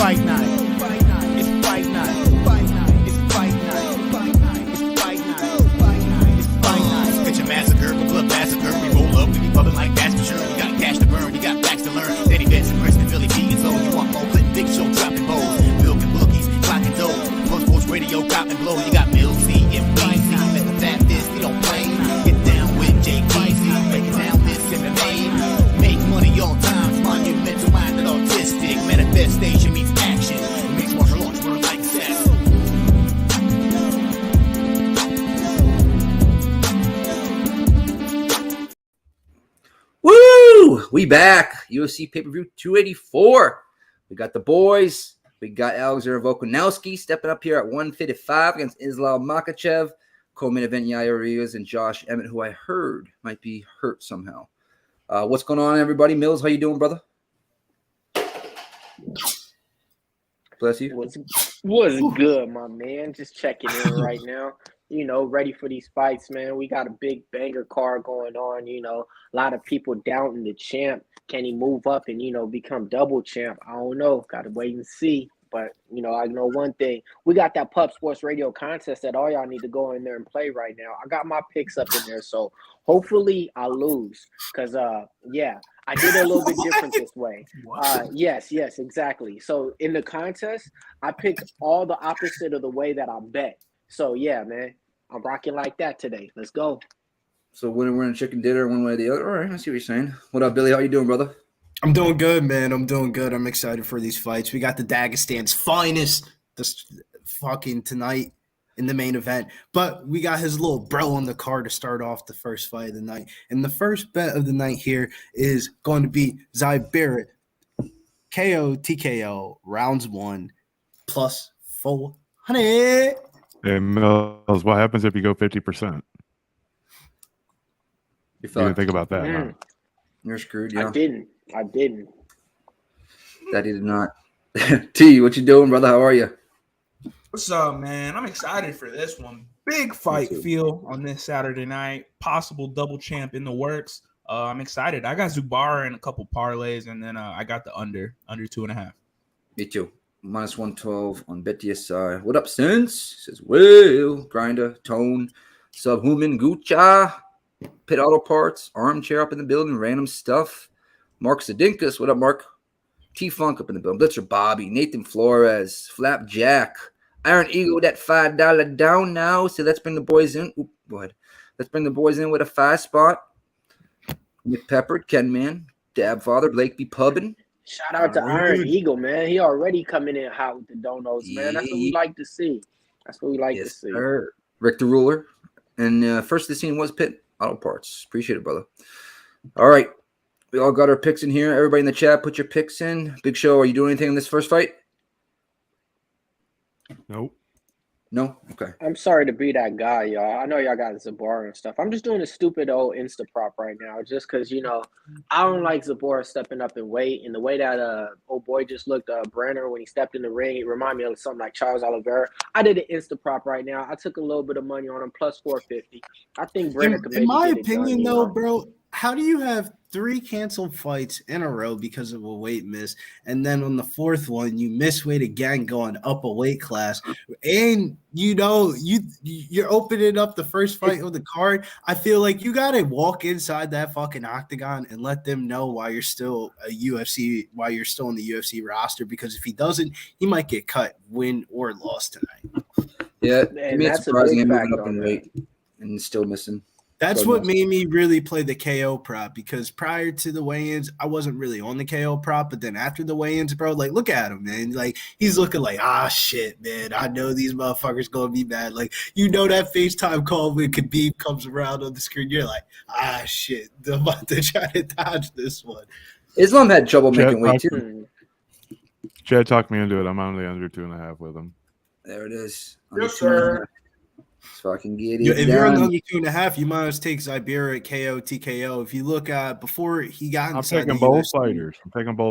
fight night. It's fight night. It's fight night. It's fight night. It's fight night. Picture massacre, blood massacre. We roll up, we be bubbling like that's for sure. You got cash to burn, you got facts to learn. Danny Benson, Preston, Philly, B and Zo. You want more Clinton, Big Show, dropping bowls, milking bookies, clocking dough. Post radio, cop and blow. You got Mill C, MPC, let the fat this, we don't play. Get down with JPC, breaking down this MMA. Make money all time, monumental, minded, autistic. Manifestation meets action. Mixed martial arts, word like sex. Woo! We back. UFC pay-per-view 284. We got the boys. We got Alexander Volkanovski stepping up here at 155 against Islam Makhachev. Co-main event Yair Rodriguez and Josh Emmett, who I heard might be hurt somehow. What's going on, everybody? Mills, how you doing, brother? Bless you. What's good, my man? Just checking in right now. You know, ready for these fights, man. We got a big banger card going on. You know, a lot of people doubting the champ. Can he move up and, become double champ? I don't know. Got to wait and see. But, I know one thing. We got that Pub Sports Radio contest that all y'all need to go in there and play right now. I got my picks up in there. So hopefully I lose. Because, I did it a little bit different this way. Yes, exactly. So in the contest, I picked all the opposite of the way that I bet. So, yeah, man. I'm rocking like that today. Let's go. So we're in chicken dinner one way or the other. All right, I see what you're saying. What up, Billy? How you doing, brother? I'm doing good, man. I'm doing good. I'm excited for these fights. We got the Dagestan's finest this fucking tonight in the main event. But we got his little bro on the card to start off the first fight of the night. And the first bet of the night here is going to be Zy Barrett, KO, TKO, rounds 1, plus 400. Hey, Mills, what happens if you go 50%? You didn't think about that, huh? You're screwed, yeah. I didn't. That he did not. T, what you doing, brother? How are you? What's up, man? I'm excited for this one. Big fight feel on this Saturday night. Possible double champ in the works. I'm excited. I got Zubara in a couple parlays, and then I got the under 2.5. Me too. Minus 112 on BetDSI. What up, Sense? Says, well, Grinder, Tone, Subhuman, Gucha, Pit Auto Parts, Armchair up in the building, random stuff. Mark Sadinkas, what up, Mark? T-Funk up in the building. Blitzer Bobby, Nathan Flores, Flapjack, Iron Eagle, that $5 down now. So let's bring the boys in. Oop, go ahead. Let's bring the boys in with a 5 spot. Nick Pepper, Ken Man, Dab Father, Blake B. Pubbin. Shout out to Iron Eagle, man. He already coming in hot with the donos, man. That's what we like to see. Sir. Rick the Ruler. And first of the scene was Pit Auto Parts. Appreciate it, brother. All right. We all got our picks in here. Everybody in the chat, put your picks in. Big Show, are you doing anything in this first fight? Nope. No? Okay. I'm sorry to be that guy, y'all. I know y'all got Zabora and stuff. I'm just doing a stupid old Insta prop right now just because, I don't like Zabora stepping up in weight. And the way that old boy just looked, Brenner, when he stepped in the ring, it reminded me of something like Charles Oliveira. I did an Insta prop right now. I took a little bit of money on him, plus 450. I think Brenner could maybe in my get it opinion, done, though, bro, how do you have 3 canceled fights in a row because of a weight miss, and then on the 4th one you miss weight again going up a weight class, and you're opening up the first fight of the card? I feel like you gotta walk inside that fucking octagon and let them know why you're still in the UFC roster, because if he doesn't, he might get cut, win or loss tonight. Yeah, Man, it's surprising him moving up in weight and still missing. That's what made me really play the KO prop, because prior to the weigh-ins, I wasn't really on the KO prop. But then after the weigh-ins, bro, like, look at him, man. Like, he's looking like, shit, man. I know these motherfuckers going to be mad. Like, that FaceTime call when Khabib comes around on the screen, you're like, shit, I'm about to try to dodge this one. Islam had trouble making weight, too. Chad talked me into it. I'm on the under 2.5 with him. There it is. Yes, sir. So I can get it. If you're on the under 2.5, you might as well take Zyberia at KO, TKO. If you look at before he got inside I'm taking both fighters.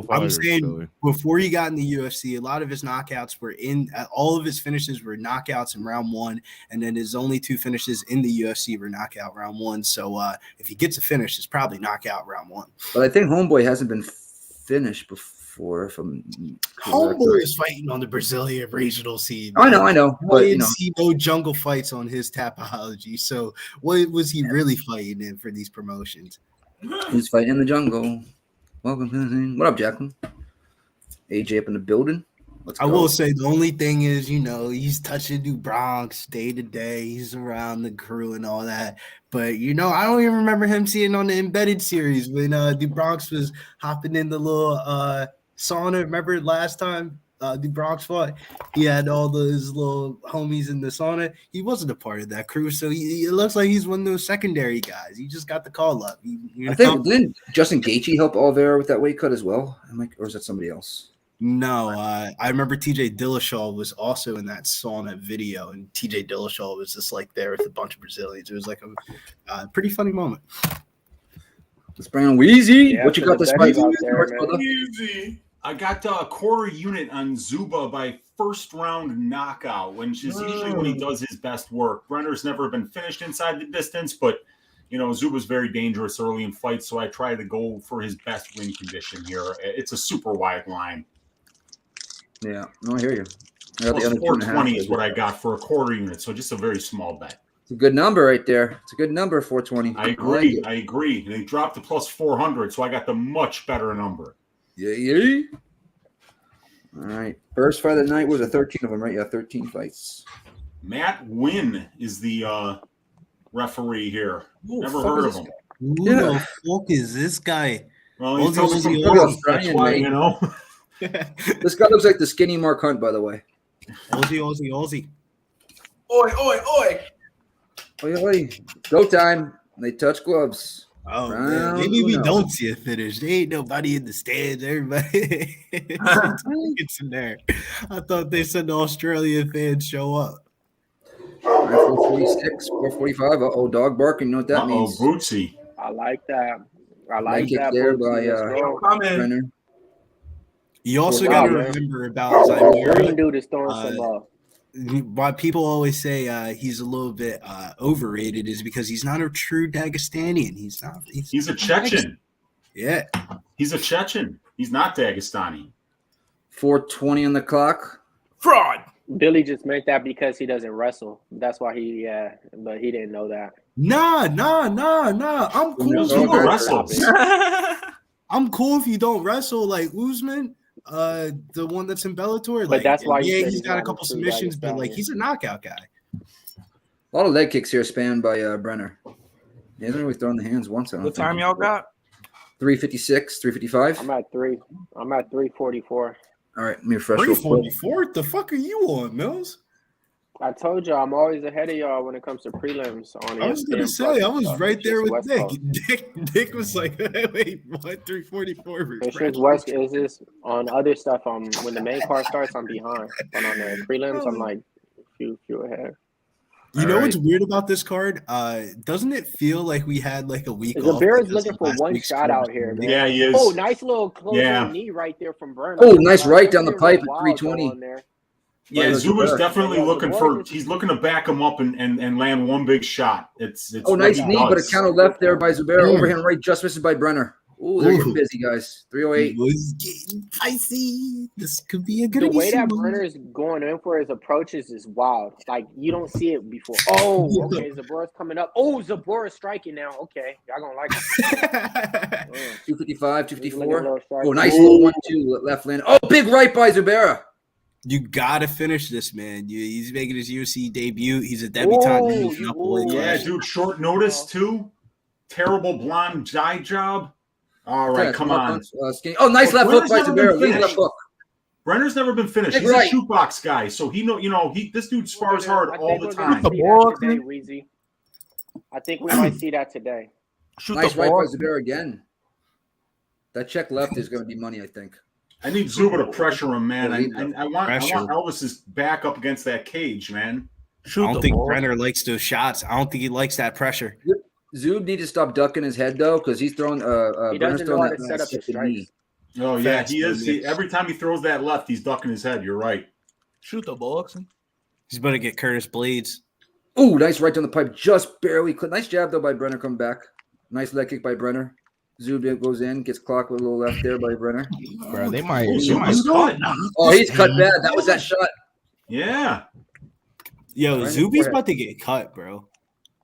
I'm saying before he got in the UFC, a lot of his knockouts were all of his finishes were knockouts in round 1, and then his only 2 finishes in the UFC were knockout round 1. So if he gets a finish, it's probably knockout round 1. But I think Homeboy hasn't been finished before. 4. If I'm Homeboy is fighting on the Brazilian regional scene. I know, I but didn't see no jungle fights on his Tapology. So what was he really fighting in for these promotions? He's fighting in the jungle. Welcome to the thing. What up, Jacqueline? AJ up in the building. I will say the only thing is, he's touching New Bronx day to day. He's around the crew and all that. But, I don't even remember him seeing on the Embedded series when New Bronx was hopping in the little sauna. Remember last time New Bronx fought? He had all his little homies in the sauna. He wasn't a part of that crew. So it looks like he's one of those secondary guys. He just got the call up. I think, didn't Justin Gaethje help Oliveira with that weight cut as well? Or is that somebody else? No, I remember TJ Dillashaw was also in that sauna video, and TJ Dillashaw was just like there with a bunch of Brazilians. It was like a pretty funny moment. Let's bring on Weezy. Yeah, what you got this fight? Easy. I got a quarter unit on Zuba by first round knockout, which is usually when he does his best work. Brenner's never been finished inside the distance, but Zuba's very dangerous early in fights, so I try to go for his best win condition here. It's a super wide line. Yeah, no, I hear you. I got Plus the other 420 is what I got for a quarter unit, so just a very small bet. It's a good number right there. It's a good number, 420. I agree. And they dropped to plus 400, so I got the much better number. Yeah. All right. First fight of the night was 13 of them, right? Yeah, 13 fights. Matt Wynn is the referee here. Never heard of him. Who the fuck is this guy? Well, he's That's why, This guy looks like the skinny Mark Hunt, by the way. Aussie. Oi. Go time. They touch gloves. Oh, man. Maybe we don't see a finish. There ain't nobody in the stands. Everybody gets in there. I thought they said the Australian fans show up. 446, 445. Uh-oh, dog barking. You know what that means? Bootsy. I like that. That. There by Brenner. You also got to remember about Zaire. Green dude is throwing some off. Why people always say he's a little bit overrated is because he's not a true Dagestanian. He's not. He's a Chechen. Yeah. He's a Chechen. He's not Dagestani. 420 on the clock. Fraud. Billy just meant that because he doesn't wrestle. That's why but he didn't know that. Nah. I'm cool if you don't wrestle. I'm cool if you don't wrestle like Usman. The one that's in Bellator, but that's why he's got a couple submissions, but like he's a knockout guy. A lot of leg kicks here spanned by Brenner. He hasn't really thrown the hands once. What time y'all got? 356, 355. I'm at 344. All right, let me refresh. 344. What the fuck are you on, Mills? I told y'all I'm always ahead of y'all when it comes to prelims. On I was gonna say I was right there with Nick. Nick was like, "Wait, what? 344." It's just West. Is this on other stuff? When the main card starts, I'm behind, but on the prelims, I'm like a few ahead. You know what's weird about this card? Doesn't it feel like we had like a week off? Zabira's looking for one shot out here, man. Yeah, he is. Oh, nice little closing knee right there from Burner. Oh, nice right down the pipe at 320. Yeah, Zuba's definitely looking he's looking to back him up and land one big shot. It's nice knee, but a counter left there by Zubera. Overhand right, just misses by Brenner. Oh, they're getting busy, guys. 308. Was getting icy. This could be a good. The way that Brenner is going in for his approaches is wild. Like you don't see it before. Oh, okay. Zabora's coming up. Oh, Zabora's striking now. Okay, y'all gonna like it. 255, 254. Oh, nice little 1-2 left land. Oh, big right by Zubera. You gotta finish this, man. He's making his UFC debut. He's a debutant. Yeah, dude. Short notice too. Terrible blonde dye job. All right, come on. Oh, nice left hook by Zubera. Left hook. Brenner's never been finished. He's a shootbox guy, so this dude spars hard all the time. I think we might see that today. Nice right by Zubera again. That check left is going to be money, I think. I need Zuba to pressure him, man. I want Elvis's back up against that cage, man. I don't think Brenner likes those shots. I don't think he likes that pressure. Zub needs to stop ducking his head though, because he's throwing. He doesn't know how to set up his strikes. Oh yeah, he is. Every time he throws that left, he's ducking his head. You're right. Shoot the boxing. He's about to get Curtis Blades. Oh, nice right down the pipe, just barely. Nice jab though by Brenner. Coming back. Nice leg kick by Brenner. Zub goes in, gets clocked with a little left there by Brenner. Bro, they might. Oh, They might Zuba's cut. Oh, he's cut bad. That was that shot. Yeah. Yo, Right. Zuby's about to get cut, bro.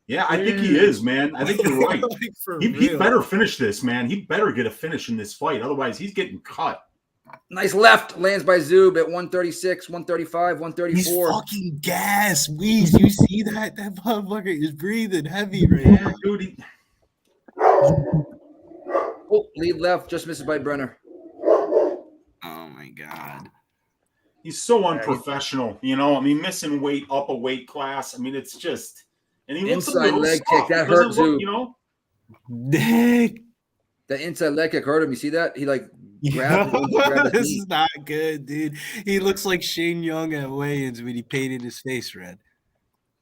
Yeah, I think he is, man. I think you're right. Like, for He real. better finish this, man. He better get a finish in this fight. Otherwise, he's getting cut. Nice left lands by Zub at 136, 135, He's 134. fucking gas, Weez. You see that? That motherfucker is breathing heavy right Yeah, now. dude. Oh, lead left, just misses by Brenner. Oh my god. He's so unprofessional, you know. I mean, missing weight up a weight class. I mean, it's just and he looks a Inside little leg soft. kick, that He doesn't hurt look, Zub. you know. Nick. That inside leg kick hurt him. You see that? He like Yo, grabbed his this knee. is not good, dude. He looks like Shane Young at weigh-ins when he painted his face red.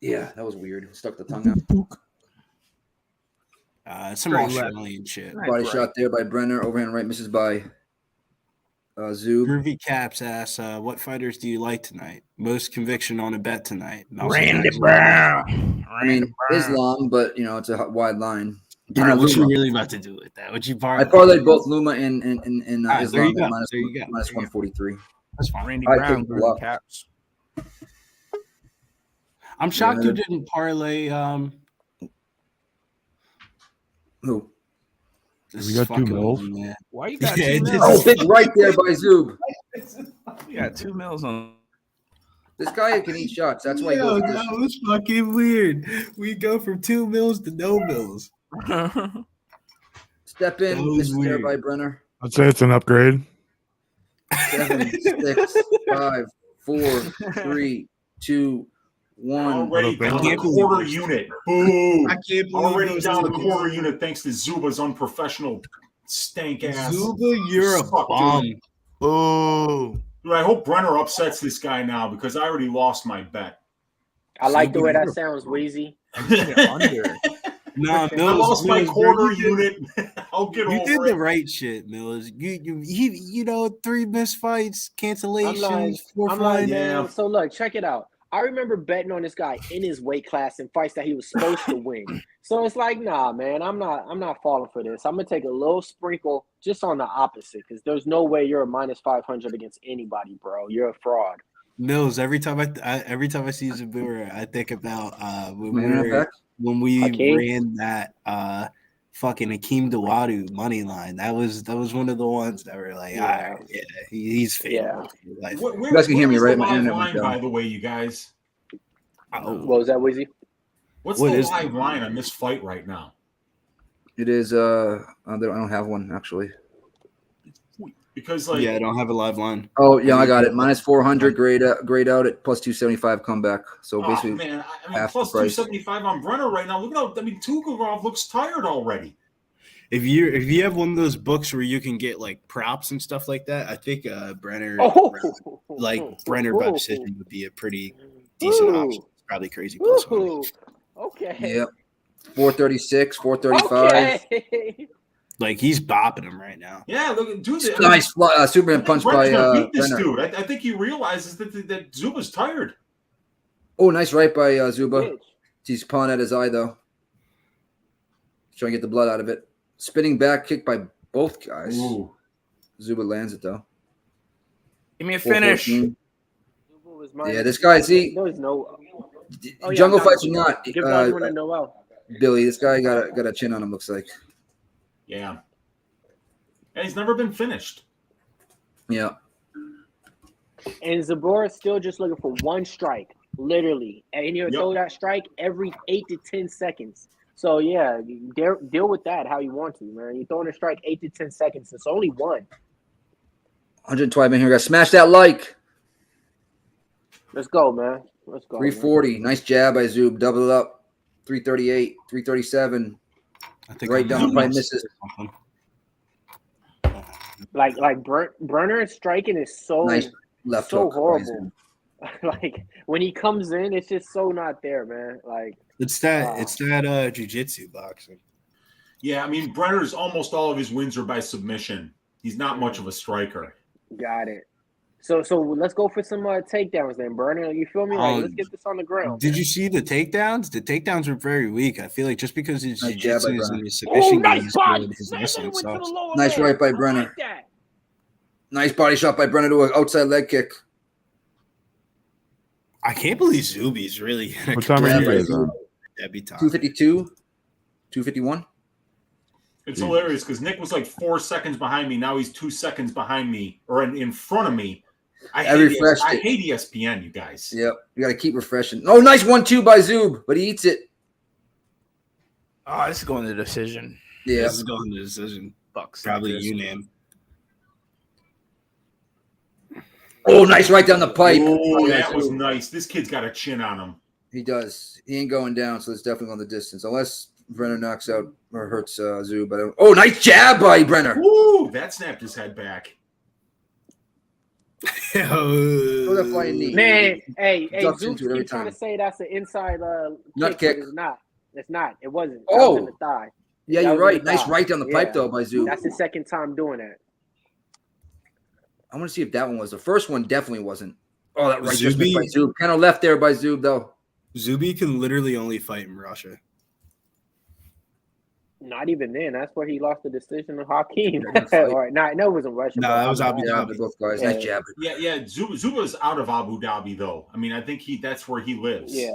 Yeah, that was weird. Stuck the tongue out. Some Straight Australian shit. Body shot there by Brenner. Overhand right misses by Zub. Groovy Caps asks, what fighters do you like tonight? Most conviction on a bet tonight. Randy Brown. I mean, Islam, but you know it's a wide line. All right, what you Luma. really about to do with that? What you I parlayed both Luma and right, there Islam you go. at minus, There you go. minus There you go. 143. That's fine. Randy I Brown. think Groovy luck. Caps. I'm shocked Yeah. you didn't parlay. Who? This We is got 2 fucking mils. with me, man. Why you got Yeah, 2 this Oh, mils? hit right there by Zub. You got 2 mils on. This guy can eat shots. That's why he Yo, goes. that was fucking weird. We go from 2 mils to no mils. Step in, That was misses there weird. by Brenner. I'd say it's an upgrade. 7, 6, 5, 4, 3, 2, 1. Already I down can't a believe quarter this. unit. Boom. I can't believe Already those down a fucking- quarter unit thanks to Zuba's unprofessional stank ass. Zuba, you're a Suck, bum. dude. Boo. Dude, I hope Brenner upsets this guy now because I already lost my bet. I like the way that Super. sounds, Wheezy. Under. Nah, I Mills, lost my Mills, quarter you did- unit. I'll get You over did it. the right shit, Mills. You know, 3 missed fights, cancellations, 4 I'm like, fights. Yeah. man. So look, check it out. I remember betting on this guy in his weight class in fights that he was supposed to win. So it's like, nah, man, I'm not falling for this. I'm gonna take a little sprinkle just on the opposite because there's no way you're a minus 500 against anybody, bro. You're a fraud. Mills, every time I see Zabura, I think about Man effect? when we Hakeem? ran that fucking Hakeem Dawadu money line. That was one of the ones that were like, Yeah. all right, yeah, he's fatal. Like, Where, You guys can hear me, where's right? the My live internet went line, down. by the way, you guys? What was that, Wheezy? What's What the is live the- line on this fight right now? It is. I don't have one actually. Because like, yeah, I don't have a live line. Oh yeah, I got it. Minus 400 grade out at plus 275 comeback. So oh basically, man, I mean, half plus the price. 275 on Brenner right now. Look at how Tukhugov looks tired already. If you have one of those books where you can get like props and stuff like that, I think Brenner Brenner by decision would be a pretty decent Ooh. option. It's probably crazy plus money. Ooh, okay. Yep. 436, 435. Okay. Like he's bopping him right now. Yeah, look, dude. Nice Superman punch by Brenner's gonna beat this Brenner. dude. I think he realizes that Zuba's tired. Oh, nice right by Zuba. Bitch. He's pawing at his eye though. Trying to get the blood out of it. Spinning back kick by both guys. Ooh. Zuba lands it though. Give me a finish. 414. Yeah, this guy, see, There's no. Oh, yeah, jungle no, fights are not. Give that one a Noel. Billy, this guy got a chin on him. Looks like. Yeah. And he's never been finished. Yeah. And Zabora's still just looking for one strike, literally. And you throw that strike every 8 to 10 seconds. So, yeah, deal with that how you want to, man. You're throwing a strike 8 to 10 seconds. It's only one. 112 in here, guys. Smash that like. Let's go, man. Let's go. 340. Nice jab by Zub. Double it up. 338, 337. I think Right I'm down, gonna probably miss misses. something. Like Brenner striking is so Nice left so hook. horrible. Like when he comes in, it's just so not there, man. Like It's that jiu-jitsu boxing. Yeah, I mean, Brenner's almost all of his wins are by submission. He's not much of a striker. got it. So let's go for some takedowns then, Burner. You feel me? Like, let's get this on the ground. Did you see the takedowns? The takedowns were very weak. I feel like just because his Nice jab by jiu-jitsu is in Brenner. his submission nice game is body. good, his Man, wrestling went to the sucks. lower Nice leg. right by I Brenner. like that. Nice body shot by Brenner to an outside leg kick. I can't believe Zuby's really gonna What time are Yeah, you right. guys on? every time. 252, 251. It's hilarious because Nick was like 4 seconds behind me. Now he's 2 seconds behind me or in front of me. I refreshed I it. hate ESPN, you guys. Yep, you got to keep refreshing. Oh, nice 1-2 by Zub, but he eats it. Oh, this is going to the decision. Yeah, This is going to decision. Bucks. Probably unanimous. oh, nice right down the pipe. Oh, Yeah, that was Zub. nice. This kid's got a chin on him. He does. He ain't going down, so it's definitely on the distance. Unless Brenner knocks out or hurts Zub. But oh, nice jab by Brenner. Woo! That snapped his head back. Throw that flying knee. Man, hey, Ducks Zeus into it every keep trying time. to say that's an inside Nut kick. kick. It's not. It's not. It wasn't. That Oh. was in the thigh. Yeah, That you're was right. in the Nice thigh. right down the pipe, Yeah. though, by Zub. That's the second time doing that. I want to see if that one was. The first one definitely wasn't. Oh, that right just Zuby- missed by Zub. Kind of left there by Zub, though. Zuby can literally only fight in Russia. Not even then. That's where he lost the decision to Hakeem. Good fight. All right. No, it wasn't Russia. No, but that was Abu Yeah, Dhabi. they're both guys. Yeah. Nice jab. Yeah. Zuba's out of Abu Dhabi, though. I mean, I think that's where he lives. Yeah.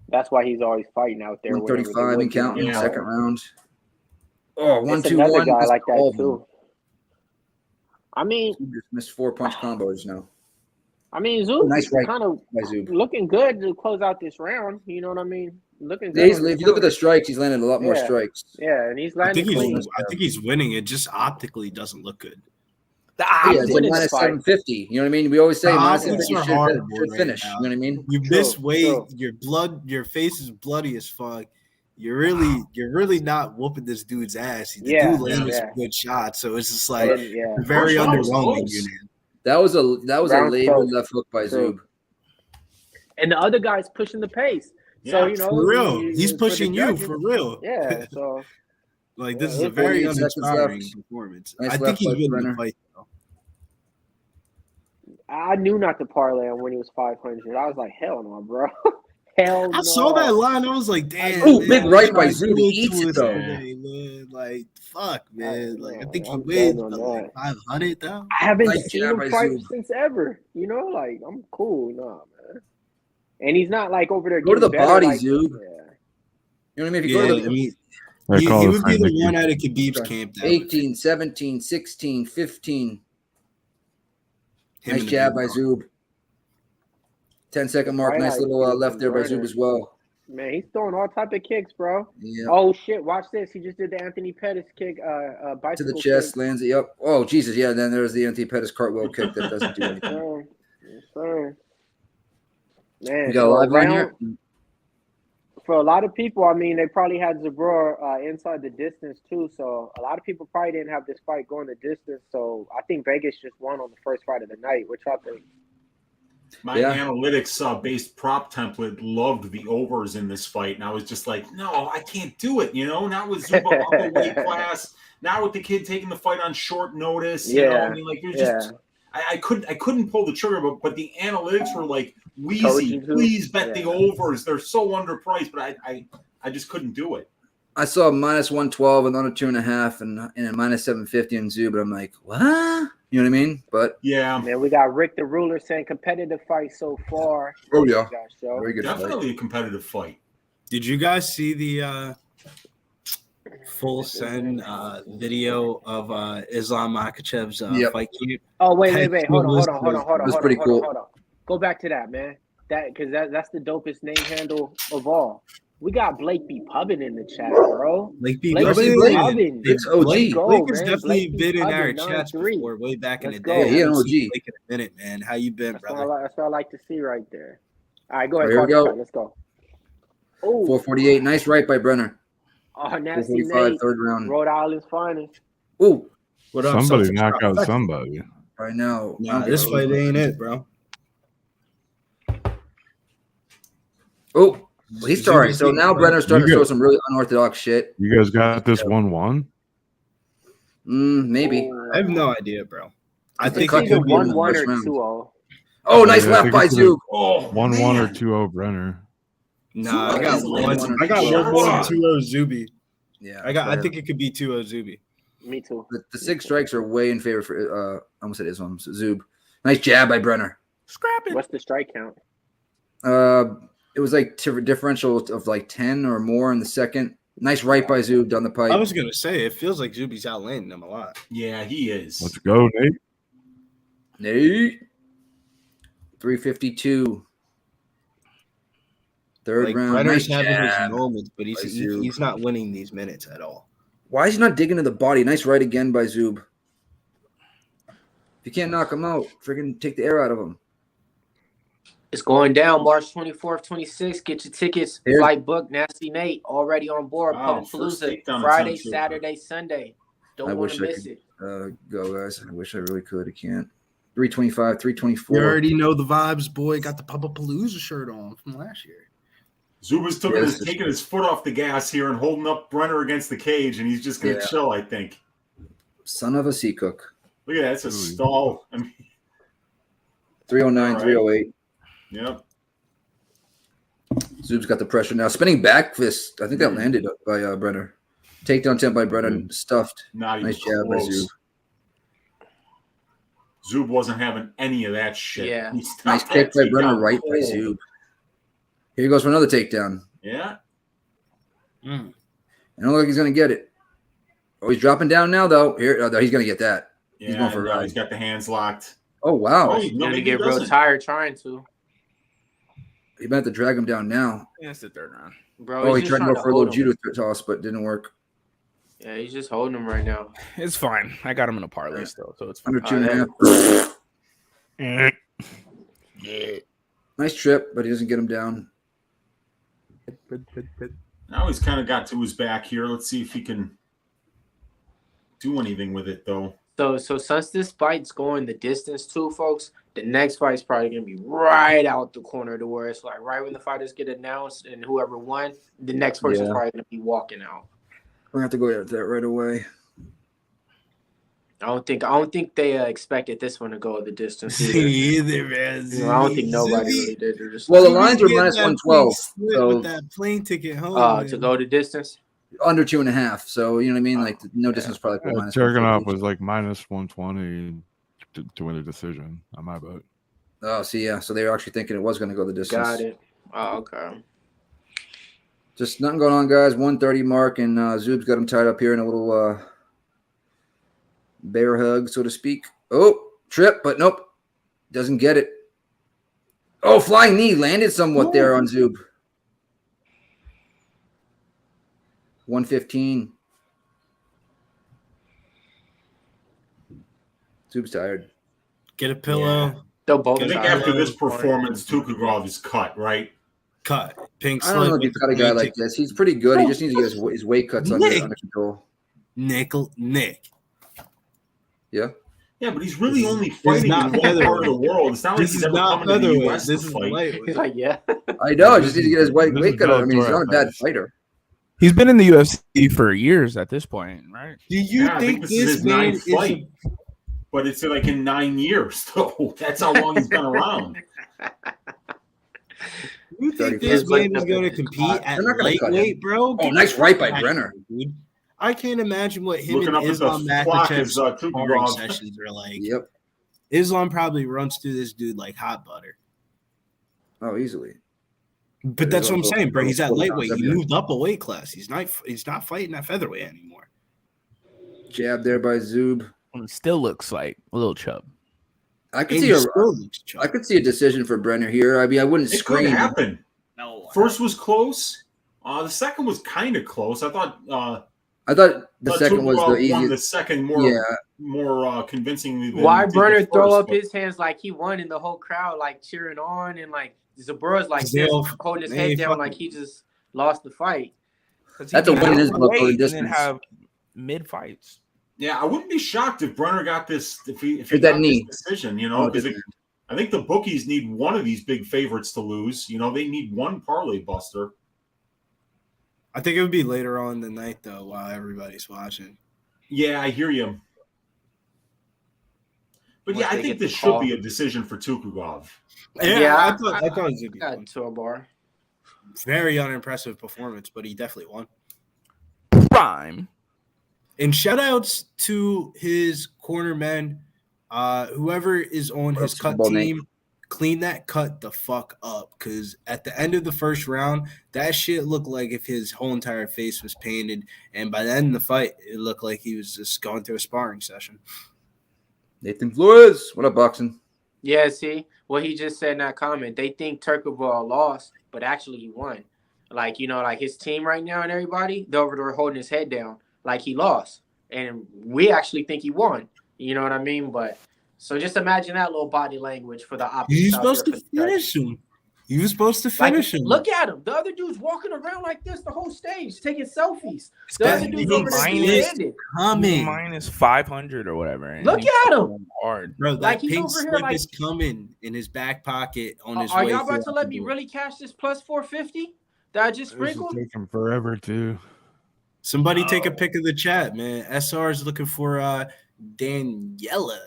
That's why he's always fighting out there. 135 and counting. Yeah. Second round. Oh, It's 1-2-1. another guy Just like that all of them. too. I mean, He just missed 4-punch combos now. Zeus Nice is right kind of by Zub. looking good to close out this round. You know what I mean? Looking good. Yeah, on if you look at the strikes, he's landed a lot more Yeah. strikes. yeah, and he's I landing think clean. he's winning. It just optically doesn't look good. The Yeah, optics. it's like winning minus fight. 750. You know what I mean? We always say The minus optics 750 are should horrible right finish. now. You know what I mean? You miss weight, true. your face is bloody as fuck. You're really not whooping this dude's ass. The Yeah, dude landed yeah. some good shots, so it's just like Yeah. very First round was underwhelming. close. You know? That was a Round labor close. left hook by True. Zub. And the other guy's pushing the pace. So, Yeah, you know, For real, he's for the pushing you judges- for real. Yeah, so Like this Yeah, is a it's very 48 seconds uninspiring left. performance. Nice I think left he's by winning Brenner. the fight though. I knew not to parlay on when he was 500. I was like, hell no, bro. Hell no. I saw that line. I was like, damn. Oh, man, big I'm right trying by to Zub. do He it eats to it, us though. today, man. Like, fuck, man. Like, I think he I'm weighed done on like 500 though. I haven't Nice seen jab him by fight Zub. since ever. You know, like, I'm cool. Nah, man. And he's not like over there. Go to the getting better, body, like, Zub. Yeah. You know what I mean? If you Yeah, go to the I mean, I he call it would be the Mickey. one out of Khabib's camp. That would 18, 17, 16, 15. him Nice and the jab by big dog. Zub. 10-second mark. Right Nice eye little kick left from there by Zub Brenner. as well. Man, he's throwing all type of kicks, bro. Yeah. Oh shit! Watch this. He just did the Anthony Pettis kick, To bicycle the chest, kick. lands it up. Oh, Jesus. Yeah, then there's the anti-Pettis cartwheel kick that doesn't do anything. Yes, sir. Man, We got a so live line round- here. For a lot of people, I mean, they probably had Zabur inside the distance too. So a lot of people probably didn't have this fight going the distance. So I think Vegas just won on the first fight of the night. What y'all think? My Yeah. analytics based prop template loved the overs in this fight, and I was just like, no, I can't do it. You know, not with Zuba up a weight class, not with the kid taking the fight on short notice. You know, I mean, like there's just I couldn't pull the trigger, but the analytics were like, Told wheezy, you to. please bet the Yeah. overs. They're so underpriced, but I just couldn't do it. I saw minus 112 and under 2.5 and a minus 750 in Zub, but I'm like, what? You know what I mean? But Yeah, Man, we got Rick the Ruler saying competitive fight so far. oh yeah, Gosh, yo. very good fight. definitely a competitive fight. Did you guys see the full send video of Islam Makhachev's Yep. fight camp? Oh wait. That Hold was on. pretty cool. Hold on. Go back to that, man. That's the dopest name handle of all. We got Blake B. Pubbin in the chat, bro. Blake B. Blake B. Pubbin. Pubbin. It's OG. Blake, Go, Blake has man. definitely Blake B. been in our Pubbin, chats 9-3. before, way back in Let's the go. day. Yeah, I he haven't an seen OG. Blake in a minute, man. How you been, That's brother? what I like to see right there. All right, go ahead. Here we go. Let's go. Oh, 448. Nice right by Brenner. nasty 445, Nate. third round. Rhode Island's finest. Ooh, What up, Somebody Celtics? knock out somebody. right now. Nah, this fight ain't it, bro. Oh, well, he's sorry. So now Brenner's starting to You show got- some really unorthodox shit. You guys got this 1-1? Maybe. I have no idea, bro. I think cut it either could be in the 1-1 first or round. 2-0. Oh, nice Yeah, I left think by it's Zub. Oh, 1-1 or man. 2-0 Brenner. Nah, Zuba I got is landing one. some I got shots. 1-1, 2-0 Zuby. Yeah, I think it could be 2-0 Zuby. Me too. the 6 strikes are way in favor for. I almost said Islam. Zub. Nice jab by Brenner. Scrap it. What's the strike count? It was like differential of like 10 or more in the second. Nice right by Zub down the pipe. I was gonna say it feels like Zuby's outlanding him a lot. Yeah, he is. Let's go, Nate. Nate. 352. Third Like round. Brenner's Nice having jab. his moments, but by Zub. he's not winning these minutes at all. Why is he not digging to the body? Nice right again by Zub. If you can't knock him out, friggin' take the air out of him. It's going down March 24th, 26th. Get your tickets. Here's- Flight book. Nasty Nate already on board. Wow, first Palooza takedown Friday, attempt, too. Saturday, Sunday. I Don't want wish to I miss could. it. Go, guys. I wish I really could. I can't. 325, 324. You already know the vibes, boy. Got the Palooza shirt on from last year. Zuba's taking his foot off the gas here and holding up Brenner against the cage, and he's just going to chill, I think. Son of a sea cook. Look at that. It's a stall. I mean, 309, All right. 308. yep. Zub's got the pressure now. Spinning back fist. I think that landed by Brenner. Takedown attempt by Brenner. Stuffed. Not even Nice jab by Zub. close. Zub wasn't having any of that shit. Yeah. He stopped Nice that kick by Brenner takedown right by cold. Zub. Here he goes for another takedown. Yeah. I don't look like he's going to get it. Oh, he's dropping down now, though. Here, he's going to get that. Yeah, He's going for a ride. he's got the hands locked. Oh, wow. Oh, He's no, going to maybe get he real doesn't. tired trying to. He might have to drag him down now. Yeah, it's the third round. Bro, Oh, he he's tried just to trying go for a little hold him. judo toss, but didn't work. Yeah, he's just holding him right now. It's fine. I got him in a parlay still, so it's fine. Under 2.5. Nice trip, but he doesn't get him down. Now he's kind of got to his back here. Let's see if he can do anything with it, though. So since this fight's going the distance too, folks, the next fight's probably gonna be right out the corner to where it's like right when the fighters get announced and whoever won, the next person's probably gonna be walking out. We're going to have to go at that right away. I don't think they expected this one to go the distance either. Either, man. You know, I don't think nobody really did. They're just Well, the lines are minus 112. With So that plane ticket home. to go the distance. under 2.5. So, you know what I mean? Like, no distance probably put minus Turganov 150. was like minus 120 to win the decision on my vote. Oh, see, yeah. So they were actually thinking it was going to go the distance. Got it. Oh, okay. Just nothing going on, guys. 130 mark, and Zub's got him tied up here in a little bear hug, so to speak. Oh, trip, but nope. Doesn't get it. Oh, flying knee landed somewhat there on Zub. 115. Zub's tired. Get a pillow. They'll both. I think tired. after this performance, Tukagov is cut, right? Cut. Pink I don't know slip if you with got a the guy plane like ticket. this. He's pretty good. He just needs to get his weight cuts under control. Nick. Yeah. Yeah, but he's really only this is fighting in not one part of the featherweight. world. It's not like This he's is ever not coming to the featherweight. U.S. This to is fight. He's lightweight. like, yeah. I know. Just need to get his weight This is cut. I mean, he's Bellator not a bad fights. fighter. He's been in the UFC for years at this point, right? Do you Yeah, I think think this is this his man ninth is fight. But it's like in 9 years, though. That's how long he's been around. you think 30 this like man is the- going to compete at They're not gonna cut him. lightweight, bro? Oh, nice right by Brenner. Dude. I can't imagine what him Looking and up at Islam the clock is Makhachev's sparring Tukagov. sessions are like. Yep. Islam probably runs through this dude like hot butter. Oh, easily. But that's what I'm saying, bro. He's at 40 lightweight. pounds He heavier. moved up a weight class. He's not fighting at featherweight anymore. Jab there by Zub. It still looks like a little chub. I could And see he a still looks I chubby. could see a decision for Brenner here. I mean, I wouldn't It could scream. happen. No. First was close. The second was kind of close. I thought I thought the second was the Tukagov won easiest. the second Yeah. more convincingly than Why he did the Brenner throw first, up but- his hands like he won and the whole crowd like cheering on and like Zabur's like They this, all- holding his they head ain't down fucking- like he just lost the fight. That's a win in his book for the And then distance. have mid fights. Yeah, I wouldn't be shocked if Brenner got this if he Hit that got knee. this decision, you know, Oh, because didn't. I think the bookies need one of these big favorites to lose. You know, they need one parlay buster. I think it would be later on in the night though, while everybody's watching. Yeah, I hear you. But Once yeah, I they think get the this should call. be a decision for Tukugov. Yeah, I thought it was a good got one. to a bar. Very unimpressive performance, but he definitely won. Prime. And shout outs to his cornermen. Whoever is on What his up, cut Super Bowl team, clean that cut the fuck up. Because at the end of the first round, that shit looked like if his whole entire face was painted. And by the end of the fight, it looked like he was just going through a sparring session. Nathan Flores. What up, boxing? Yeah, see what he just said in that comment. They think Turkogov lost, but actually he won. Like, you know, like his team right now and everybody, they're over there holding his head down like he lost. And we actually think he won. You know what I mean? But so just imagine that little body language for the opposite. You're supposed to finish him. You were supposed to finish him. Look at him. The other dude's walking around like this the whole stage, taking selfies. The other dude's over there standing. Minus 500 or whatever. And Look at him. Hard. Bro, that Like, he's pink over here slip like- is coming in his back pocket on his Are way. y'all about to through let the me door. really cash this plus 450 that I just This is sprinkled? taking forever too. Somebody take a pic of the chat, man. SR is looking for Daniela.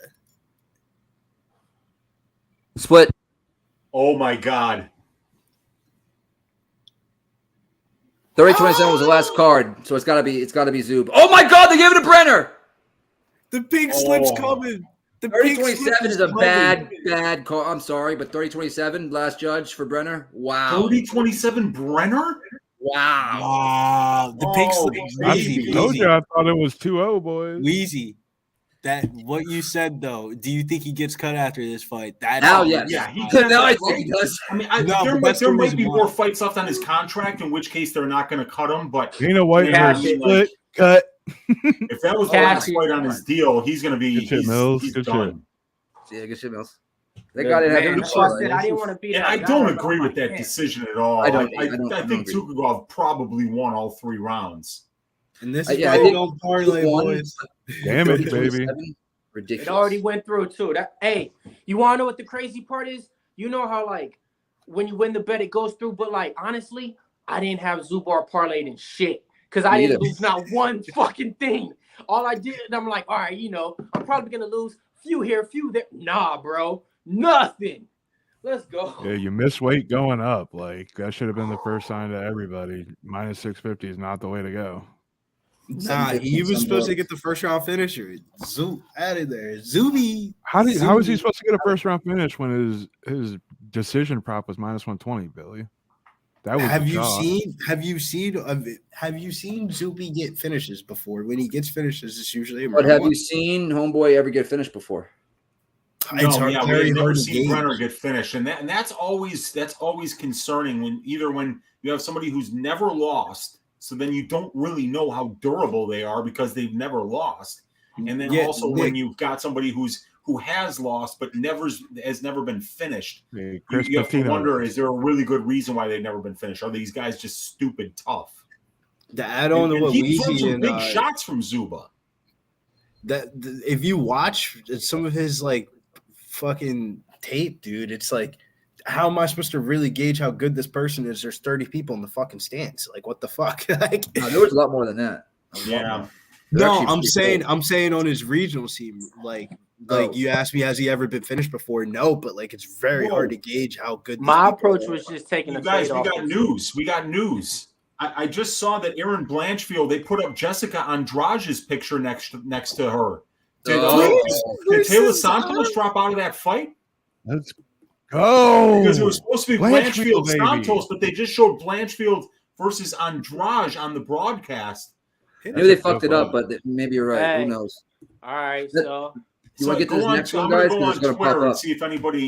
Split. Oh my God. 30-27 was the last card, so it's gotta be Zub. Oh my God, they gave it to Brenner. The pink slip's coming. The pink slip 30-27 is a coming. bad call. I'm sorry, but 30-27, last judge for Brenner. Wow. 30-27 Brenner? Wow. Wow. The pink Oh, slip. I Wheezy. told you I thought it was 2-0, boys. Wheezy. That what you said though. Do you think he gets cut after this fight? That's Now, yes. Yeah, he Now I think he does. I mean, No, there but that's might the be reason more why. fights left on his contract, in which case they're not going to cut him. But Dana White Yeah, versus I mean, split cut. if that was the last Cassie. fight on his deal, he's going to be Good shit, Mills. he's Good done. Yeah, good shit, Mills. They got it. Man, that's why I said I didn't want to be And that I guy, don't but agree I'm with like, that man. decision at all. I don't I think agree. Tukugov probably won all 3 rounds. And this is Yeah, why I we think don't parlay, won. boys. Damn it, baby. 30-27, ridiculous. It already went through too. Hey, you want to know what the crazy part is? You know how like when you win the bet it goes through, but like honestly, I didn't have Zubar parlayed in shit because I Me didn't either. lose not one fucking thing. All I did, and I'm like, all right, you know, I'm probably gonna lose few here, few there. Nah, bro, nothing. Let's go. Yeah, you miss weight going up. Like that should have been the first sign to everybody. Minus 650 is not the way to go. Nah, he was supposed to get the first round finisher. Zoop out of there. Zuby. How is he supposed to get a first round finish when his decision prop was minus 120, Billy? That was Have a you shock. seen Zuby get finishes before? When he gets finishes, it's usually a But round have one. you seen Homeboy ever get finished before? It's No, yeah, very we've never hard to seen gauge. Brenner get finished, and that's always concerning when you have somebody who's never lost, so then you don't really know how durable they are because they've never lost, and then Yeah, also Nick. when you've got somebody who has lost but has never been finished, Hey, you Chris have to Patino. wonder: is there a really good reason why they've never been finished? Are these guys just stupid tough? To add on to And what he threw Weezy some and big shots from Zuba. if you watch some of his like fucking tape, dude, it's like, how am I supposed to really gauge how good this person is? There's 30 people in the fucking stands. Like, what the fuck? Like, No, there was a lot more than that. Yeah. They're no, actually I'm pretty saying, good. I'm saying on his regional team, like Oh. you asked me, has he ever been finished before? No, but like it's very Whoa. hard to gauge how good. these My people approach are. was just taking You a guys, fade we off got this. news. We got news. I just saw that Aaron Blanchfield, they put up Jessica Andrade's picture next to her. Did, did Taylor Santos drop out of that fight? Let's go. Because it was supposed to be Blanchfield baby. Santos, but they just showed Blanchfield versus Andrade on the broadcast. Maybe they fucked it up, but maybe you're right. Hey. Who knows? All right, That- so You want to get to go this on, next I'm one, gonna guys? go Because on it's going to pop Twitter and up. see if anybody.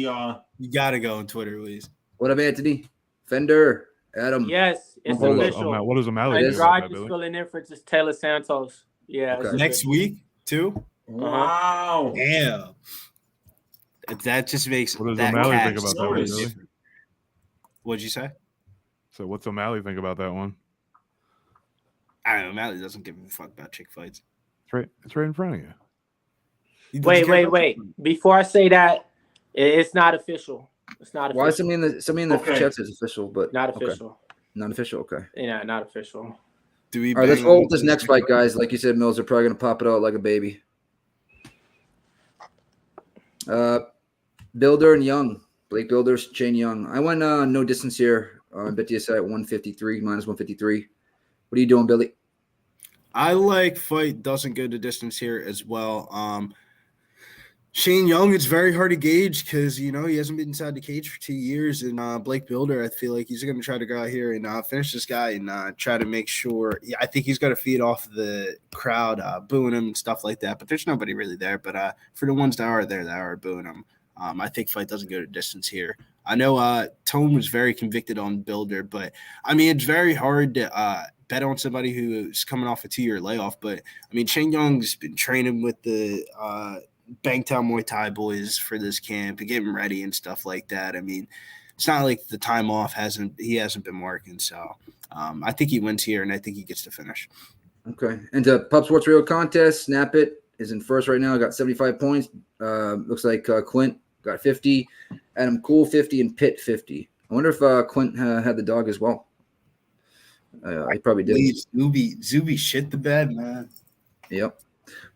You gotta go on Twitter, please. What up, Anthony? Fender, Adam. yes, it's Hold on. official. What does O'Malley do Yes. about Andrade that, is Billy? filling in for just Taylor Santos. Yeah. Okay. it's Next official. week, too. Wow. Damn. That just makes What does that O'Malley catch think about so that one, notice. Billy? different. What'd you say? So what's O'Malley think about that one? I don't know. O'Malley doesn't give a fuck about chick fights. It's right in front of you. He doesn't care Wait. about chick fights. Before I say that, it's not official. It's not Why official. somebody in the Okay. chat says official, but Not okay. official. Not official. Okay. Yeah, not official. Do we All right, let's bang roll on with this next fight, guys. Like you said, Mills are probably going to pop it out like a baby. Builder and Young. Blake Builder, Shane Young. I went no distance here. Bet DSI at 153, minus 153. What are you doing, Billy? I like fight doesn't go to distance here as well. Shane Young, it's very hard to gauge because, he hasn't been inside the cage for 2 years. And Blake Builder, I feel like he's going to try to go out here and finish this guy and try to make sure. Yeah, I think he's going to feed off the crowd, booing him and stuff like that. But there's nobody really there. But for the ones that are there that are booing him, I think fight doesn't go to distance here. I know Tone was very convicted on Builder, but, it's very hard to bet on somebody who's coming off a 2-year layoff. But, Shane Young's been training with the Bangtown Muay Thai boys for this camp and getting ready and stuff like that. It's not like the time off hasn't been working. So I think he wins here, and I think he gets to finish. Okay. And Pub Sports Rio contest, Snap It is in first right now. Got 75 points. Looks like Clint got 50, Adam Cool 50, and Pitt 50. I wonder if Clint had the dog as well. He probably did. Zuby shit the bed, man. Yep.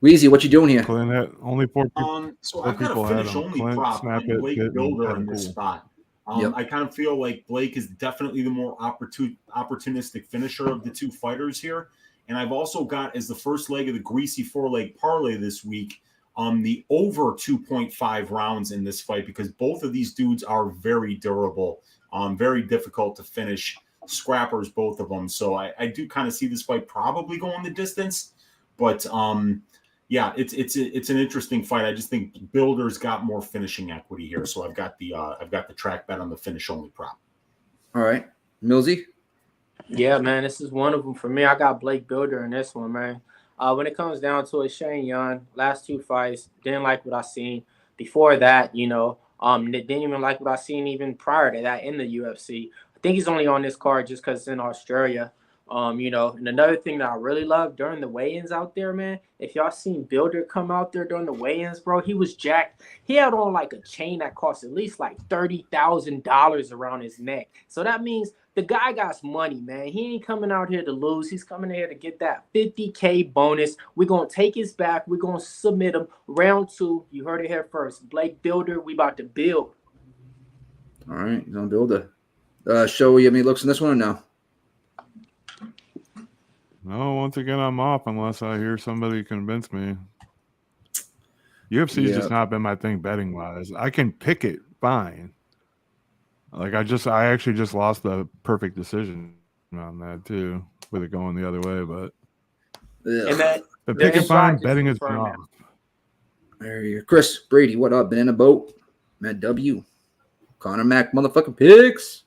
Weezy, what you doing here? Clint had only 4 people. So I've got a finish only Clint, prop Snap on It, Blake Pitt, Builder and in this Cool. spot. Yep. I kind of feel like Blake is definitely the more opportunistic finisher of the two fighters here. And I've also got, as the first leg of the greasy 4-leg parlay this week, the over 2.5 rounds in this fight, because both of these dudes are very durable, very difficult to finish, scrappers, both of them. So I do kind of see this fight probably going the distance, but yeah, it's an interesting fight. I just think Builder's got more finishing equity here, so I've got the track bet on the finish only prop. All right, Millsy. Yeah, man, this is one of them for me. I got Blake Builder in this one, man. When it comes down to it, Shane Young, last 2 fights, didn't like what I seen. Before that, didn't even like what I seen even prior to that in the UFC. I think he's only on this card just because it's in Australia. And another thing that I really love during the weigh-ins out there, man, if y'all seen Builder come out there during the weigh-ins, bro, he was jacked. He had on like a chain that cost at least like $30,000 around his neck. So that means the guy got money, man. He ain't coming out here to lose. He's coming here to get that $50K bonus. We're going to take his back. We're going to submit him. Round 2, you heard it here first. Blake Builder, we about to build. All right, he's on Builder. Show you have any looks in this one or no? No, once again, I'm off unless I hear somebody convince me. UFC's just not been my thing betting wise. I can pick it fine. Like I actually just lost the perfect decision on that too, with it going the other way. But the pick it fine, betting is off. There you go. Chris Brady, what up? Banana Boat, Matt W, Connor Mac, motherfucking picks.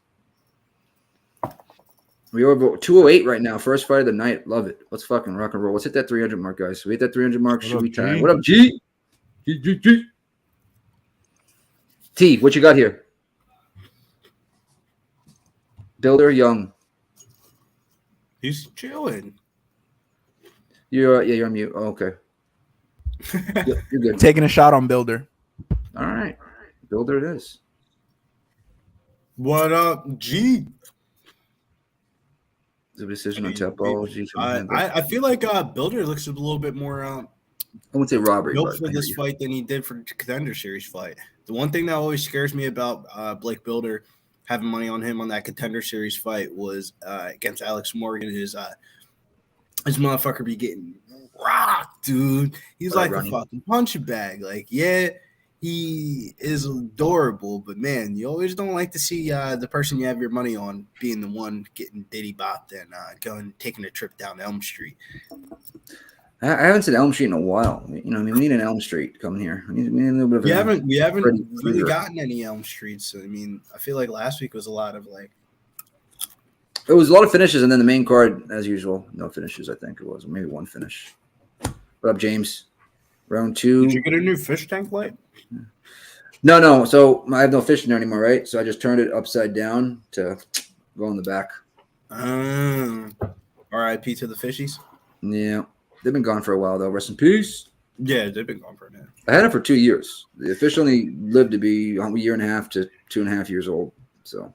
We are about 208 right now. First fight of the night. Love it. Let's fucking rock and roll. Let's hit that 300 mark, guys. So we hit that 300 mark. Should we tie? What up, G? G? T, what you got here? Builder Young. He's chilling. You're on mute. Oh, okay. You're good. Taking a shot on Builder. All right. Builder it is. What up, G? The decision on topology. I feel like Builder looks a little bit more I wouldn't say robbery. built for this fight than he did for Contender Series fight. The one thing that always scares me about Blake Builder having money on him on that Contender Series fight was against Alex Morgan. His motherfucker be getting rocked, dude. He's like a fucking punching bag. Like, yeah, he is adorable, but man, you always don't like to see the person you have your money on being the one getting diddy bopped and taking a trip down Elm Street. I haven't seen Elm Street in a while. We need an Elm Street coming here. We need a little bit of. We haven't really gotten any Elm Streets. So, I feel like last week was a lot of like. It was a lot of finishes, and then the main card, as usual, no finishes. I think it was maybe one finish. What up, James? Round 2. Did you get a new fish tank light? No. So I have no fish in there anymore, right? So I just turned it upside down to go in the back. R.I.P. to the fishies. Yeah, they've been gone for a while though. Rest in peace. Yeah, they've been gone for a minute. I had it for 2 years. The fish only lived to be a year and a half to 2.5 years old. So,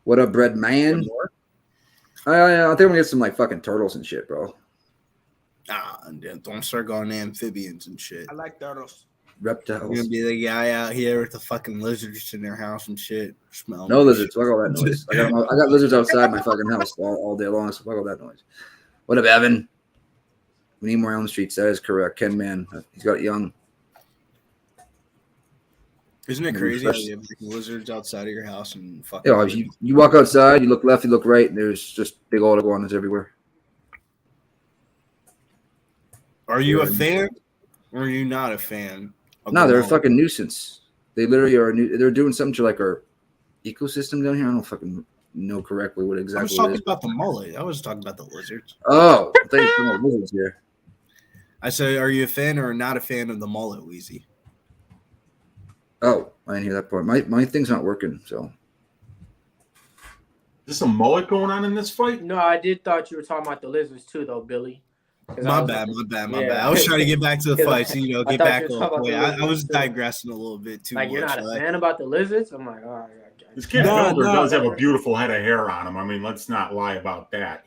what up, bread man? I think we're gonna get some like fucking turtles and shit, bro. Don't start going amphibians and shit. I like turtles. You're reptiles. gonna be the guy out here with the fucking lizards in their house and shit. Smell No my lizards. shit. Fuck all that noise. I got lizards outside my fucking house all day long. So fuck all that noise. What up, Evan? We need more Elm Streets. That is correct. Ken Man. He's got young. Isn't it crazy how you have like, lizards outside of your house and fucking? Yeah, you walk outside, you look left, you look right, and there's just big old iguanas everywhere. Are you a fan or are you not a fan? No, they're a fucking nuisance. They literally are. They're doing something to like our ecosystem down here. I don't fucking know correctly what exactly. I was talking about the mullet. I was talking about the lizards. Oh, I thought you were talking about lizards here. I said, are you a fan or not a fan of the mullet, Wheezy? Oh, I didn't hear that part. My thing's not working, so. Is this a mullet going on in this fight? No, I did thought you were talking about the lizards too, though, Billy. My bad. I was trying to get back to the fight, so get back on. I was digressing a little bit too much. Like you're not a fan about the lizards? I'm like, all right. This kid Builder does have a beautiful head of hair on him. I mean, let's not lie about that.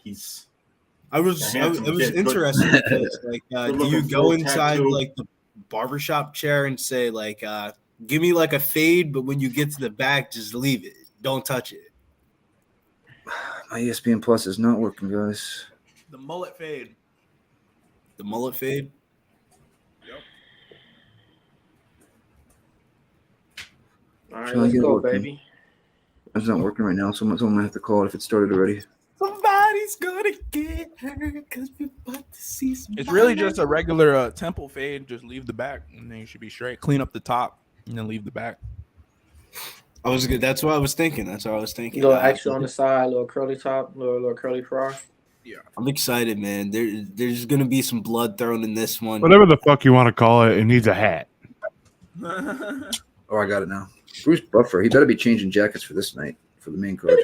I was interested because, like, do you go inside like the barbershop chair and say like, give me like a fade, but when you get to the back, just leave it. Don't touch it. My ESPN Plus is not working, guys. The mullet fade. The mullet fade? Yep. All right, let's go, baby. It's not working right now. Someone might have to call it if it started already. Somebody's gonna get hurt because we're about to see somebody. It's really just a regular temple fade. Just leave the back, and then you should be straight. Clean up the top, and then leave the back. I was good. That's what I was thinking. Little extra on the side, little curly top, little curly fry. Yeah, I'm excited, man. There's gonna be some blood thrown in this one. Whatever the fuck you want to call it, it needs a hat. Oh, I got it now. Bruce Buffer. He better be changing jackets for this night for the main card.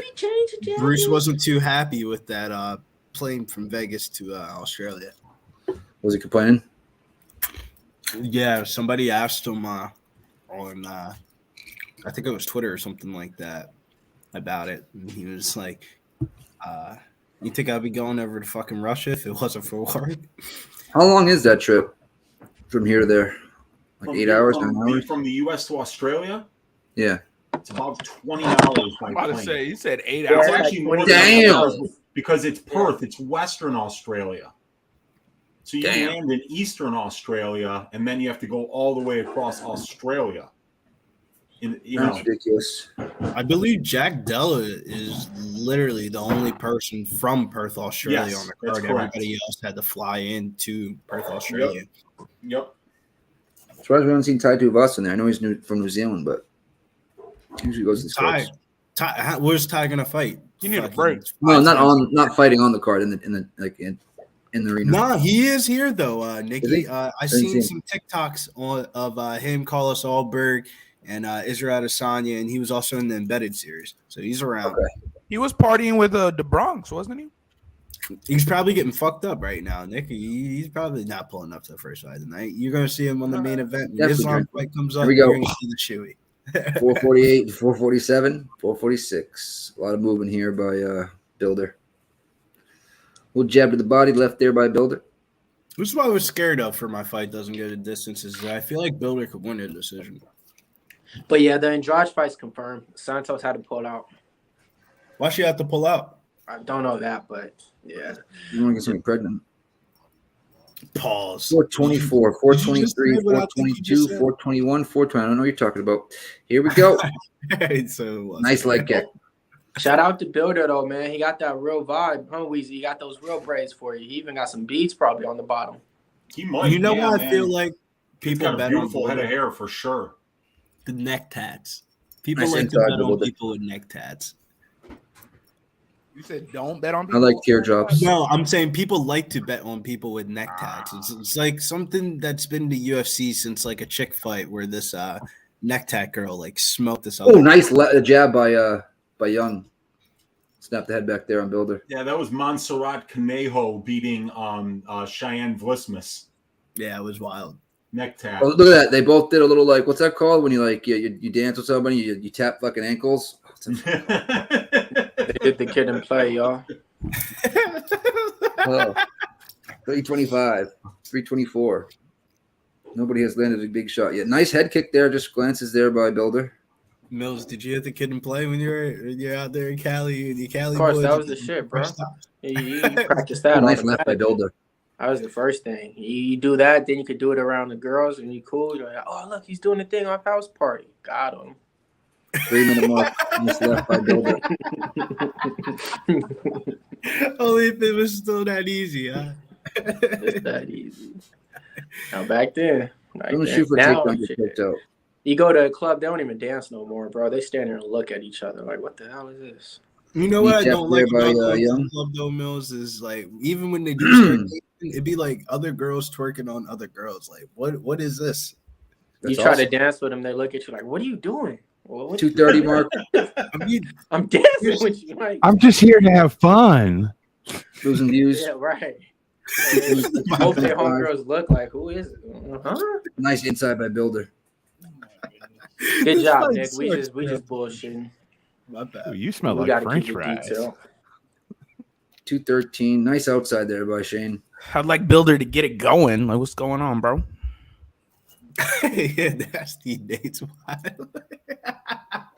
Bruce wasn't too happy with that plane from Vegas to Australia. Was he complaining? Yeah, somebody asked him on I think it was Twitter or something like that about it. And he was like, you think I'd be going over to fucking Russia if it wasn't for war? How long is that trip from here to there? Like 8 hours, 9 hours? From the U.S. to Australia? Yeah. It's about 20 hours by I'm about to plane. say, you said 8 It's hours. actually more than Damn. because it's Perth. It's Western Australia. So you land in Eastern Australia, and then you have to go all the way across Australia. That's ridiculous. I believe Jack Della is literally the only person from Perth, Australia on the card. Everybody else had to fly into Perth, Australia. Yep. Surprised we haven't seen Tai Tuivasa in there. I know he's from New Zealand, but he usually goes to the States. Ty, where's Ty gonna fight? You need a break. No, not fighting on the card in the arena. No, he is here though, Nikki. Is he? I seen some TikToks of him, Carlos Alberg, and Israel Adesanya, and he was also in the Embedded series, so he's around. Okay. He was partying with the Bronx, wasn't he? He's probably getting fucked up right now, Nick. He's probably not pulling up to the first fight tonight. You're gonna see him on the main event. When Islam fight comes up, you're gonna see the Chewy. 448, 447, 446. A lot of movement here by Builder. Little jab to the body left there by Builder. This is what I was scared of for my fight doesn't get a distance. Is I feel like Builder could win a decision. But yeah, the Andrade fight's confirmed. Santos had to pull out. Why she have to pull out? I don't know that, but yeah. You want to get somebody pregnant? Pause. 424, 423, 422, 421, 420. I don't know what you're talking about. Here we go. So Nice leg kick. Shout out to Builder though, man. He got that real vibe, huh, Weezy? He got those real braids for you. He even got some beads probably on the bottom. He might. You know yeah, what man. I feel like people He's got a bet beautiful on head of hair for sure. the neck tats. People Nice like to inside bet a on little bit. people with neck tats. You said don't bet on I people. like teardrops. No, I'm saying people like to bet on people with neck tats. It's like something that's been to UFC since like a chick fight where this neck tat girl like smoked this. Oh, nice jab by Young. Snap the head back there on Builder. Yeah, that was Montserrat Conejo beating Cheyenne Vlismus. Yeah, it was wild. Neck tap. Oh, look at that. They both did a little like, what's that called when you like you dance with somebody, you tap fucking ankles. They did the kid in play, y'all. Oh, 325, 324. Nobody has landed a big shot yet. Nice head kick there. Just glances there by Builder. Mills, did you have the kid in play when you're out there in Cali? The Cali Of course, boys? that was the shit, bro. You practice that. Nice left by Builder. That was the first thing. You do that, then you could do it around the girls, and you cool. You're like, oh, look, he's doing the thing on house party. Got him. 3-minute mark. Nice left by Builder. Only if it was still that easy, huh? It's that easy. Now back then. Don't shoot for now, takedown. Get kicked out. you go to a club, they don't even dance no more, bro. They stand there and look at each other like, what the hell is this? You know what I don't like about Young club though, Mills, is like even when they do start dating, it'd be like other girls twerking on other girls. Like, what is this? You try to dance with them, they look at you like, what are you doing? Well, 2:30 mark. I mean, I'm dancing with you. Like, I'm just here to have fun. Losing views. yeah, right. Both their homegirls look like, who is it? Huh? Nice inside by Builder. Good job, like Nick. We sucks, just man. bullshitting. My bad. Ooh, you smell We like gotta French keep the fries. detail. 2:13. Nice outside there by Shane. I'd like Builder to get it going. Like, what's going on, bro? Yeah, that's the dates.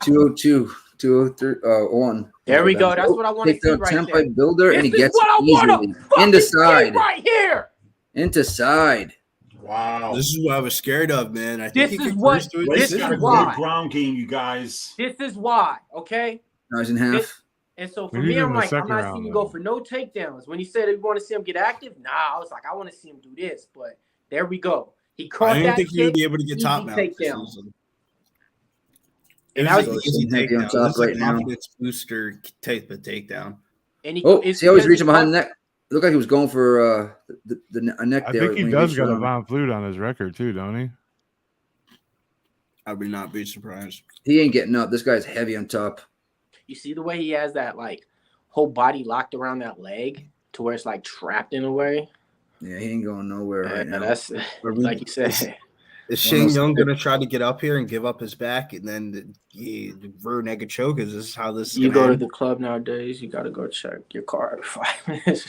202. 203. 1. There we go. That's what I want to Take see the right attempt there. by Builder, and he This is gets what I it wanna easily. fucking Into see side. right here. Into side. Wow. This is what I was scared of, man. I think This he is could what- cruise through Blake's this got a is good why. ground game, you guys. This is why, okay? Now he's in half. And so for We need me, him I'm in the like, I'm second not round, seeing you go though. for no takedowns. When he said he want to see him get active, nah, I was like, I want to see him do this. But there we go. He caught I didn't that think he would kick. be able to get easy top now. takedown. It And was that an was- easy Happy on takedown. top This is a right now. confidence booster type of takedown. And he, Oh, it's see how he's because reaching he behind the caught- neck? It looked like he was going for a neck I there. think he when does reached got a around. Von Flute on his record too, don't he? I would not be surprised. He ain't getting up. This guy's heavy on top. You see the way he has that like whole body locked around that leg to where it's like trapped in a way. Yeah, he ain't going nowhere right now. That's like you said. Is Shane Young going to try to get up here and give up his back and then the rear naked choke? Is this how this is You gonna go to end? the club nowadays, you got to go check your car every 5 minutes.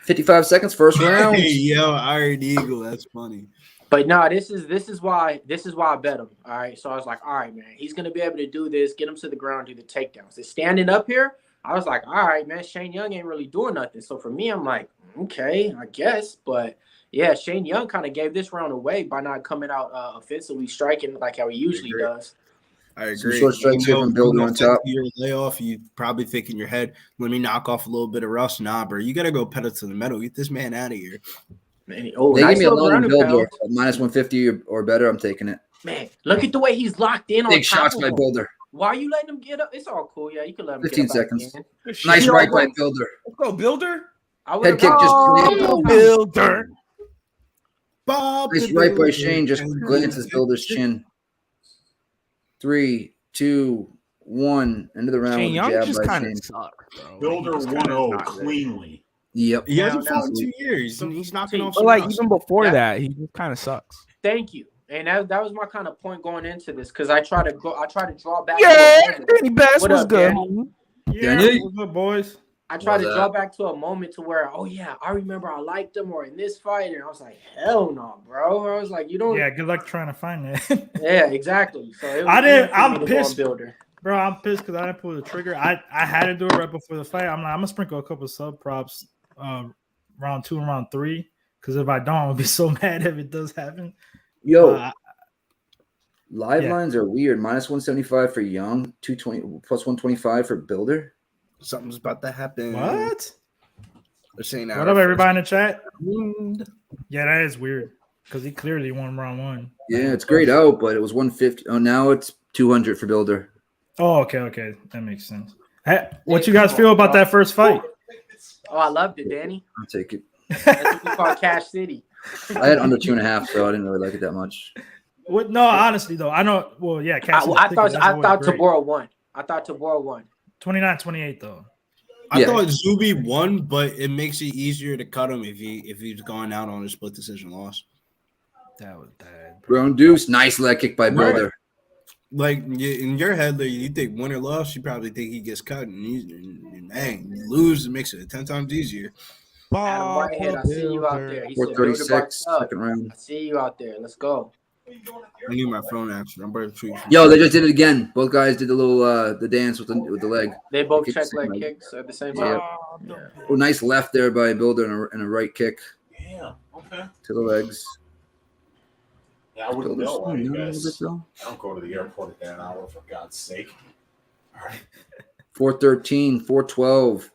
55 seconds, first round. Hey, yo, Iron Eagle, that's funny. But no, this is why I bet him. All right, so I was like, all right, man, he's gonna be able to do this, get him to the ground, do the takedowns. It's standing up here. I was like, all right, man, Shane Young ain't really doing nothing. So for me, I'm like, okay, I guess. But yeah, Shane Young kind of gave this round away by not coming out offensively striking like how he usually does. I agree. Some short strikes here from Builder on top. Your layoff, you probably think in your head, let me knock off a little bit of rust. Nah, bro, you got to go pedal to the metal. Get this man out of here. Man, oh, They nice give me a little loan grounded Builder pound. at minus 150 or better. I'm taking it. Man, look at the way he's locked in on Big top shots of by him. Builder. Why are you letting him get up? It's all cool. Yeah, you can let him 15 get up. seconds. Again. Nice You know right by what? Builder. Let's go, Builder. I would've Head kick gone- just Oh, Builder. Bob Nice the right by Builder. Shane. Just glances Builder's chin. 3, 2, 1. End of the round Shane with a Young jab just by kind Shane. of sucks, bro. Builder He's kinda 1-0 not good. cleanly. Yep. He hasn't Now- fought in 2 years, and he's knocking off But some like rust. even before Yeah. that, he just kind of sucks. Thank you. And that was my kind of point going into this because I try to draw back. Yeah, to a moment. Danny Bass What was up, good. Danny? Yeah, Danny? what's up, boys? I try to What's draw up? back to a moment to where, oh yeah, I remember I liked him or in this fight, and I was like, hell no, bro. I was like, you don't. Yeah, good luck trying to find that. Yeah, exactly. So it was I didn't- easy for me I'm to go on pissed. Builder. Bro, I'm pissed because I didn't pull the trigger. I had to do it right before the fight. I'm gonna sprinkle a couple sub props round 2 and round 3. Because if I don't, I'll be so mad if it does happen. Yo, live yeah. lines are weird. Minus 175 for Young, 220 plus 125 for Builder. Something's about to happen. What? They're saying that. What up, everybody in the chat? Yeah, that is weird. Because he clearly won round 1. Yeah, it's grayed out, but it was 150. Oh, now it's 200 for Builder. Oh, okay. That makes sense. Hey, what you guys feel about that first fight? Oh, I loved it, Danny. I'll take it. That's what we call Cash City. I had under 2.5, so I didn't really like it that much. What? No, honestly, though. I know. Well, yeah. I thought Tabora won. I thought Tabora won. 29-28, though. I Yeah. thought Zuby won, but it makes it easier to cut him if he's gone out on a split decision loss. That was bad. Brown Deuce, nice leg kick by Builder. Like in your head, like, you think win or loss, you probably think he gets cut, and dang, you lose, it makes it 10 times easier. Adam Whitehead, I see you out there. He said, Builder 436, Bucks up. second round. I see you out there. Let's go. I need my phone actually. I'm about to tweet. Yo, they just did it again. Both guys did the little the dance with the leg. They both Kick check the leg leg. kicks at the same time. Yeah. Oh, nice left there by Builder and a right kick Yeah. Okay. to the legs. Yeah, I wouldn't Builder's know why slowing you down a little guys. bit, though. I don't go to the airport at that hour, for God's sake. All right. 413, 412.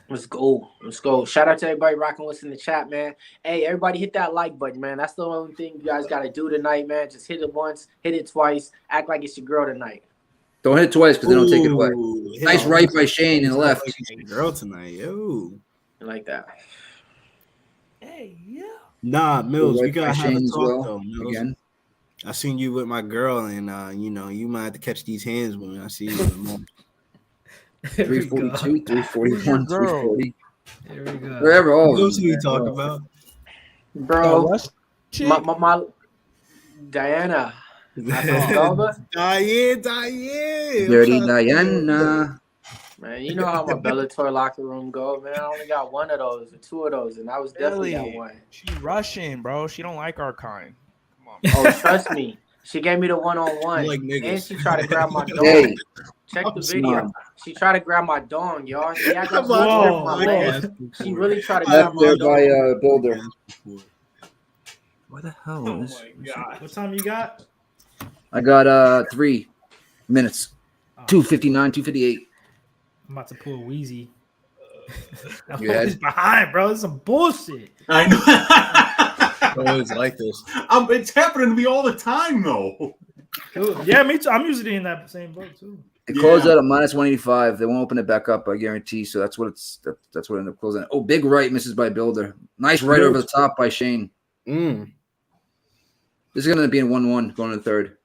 Let's go. Let's go. Shout out to everybody rocking with us in the chat, man. Hey, everybody hit that like button, man. That's the only thing you guys got to do tonight, man. Just hit it once, hit it twice. Act like it's your girl tonight. Don't hit it twice because they don't take it away. Ooh, hit Nice on right this. by Shane in the left. Like it's your girl tonight, yo. I like that. Hey, yeah. Nah, Mills, we Right by gotta have a Shane as talk well, though. Mills. again. I seen you with my girl, and you might have to catch these hands when I see you. In the morning. 342, 341, 340. Here we go. Wherever. Oh, Those who you talk about. Bro, my Diana. Diane. Dirty Diana. Man, you know how my Bellator locker room go, man. I only got one of those or two of those, and I was definitely that one. She's Russian, bro. She don't like our kind. Come on. Oh, trust me. She gave me the one-on-one, Like niggas. and she tried to grab my dong. Hey, Check I'm the video. smart. She tried to grab my dong, y'all. She acted like she Come on, was whoa, grabbing my leg. whoa. She really tried to grab left my there dong. by Builder. Why the hell Oh is my God. What time you got? I got 3 minutes. Oh, 259, 258. I'm about to pull a Wheezy. I'm You had- always behind, bro. This is some bullshit. I know. Always like this. It's happening to me all the time, though. Dude, yeah, me too. I'm usually in that same boat too. It closed Yeah. out at minus 185. They won't open it back up, I guarantee. So that's what that's what ended up closing. Oh, big right misses by Builder. Nice right over the top by Shane. Mm. This is going to be in 1-1 going to the third.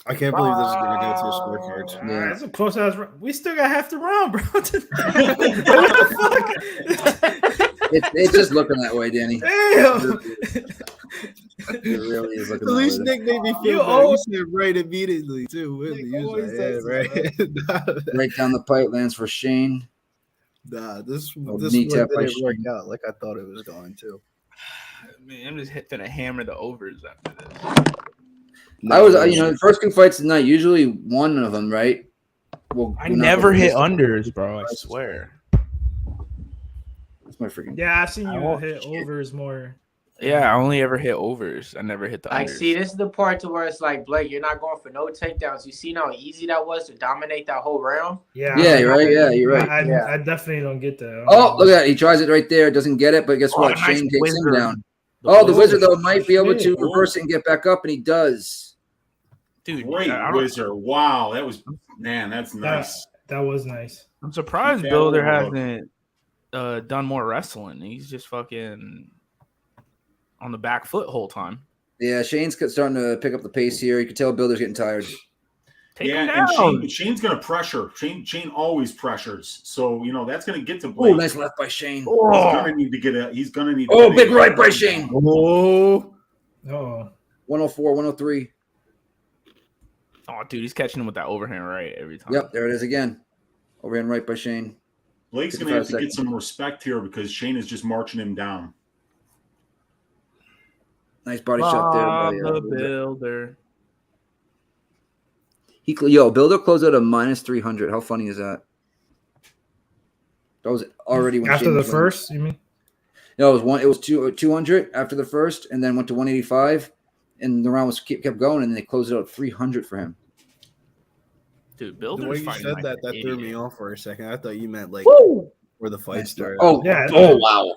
I can't believe this is gonna go to the scorecards. Yeah. That's a close ass. We still got half the round, bro. What the fuck? It's just looking that way, Danny. Damn. It really is looking At least that way. Nick made me You feel better. always- You said right immediately too. Really. Nick You was always like, does right. Right down the pipe lands for Shane. Nah, this Oh, one knee tap by didn't work Shane. out like I thought it was going to. Man, I'm just gonna hammer the overs after this. I was, the first 2 fights tonight, usually one of them, right? I never hit unders, bro. I swear. That's my freaking. Yeah, I've seen I you won't hit overs more. Yeah, I only ever hit overs. I never hit the Like, unders. see, this is the part to where it's like, Blake, you're not going for no takedowns. You seen how easy that was to dominate that whole round? Yeah, Yeah, you're right. Yeah, you're right. I definitely don't get that. Oh, look at that. He tries it right there. Doesn't get it, but guess what? nice Shane takes him wizard. down. Oh, the wizard, though, might be able to shit. reverse it and get back up, and he does. Dude, Great I don't- wizard. Wow, that's nice. That was nice. I'm surprised Yeah, Builder well, hasn't done more wrestling. He's just fucking on the back foot whole time. Yeah, Shane's starting to pick up the pace here. You can tell Builder's getting tired. Take him Yeah, down. and Shane's going to pressure. Shane always pressures. So, that's going to get to Oh, Blake. nice left by Shane. He's going to need to get he's going to need to Oh, get big a- right by Shane. Oh, Oh, 104, 103. Oh, dude, he's catching him with that overhand right every time. Yep, there it is again. Overhand right by Shane. Blake's going to have to 55 get some respect here because Shane is just marching him down. Nice body shot there. Bob By, the Builder. Builder closed out a minus 300. How funny is that? That was already when after Shane the was winning. first, you mean? No, it was 200 after the first, and then went to 185, and the round kept going, and then they closed it out at 300 for him. Dude, the Builder's way you fighting said like that, an that threw idiot. me off for a second. I thought you meant like where the fight Nice started. Oh, Yeah. oh wow!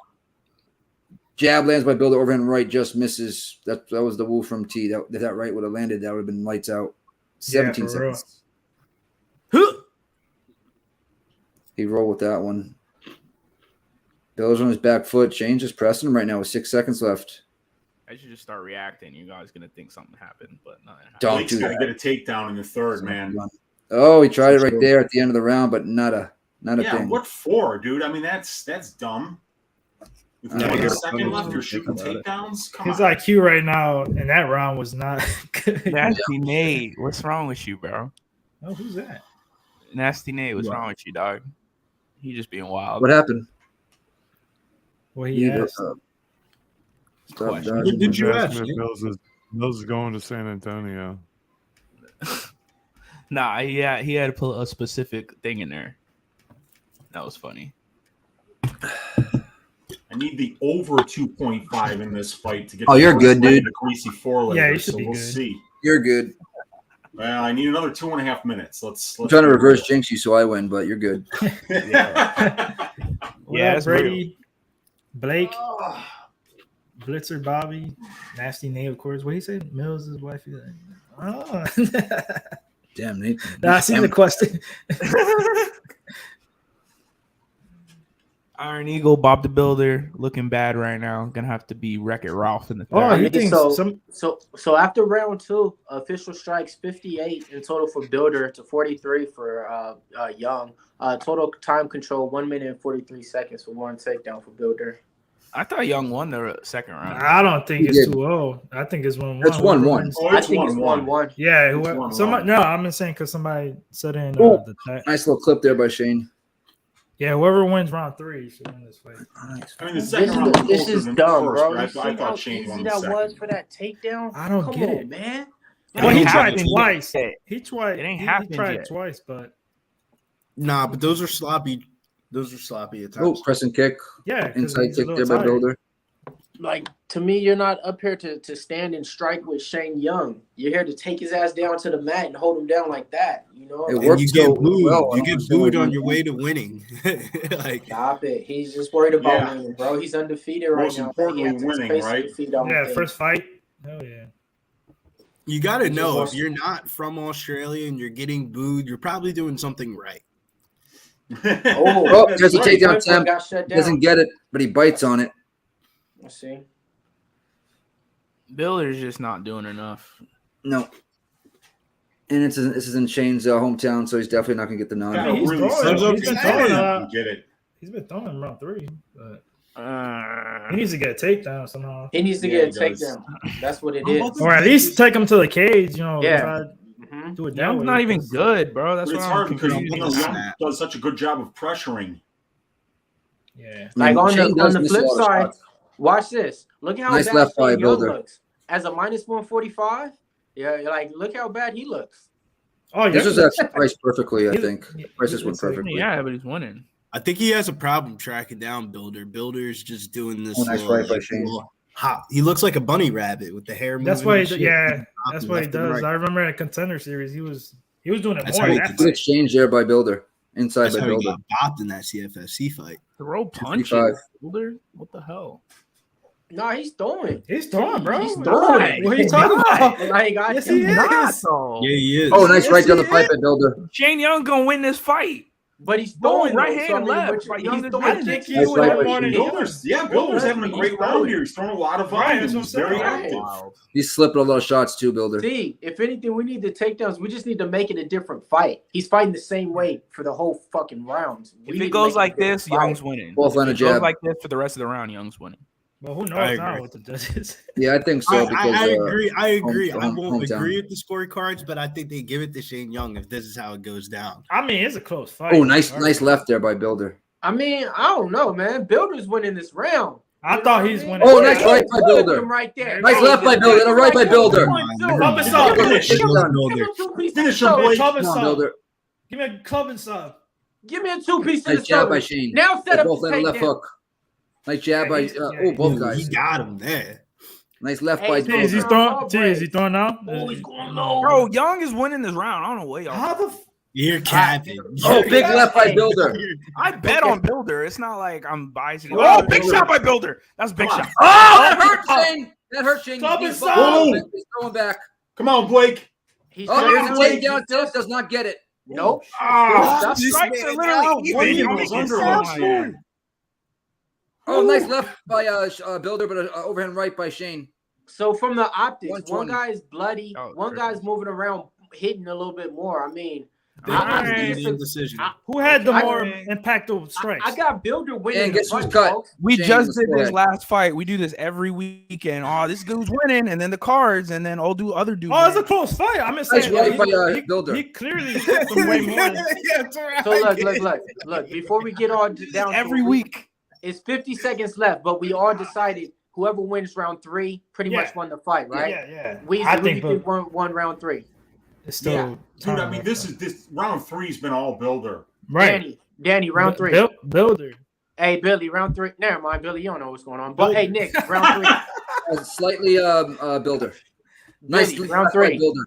Jab lands by Builder, overhand right, just misses. That was the woo from T. If that right would have landed, that would have been lights out. 17 Yeah, for real. seconds. He rolled with that one. Builder's on his back foot. Shane's just pressing him right now with 6 seconds left. I should just start reacting. You guys gonna think something happened, but nothing happened. Don't Blake's do going that. to get a takedown in the third, man. Oh, he tried it right there at the end of the round, but not a Yeah, thing. what for, dude? I mean, that's dumb. With Yeah, 1 I second left, you're think shooting about it. takedowns? Come His on. IQ right now in that round was not good. Nasty Nate, what's wrong with you, bro? Oh, who's that? Nasty Nate, what's What? wrong with you, dog? He just being wild. What happened? What he asked. Stop Question. dodging What did you Jasmine ask? Mills is going to San Antonio. Nah, he had to put a specific thing in there. That was funny. I need the over 2.5 in this fight to get. Oh, you're good, dude. The greasy four Yeah, later, you should so be we'll good. see. You're good. Well, I need another 2.5 minutes. Let's I'm trying to reverse jinx you so I win, but you're good. Yeah, that's Brady, Blake, Blitzer, Bobby, Nasty Nate, of course. What he said? Mills' wife. He's like, oh. Damn, Nathan. Nah, I seen the question. Iron Eagle, Bob the Builder, looking bad right now. Gonna have to be Wreck-It Ralph in the third. Oh, I you mean, think so after round 2, official strikes 58 in total for Builder to 43 for Young. Total time control 1 minute and 43 seconds for one takedown for Builder. I thought Young won the second round. I don't think He it's did. 2-0. I think it's 1-1. It's 1-1. Oh, I it's think it's 1-1. 1-1. Yeah, It's whoever, 1-1. somebody. No, I'm just saying because somebody said in Oh. the chat. Nice little clip there by Shane. Yeah, whoever wins round 3 should win this fight. I mean, the second round was This closer is than dumb, the bro. first, You but I see how thought Shane won easy the that second. was for that takedown? I don't Come get on, it. man. Well, he ain't tried happened twice. yet. He tried. It ain't he happened tried yet. twice, but Nah, but those are sloppy. Those are sloppy attempts. Oh, pressing kick. yeah, 'cause Inside he's a kick little there by tired. Builder. Like, to me, you're not up here to stand and strike with Shane Young. You're here to take his ass down to the mat and hold him down like that. You know, It And worked you so get booed. well. I You don't get understand booed why on he your won. way to winning. Like, stop it. He's just worried about Yeah. winning, bro. He's undefeated right Most now. importantly, He has to winning, face right? defeat, I don't Yeah, think. first fight. Hell yeah. you got to He just know if wants- you're not from Australia and you're getting booed, you're probably doing something right. Oh, That's there's a right. takedown First one attempt. got shut He doesn't down. get it, but he bites on it. Let's see. Builder's just not doing enough. No. And this is in Shane's hometown, so he's definitely not going to get the nod. Gotta he's really throwing- set up he's been his throwing, head and get it. He's been throwing in round 3, but Uh, he needs to get a takedown somehow, He needs to Yeah, get a he does. takedown. That's what it I'm is. about to or at least take him to the cage. You know, Yeah. try Mhm. do it that Young's way. not even good, bro. That's But it's why hard I'm because confused. Young Snap. does such a good job of pressuring. Yeah, I mean, Like on Shane the does miss a flip lot of side, shots. watch this. Look how Nice bad left by Shane Young Builder. looks. As a minus 145, yeah, like look how bad he looks. Oh, yeah. This was actually priced perfectly, I He- think. he- Prices he went looks like- perfectly. Yeah, but he's winning. I think he has a problem tracking down Builder. Builder's just doing this. Oh, nice little, right by like, Shane. little hop. He looks like a bunny rabbit with the hair. That's moving why. and He, shit. yeah, Hopping that's what he left and does. right. I remember in a contender series, he was doing it That's more. how in he that did Good fight. exchange there by Builder. Inside That's by how he Builder. got bopped in that CFFC fight. Throw punches. 55. Builder? What the hell? Nah, he's throwing. He's throwing, bro. He's throwing. What are you talking about? Like I Yes, he is. Not though. Yeah, he is. Oh, nice right Yes, down the he pipe is. by Builder. Shane Young gonna win this fight. But he's Throwing throwing right though, hand so, I and mean, left. which- By he's Young is throwing winning. kicks Nice you right and by more than Shane. Young. Builder's having a great round here. He's throwing a lot of volume. Right, that's what He's I'm very saying. active. Wow. He's slipping a lot of shots too, Builder. See, if anything, we need the takedowns. We just need to make it a different fight. He's fighting the same way for the whole fucking round. We If need it to goes make a like different this, fight. Young's winning. Both If land a it goes jab. like this for the rest of the round, Young's winning. Well, who I knows now agree. what the judges? Yeah, I think so. because I agree. I agree. home- I won't hometown. agree with the scorecards, but I think they give it to Shane Young if this is how it goes down. I mean, it's a close fight. Oh, nice left there by Builder. I mean, I don't know, man. Builder's winning this round. I You thought know he's what I mean? winning. Oh, nice right by Look at Builder. him right there. Nice left by Builder and a right by Builder. Club and sub. Finish. Give Builder. him 2 pieces Finish of him, the Blake. Club and Come on, sub. Builder. Give me a club and sub. Give me a 2 pieces Nice of jab by the Shane. Now set They up both the land a left takedown. hook. Nice jab Yeah, by he's- yeah, both Ooh, guys. he got him there. Nice left Hey, by he's Is he Builder. throwing? Is he throwing now? Oh, he's going low. Bro, Young is winning this round. I don't know what y'all. How the? You're capping. Oh, big left by Builder. I bet on Builder. It's not like I'm biasing. Wow, Oh, big Builder. shot by Builder. That's a big Come on. shot. Oh, that hurt Shane. That hurt Shane. Club He's and throwing sub. He's throwing back. Come on, Blake. He's Oh, there's a trying to takedown tip. Does not get it. Nope. Ah, Stop. strikes are literally even. He You're was making under sense, one. man. Oh, nice left by Builder, but overhand right by Shane. So from the optics, 120. one guy is bloody, Oh, one perfect. guy's moving around, hitting a little bit more. I mean, Decision. Who had the I- more impactful strikes? I got Builder winning. And the guess who's fight, cut? folks. We Shane just was did this correct. last fight. We do this every weekend. Oh, this dude's winning, and then the cards, and then I'll do other dudes. Oh, it's a close fight. I'm just Nice saying. right by Builder. He clearly took them way more. So look. Before we get all down to every a week. It's 50 seconds left, but we all decided whoever wins round 3 pretty much won the fight, right? Yeah. We I who think do you think won round 3? it's still Yeah, dude. I mean, this round 3's been all builder. right. Danny, round 3. Builder. Hey, Billy, round 3. Never mind, Billy, you don't know what's going on. But hey, Nick, round 3. Slightly builder. Nice Billy, round 3. builder.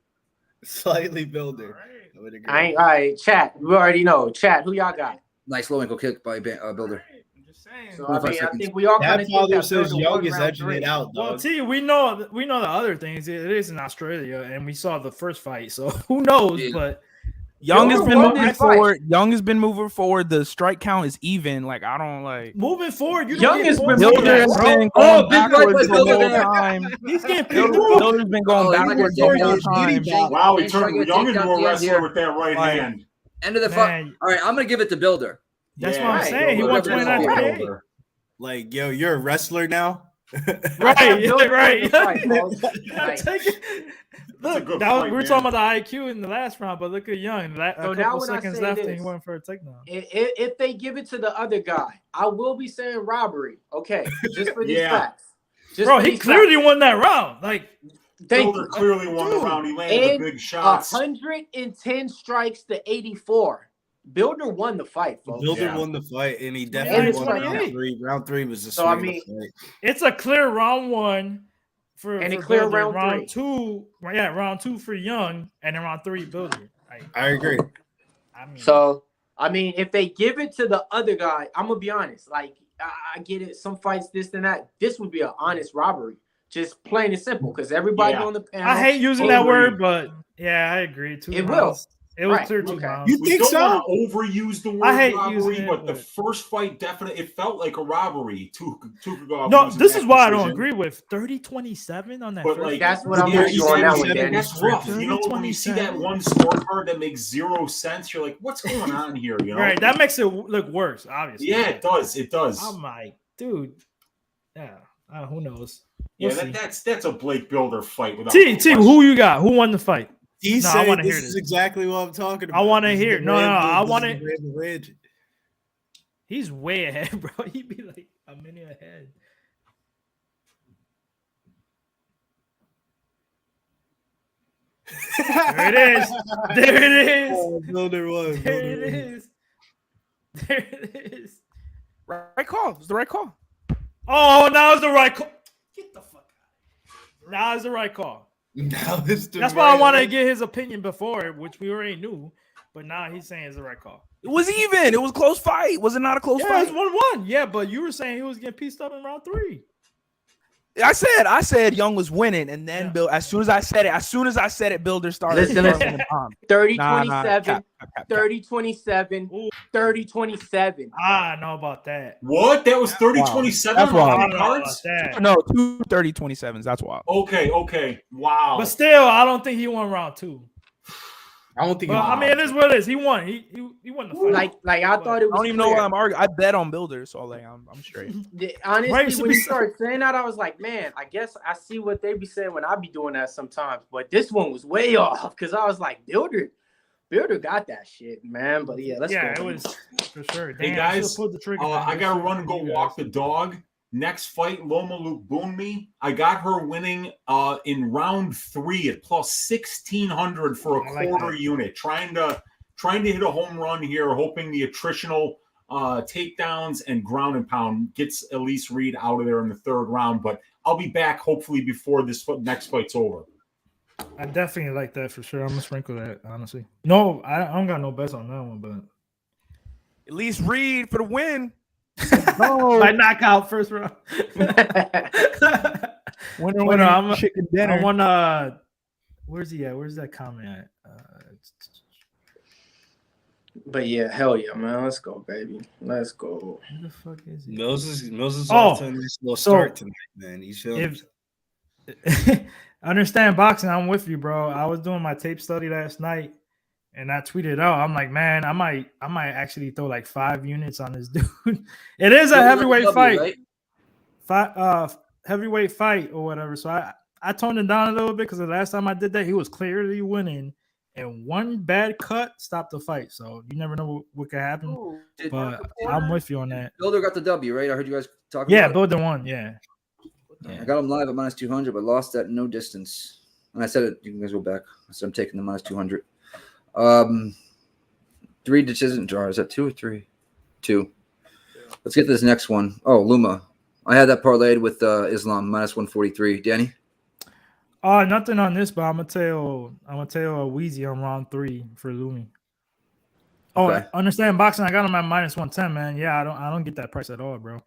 Slightly builder. I would agree. All right, chat. We already know. Chat, who y'all got? Nice low ankle kick by builder. I'm just saying. So 25 I seconds. think we all kind That of father says Young is edging it out, Well, dog. T, we know the other things. It is in Australia, and we saw the first fight, so who knows? Yeah. But Young has Young been won moving this fight. forward. Young has been moving forward. The strike count is even. Like I don't like. moving forward, you Young don't has get been more moving Builder than has that, been bro. going big right backwards by the Builder whole there. time. He's getting picked Builder's been going Oh, backwards the you're whole not time. gonna Wow, he He's trying turned to Young take into down a the end wrestler here. with that right Like, hand. End of the fight. Man. All right, I'm gonna give it to builder. That's Yeah, what I'm right. saying. He won Builder is 29 all to 8. Builder. Like, yo, you're a wrestler now. Right, Builder right. won the fight, folks. Yeah, Like, take it. That's a Look, good that was, fight, we were man. talking about the IQ in the last round, but look at Young. A So now couple when I seconds say left, and this- he went for a takedown. if they give it to the other guy, I will be saying robbery. Okay, just for these Yeah. facts. Just Bro, for he these clearly facts. won that round. Like, Thank Builder you. clearly won the Dude, round. He landed the and big shots. 110 strikes to 84. Builder won the fight, folks. Builder Yeah. won the fight, and he And definitely it's won round 28. 3. Round 3 was the So, I swing mean- of the fight. it's a clear round 1 for And a for clear Builder. round 3. 2, yeah, round 2 for Young, and then round 3 Builder. Like, I agree. I mean, So, I mean, if they give it to the other guy, I'm gonna be honest. Like, I get it. Some fights, this and that. This would be an honest robbery, just plain and simple. Because everybody Yeah. on the panel. I hate using Agreed. that word, but yeah, I agree. 2 It rounds. It was Right, clear 2 okay. rounds. You We think don't so? want to overuse the word I hate robbery, using it, but the but- first fight definitely it felt like a robbery. Two could go out No, losing this that is why I don't decision. agree with 30-27 on that But first. like That's what I'm Yeah, with you on that one, 37 Danny. That's rough. You know, when you see that 30-27. one scorecard that makes zero sense, you're like, "What's going on here?" You know, Right, that makes it look worse, obviously. yeah, it does. It does. I'm like, dude, yeah, who knows? Yeah, We'll see. that's a Blake Builder fight. Without T, who you got? Who won the fight? He's No, I saying wanna this hear is this. exactly what I'm talking about. I wanna This is hear- the no, Rambo- I this is wanna- the Rambo Ridge. He's way ahead, bro. He'd be like a minute ahead. There it is. There it is. Oh, Builder won. There Builder it won. is. There it is. Right call. It was the right call. Oh, now it's the right call. Get the fuck out. Now it's the right call. Now it's the That's why I right wanted to one. get his opinion before, which we already knew. But now he's saying it's the right call. It was even. It was a close fight. Was it not a close Yeah, fight? it's 1-1. Yeah, but you were saying he was getting pieced up in round 3. I said Young was winning, and then Yeah. Bill. As soon as I said it, Builder started. Listen, throwing the bomb. 30-27, Cap. 30-27, Ooh. 30-27. I know about that. What? That was 30-27 That's on wild. the I don't know about cards? that. No, 2 30-27s. That's wild. Okay. Wow. But still, I don't think he won round 2. I don't think. But I mean, it is what it is. He won. He won the fight. Like I thought it I was. don't even know clear. why I'm arguing. I bet on Builder, so like I'm straight. Honestly, Right, so when we- you started saying that, I was like, man, I guess I see what they be saying when I be doing that sometimes. But this one was way off because I was like, Builder got that shit, man. But yeah, let's Yeah, go. it was for sure. Hey, Damn, guys, I should've pulled the trigger. I gotta run and go walk the dog. Next fight, Loma Luke Boonmi. I got her winning in round 3 at plus 1,600 for I a like quarter that. unit. Trying to hit a home run here, hoping the attritional takedowns and ground and pound gets Elise Reed out of there in the 3rd round. But I'll be back hopefully before this next fight's over. I definitely like that for sure. I'm gonna sprinkle that, honestly. No, I don't got no bets on that one, but At least Reed for the win. by knockout first round. Winner, Hold on, I'm- chicken dinner. I want where's he at? Where's that comment at? But yeah, hell yeah, man. Let's go, baby. Let's go. Where the fuck is he? Moses Oh, off to a nice little so start tonight, man. He's feeling. If I understand boxing, I'm with you, bro. I was doing my tape study last night, and I tweeted out, I'm like, man, I might actually throw like 5 units on this dude. It is a heavyweight fight, heavyweight fight or whatever. So I toned it down a little bit because the last time I did that, he was clearly winning, and one bad cut stopped the fight. So you never know what could happen. Ooh, But I'm with you on that. Builder got the W, right? I heard you guys talking Yeah, about Builder won. Yeah. it. I got him live at minus 200, but lost at no distance. And I said it. You can guys go back. I said I'm taking the minus 200. 3 decision draws. Is that 2 or 3? 2. Let's get this next one. Oh, Luma. I had that parlayed with Islam minus 143. Danny? Nothing on this, but I'm gonna tell Wheezy on round 3 for Lumi. Oh, Okay. understand boxing. I got him at minus 110, man. Yeah, I don't get that price at all, bro.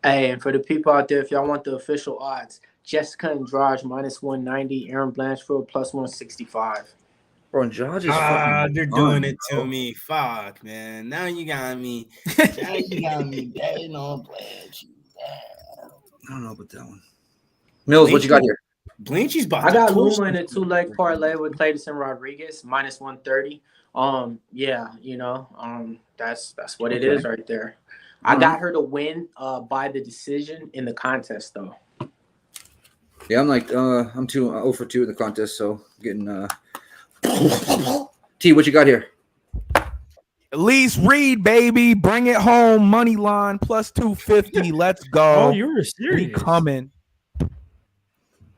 Hey, and for the people out there, if y'all want the official odds, Jessica Andrade minus 190, Aaron Blanchfield plus 165. Bro, and George is fucking they're fun, doing it to bro. me. Fuck, man. Now you got me. Now you got me betting on Blanche. I don't know about that one. Mills, what you got here? Blanchie's about I got to Luma in a 2-leg parlay with Clayton Rodriguez minus 130. Yeah, that's what it is right there. I got her to win by the decision in the contest though. Yeah, I'm like I'm 0 for 2 in the contest, so getting T, what you got here? Elise Reed, baby, bring it home. Money line plus 250. Let's go. Oh, you were We serious. coming.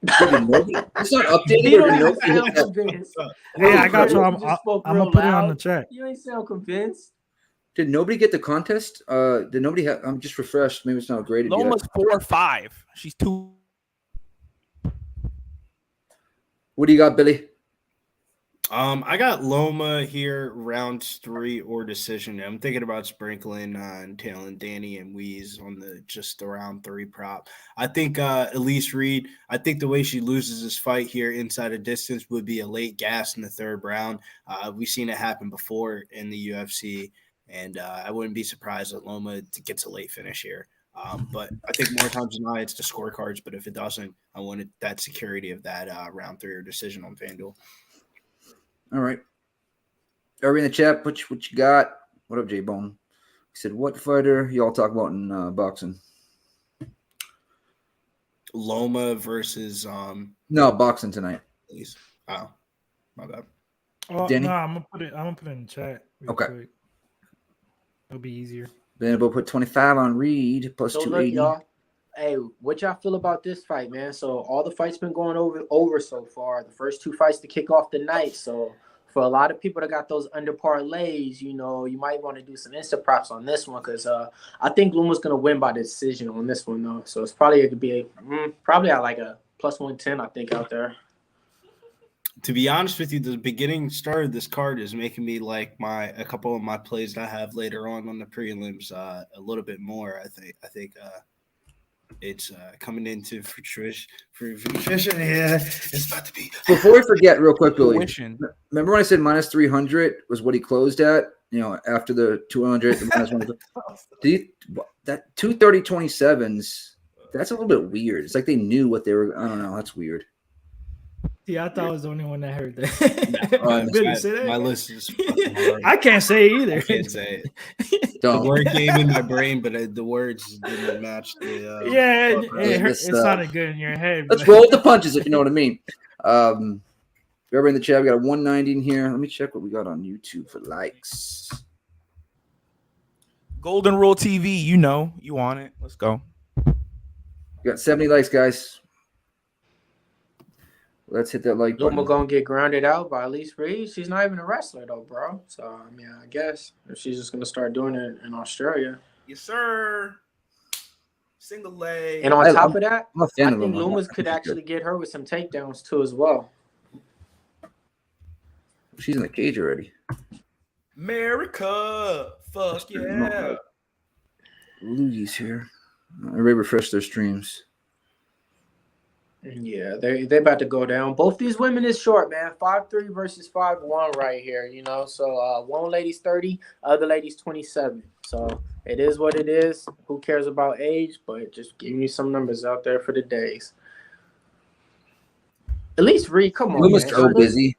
It's not updated. You Or don't did even nobody sound hit that? convinced. Yeah, I got you. I'm just spoke gonna real put it on the loud. chat. You ain't sound convinced. Did nobody get the contest? Did nobody have? I'm just refreshed. Maybe it's not graded yet. Loma's 4-5. She's 2. What do you got, Billy? I got Loma here, round 3 or decision. I'm thinking about sprinkling and tailing Danny and Weeze on the round 3 prop. I think Elise Reed, I think the way she loses this fight here inside a distance would be a late gas in the 3rd round. We've seen it happen before in the UFC, and I wouldn't be surprised that Loma gets a late finish here. But I think more times than not, it's the scorecards. But if it doesn't, I wanted that security of that round 3 or decision on FanDuel. All right. Everybody in the chat, what you got? What up, J Bone? He said, what fighter y'all talk about in boxing? Loma versus No, boxing tonight. Elise. Oh, my bad. Oh, Danny? no, I'm gonna put it in the chat. Real Okay. quick. It'll be easier. Vanderbilt put 25 on Reed plus So look, 280. y'all. Hey, what y'all feel about this fight, man? So all the fights been going over so far. The first 2 fights to kick off the night. So for a lot of people that got those under parlays, you might want to do some insta props on this one because I think Luma's gonna win by decision on this one though. So it's probably it could be probably at like a plus 110, I think, out there. To be honest with you, the beginning start of this card is making me like a couple of my plays that I have later on the prelims a little bit more. I think it's coming into fruition. Yeah, it's about to be. Before we forget, real quick, Billy. Wishing. Remember when I said minus 300 was what he closed at? After the 200, the minus 100. That 230.27s. That's a little bit weird. It's like they knew what they were. I don't know. That's weird. Yeah, I thought I was the only one that heard that. Billy, say that. My list is fucking hard. I can't say it either. I can't say it. The Don't. word came in my brain, but the words didn't match the. Yeah, it this, sounded good in your head. Let's but- roll with the punches, if you know what I mean. Everybody in the chat, we got a 190 in here. Let me check what we got on YouTube for likes. Golden Rule TV, you want it. Let's go. We got 70 likes, guys. Let's hit that like Luma button. gonna get grounded out by Elise Reed. She's not even a wrestler though, bro. So I mean, I guess if she's just gonna start doing it in Australia. Yes, sir. Single leg. And on top of that, I'm a fan I of think Luma. Lumas could actually get her with some takedowns too as well. She's in the cage already. America. Fuck yeah. Lugie's here. Everybody refresh their streams. Yeah, they about to go down. Both these women is short, man. 5'3" versus 5'1" right here, So one lady's 30, other lady's 27. So it is what it is. Who cares about age? But just give me some numbers out there for the days. At least Reed, come on, Luma's man. so busy.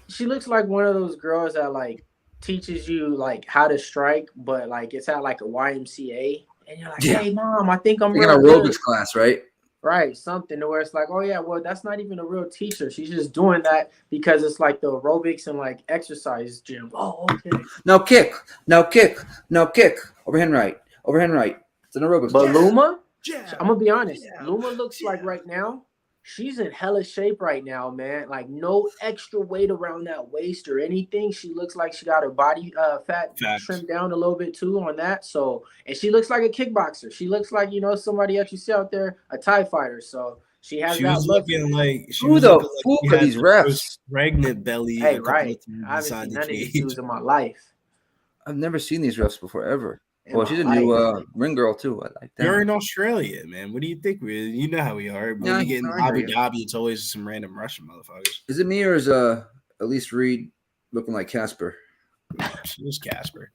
She looks like one of those girls that like teaches you like how to strike, but like it's at like a YMCA, and you're like, Yeah. "Hey, mom, I think I'm Like an real good." aerobics class, right? Right, something to where it's like, oh yeah, well, that's not even a real teacher. She's just doing that because it's like the aerobics and like exercise gym. Oh, okay. Now kick. Now kick. Now kick. Overhand right. Overhand right. It's an aerobics. But jab. Luma, Jab. I'm gonna be honest. Yeah. Luma looks like right now, she's in hella shape right now, man. Like no extra weight around that waist or anything. She looks like she got her body fat Facts. trimmed down a little bit too on that. So, and she looks like a kickboxer. She looks like, you know, somebody that you see out there, a TIE fighter. So she has She that was look. looking like she Who was the looking like fuck she are had these the refs? first pregnant belly. Hey, a couple right. of times I haven't inside seen the none of these cage. dudes in my life. I've never seen these refs before ever. In Well, my she's a life. new ring girl too. I like that. You're in Australia, man. What do you think? You know how we are. When Yeah, we get in I hear Abu you. Dhabi, it's always some random Russian motherfuckers. Is it me or is Elise Reed looking like Casper? She was Casper.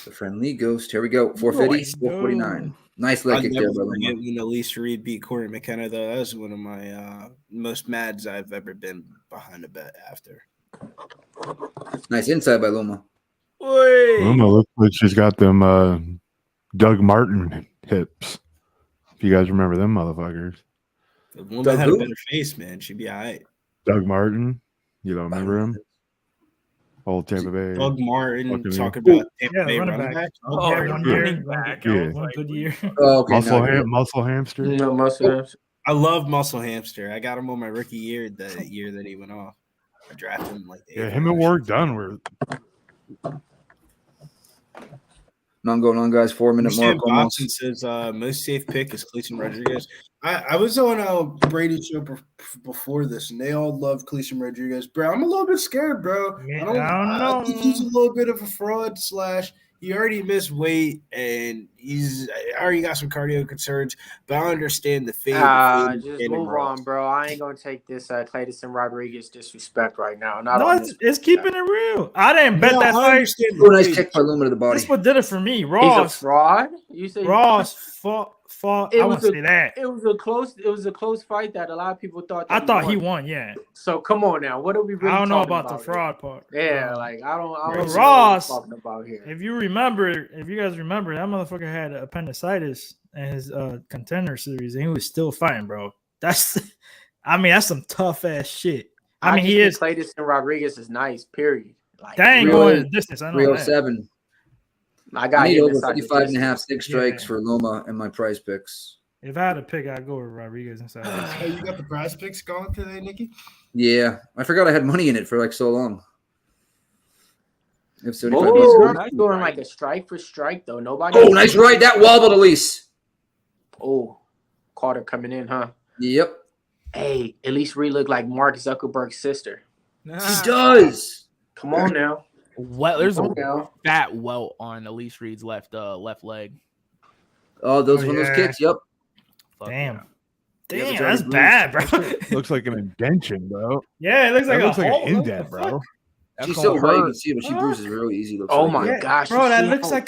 The friendly ghost. Here we go. 450, 449. Nice leg I'll kick never there by forget Luma. when Elise Reed beat Corey McKenna, though. That was one of my most mads I've ever been behind a bet after. Nice inside by Luma. Luma looks like she's got them Doug Martin hips. If you guys remember them motherfuckers. The woman Doug had a who? better face, man. She'd be all right. Doug Martin. You don't remember him? Old Tampa Bay. Doug Martin Fucking talking yeah. about Tampa Yeah, Bay running running back. back. Oh, Yeah, the one running year. back. Yeah. One good year. Oh, okay. Muscle hamster. No, most of them. I love Muscle Hamster. I got him on my rookie year the year that he went off. I drafted him like the Yeah, eighth him and round. Warwick Dunn were None going on, guys. 4-minute Sam mark almost. Bobson says most safe pick is Cleason Rodriguez. I was on a Brady show before this, and they all love Cleason Rodriguez. Bro, I'm a little bit scared, bro. Yeah, I I don't think he's a little bit of a fraud – he already missed weight, and he's already got some cardio concerns, but I understand the fade. Just move on, bro. I ain't gonna take this Clayton Rodriguez disrespect right now. Not No, on it's, this. it's keeping it real. I didn't bet that I fight. understand Oh, nice fade. kick by Luma to the body. That's what did it for me. He's a Ross fraud. You say fought. It I was wouldn't say that. It was a close fight that a lot of people thought. I That thought he won. Yeah, So come on now. What are we really? I don't know talking about the fraud part. Here? Yeah, like I don't But know what Ross, we're talking about here. if you guys remember, that motherfucker had appendicitis in his contender series, and he was still fighting, bro. That's some tough ass shit. I mean, he is. Clayton Rodriguez is nice. Period. Like, That ain't going the distance. I know that. 307. I got I need him over inside the 55 and a distance. half stick strikes Yeah. for Loma and my prize picks. If I had to pick, I'd go with Rodriguez inside. Oh, you got the prize picks going today, Nikki? Yeah. I forgot I had money in it for like so long. If 75 Both easy. these girls doing like a strike for strike though. Nobody. Oh, nice right. That wobbled Elise. Oh, Carter coming in, huh? Yep. Hey, at least Reed look like Mark Zuckerberg's sister. He does. Come on now. Well, there's Come a on now. fat welt on Elise Reed's left leg. Oh, those Oh, one of those yeah. kicks. Yep. Fuck Damn. yeah. Yeah, Damn, the that's Johnny bad, bro. looks like an indention, bro. Yeah, it looks like That looks a like hole. an What the indent, bro. fuck? That's She's gonna so white you hurt. can see it, but she bruises really easy. Looks Oh like. my Yeah, gosh, bro, you that see looks how- like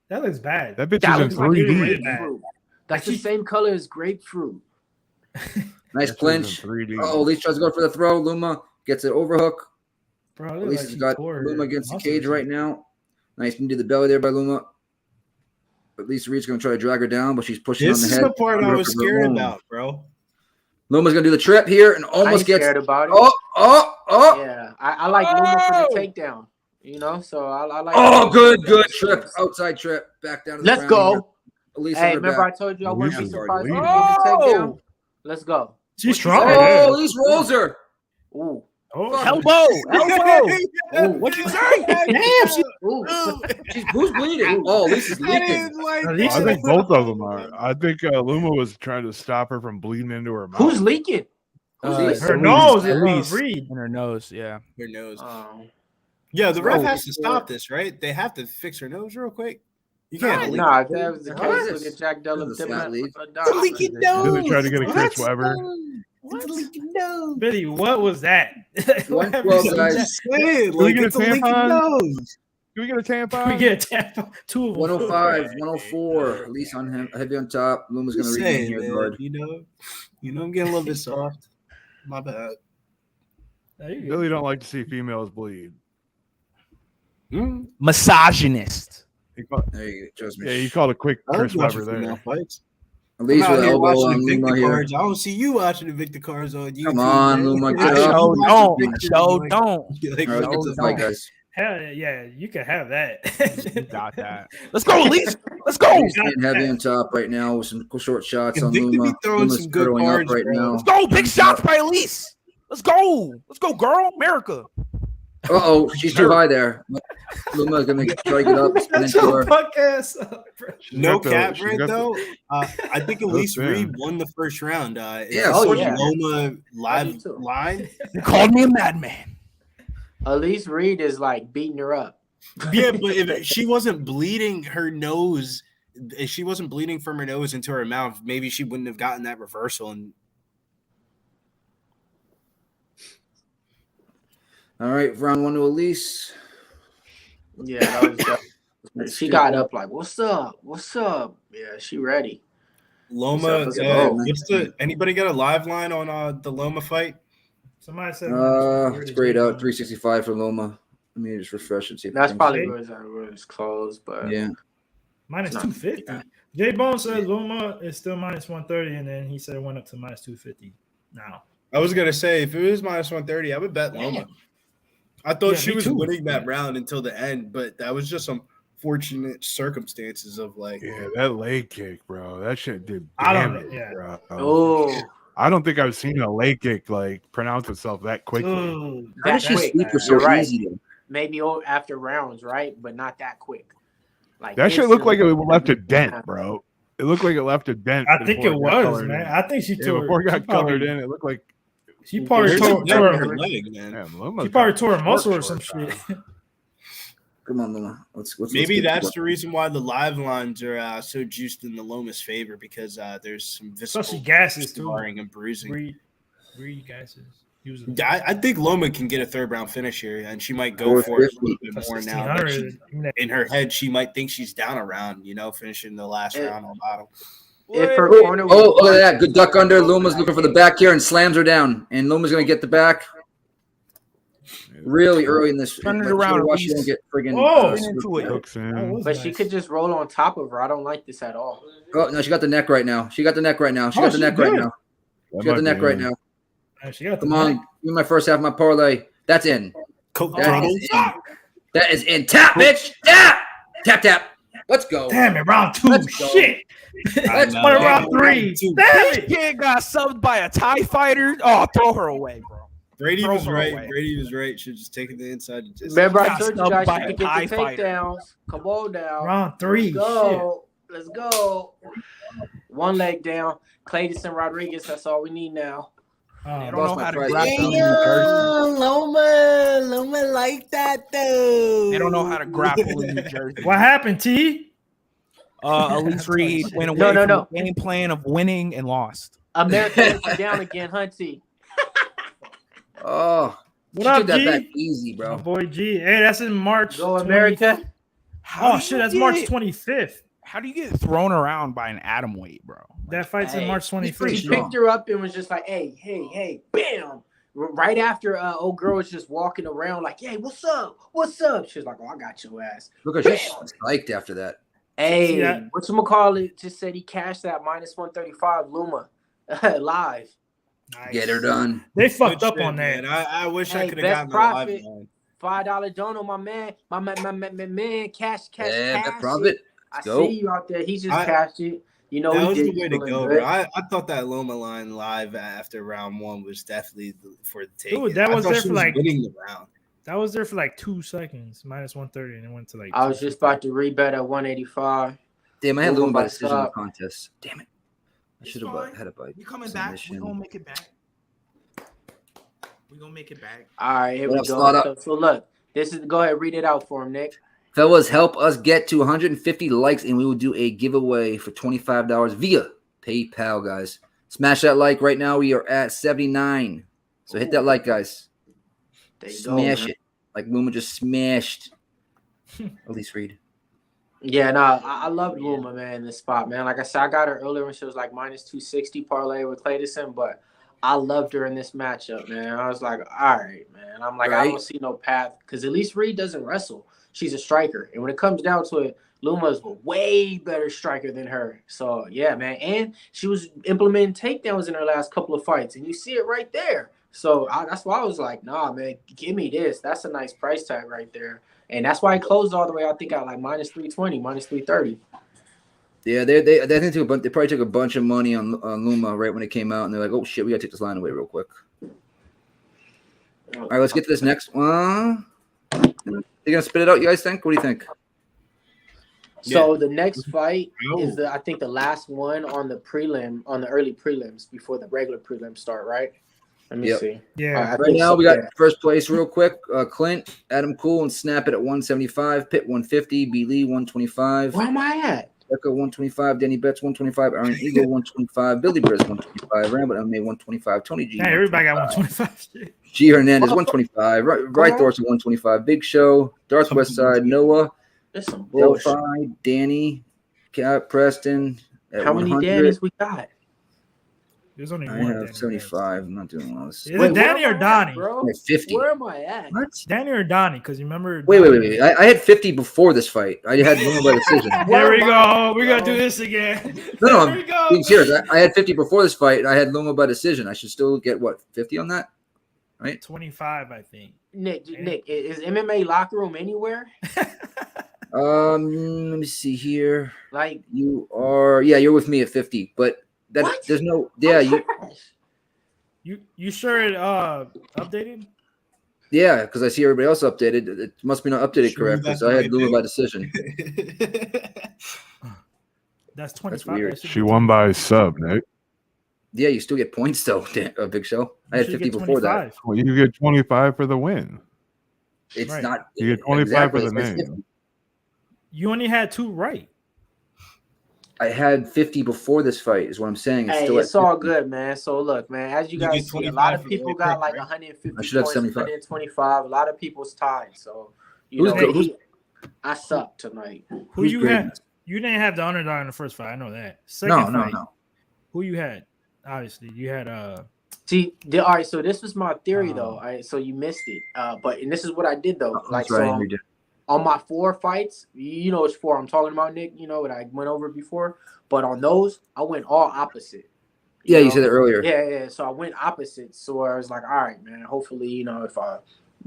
that looks bad. That bitch That is in looks like 3D. grapefruit. That's the same color as grapefruit. Nice That clinch. shit's in 3D. Oh, Elise tries to go for the throw. Luma gets it overhook. Bro, it looks Elise like has he got tore Luma her against the muscles. cage right now. Nice knee to the belly there by Luma. At least Reed's going to try to drag her down, but she's pushing This on is the head. the part I Underhook was of her scared own. about, bro. Luma's going to do the trip here and I almost ain't gets. scared about it. Oh. Yeah, I like Luma for the takedown. You know, so I like. Oh, good trip. Outside trip. Back down to the Let's ground here. go. Elise Hey, on her remember I back. told you I Elise wouldn't be is surprised if bleeding. you get the takedown. Let's go. She's What you strong. say? Oh, Elise rolls her. Ooh. Oh, Elbow. Ooh. What you say? Damn, she, Ooh. Who's bleeding? Oh, Elise is I leaking. didn't like At I least that. think both of them are. I think Luma was trying to stop her from bleeding into her mouth. Who's leaking? Elise. her Elise. nose Elise. is Reed. In her nose, yeah. Her nose. Oh. Yeah, the ref Oh, has to stop this, right? They have to fix her nose real quick. You can't. have a Nah, if leaking that was the What case, is look this? at Jack Della This is a dipping slat out lead. a It's a dime. leaking Did nose. they try to get a Chris What? Webber? It's a leaking nose. Biddy, what was that? 112, I'm guys. just saying, Can we like, get a it's a leaking tampon? nose. Can we get a tampon? Can we get a tap? 2 of them. 105, 104. Elise on him, heavy on top. Luma's going Just to regain saying, here, man, guard. you know, I'm getting a little bit soft. My bad. There you go. Billy don't like to see females bleed. Misogynist. He called, There you go. Trust me. yeah, he called a quick I Chris like watching Webber female there. fights. At least I'm out with here elbow watching on the Luma Victor here. cards. I don't see you watching the Victor cards on YouTube. Come on, man. Luma, Like, get you up. Show watch the don't. Victor, Show like- don't. All right, let's get to the fight, guys. Hell yeah, you can have that. You got that. Let's go, Elise. Let's go. He's getting heavy on top right now with some short shots And on Victor be Luma. throwing Luma's some good curling cards, up right bro. now. Let's go. Big shots by Elise. Let's go. Let's go, girl. America. Uh-oh, she's too high there. Luma's going to try to get up. Spin That's into your her. punk ass up, bro. No got the- cap, she right got the- though. I think Elise Hooked in. Reed won the first round. Yeah, oh, for yeah. the Loma live do too. line. You called me a madman. Elise Reed is like beating her up. Yeah, but if she wasn't bleeding her nose, if she wasn't bleeding from her nose into her mouth, maybe she wouldn't have gotten that reversal. And All right, round one to Elise. Yeah, that was she got up like, "What's up? What's up?" Yeah, she ready. Loma, Let's go. anybody got a live line on the Loma fight? Somebody said It's grayed out. 365 for Loma. Let me just refresh and see. if That's it probably comes where it's closed, but in. Yeah. minus It's not- 250. J Bone says Luma is still minus 130, and then he said it went up to minus 250 now. I was gonna say if it was minus 130, I would bet Loma. I thought Yeah, she me was too. winning that round until the end, but that was just some fortunate circumstances of like. Yeah, that leg kick, bro. That shit did I don't- damage, yeah. bro. oh, I don't think I've seen a leg kick like pronounce itself that quickly. Ooh, How did That's she quick. sleep her so You're right. easy? Though? maybe after rounds, right? But not that quick. Like That shit looked like it instantly. left a dent, bro. It looked like it left a dent. I think before it got was, colored man. in. I think she Yeah, tore. before it she got probably- colored in, it looked like She probably There's tore, a dent in her tore, leg, man. damn, Luma's she probably got tore a muscle or short some shot. shit. Come on, Loma. Let's Maybe get that's to the reason why the live lines are so juiced in the Loma's favor because there's some visible Especially gases too. scarring and bruising. Reed gases. He was I think Loma can get a third round finish here, and she might go for it a little bit more now. That she, 1600. in her head, she might think she's down a round, finishing the last round on bottom. If her Oh, corner look at that. Good duck under. Luma's looking for the back here and slams her down. And Luma's going to get the back really early in this. Turn it but around, watch she Elise. don't get friggin' Whoa. Into it. Hooks That in. was but she nice. could just roll on top of her. I don't like this at all. Oh, no, she got the neck right now. She got the neck right now. She Oh, got the she neck right good. now. That She got the might neck be right in. now. She got the Come on. neck. Give me my first half of my parlay. That's in. Coke That throttle. is in. That is in. Tap, bitch. Tap. Tap, tap. Let's go. Damn it, round two. Let's go. Shit. Let's know. What go. round three? Two. Damn This it. kid got subbed by a TIE fighter. Oh, throw her away, bro. Brady Throw was her right. away. Brady was right. Should just take it to the inside. And just Remember, I got told you snubbed guys by you a could get TIE the fighter. takedowns. Come on down. Round three. Let's go. Let's go. One leg down. Clayton Rodriguez. That's all we need now. Shit. They don't Lost know my how to prize. grapple in New Jersey. Loma like that though. They don't know how to grapple in New Jersey. What happened, T? Elise Reed went away No, from no. the game plan of winning and lost. America down again, Hunty. Oh. What She up, took that G? back easy, My bro. boy G. Hey, that's in March. Go 20 America. How Oh do shit, you that's March get- 25th. How do you get thrown around by an atom weight, bro? That fight's in Hey, March pretty 25th. He strong. picked her up and was just like, hey, bam. Right after old girl was just walking around like, hey, what's up? What's up? She was like, oh, I got your ass. Look at she's psyched after that. Hey, Yeah. whatchamacallit just said he cashed that minus 135 Luma live. Nice. Get her done. They fucked Good up shit, on that. man. I wish I Hey, could best have gotten the live profit. line. $5 dono, my man. My man, cash. Yeah, that it. profit. I Go. see you out there. He just I- cashed it. You know, That he was did the way to feeling go, good. bro. I thought that Loma line live after round one was definitely for the taking. Dude, that I was thought there she for was like- winning the round. That was there for like 2 seconds, minus 130, and it went to like. I was just about to rebet at 185. Damn, I had Luma Luma by by decision in the sub. contest. Damn it. I should have fine. had a bite. We coming back. We Submission. gonna make it back. We gonna make it back. All right, here What we up, go. Slaughter? So look, this is go ahead, read it out for him, Nick. Fellas, help us get to 150 likes, and we will do a giveaway for $25 via PayPal, guys. Smash that like right now. We are at 79. So hit that like, guys. There you Smash go, it. Like Luma just smashed Elise Reed. Yeah, no, I love Luma, man, in this spot, man. Like I said, I got her earlier when she was like minus 260 parlay with Clayton, but I loved her in this matchup, man. I was like, all right, man. I'm like, I Right. don't see no path because Elise Reed doesn't wrestle. She's a striker. And when it comes down to it, Luma's a way better striker than her. So yeah, man. And she was implementing takedowns in her last couple of fights, and you see it right there. So that's why I was like, nah, man, give me this. That's a nice price tag right there. And that's why I closed all the way. I think at like minus 320, minus 330. Yeah, they probably took a bunch of money on Luma right when it came out, and they're like, oh shit, we gotta take this line away real quick. All right, let's get to this next one. You gonna spit it out? You guys think? What do you think? So the next fight is I think the last one on the early prelims before the regular prelims start, right? Let me see. Yeah. Right now we got first place real quick. Clint, Adam Cool, and Snap it at 175. Pitt 150. B. Lee 125. Where am I at? Echo 125. Denny Betts 125. Iron Eagle 125. Billy Briz 125. Rambo MMA 125. Tony G. Hey, everybody got 125. G. Hernandez 125. Right Thorson 125. Big Show. Darth Westside. Noah. That's some bullshit. Delphi. Danny. Cat Preston. How many Dannys we got? There's only I one. have 75. I'm not doing all this. Is it Danny or Donnie? Bro? 50. Where am I at? What? Danny or Donnie? Because you remember. Wait. I had 50 before this fight. I had Luma by decision. There we go. We're going to do this again. No, There we go. I'm being serious. I had 50 before this fight. I had Luma by decision. I should still get, what, 50 on that? Right? 25, I think. Nick, is MMA locker room anywhere? Let me see here. Like you're with me at 50, but there's no You sure it updated? Yeah, because I see everybody else updated. It must be not updated correctly. So I had Luma by decision. That's 25. That's weird. She won by sub, Nick. Yeah, you still get points though, Big Show. I had 50 before that. Well, you get 25 for the win. It's Right. not. You get 25 for the it's name. 50. You only had 2 right. I had 50 before this fight, is what I'm saying. Hey, still it's all good, man. So look, man, as you guys see, a lot of people got like 150 I should have points, 75. 125. A lot of people's tied. So I suck tonight. Who you had? You didn't have the underdog in the first fight. I know that. Second fight, who you had? Obviously, you had See, all right. So this was my theory, though. All right, so you missed it. And this is what I did though. On my 4 fights, you know, it's 4 I'm talking about, Nick. You know what I went over before, but on those, I went all opposite. You said it earlier. Yeah. So I went opposite. So I was like, all right, man. Hopefully, you know, if I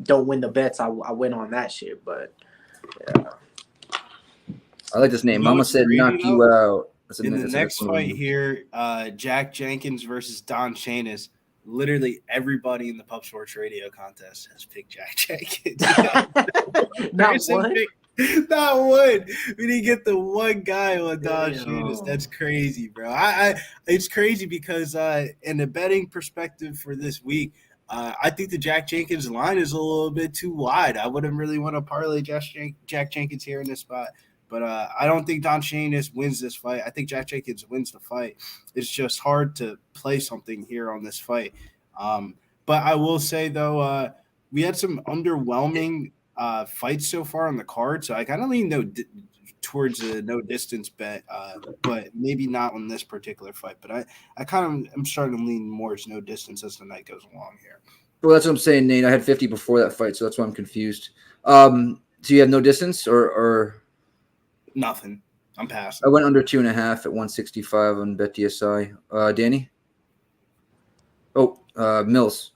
don't win the bets, I win on that shit. But yeah. I like this name. Mama said knock you out. In the next fight here, Jack Jenkins versus Don Chanis. Literally everybody in the Pub Sports Radio contest has picked Jack Jenkins. Not one. Not one. We didn't get the one guy on Don Chanis. That's crazy, bro. It's crazy because in the betting perspective for this week, I think the Jack Jenkins line is a little bit too wide. I wouldn't really want to parlay Jack Jenkins here in this spot. But I don't think Don Chanis wins this fight. I think Jack Jenkins wins the fight. It's just hard to play something here on this fight. But I will say, though, we had some underwhelming fights so far on the card. So I kind of lean towards a no distance bet, but maybe not on this particular fight. But I kind of am starting to lean more towards no distance as the night goes along here. Well, that's what I'm saying, Nate. I had 50 before that fight, so that's why I'm confused. So you have no distance or – Nothing. I'm passing. I went under 2.5 at 165 on BetDSI. Danny? Mills.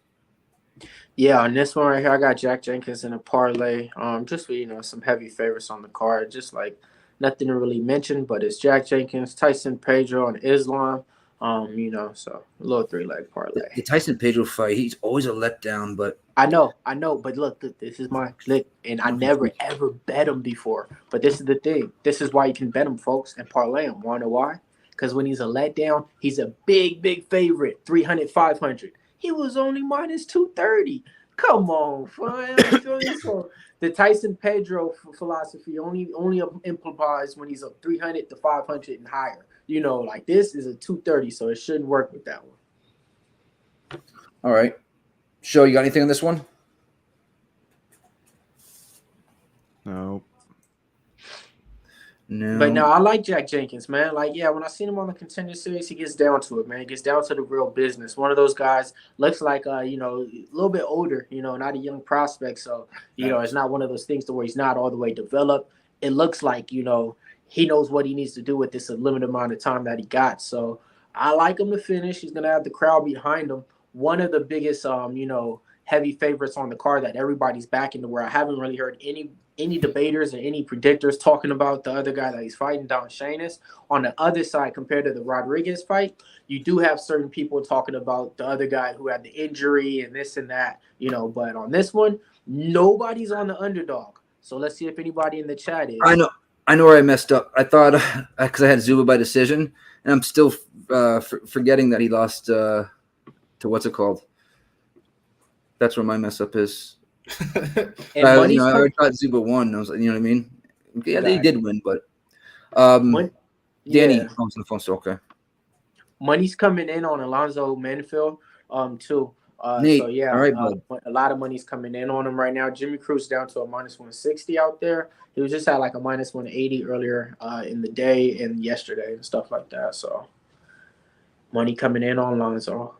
Yeah, on this one right here, I got Jack Jenkins in a parlay. Just for, some heavy favorites on the card. Just like nothing to really mention, but it's Jack Jenkins, Tyson Pedro, and Islam. So a little 3-leg parlay. The Tyson Pedro fight, he's always a letdown, but I know, but look, this is my click, and I never ever bet him before. But this is the thing. This is why you can bet him, folks, and parlay him. Want to know why? Because when he's a letdown, he's a big favorite, 300, 500. He was only minus 230. Come on, fam. So the Tyson Pedro philosophy only implies when he's a 300 to 500 and higher. Like this is a 230, so it shouldn't work with that one. All right. Show, you got anything on this one? No. But no, I like Jack Jenkins, man. Like, yeah, when I seen him on the Contender Series, he gets down to it, man. He gets down to the real business. One of those guys looks like, a little bit older, not a young prospect. So, it's not one of those things to where he's not all the way developed. It looks like, he knows what he needs to do with this limited amount of time that he got. So I like him to finish. He's gonna have the crowd behind him. One of the biggest, heavy favorites on the card that everybody's backing, to where I haven't really heard any debaters or any predictors talking about the other guy that he's fighting, Don Shainis. On the other side, compared to the Rodriguez fight, you do have certain people talking about the other guy who had the injury and this and that, But on this one, nobody's on the underdog. So let's see if anybody in the chat is. I know where I messed up. I thought because I had Zuba by decision, and I'm still forgetting that he lost to what's it called. That's where my mess up is. I thought Zuba won. I was like, you know what I mean? Yeah, they did win, but Danny comes on the phone still. Okay. Money's coming in on Alonzo Menifield, too. Nate, so yeah, all right, a lot of money's coming in on him right now. Jimmy Crute's down to a -160 out there. He was just at like a -180 earlier in the day and yesterday and stuff like that. So money coming in on Alonzo.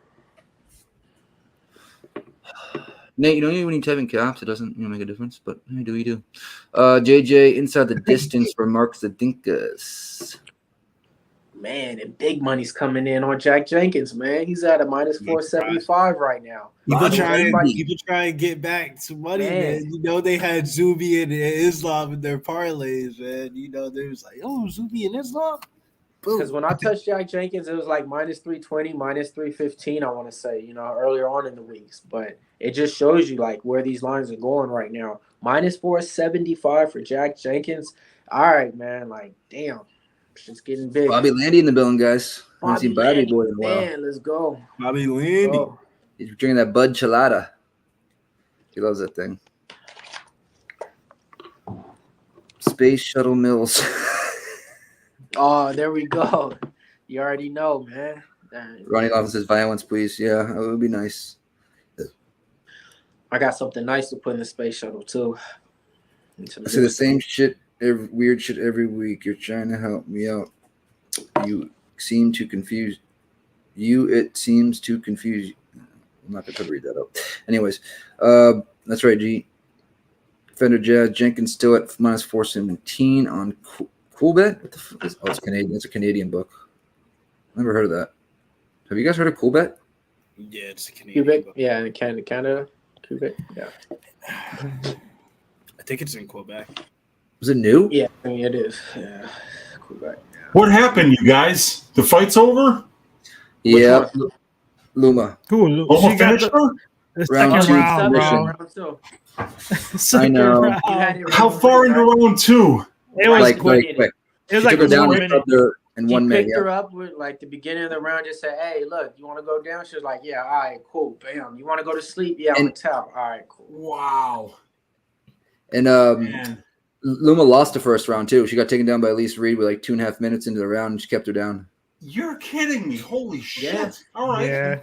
Nate, when you type in caps, it doesn't make a difference, but hey, do we do? JJ inside the distance for Mark Zadinkas. Man, and big money's coming in on Jack Jenkins, man. He's at a -475 right now. People try and get back to money, man. They had Zuby and Islam in their parlays, man. They was like, oh, Zuby and Islam. Because when I touched Jack Jenkins, it was like -320, -315, I want to say, earlier on in the weeks. But it just shows you like where these lines are going right now. -475 for Jack Jenkins. All right, man. Like, damn. It's getting big. Bobby Landy in the building, guys. I haven't seen Bobby Boy in a while. Man, let's go. Bobby Landy. He's drinking that Bud Chelada. He loves that thing. Space Shuttle Mills. Oh, there we go. You already know, man. Ronnie Lawson says violence, please. Yeah, it would be nice. I got something nice to put in the space shuttle, too. I say the same shit. Weird shit every week. You're trying to help me out. It seems to confuse. I'm not gonna read that out. Anyways, that's right. G. Fender Jazz Jenkins still at -417 on Coolbet. What the fuck is? Oh, it's Canadian. It's a Canadian book. Never heard of that. Have you guys heard of Coolbet? Yeah, it's a Canadian book. Yeah, in Canada. Quebec. Yeah. I think it's in Quebec. Was it new? Yeah, I mean, it is. Yeah, Quebec. Yeah. What happened, you guys? The fight's over? Yeah. Luma. Cool. Luma finished her? The Round second two. round, bro. I know. How far into round two? It was quick. It was She like took her down 4 minutes. in He 1 minute. picked her up with like the beginning of the round, just said, "Hey, look, you want to go down?" She was like, "Yeah, all right, cool, bam. You want to go to sleep? Yeah, I'm tap. All right, cool." Wow. And Man. Luma lost the first round too. She got taken down by Elise Reed with like 2.5 minutes into the round, and she kept her down. You're kidding me. Holy shit. Yeah. All right. Yeah.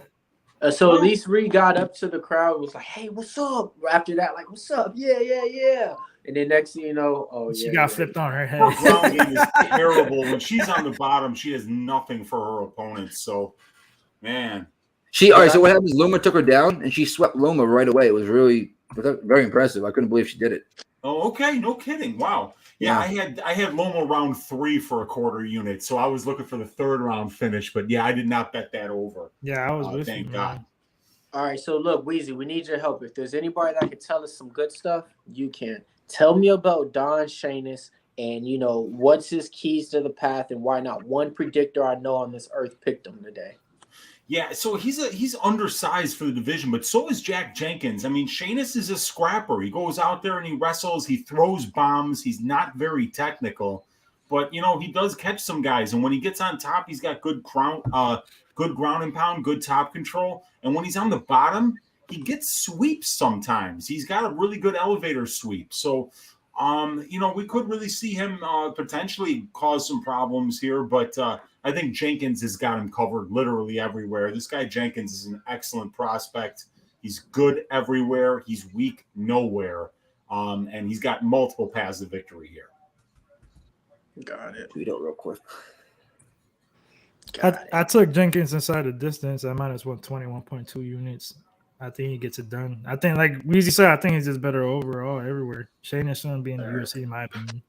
So Elise Reed got up to the crowd, was like, "Hey, what's up?" After that, like, "What's up? Yeah, yeah, yeah." And then next thing you know, she got flipped on her head. Her ground game is terrible. When she's on the bottom, she has nothing for her opponents. So, man. All right, so what happens? Luma took her down, and she swept Loma right away. It was really very impressive. I couldn't believe she did it. Oh, okay. No kidding. Wow. Yeah, I had Loma round 3 for a quarter unit, so I was looking for the third round finish, but yeah, I did not bet that over. Yeah, I was with thank you, God. man. All right, so look, Weezy, we need your help. If there's anybody that can tell us some good stuff, you can. Tell me about Don Shainis and, what's his keys to the path and why not one predictor I know on this earth picked him today. Yeah, so he's undersized for the division, but so is Jack Jenkins. I mean, Shainis is a scrapper. He goes out there and he wrestles. He throws bombs. He's not very technical, but, he does catch some guys. And when he gets on top, he's got good ground and pound, good top control. And when he's on the bottom, he gets sweeps sometimes. He's got a really good elevator sweep. So, we could really see him potentially cause some problems here. But I think Jenkins has got him covered literally everywhere. This guy Jenkins is an excellent prospect. He's good everywhere. He's weak nowhere. And he's got multiple paths to victory here. Got it. Tweet out real quick. I took Jenkins inside the distance at -121.2 units. I think he gets it done. I think, like Weezy said, I think he's just better overall everywhere. Shayna shouldn't be in the UFC, in my opinion.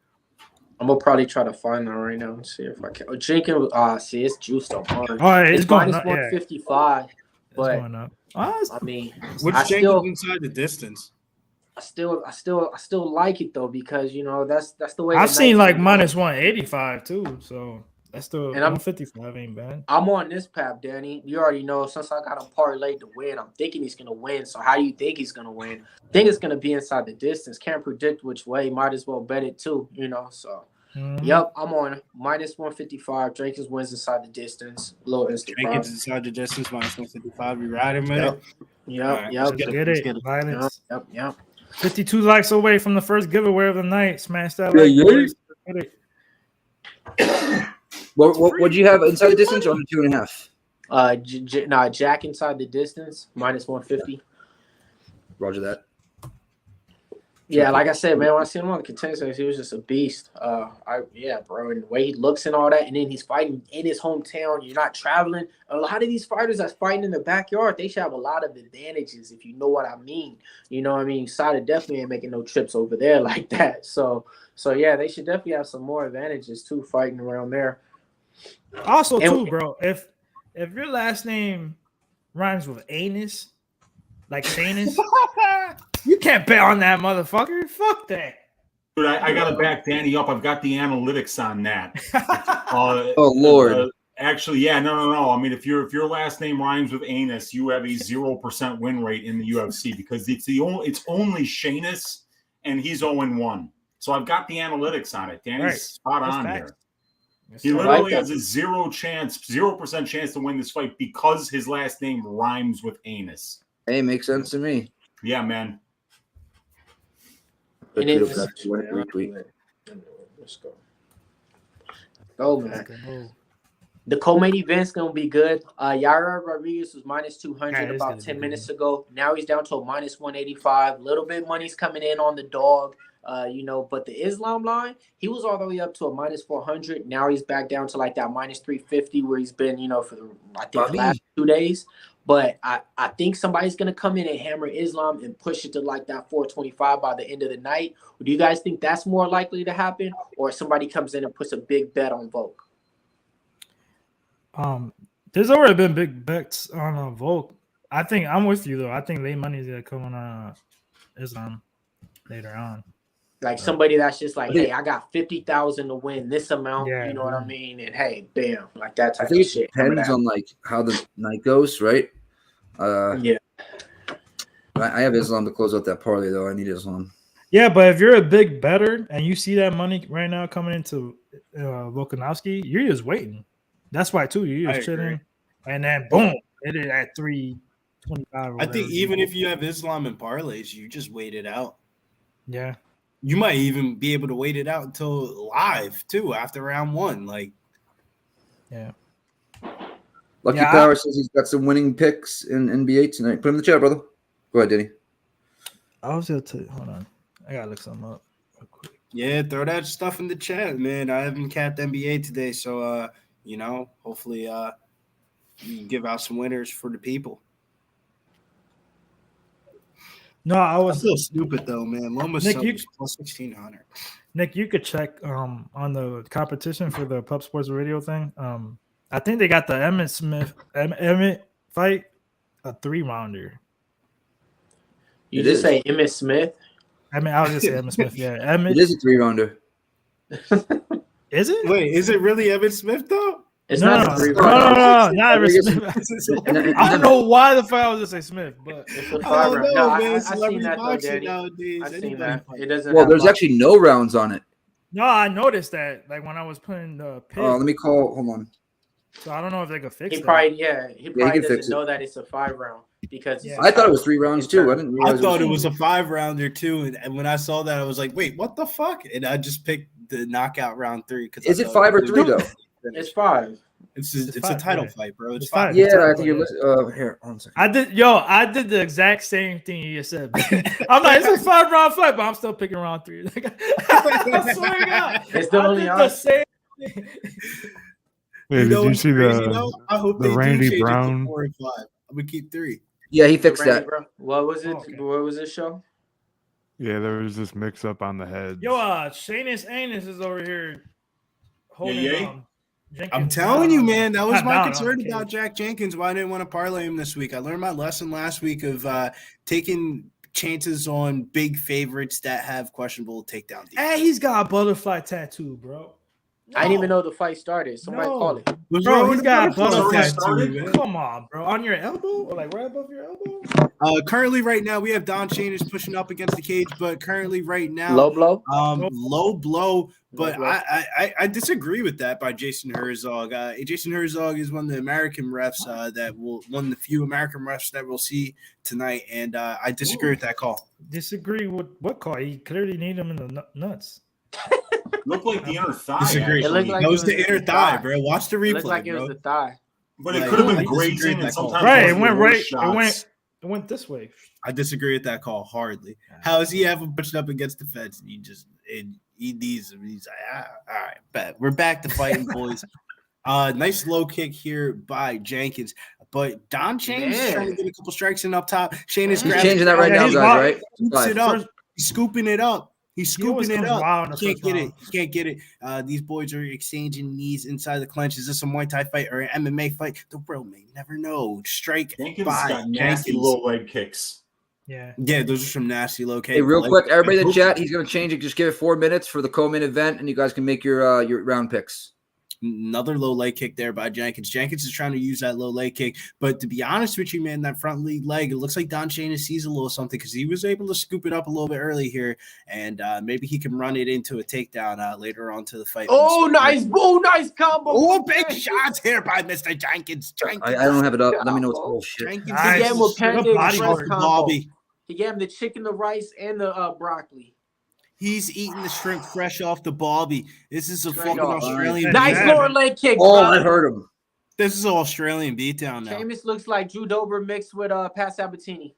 I'm gonna probably try to find that right now and see if I can. Oh, Jenkins, see, it's juiced up hard. Oh, it's It's going minus up. Yeah, 155, it's but going up. Oh, I mean, Which I Jenkins still, inside the distance? I still like it though because that's the way. I've the seen night's like gonna minus go. 185 too. So that's still And I'm 155 ain't bad. I'm on this path, Danny. You already know. Since I got him parlayed to win, I'm thinking he's gonna win. So how do you think he's gonna win? I think it's gonna be inside the distance. Can't predict which way. Might as well bet it too. So. Yep, I'm on minus 155. Jenkins wins inside the distance. Little instant Jenkins prop. inside the distance minus 155. You riding, man? Yep. Yep. All right, Yep. let's Get let's it. Violence. Yep. 52 likes away from the first giveaway of the night. Smash that Yeah, like, yeah. boys. Get it. What do you have inside the distance or under 2.5? Jack inside the distance minus 150. Roger that. Yeah, like I said, man, when I see him on the contenders, he was just a beast. Bro, and the way he looks and all that, and then he's fighting in his hometown. You're not traveling. A lot of these fighters that's fighting in the backyard, they should have a lot of advantages, if you know what I mean. You know what I mean? Sada definitely ain't making no trips over there like that. So yeah, they should definitely have some more advantages too, fighting around there. Also, too, bro, if your last name rhymes with anus, like Shanus, you can't bet on that motherfucker. Fuck that. Dude, I got to back Danny up. I've got the analytics on that. Oh, Lord. Actually, yeah, no. I mean, if your last name rhymes with anus, you have a 0% win rate in the UFC because it's only Shanus, and he's 0-1. So I've got the analytics on it. Danny's spot on here. He literally has a 0% chance to win this fight because his last name rhymes with anus. Hey, makes sense to me. Yeah, man. Let's go. Oh, man. The co-main event's going to be good. Yair Rodriguez was minus 200 about 10 minutes ago. Now he's down to a minus 185. Little bit money's coming in on the dog. But the Islam line, he was all the way up to a minus 400. Now he's back down to like that minus 350 where he's been, for the last 2 days. But I think somebody's going to come in and hammer Islam and push it to like that 425 by the end of the night. Do you guys think that's more likely to happen, or somebody comes in and puts a big bet on Volk? There's already been big bets on Volk. I think I'm with you though. I think late money is gonna come on Islam later on. Like somebody that's just like, hey, I got 50,000 to win this amount. You know what I mean? And hey, bam, like that type of shit. It depends on like how the night goes, right? Yeah. I have Islam to close out that parlay though. I need Islam. Yeah, but if you're a big bettor and you see that money right now coming into Volkanovski, you're just waiting. That's why too. You're just chilling, and then boom, it is at 325. I think even if you have Islam and parlays, you just wait it out. Yeah. You might even be able to wait it out until live too after round one. Like, yeah. Lucky Power says he's got some winning picks in NBA tonight. Put him in the chat, brother. Go ahead, Denny. I was gonna tell you, hold on. I gotta look something up real quick. Yeah, throw that stuff in the chat, man. I haven't capped NBA today, so hopefully you can give out some winners for the people. No, I feel stupid though, man. Lomas Nick, plus 1,600. Nick, you could check on the competition for the Pub Sports Radio thing. I think they got the Emmett fight, a 3-rounder. You just say Emmett Smith? I was just saying Emmett Smith. Yeah, Emmett. It is a 3-rounder. Is it? Wait, is it really Emmett Smith though? It's not a 3-rounder. No, not Emmett Smith. I don't know why the fuck I was just say Smith, but it's a 5-rounder. No, I've seen that though, Daddy. Nowadays. I've seen that. It doesn't. Well, there's actually no rounds on it. No, I noticed that. Like when I was putting the pick. Let me call. Hold on. So I don't know if they could fix it. He probably doesn't know it. that it's a 5-round because I thought it was 3 rounds too. I didn't realize. I thought it was a 5-rounder too, and when I saw that, I was like, "Wait, what the fuck?" And I just picked the knockout round 3. Is it 5 or 3 though? It's 5. It's a title fight, bro. It's 5. Yeah, I think you're listening. Here, hold on a second. I did the exact same thing you just said. I'm like, it's a 5-round fight, but I'm still picking round 3. I swear to God, it's the only the same thing. Hey, did you see I hope the they Randy do change Brown? it to 4 and 5. I'm gonna keep 3. Yeah, he fixed that. What was it? What was this show? Yeah, there was this mix up on the heads. Yo, Shaynis Anus is over here holding yeah. Jenkins I'm telling you, man, that was not my down on concern the about cage. Jack Jenkins. Why I didn't want to parlay him this week. I learned my lesson last week of taking chances on big favorites that have questionable takedown defense. Hey, he's got a butterfly tattoo, bro. I didn't even know the fight started. Somebody call it. What's Bro, wrong he's with got a the butterfly butterfly started? tattoo, man? Come on, bro. On your elbow? Or like right above your elbow? Currently, right now, we have Don Shainis pushing up against the cage, but currently, right now, Low blow. low blow. But Low blow. I disagree with that by Jason Herzog. Jason Herzog is one of the American refs one of the few American refs that we'll see tonight, and I disagree with that call. Disagree with what call? He clearly need him in the nuts. Looked like the inner thigh. Disagree. It looked like that it was was the the inner thigh. thigh, bro. Watch the replay, It looked like it bro. was the thigh. But it Like, could have I been disagree grazing, with and that call. sometimes Right, those it are went the right. worst It went this way. I disagree with that call hardly. How is he ever pushed up against the fence? And he's like, all right, bet. We're back to fighting, boys. Nice low kick here by Jenkins. But Don Shane is trying to get a couple strikes in up top. Shane is He's changing that right now, he's guys, wild. right? Scoops it up. He's scooping it up. He's He always scooping it comes wild in up. the He can't first get it. round. He can't get it. These boys are exchanging knees inside the clinch. Is this a Muay Thai fight or an MMA fight? The world may never know. Strike Jenkins by got nasty Jenkins. low leg kicks. Yeah. Yeah, those are some nasty low kicks. Hey, real quick, everybody in the chat, he's going to change it. Just give it 4 minutes for the co-main event, and you guys can make your round picks. Another low leg kick there by Jenkins. Jenkins is trying to use that low leg kick. But to be honest with you, man, that front lead leg, it looks like Don Shane sees a little something because he was able to scoop it up a little bit early here. And maybe he can run it into a takedown later on to the fight. Oh, nice. Oh, nice combo. Oh, big shots here by Mr. Jenkins. I don't have it up. Let me know it's bullshit. Jenkins Nice. He gave him a pancake Good body breast work. combo. Bobby. He gave him the chicken, the rice, and the broccoli. He's eating the shrimp fresh off the Bobby. This is a Straight fucking off. Australian. Nice Yeah. lower leg kick. Oh, bro. that hurt him. This is an Australian beatdown now. Sheamus looks like Drew Dober mixed with Pat Sabatini.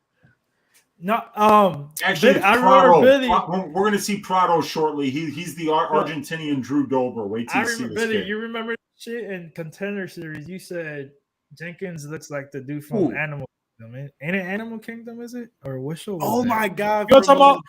No, Actually, I remember Billy. We're going to see Prado shortly. He's the Argentinian Drew Dober. Wait till I you see remember this Billy. kid. You remember shit in Contender Series? You said Jenkins looks like the dude from Animal Kingdom. Ain't it Animal Kingdom? Is it or what show? Oh was that? my God! You know what I'm talking about?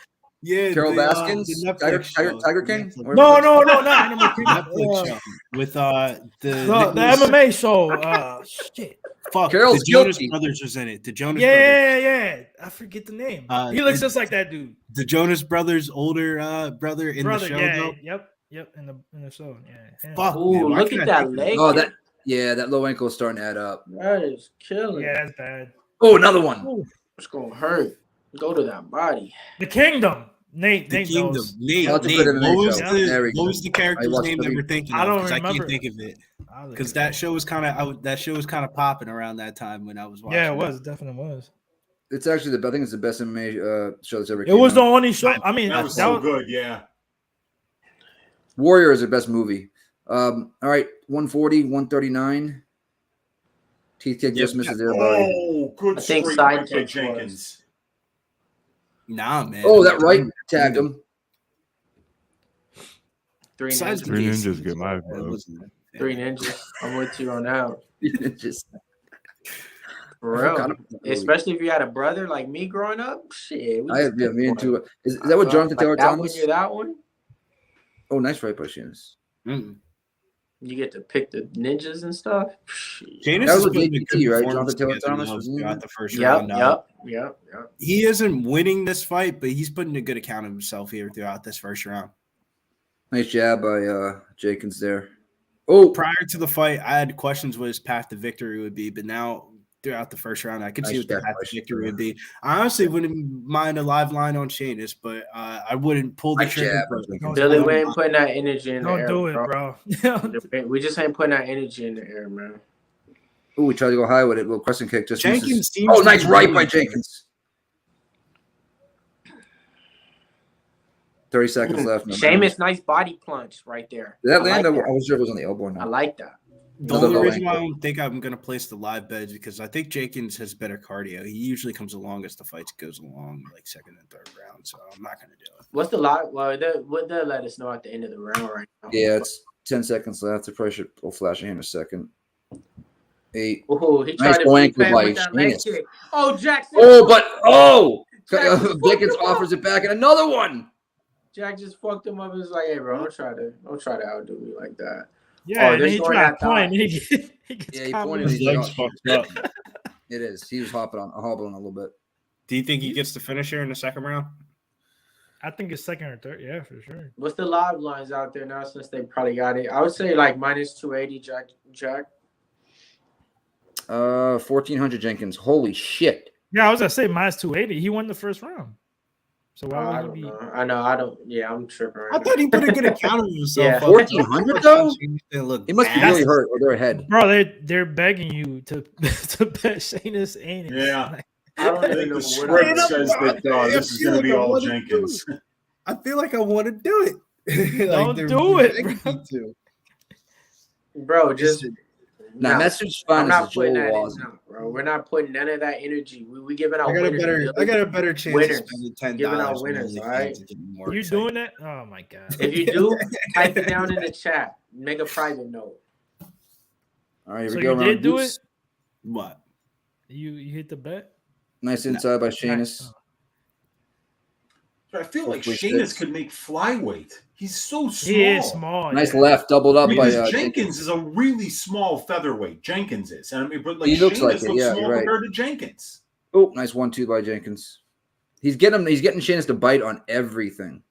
Yeah, Carol the Baskins, Netflix show. Tiger King. Netflix- No, not Animal Kingdom. Netflix show with The Nicholas- MMA show. Shit. Fuck, Carol's the Jonas guilty. Brothers was in it. The Jonas Brothers. Yeah. I forget the name. He looks just like that dude. The Jonas Brothers' older brother in the show. Though. Yep. In the show. Yeah. Fuck, Ooh, man, why look can't at I that think of leg. Oh, kick. that low ankle is starting to add up. That is killing. Yeah, that's bad. Oh, another one. It's gonna hurt. Go to that body. The Kingdom. Nate The Kingdom. knows. Nate, That's a good MMA what was show. There we the, what go. was the character's watched name that every- we're thinking I of? don't 'Cause I can't remember. think of it. I'll look Because it that up. show was kind of popping around that time when I was watching. Yeah, it was. Definitely was. It's actually I think it's the best MMA show that's ever. It came was the out. only show. I mean, That was so good, yeah. Warrior is the best movie. All right, 140, 139. Teeth kick just misses there, buddy. Oh, good I think straight side right by kicks Jenkins. Nah, man. Oh, that right tagged him. Three Besides ninjas. the Three case, ninjas get my it vote. wasn't- Three ninjas. I'm with you on that. Just For I real. forgot about that movie. Especially if you had a brother like me growing up. Shit. we just picked me and one. two. Is that what Jonathan Taylor like that one, Thomas? you're that one. Oh, nice right by Sheamus. Mm-mm. You get to pick the ninjas and stuff. Shit. Janus That is was putting a JT, good right? performance Jonathan Taylor together Thomas now was in throughout it? the first Yep, round. yep. He isn't winning this fight, but he's putting a good account of himself here throughout this first round. Nice jab by Jenkins there. Oh, Prior to the fight, I had questions what his path to victory would be, but now throughout the first round, I could see Nice what the jab path by to victory Shane. would be. I honestly wouldn't mind a live line on Sheamus, but I wouldn't pull the Nice trigger. jab but- by Jenkins. Billy, we ain't putting that energy in the Don't air. do it, bro. We just ain't putting that energy in the air, man. Oh, we tried to go high with it. Little crescent kick just Jenkins misses. seems Oh, to nice be right doing by it. Jenkins. 30 seconds left. Sheamus, nice body plunge right there. Did that I land? like I that. was sure it was on the elbow I now. like that. The Another only low reason why I ankle. don't think I'm going to place the live bets because I think Jenkins has better cardio. He usually comes along as the fight goes along, like second and third round. So I'm not going to do it. What's the lot? Well, they'll let us know at the end of the round right now. Yeah, it's 10 seconds left. I probably should pull flash in a second. 8. Oh, he Nice tried low to beat ankle Pam by with that leg Sheamus. kick. Oh, Jackson. Oh, but oh, Jenkins offers it back, and another one. Jack just fucked him up and was like, "Hey, bro, don't try to outdo me like that." Yeah, and they're he going tried at point. that. He gets Yeah, he caught pointed. with His He's legs like, fucked up. It is. He was hobbling a little bit. Do you think he gets the finisher in the second round? I think it's second or third. Yeah, for sure. What's the live lines out there now since they probably got it? I would say like minus 280 Jack. 1,400 Jenkins. Holy shit. Yeah, I was gonna say minus 280. He won the first round. So why I would he don't be? know. I know. I don't. Yeah, I'm tripping. Right I thought he put a good account of himself. Yeah. up. 1,400 though? Look He must be bad. really hurt, or they're ahead. Bro, they're begging you to bet Shayna's anus. Yeah. Like, I don't I even think know the what script says that this is going to be all Jenkins. I feel like I want to do it. Don't they're do it, begging bro. me to. Bro, just Nah, no. Message I'm fine not is putting Joel that in, Lawson. no, bro. We're not putting none of that energy. We giving out I got winners. I got a better chance Winners. of spending $10. Giving out on winners, OnlyFans all right? to get me more you excited. doing that? Oh my god. If you do, type it down in the chat. Make a private note. All right, here So we go. you Round did do deuce. it? What? You hit the bet? Nice inside by Sheamus. But I feel like 4.6. Sheamus could make flyweight. He's so small. He is small. Nice yeah. left, doubled up by Because Jenkins is a really small featherweight. Jenkins is. And I mean, but like He looks Sheamus like it, looks yeah, small you're right. compared to Jenkins. Oh, nice 1-2 by Jenkins. He's getting Sheamus to bite on everything.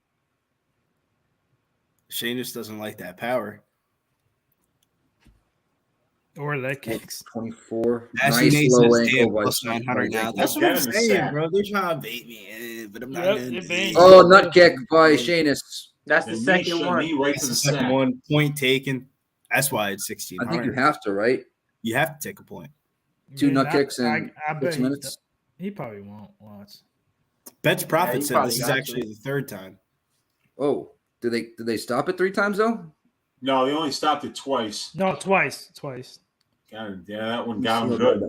Sheamus doesn't like that power. Or leg kicks. 24. As he Nice makes low his damn ankle by plus 900 now. Jenkins. That's what Get I'm in the saying, sack. bro. They're trying to bait me in, but I'm not Yep, in. they're baiting you. Oh, nut kick by Sheamus. That's the And second one. knee right That's to the the second sack. one. Point taken. That's why it's 1600. I think you have to, right? You have to take a point. 2 Man, nut kicks in I bet 6 minutes. He probably won't watch. Bet's Yeah, Profit you said probably this is got actually to. the third time. Oh, did they stop it 3 times though? No, they only stopped it twice. No, twice. God, yeah, that one got him good.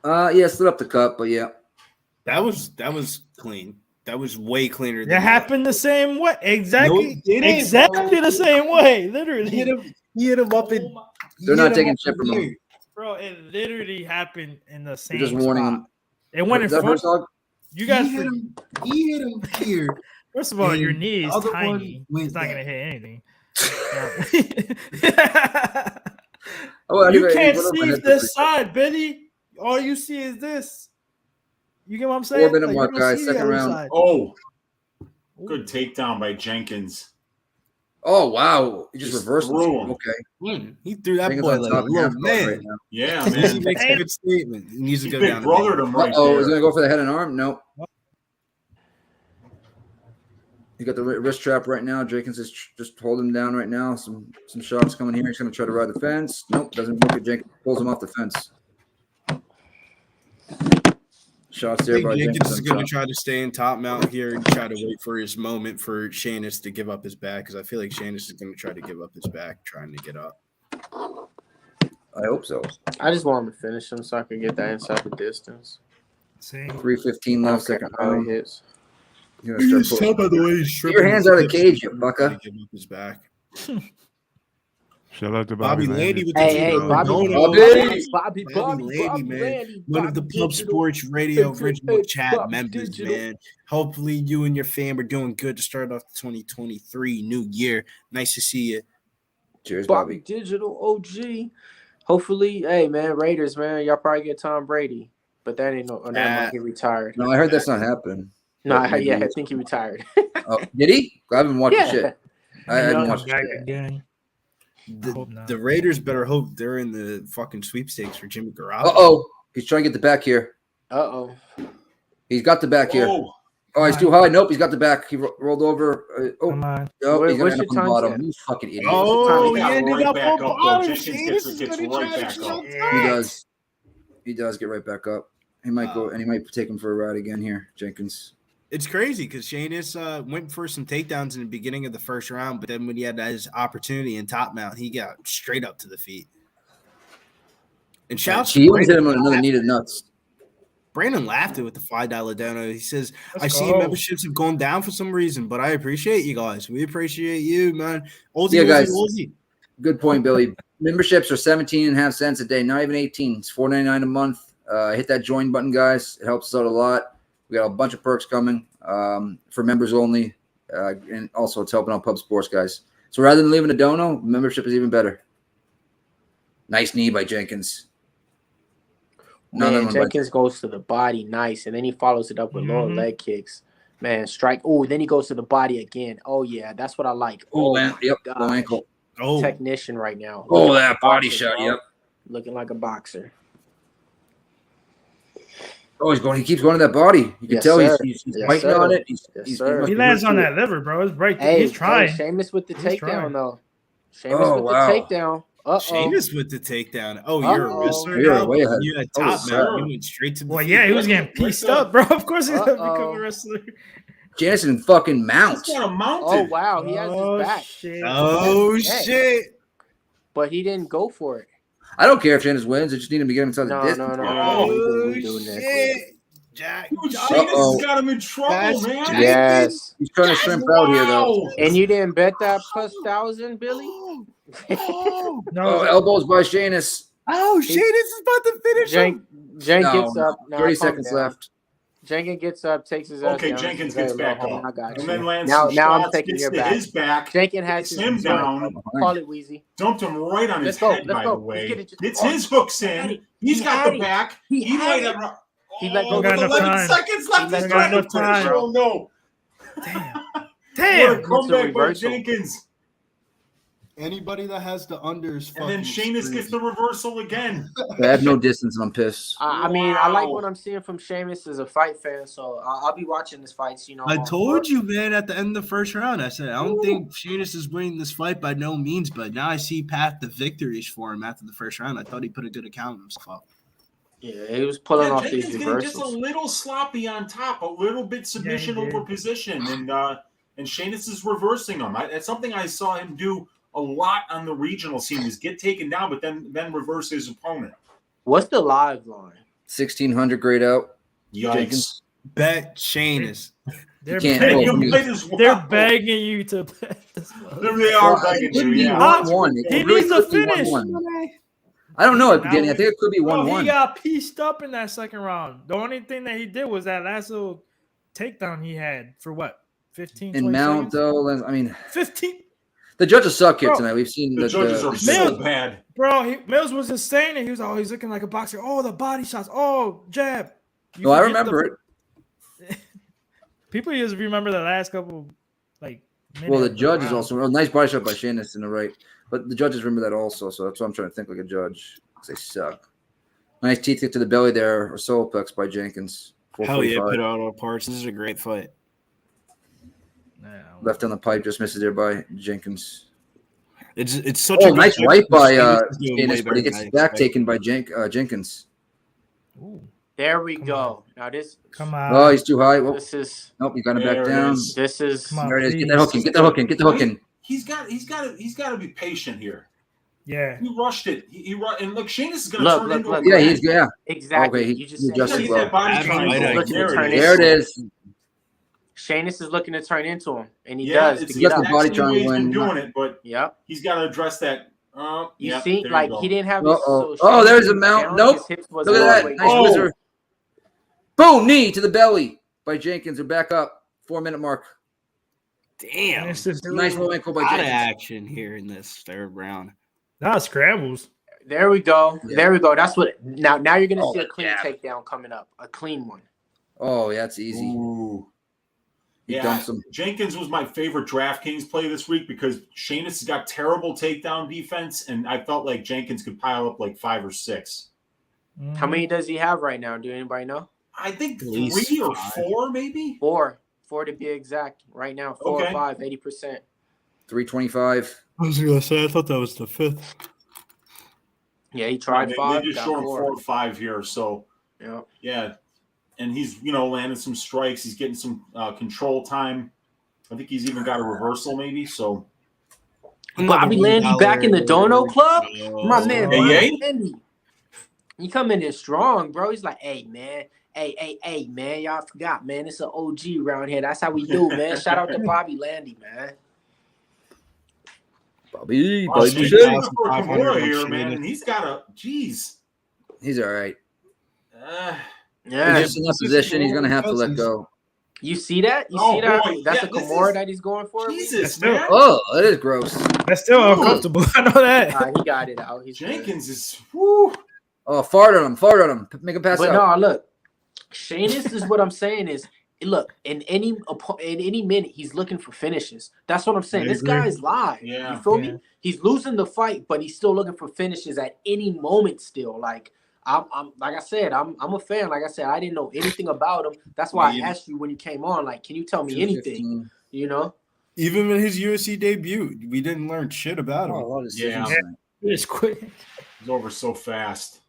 Yeah, slid up the cup, but yeah. That was clean. That was way cleaner. It than happened the same way. Exactly. No, it didn't, exactly bro. the same way. He Literally. hit him up in. They're not taking shit from him. here. Bro, it literally happened in the same They're just warning spot. him. It went in Is that front. Herzog? You guys, He hit him here. first of all, your and knee the is other one tiny. went It's not back. going to hit anything. Oh, You anyway, can't what up, see man? this side, Betty. All you see is this. You get what I'm saying? 4-minute Like, you mark, don't guys. see the Second other round. side. Oh, good takedown by Jenkins. Oh wow, he just reversed it. threw him. Okay, He threw that Jenkins boy on like top a of half little guard man. right now. Yeah, He man. makes a good statement. He needs to He go big down. brothered him right Oh, there. he's gonna go for the head and arm. No. He got the wrist trap right now. Jenkins is just holding him down right now. Some shots coming here. He's gonna try to ride the fence. Nope, doesn't look at Jenkins. Pulls him off the fence. Shots I there think by Jenkins is Jenkins. going to try to stay in top mount here and try to wait for his moment for Sheamus to give up his back because I feel like Sheamus is going to try to give up his back trying to get up. I hope so. I just want him to finish him so I can get that inside the distance. Same. 3:15 left, Okay, second how it round. hits. You're gonna start pulling- by the way, he's Get your hands out of the cage, you Give bucka. up his back. Shout out to Bobby Bobby Landy with the Hey, two Bobby, donuts. Bobby. Bobby Landy, man. One of the Pub Sports Radio original chat members, man. Hopefully you and your fam are doing good to start off the 2023 new year. Nice to see you. Cheers, Bobby Bobby. Digital OG. Hopefully, hey man, Raiders, man, y'all probably get Tom Brady, but that ain't no. He retired. No, I heard that's not happening. No, maybe yeah, he I is. think he retired. Oh, did he? I haven't watched Yeah. the shit. I haven't watched the back shit. again. I hope not. The Raiders better hope they're in the fucking sweepstakes for Jimmy Garoppolo. Uh-oh. He's trying to get the back here. Uh-oh. He's got the back here. Oh, Oh, he's too high. Nope, he's got the back. He rolled over. Come on. Nope, he's What's going to end up your on the time bottom. stamp? You fucking idiot. Oh, He he got ended right up back on up, though. bottom. Jenkins Sheamus gets is gonna right try to back get up. on He top. does. He does get right back up. He might go, and he might take him for a ride again here, Jenkins. It's crazy because Sheamus went for some takedowns in the beginning of the first round, but then when he had his opportunity in top mount, he got straight up to the feet. And shouts He to even hit him with Brandon. another knee to the nuts. Brandon laughed it with the $5 dono. He says, Let's I see go. memberships have gone down for some reason, but I appreciate you guys. We appreciate you, man. Ozzy, Yeah, guys. Ozzy. Good point, Billy. Memberships are 17.5 cents a day, not even 18. It's $4.99 a month. Hit that join button, guys. It helps us out a lot. We got a bunch of perks coming for members only, and also it's helping out Pub Sports guys. So rather than leaving a dono, membership is even better. Nice knee by Jenkins. Man, Jenkins goes to the body, nice, and then he follows it up with lower leg kicks. Man, strike. Oh, then he goes to the body again. Oh yeah, that's what I like. Oh, my yep, gosh. low ankle. Oh, Technician right now. Oh, Looking that like a body boxer, shot. bro. Yep. Looking like a boxer. Oh, he's going. He keeps going to that body. You can Yes, tell sir. he's Yes, biting sir. on it. Yes, He sir. must He be lands hurt on too. that liver, bro. It's break. Hey, He's trying. Sheamus with the He's takedown trying. though. Sheamus Oh, with wow. the takedown. Sheamus with the takedown. Oh, you're a wrestler You're now? way ahead. You had Oh, top sir. man. You went straight to the Well, feet. yeah, he was getting pieced up, bro. Of course he's gonna become Uh-oh. a wrestler. Jansen fucking mount. He's got a mounted. Oh wow, he has Oh, his back, shit. Oh, Heck. shit. but he didn't go for it. I don't care if Jansen wins. I just need him to get him inside the No, distance. Oh, We do next. shit. Jack. Dude, Jack. Sheamus Uh-oh. has got him in trouble, That's man. Jack. Yes, He's trying to shrimp out here, though. and you didn't bet that plus 1,000, Billy. Oh, No, Oh, elbows by Sheamus. oh, Sheamus is about to finish him. Jen No, gets up. Nah, 30 calm seconds down. left. Jenkins gets up, takes his ass Okay, down. Jenkins Very gets low. back Hold on, up. I got And you. then lands Now some I'm shots, taking gets your to back. his back, Jenkins has gets him down, Call it Wheezy. dumped him right on Let's his go, head, let's by go. the way. Let's get it. Gets Oh, his hooks he had in. it. He's He got had the it. back. He He had might it. have. He let Oh, go. with Got enough 11 time. seconds left. He He's let trying go. to Got enough finish. time. Oh, no. Damn. What a comeback by reversal. Jenkins. Anybody that has the unders, And then Sheamus gets the reversal again. I have no distance, and I'm pissed. I mean, I like Wow. what I'm seeing from Sheamus as a fight fan, so I'll be watching this fights. You know, I told you, man, at the end of the first round. I said, I don't think Sheamus is winning this fight by no means, but now I see path to victories for him after the first round. I thought he put a good account of himself. Yeah, he was pulling off Jenkins these getting just a reversals. little sloppy on top, a little bit submission Yeah, he over did. position, and Sheamus is reversing him. That's something I saw him do a lot on the regional scene, is get taken down, but then reverse his opponent. What's the live line? 1,600 grayed out. Yikes. Jenkins. Bet Sheamus. They're can't begging, hold You me. might as well. they're begging you to bet this. There they are Well, begging it could you, be yeah. 1-1. It He really needs to could be finish. 1-1. I don't know, Danny. I think it could be Bro, 1-1. he got pieced up in that second round. The only thing that he did was that last little takedown he had for what? 15, And 20 Mount, seconds? though, I mean, 15. the judges suck here Bro, tonight. We've seen The judges are so Mills- bad. Bro, Mills was just saying it. He was, he's looking like a boxer. Oh, the body shots. Oh, jab. You No, I forget remember it. People just remember the last couple, like, Well, the minutes judge is around. also nice body shot by Sheamus in the right, but the judges remember that also. So that's why I'm trying to think like a judge, because they suck. Nice teeth kick to the belly there, or solar plex by Jenkins. Hell yeah, 445. put out all parts. This is a great fight. Yeah, Left on the pipe, just misses there by Jenkins. It's such Oh, a good nice fight. right by Sheamus is doing Sheamus, way but he better gets than I his back expected. taken by Jenkins. Ooh, There we Come go. Now this, come on. Oh, he's too high. Well, this is, nope, you got him There back it down. is. this is. Come on. There it is. Get that please. hook in. Get that hook in. Get the hook in. He's got to be patient here. Yeah. He rushed it. He and look, Sheamus is going to Look, turn look, into look. a Yeah, he's yeah. Exactly. Okay, you just he said He's adjusted gotta it. get that body Bad triangle. fight, Looking to There turn it is. There it is. Shaynis is looking to turn into him, and he Yeah, does it's to got get the up. body exactly the way he's been triangle doing it, but Yep. he's got to address that. You Yeah, see, there like you go. he didn't have his. Uh-oh. So Oh, there's a Shaynis mount. down, Nope. his hips was Look at all that. the way Nice down. whizzer. Boom, knee to the belly by Jenkins. They're back up. 4-minute mark. Damn. It's just Nice low ankle by A lot of Jenkins. action here in this third round. Now scrambles. There we go. Yeah. There we go. That's what. Now you're gonna Oh, see a clean yeah. takedown coming up, a clean one. Oh, yeah, that's easy. Ooh. He Yeah, dumps him. Jenkins was my favorite DraftKings play this week because Sheamus has got terrible takedown defense, and I felt like Jenkins could pile up like 5 or 6. How many does he have right now? Do anybody know? I think At least 3 or 5. 4, maybe. Four to be exact. Right now, 4 Okay. or 5, 80%. 325. I was gonna say I thought that was the fifth. Yeah, he tried They 5. just Got showed him 4. 4 or 5 here, so Yeah. yeah. And he's landing some strikes. He's getting some control time. I think he's even got a reversal, maybe. So Bobby Landy back in the Dono Club? My man, Hey, Bobby yay. Landy. He coming in strong, bro. He's like, hey, man. Hey, man. Y'all forgot, man. It's an OG around here. That's how we do, man. Shout out to Bobby Landy, man. Bobby. Wow, Bobby Sheamus Boucher. looking for 500 Kimura here, on man. Sheamus. And he's got a geez. He's all right. Yeah, He's just in that position. He's gonna have to let go. you see that? You Oh, see that? boy. That's Yeah, a this Kimura is- that he's going for. Jesus, still- man. Oh, that is gross. That's still Ooh. uncomfortable. I know that. He got it out. He's good. Jenkins is whoo. Oh, fart on him. Make him pass But out. no, look, Sheamus is what I'm saying is, look, in any minute he's looking for finishes. That's what I'm saying. I This agree. guy's live. Yeah. You feel Yeah. me? He's losing the fight, but he's still looking for finishes at any moment. Still, like I'm like I said, I'm a fan. Like I said, I didn't know anything about him. That's why I asked you when you came on. Like, can you tell me anything? 215. You know? Even in his UFC debut, we didn't learn shit about him. Oh, a lot of Yeah. decisions. It's quick. It's over so fast.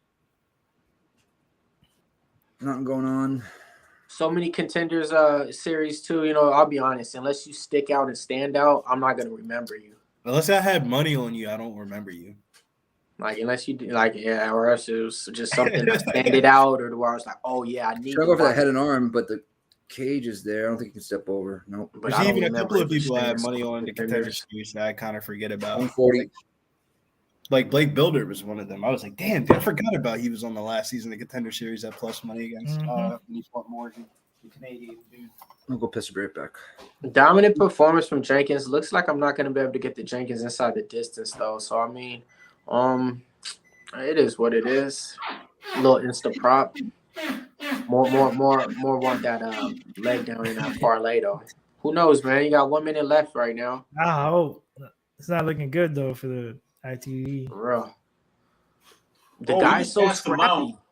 Nothing going on. So many contenders series too. You know, I'll be honest. Unless you stick out and stand out, I'm not gonna remember you. Unless I had money on you, I don't remember you. Like unless you like, yeah, or else it was just something that standed out, or where I was like, oh yeah, I need. Should I go for that head and arm, but the cage is there. I don't think you can step over. Nope. But There's I don't even a remember couple of the people I had Sheamus money on in the contender contenders. series that I kind of forget about. 140. Like Blake Builder was one of them. I was like, damn, I forgot about he was on the last season of the contender series at plus money against when he fought Morgan, the Canadian dude. I'll go piss a break back. Dominant performance from Jenkins. Looks like I'm not gonna be able to get the Jenkins inside the distance though. So I mean, it is what it is. A little insta prop. More want that leg down in that parlay though. Who knows, man? You got 1 minute left right now. I hope it's not looking good though for the ITE. For real. The Oh, guy's he just so passed the mount. scrappy.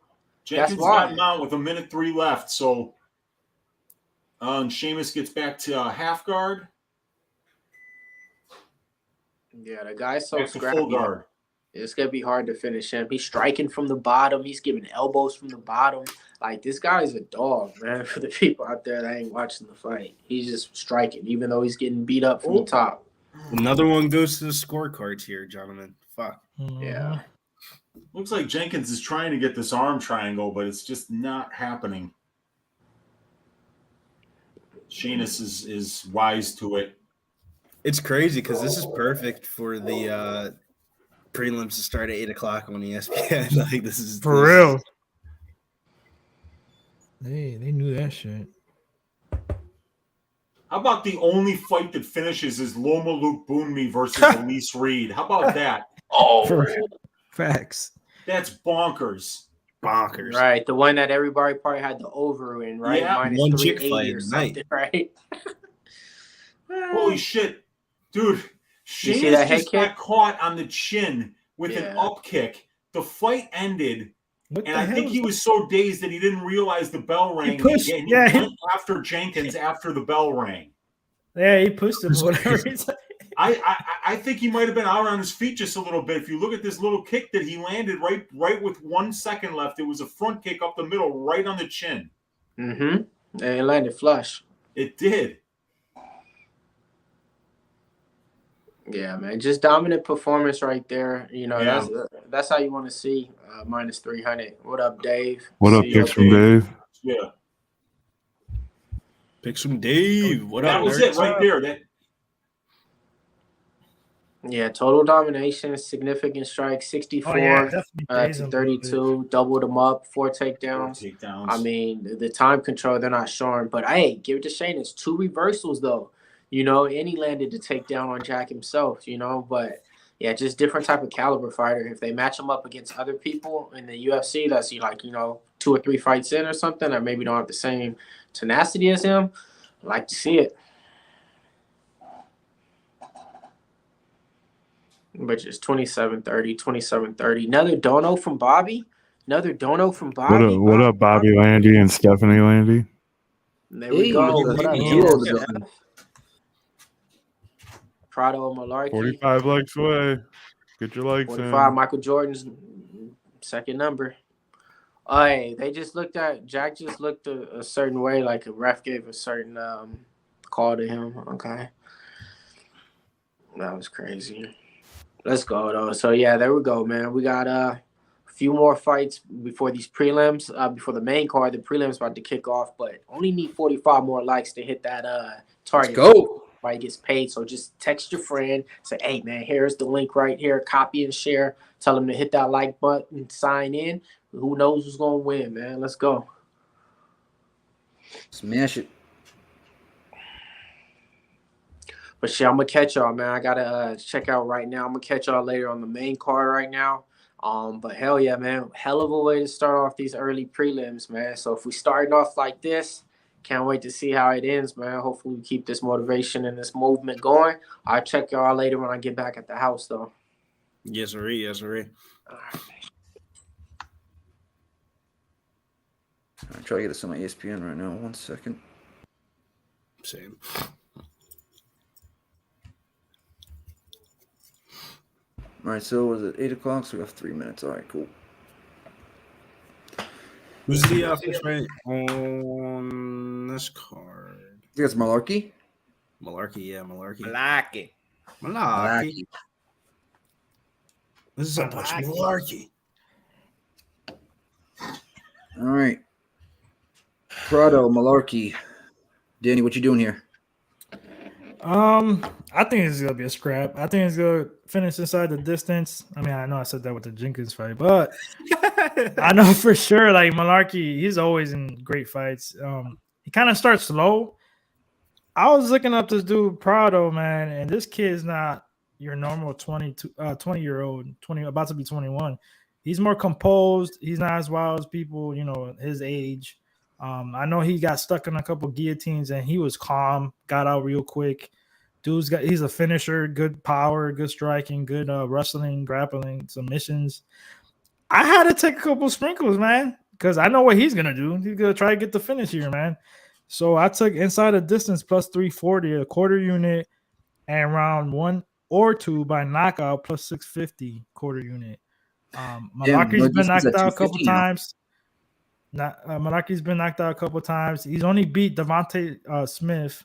Jenkins why. got him out with 1:03 left. So Sheamus gets back to half guard. Yeah, the guy's so Back to full scrappy. guard. It's gonna be hard to finish him. He's striking from the bottom. He's giving elbows from the bottom. Like this guy's a dog, man. For the people out there that ain't watching the fight, he's just striking, even though he's getting beat up from the top. Another one goes to the scorecards here, gentlemen. Fuck. Yeah. Looks like Jenkins is trying to get this arm triangle, but it's just not happening. Sheamus is wise to it. It's crazy because this is perfect for the prelims to start at 8 o'clock on ESPN. Like this is For real. They knew that shit. How about the only fight that finishes is Loma Luke Boonmi versus Elise Reed? How about that? For real. Facts. That's bonkers. bonkers. Right, the one that everybody probably had the over in, right? Yeah, Minus one chick 380 fight or tonight. something, right? Holy shit. Dude, see Sheamus that head just kick? got caught on the chin with an Yeah. up kick. The fight ended, What and the I hell? think he was so dazed that he didn't realize the bell rang. pushed- and yeah. he went after Jenkins after the bell rang. Yeah, he pushed him. Whatever. I think he might have been out on his feet just a little bit. If you look at this little kick that he landed right with 1 second left, it was a front kick up the middle, right on the chin. Mm-hmm. And it landed flush. It did. Yeah, man, just dominant performance right there. You know, Yeah. that's how you want to see minus 300. What up, Dave? What up, See you. picks from Dave? Yeah. Pick some Dave. What That up? was nerds? it right there. That Yeah, total domination, significant strike, 64 definitely praise to him. 32, doubled them up, 4 takedowns. takedowns. I mean, the time control they're not showing, but hey, give it to Shane. It's 2 reversals though, you know, and he landed the takedown on Jack himself, you know. But yeah, just different type of caliber fighter. If they match him up against other people in the UFC, that's like, you know, 2 or 3 fights in or something that maybe don't have the same tenacity as him, I'd like to see it. But just 27-30, 27-30. Another dono from Bobby. What up, Bobby Landy and Stephanie Landy? There we Hey, go. look at What up, the Jeff? duo of the building. Prado Malarkey. 45 likes away. Get your likes 45, in. Michael Jordan's second number. Hey, they just looked at Jack. Just looked a certain way, like a ref gave a certain call to him. Okay, that was crazy. Let's go though. So yeah, there we go, man. We got a few more fights before these prelims. Before the main card, the prelims about to kick off, but only need 45 more likes to hit that target. Let's go. Everybody gets paid. So just text your friend, say, hey man, here's the link right here. Copy and share. Tell them to hit that like button, sign in. Who knows who's gonna win, man? Let's go. Smash it. But shit, I'm gonna catch y'all, man. I gotta check out right now. I'm gonna catch y'all later on the main card right now. But hell yeah, man. Hell of a way to start off these early prelims, man. So if we starting off like this, can't wait to see how it ends, man. Hopefully we keep this motivation and this movement going. I'll check y'all later when I get back at the house, though. Yes, sir. Yes, sir. All right. I'm trying to get this on my ESPN right now. 1 second. Same. All right, so was it 8 o'clock? So we have 3 minutes. All right, cool. Who's the first fight on this card? I think it's Malarkey. Malarkey, yeah, Malarkey. Like it. Malarkey. This is a bunch of Malarkey. All right. Prado, Malarkey. Danny, what you doing here? I think it's gonna be a scrap. I think it's gonna finish inside the distance. I mean, I know I said that with the Jenkins fight, but I know for sure, like Malarkey, he's always in great fights. He kind of starts slow. I was looking up this dude Prado, man, and this kid's not your normal 20-year-old, about to be 21. He's more composed. He's not as wild as people, his age. I know he got stuck in a couple guillotines and he was calm, got out real quick. He's a finisher, good power, good striking, good wrestling, grappling, submissions. I had to take a couple sprinkles, man, because I know what he's gonna do. He's gonna try to get the finish here, man. So I took inside the distance plus 340, a quarter unit, and round 1 or 2 by knockout plus 650 quarter unit. Malarkey's been knocked out a couple times. Malarkey's been knocked out a couple times. He's only beat Devontae Smith.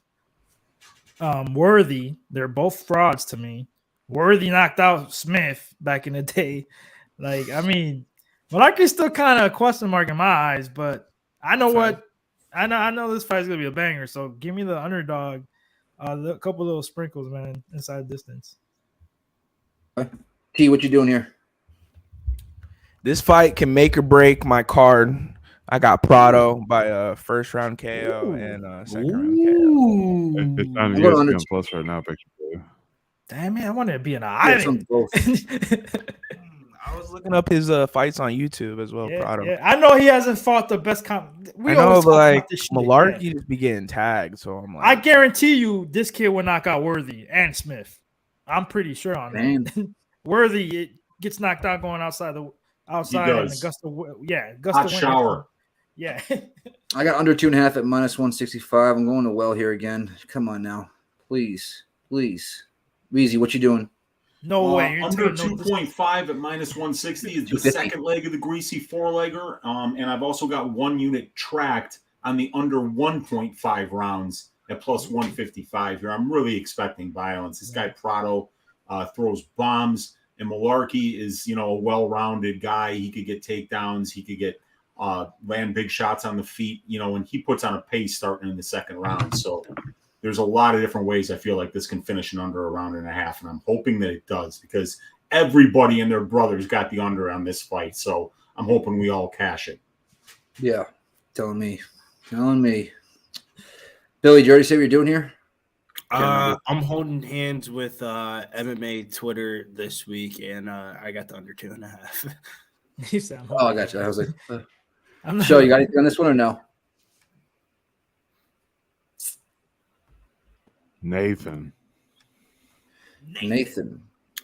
Worthy, they're both frauds to me. Worthy knocked out Smith back in the day. Like, I mean, Malarkey's still kind of a question mark in my eyes, but I know what I know this fight's gonna be a banger. So give me the underdog, a couple little sprinkles, man, inside distance. T, what you doing here? This fight can make or break my card. I got Prado by a first round KO and a second round KO. It's on ESPN Plus right now, picture. Damn, man, I wanted to be an island. I was looking up his fights on YouTube as well. Prado. Yeah. I know he hasn't fought the best I know, but like Malarkey just be getting tagged, so I'm like, I guarantee you, this kid will knock out Worthy and Smith. I'm pretty sure on that. Worthy it gets knocked out going outside and Augusta. Yeah, Augusta hot shower. Yeah. I got under 2.5 at minus 165. I'm going to well here again. Come on now. Please. Weezy, what you doing? No way. Under 2.5 at minus 160 is the second leg of the greasy four-legger. And I've also got 1 unit tracked on the under 1.5 rounds at plus 155 here. I'm really expecting violence. This guy Prado throws bombs, and Malarkey is, a well-rounded guy. He could get takedowns. He could get land big shots on the feet, and he puts on a pace starting in the second round. So there's a lot of different ways I feel like this can finish in under a round and a half, and I'm hoping that it does because everybody and their brothers got the under on this fight. So I'm hoping we all cash it. Yeah, telling me. Billy, did you already say what you're doing here? I'm holding hands with MMA Twitter this week, and I got the under 2.5. I got you. I was like, Joe, you got anything on this one or no? Nathan. Wait,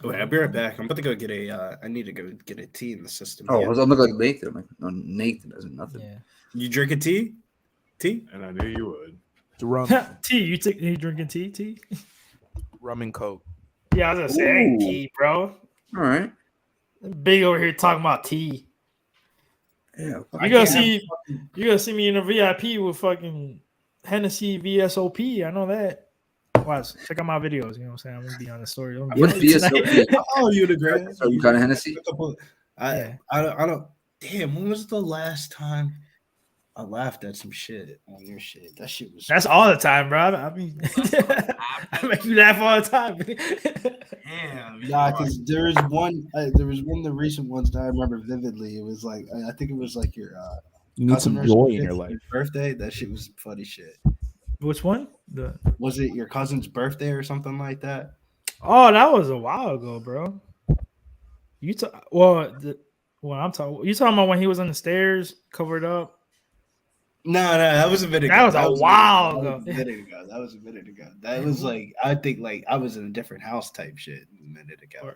I'll be right back. I'm about to go get I need to go get a tea in the system. Oh, I'm looking like Nathan. I'm like, no, Nathan doesn't nothing. Yeah. You drink a tea? And I knew you would. It's rum. Tea. You drinking tea? Rum and Coke. Yeah, I was gonna say ain't tea, bro. All right. Big over here talking about tea. Yeah. You're gonna see me in a VIP with fucking Hennessy VSOP. I know that. Watch, check out my videos. You know what I'm saying? I'm gonna be on the story. What's VSOP? Oh, you're the great. So you got a Hennessy? I don't. Damn, when was the last time I laughed at some shit on your shit? That shit was. That's all the time, bro. I mean, I make you laugh all the time. Damn. Nah, because there was one of the recent ones that I remember vividly. It was like I think it was like your You need some joy in your life. Birthday, that shit was funny shit. Which one? Was it your cousin's birthday or something like that? Oh, that was a while ago, bro. I'm talking. You talking about when he was on the stairs, covered up? No, that was a minute ago. That was a while ago. That was a minute ago. That was like, I think like I was in a different house type shit a minute ago.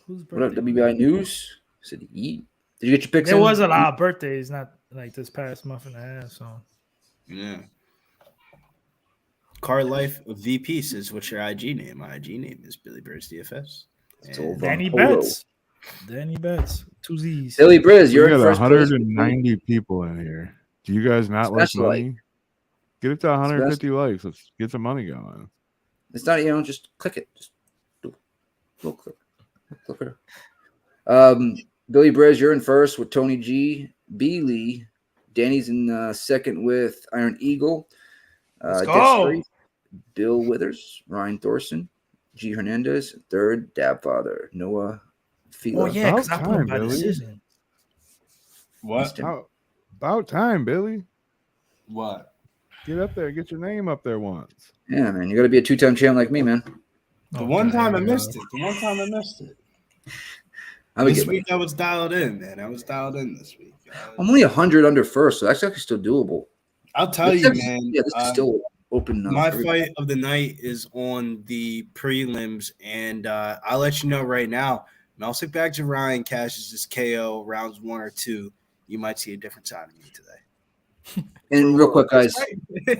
Who's What up, birthday? WBI News? Said eat. Did you get your picks There in? was a lot of birthdays, not like this past month and a half. So Yeah. Car Life VP says, "What's your IG name?" My IG name is Billy Birds DFS. And Danny Polo. Betts. Danny Betts. 2 Z's. Billy Briz, We you're got in first place. 190 people in here. Do you guys not Smash like money? Get it to 150 likes. Let's get some money going. It's not, just click it. Just do a little clicker. Billy Briz, you're in first with Tony G. B. Lee. Danny's in second with Iron Eagle. Let's Dick go. Street, Bill Withers, Ryan Thorson, G. Hernandez, third, Dab Father, Noah Fila. Oh yeah, because I About put him time, by Billy. decision. What? About time, Billy. What? Get up there. Get your name up there once. Yeah, man, you got to be a two-time champ like me, man. The one time I missed it. This week I was dialed in, man. I was dialed in this week. I'm only 100 under first, so that's actually still doable. I'll tell you, man. Yeah, this is still open. My fight of the night is on the prelims, and I'll let you know right now. Melsick Bags of Ryan cashes his KO rounds 1 or 2. You might see a different side of me today. And real quick, guys,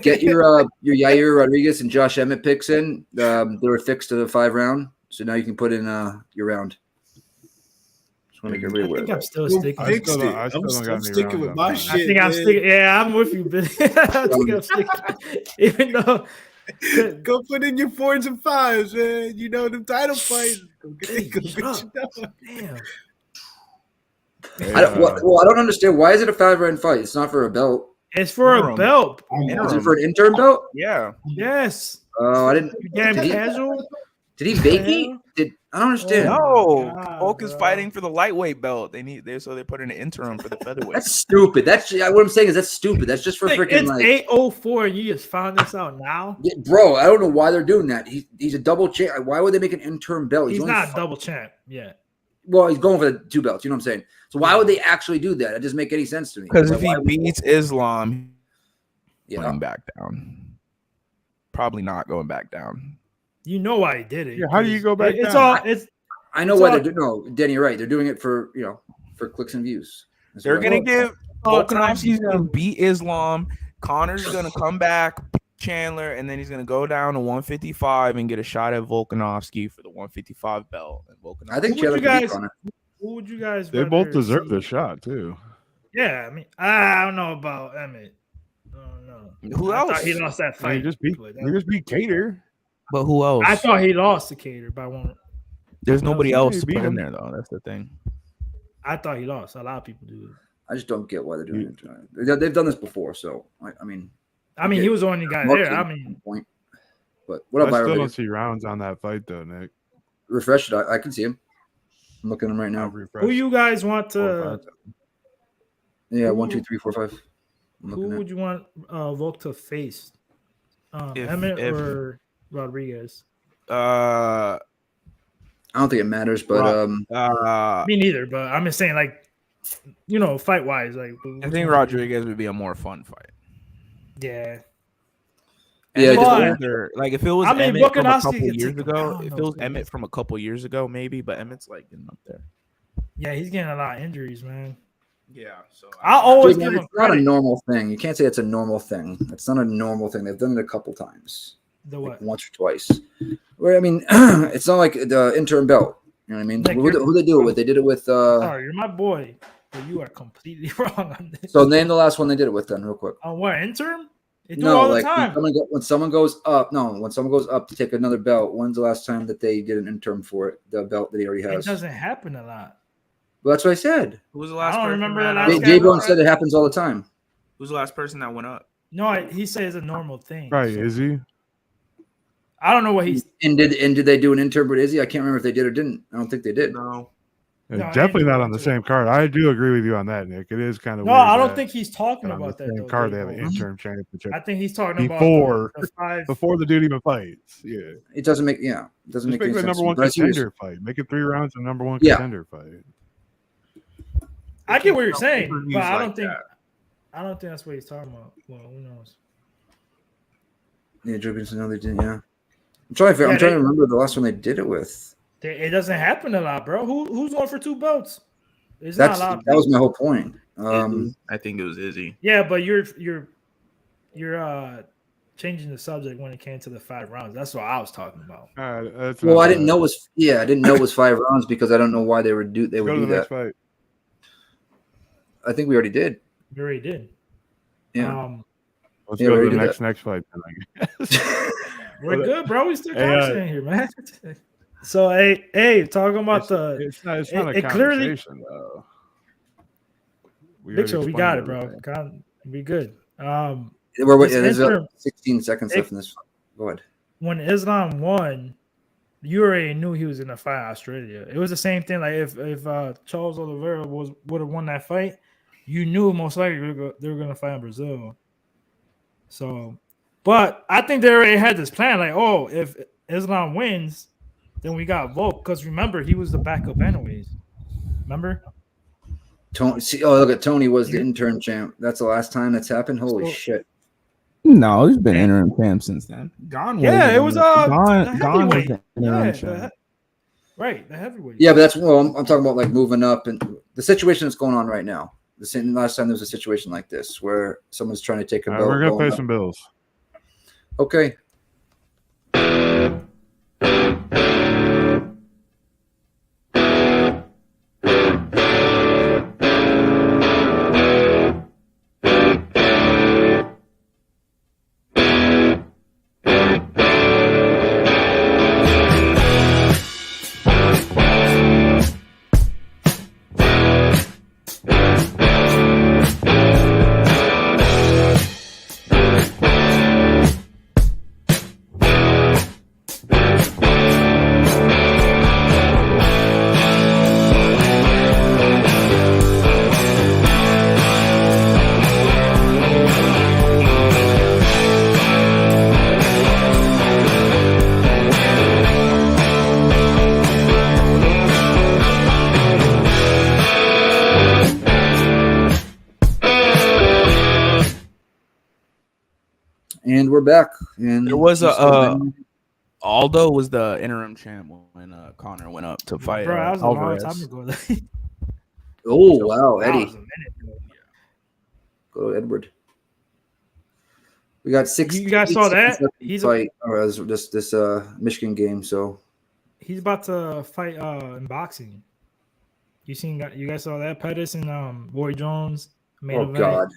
get your Yair Rodriguez and Josh Emmett picks in. They were fixed to the 5 round, so now you can put in your round. Just want to make everybody I aware. think I'm still I sticking. still don't got I'm any sticking rounds with on my mine. shit. I think I'm man. sticking. Yeah, I'm with you, Billy. I think I'm sticking. Even though Go put in your 4s and 5s, man. You know them title fights. Go get shut your done. damn. I don't understand. Why is it a 5-round fight? It's not for a belt. It's for Interim. a belt. Is it for an interim belt? Yeah. Yes. Oh, I didn't. You damn Did he- casual. Did he vacate? I don't understand. No, God, Volk is bro. fighting for the lightweight belt. So they put in an interim for the featherweight. That's stupid. That's what I'm saying is that's stupid. That's just for freaking It's like, 8:04. And you just found this out now. Yeah, bro. I don't know why they're doing that. He's a double champ. Why would they make an interim belt? He's only not double champ yet. Well, he's going for the 2 belts. You know what I'm saying? So why would they actually do that? It doesn't make any sense to me. Because Like, if he why would- beats Islam, yeah, going back down. Probably not going back down. You know why he did it. Yeah, how do you go back It's down? all. It's I know It's why all- they're doing. No, Denny, you're right. They're doing it for for clicks and views. That's They're what gonna I- give all Volkanovski's gonna beat Islam. Connor's gonna come back, beat Chandler, and then he's gonna go down to 155 and get a shot at Volkanovski for the 155 belt. And Volkanovski. I think Who would Chandler you can beat guys- Connor. who would you guys? They both rather deserve see? the shot too. Yeah, I mean, I don't know about Emmett. I don't know. Who I else? thought he lost that I mean, fight. you just beat Cater. But who else? I thought he lost to Cater by one. There's nobody Yeah, else he to beat put in him. there though. That's the thing. I thought he lost. A lot of people do. I just don't get why they're doing it. They've done this before, so I mean, I mean, he was the only guy there. I mean, point. But what I up, still Byron? don't see rounds on that fight though, Nick. Refresh it. I can see him. I'm looking at him right now. I'll refresh. who you guys want Four or to? five. Yeah, Who- 1, 2, 3, 4, 5. I'm Who looking at. would you want Volk to face? If- Emmett if- or Rodriguez? I don't think it matters, but Me neither. But I'm just saying, like, fight wise, like. I think Rodriguez would be a more fun fight. Yeah. Yeah, Emmett's just- older. Like if it was I mean, Emmett from a Bukauskas couple can years take him ago, down, if it though, was too. Emmett from a couple years ago, maybe. But Emmett's like getting up there. Yeah, he's getting a lot of injuries, man. Yeah. So I'll always Dude, man, give him it's not a credit. normal thing. You can't say it's a normal thing. It's not a normal thing. They've done it a couple times, The like what? once or twice. Where I mean, it's not like the interim belt. You know what I mean? Like Who they do it with? They did it with. Sorry, you're my boy, but you are completely wrong on this. So name the last one they did it with, then, real quick. On what, interim? They do it No, all the like time. when someone goes up. No, when someone goes up to take another belt. When's the last time that they did an interim for it? The belt that he already It has. doesn't happen a lot. Well, that's what I said. who was the I last? don't person remember that, the last guy Jay who Brown went said it happens all the time. Who's the last person that went up? No, he says it's a normal thing. Right, so is he? I don't know what he's. And did they do an interim with Izzy? I can't remember if they did or didn't. I don't think they did. No. No, Definitely Andrew, not on the Andrew. same card. I do agree with you on that, Nick. It is kind of No, weird. I don't that think he's talking on about the that same though. card Dave they have an Rose. interim championship I think he's talking before about the 5. before the dude even fights. Yeah, It doesn't make it doesn't just make any make it a sense. number one But I see what you're contender fight. Make it 3 rounds and number one Yeah. contender fight. I get what you're saying, pay-per-views but I like don't think that. that's what he's talking about. Well, who knows? Yeah, Joe Gibson, no, they didn't. Yeah, I'm trying to remember the last one they did it with. It doesn't happen a lot, bro. Who's going for 2 belts? It's That not a lot. was my whole point. I think it was Izzy. Yeah, but you're changing the subject when it came to the 5 rounds. That's what I was talking about. That's Well, not I didn't bad. know I didn't know it was 5 rounds because I don't know why they would do Go to do the next that. fight. I think we already did. You already did. Yeah. Let's Yeah, go we to the already did next fight. Then, I guess. We're good, bro. We still Hey, conversating here, man. So hey, talking about it's not a it clearly- conversation though. Big Show, we got it, explained bro. everything. We good. There's interim- 16 seconds left in this. Go ahead. When Islam won, you already knew he was gonna fight Australia. It was the same thing. Like if Charles Oliveira would have won that fight, you knew most likely they were gonna fight in Brazil. So, but I think they already had this plan. Like, oh, if Islam wins, then we got Volk. Because remember, he was the backup anyways. Remember? Tony, look at Tony was the interim champ. That's the last time that's happened. Holy So- shit! No, he's been interim champ since then. Yeah, it was Gone the was heavyweight. the interim Yeah, champ. right, the heavyweight. Yeah, but I'm talking about like moving up and the situation that's going on right now. The same last time there was a situation like this where someone's trying to take a All belt. right, we're gonna going pay up. some bills. Okay. And we're back. And There was Aldo was the interim champ when Connor went up to fight Bro, that was a long Alvarez. time ago. oh wow, That Eddie. was a minute ago. Go Edward. We got 6. You guys saw that? He's fight or this Michigan game. So He's about to fight in boxing. You guys saw that? Pettis and Roy Jones. main event. God.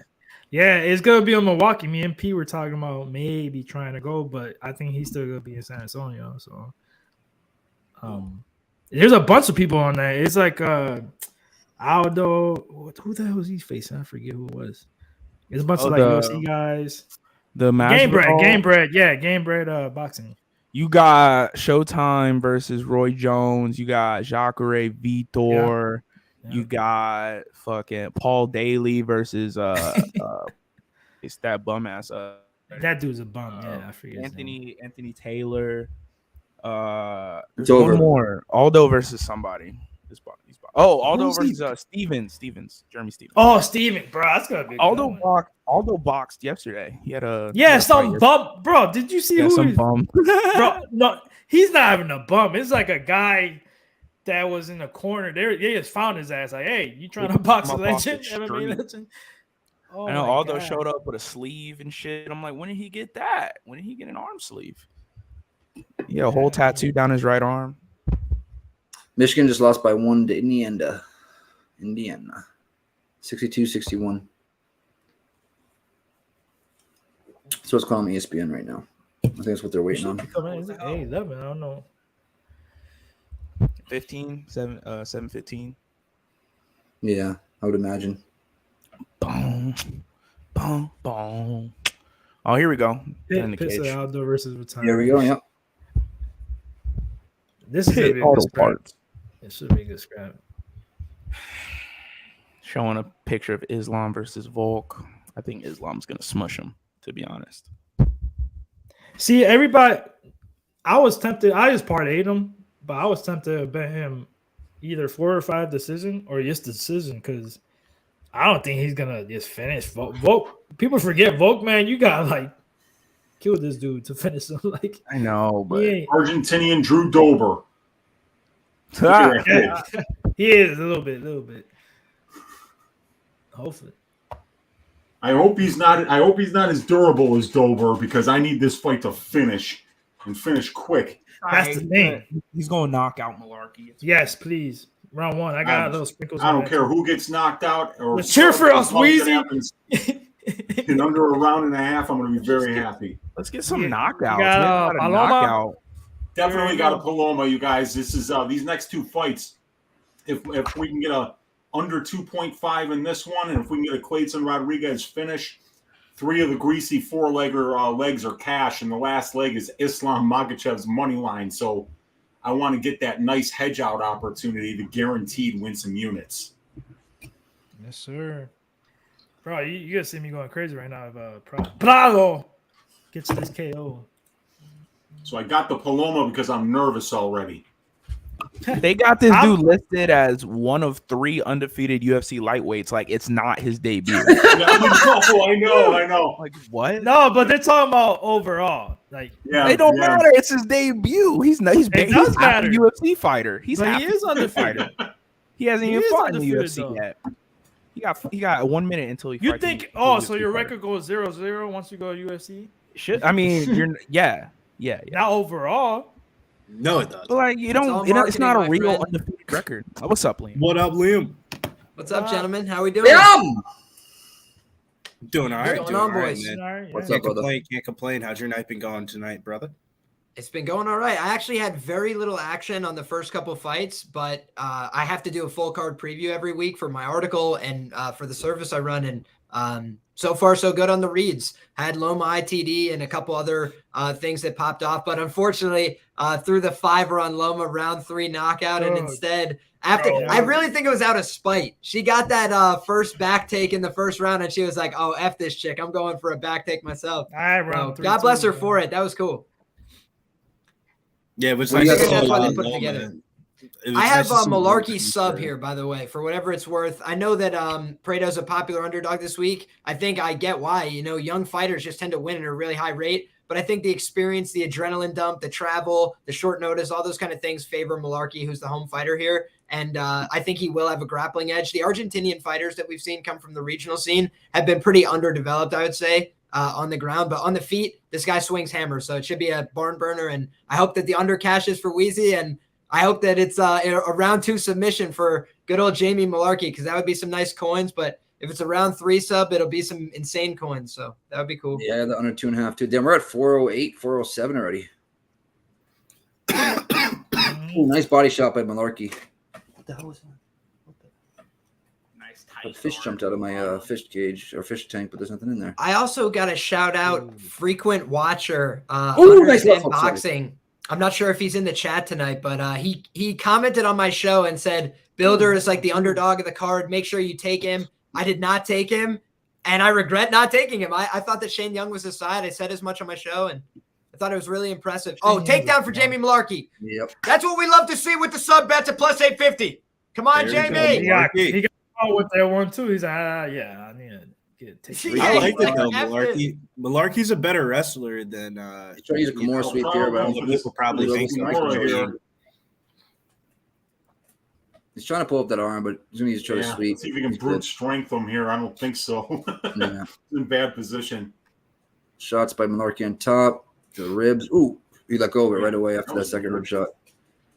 Yeah, it's gonna be in Milwaukee. Me and P were talking about maybe trying to go, but I think he's still gonna be in San Antonio. So there's a bunch of people on that. It's like Aldo. Who the hell was he facing? I forget who it was. It's a bunch of like UFC guys. The Game bread boxing. You got Showtime versus Roy Jones. You got Jacare Vitor. Yeah. You got fucking Paul Daly versus it's that bum ass That dude's a bum. Yeah, I forget. Anthony Taylor. There's over. one more. Aldo versus somebody. Aldo versus Stevens. Jeremy Stevens. Oh, Steven, bro, that's gonna be Aldo boxed yesterday. He had a some bum, bro. Did you see who? Some bum. Bro, no, he's not even a bum. It's like a guy that was in the corner. They just found his ass. Like, hey, you trying to box a legend? MMA legend? Oh, I know Aldo showed up with a sleeve and shit. I'm like, when did he get that? When did he get an arm sleeve? Yeah, a whole tattoo down his right arm. Michigan just lost by 1 to Indiana. 62-61. So it's calling ESPN right now. I think that's what they're waiting on. Is it 11? I don't know. 7:15. Yeah, I would imagine. Boom, boom, boom. Oh, here we go. In the cage. Aldo versus Retire. Here we go. Yep. This is gonna be a good scrap. It should be a good scrap. Showing a picture of Islam versus Volk. I think Islam's gonna smush him, to be honest. See, everybody, I was tempted. I just parlayed him, but I was tempted to bet him either 4 or 5 decision or just decision because I don't think he's gonna just finish Volk. People forget Volk, man. You got like kill this dude to finish him. Like I know, but Argentinian Drew Dober. yeah, he is a little bit. Hopefully. I hope he's not as durable as Dober because I need this fight to finish and finish quick. That's the thing. He's going to knock out Malarkey. Yes, please. Round 1. I got a little sprinkles. I don't care who gets knocked out or let's cheer for us, Weezy. In under a round and a half, I'm going to be very happy. Let's get some knockouts. Got a knockout. Definitely got a Paloma, you guys. This is these next 2 fights. If we can get a under 2.5 in this one, and if we can get a Clayton Rodriguez finish, 3 of the greasy 4-legger legs are cash, and the last leg is Islam Makhachev's money line. So I want to get that nice hedge out opportunity to guaranteed win some units. Yes, sir. Bro, you gotta see me going crazy right now if Prado gets this KO. So I got the Paloma because I'm nervous already. They got this dude listed as one of 3 undefeated UFC lightweights. Like it's not his debut. I know. Like what? No, but they're talking about overall. Like it don't matter. It's his debut. He's half a UFC fighter. He is undefeated. He hasn't even fought in the UFC though. Yet. He got 1 minute until he. You think? Oh, so your record goes 0-0 once you go to UFC? I mean, you're yeah. Not overall. No, it does. But like you don't. It's not a real undefeated record. What's up, Liam? What up, Liam? What's up, gentlemen? How we doing? Doing all right. What's going on, boys? Man. What's up, brother? Can't complain. How's your night been going tonight, brother? It's been going all right. I actually had very little action on the first couple fights, but I have to do a full card preview every week for my article and for the service I run. And so far, so good on the reads. Had Loma ITD and a couple other things that popped off, but unfortunately, threw the 5er on Loma round 3 knockout, and instead, I really think it was out of spite. She got that first back take in the first round, and she was like, "Oh, F this chick, I'm going for a back take myself." God bless her for it. That was cool. Yeah, it was nice. nice. That's why they put it together. I have Malarkey sub here, by the way, for whatever it's worth. I know that Prado's a popular underdog this week. I think I get why. You know, young fighters just tend to win at a really high rate. But I think the experience, the adrenaline dump, the travel, the short notice, all those kind of things favor Malarkey, who's the home fighter here. And I think he will have a grappling edge. The Argentinian fighters that we've seen come from the regional scene have been pretty underdeveloped, I would say, on the ground. But on the feet, this guy swings hammers. So it should be a barn burner. And I hope that the under cashes for Wheezy. And I hope that it's a round 2 submission for good old Jamie Malarkey, because that would be some nice coins. But if it's a round 3 sub, it'll be some insane coins. So that would be cool. Yeah, the under 2.5 too. Damn, we're at 408, 407 already. Ooh, nice body shot by Malarkey. What the hell was that? Nice A fish jumped out of my fish cage or fish tank, but there's nothing in there. I also got a shout out frequent watcher. Nice left hook, boxing. I'm not sure if he's in the chat tonight, but he commented on my show and said, Builder is like the underdog of the card. Make sure you take him. I did not take him, and I regret not taking him. I thought that Shane Young was his side. I said as much on my show, and I thought it was really impressive. Oh, takedown for Jamie Malarkey. Yep. That's what we love to see with the sub bets at plus 850. Come on, Jamie. He got with that one, too. He's like, yeah, I need to get taken. I like it, though, Malarkey. Malarkey's a better wrestler than He's trying to use a Kimura sweep here, but people probably think so. He's trying to pull up that arm, but he's going to try to sweep. See if he can brute strength him here. I don't think so. Yeah. He's in bad position. Shots by Malarkey on top. The ribs. Ooh, he let go of it right away after that second rib shot.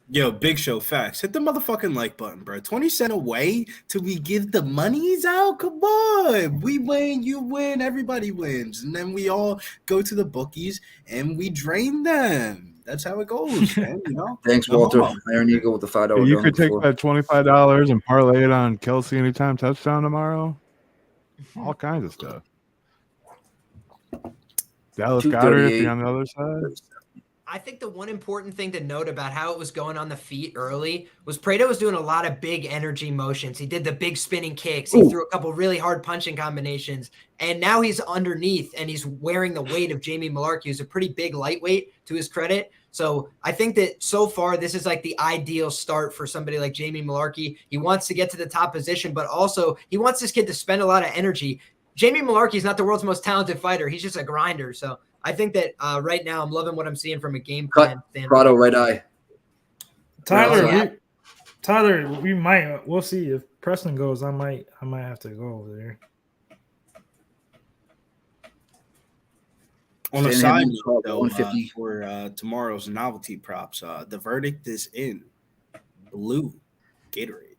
Yo, Big Show facts. Hit the motherfucking like button, bro. 20 cents away till we give the monies out. Come on. We win, you win, everybody wins. And then we all go to the bookies and we drain them. That's how it goes, man. You know? Thanks, Walter. Iron Eagle with the $5. You could take that $25 and parlay it on Kelsey anytime touchdown tomorrow. All kinds of stuff. Dallas Goddard if you're on the other side. I think the one important thing to note about how it was going on the feet early was Prado was doing a lot of big energy motions. He did the big spinning kicks. He threw a couple really hard punching combinations. And now he's underneath and he's wearing the weight of Jamie Mullarkey, who's a pretty big lightweight to his credit. So I think that so far this is like the ideal start for somebody like Jamie Mullarkey. He wants to get to the top position, but also he wants this kid to spend a lot of energy. Jamie Mullarkey is not the world's most talented fighter. He's just a grinder. So I think that right now I'm loving what I'm seeing from a game plan standpoint. Prado, right eye. Tyler, we'll see if Preston goes. I might have to go over there. On a side note, though, for tomorrow's novelty props, the verdict is in blue Gatorade.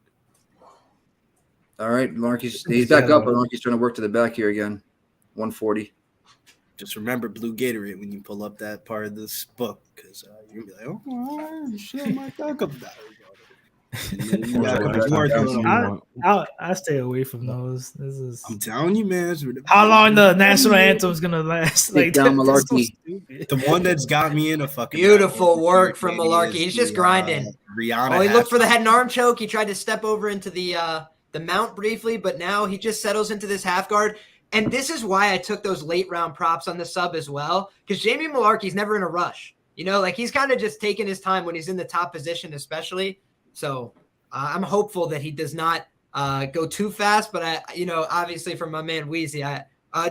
All right, Marcus, he's back up, but Marcus trying to work to the back here again. 140. Just remember blue Gatorade when you pull up that part of this book, because you're gonna be like, oh shit, my talk about it. I stay away from those. I'm telling you, man. How long the national anthem is gonna last? Like down Mullarkey. The one that's got me in a fucking beautiful work from Mullarkey. He's just grinding. Rihanna. He looked for the head and arm choke. He tried to step over into the mount briefly, but now he just settles into this half guard. And this is why I took those late round props on the sub as well, because Jamie Mullarkey's never in a rush. You know, like he's kind of just taking his time when he's in the top position, especially. So I'm hopeful that he does not go too fast. But obviously from my man Wheezy,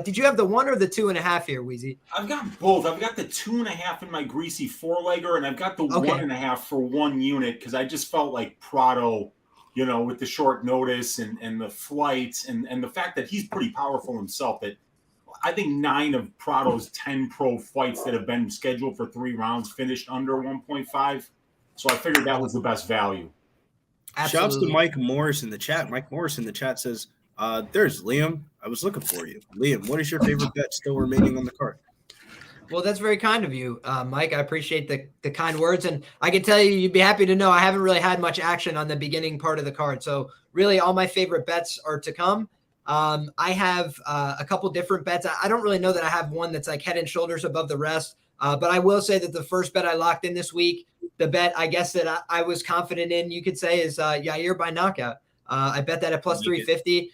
did you have the 1 or the 2.5 here, Wheezy? I've got both. I've got the 2.5 in my greasy 4-legger, and I've got the 1.5 for 1 unit because I just felt like Prado, with the short notice and the flights and the fact that he's pretty powerful himself. That I think 9 of Prado's 10 pro fights that have been scheduled for 3 rounds finished under 1.5. So I figured that was the best value. Shouts to Mike Morris in the chat. Mike Morris in the chat says, there's Liam. I was looking for you. Liam, what is your favorite bet still remaining on the card? Well, that's very kind of you, Mike. I appreciate the kind words. And I can tell you, you'd be happy to know I haven't really had much action on the beginning part of the card. So really all my favorite bets are to come. I have a couple different bets. I don't really know that I have one that's like head and shoulders above the rest. But I will say that the first bet I locked in this week, the bet I guess that I was confident in, you could say, is Yair by knockout. I bet that at plus 350.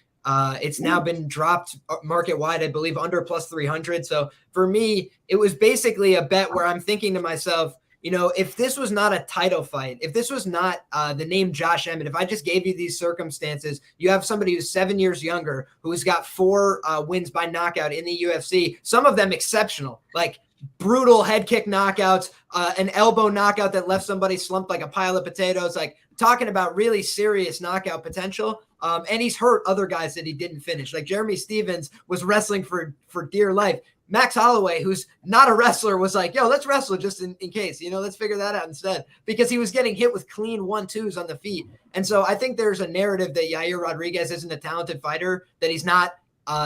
It's now been dropped market wide, I believe, under plus 300. So for me, it was basically a bet where I'm thinking to myself, if this was not a title fight, if this was not the name Josh Emmett, if I just gave you these circumstances, you have somebody who's 7 years younger, who's got 4 wins by knockout in the UFC, some of them exceptional, like brutal head kick knockouts, an elbow knockout that left somebody slumped like a pile of potatoes, like talking about really serious knockout potential. And he's hurt other guys that he didn't finish. Like Jeremy Stevens was wrestling for dear life. Max Holloway, who's not a wrestler, was like, yo, let's wrestle just in case, let's figure that out instead, because he was getting hit with clean 1-2s on the feet. And so I think there's a narrative that Yair Rodriguez isn't a talented fighter, that he's not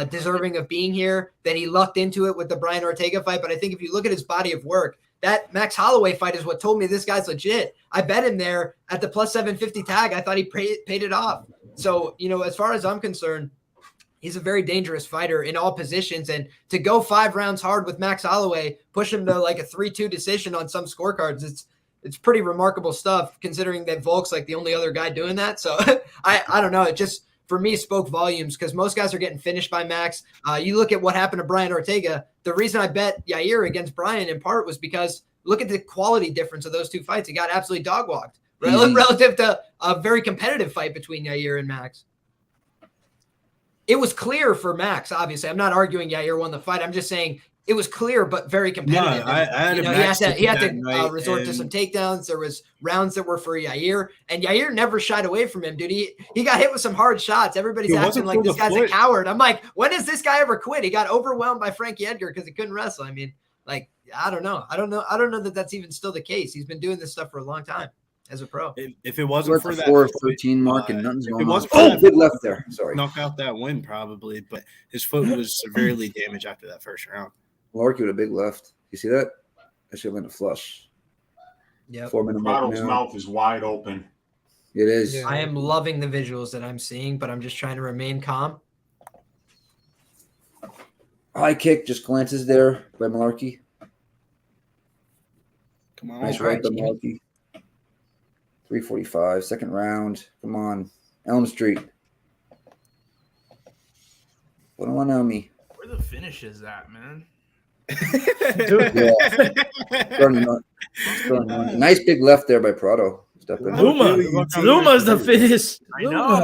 deserving of being here, that he lucked into it with the Brian Ortega fight. But I think if you look at his body of work, that Max Holloway fight is what told me this guy's legit. I bet him there at the plus 750 tag. I thought he paid it off. So, as far as I'm concerned, he's a very dangerous fighter in all positions. And to go 5 rounds hard with Max Holloway, push him to like a 3-2 decision on some scorecards, it's pretty remarkable stuff, considering that Volk's like the only other guy doing that. So I don't know. It just, for me, spoke volumes, because most guys are getting finished by Max. You look at what happened to Brian Ortega. The reason I bet Yair against Brian in part was because look at the quality difference of those 2 fights. He got absolutely dog-walked relative to a very competitive fight between Yair and Max. It was clear for Max, obviously. I'm not arguing Yair won the fight. I'm just saying it was clear, but very competitive. No, he had to resort to some takedowns. There was rounds that were for Yair, and Yair never shied away from him, dude. He got hit with some hard shots. Everybody's acting like this guy's a coward. I'm like, when does this guy ever quit? He got overwhelmed by Frankie Edgar because he couldn't wrestle. I mean, like, I don't know. I don't know that that's even still the case. He's been doing this stuff for a long time as a pro. If it wasn't for that 4-13 mark and nothing's going on. Good left there. Sorry. Knock out that win probably, but his foot was severely damaged after that first round. Mullarkey with a big left. You see that? That should have been a flush. Yeah. 4-minute mark Prado's now. mouth is wide open. It is. Yeah. I am loving the visuals that I'm seeing, but I'm just trying to remain calm. High kick, just glances there by Mullarkey. Come on. Nice All right, right, Milwaukee. 345, second round. Come on. Elm Street. What do I know me? Where the finishes at, man? Nice big left there by Prado. Luma's the finish. I know.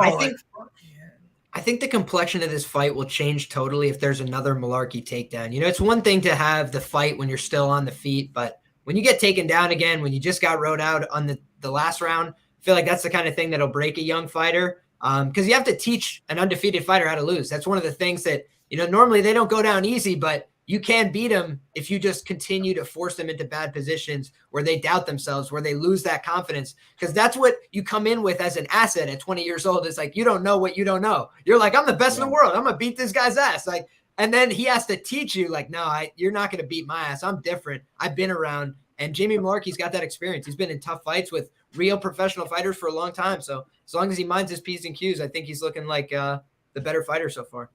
I think the complexion of this fight will change totally if there's another Malarkey takedown. You know, it's one thing to have the fight when you're still on the feet, but when you get taken down again, when you just got rode out on the last round, I feel like that's the kind of thing that'll break a young fighter. Because you have to teach an undefeated fighter how to lose. That's one of the things that, you know, normally they don't go down easy, but you can beat them if you just continue to force them into bad positions where they doubt themselves, where they lose that confidence. Because that's what you come in with as an asset at 20 years old. It's like, you don't know what you don't know. You're like, I'm the best in the world. I'm going to beat this guy's ass. Like, and then he has to teach you, like, no, you're not going to beat my ass. I'm different. I've been around. And Jamie Malarkey's got that experience. He's been in tough fights with real professional fighters for a long time. So as long as he minds his P's and Q's, I think he's looking like the better fighter so far.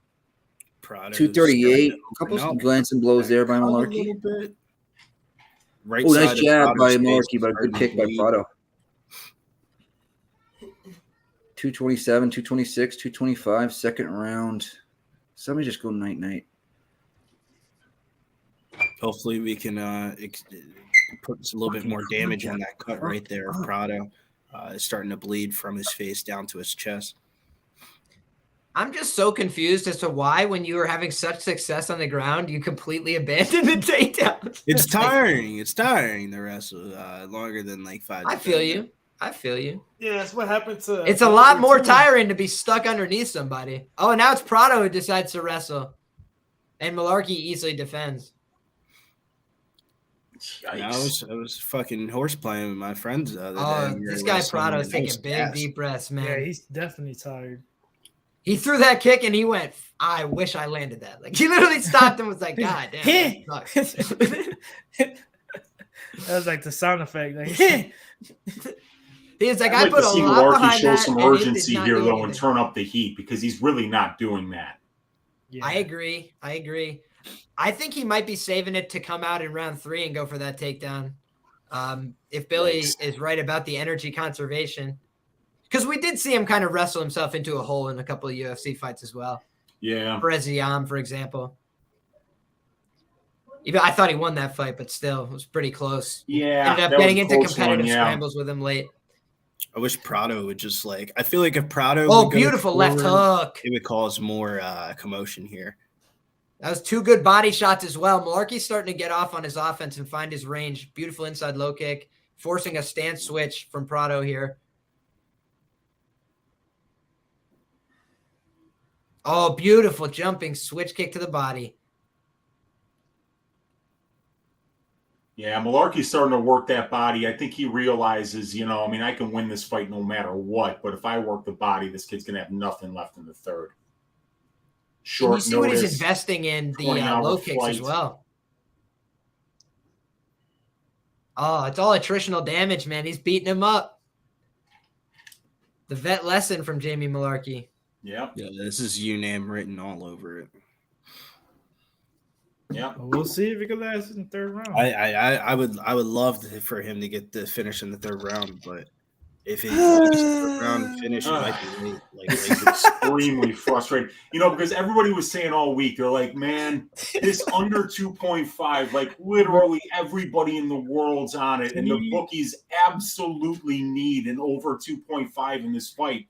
238. A couple of glancing blows there by Malarkey. Right. Oh, nice jab by Malarkey, but a good kick by Prado. 227, 226, 225, second round. Somebody just go night-night. Hopefully we can put a little bit more damage on that cut right there. Prado is starting to bleed from his face down to his chest. I'm just so confused as to why, when you were having such success on the ground, you completely abandoned the takedown. It's tiring. It's tiring to wrestle longer than like 5 I feel you. I feel you. Yeah, that's what happened to. It's a lot more tiring to be stuck underneath somebody. Oh, and now it's Prado who decides to wrestle, and Malarkey easily defends. I was fucking horse playing with my friends the other day. This guy Prado is taking big, deep breaths, man. Yeah, he's definitely tired. He threw that kick and he went, I wish I landed that. Like, he literally stopped and was like, God damn. That was like the sound effect. Like, he was like, I'd I put a see lot Malarkey behind show that. some urgency here, though, and turn up the heat because he's really not doing that. Yeah. I agree. I think he might be saving it to come out in round 3 and go for that takedown. If Billy is right about the energy conservation. Because we did see him kind of wrestle himself into a hole in a couple of UFC fights as well. Yeah. Breziam, for example. Even I thought he won that fight, but still, it was pretty close. Yeah. Ended up getting into competitive scrambles with him late. I wish Prado would just like. I feel like if Prado. Oh, beautiful left hook. It would cause more commotion here. That was 2 good body shots as well. Malarkey's starting to get off on his offense and find his range. Beautiful inside low kick, forcing a stance switch from Prado here. Oh, beautiful jumping switch kick to the body. Yeah, Malarkey's starting to work that body. I think he realizes, you know, I mean, I can win this fight no matter what, but if I work the body, this kid's going to have nothing left in the third. Short you see notice, what he's investing in the low kicks as well. Oh, it's all attritional damage, man. He's beating him up. The vet lesson from Jamie Malarkey. Yeah. Yeah, this is UNAM written all over it. Yeah. We'll see if it can last in the third round. I would love for him to get the finish in the third round, but if it's a third round finish, it might be late. It's extremely frustrating. You know, because everybody was saying all week, they're like, man, this under 2.5, like literally everybody in the world's on it. And the bookies absolutely need an over 2.5 in this fight.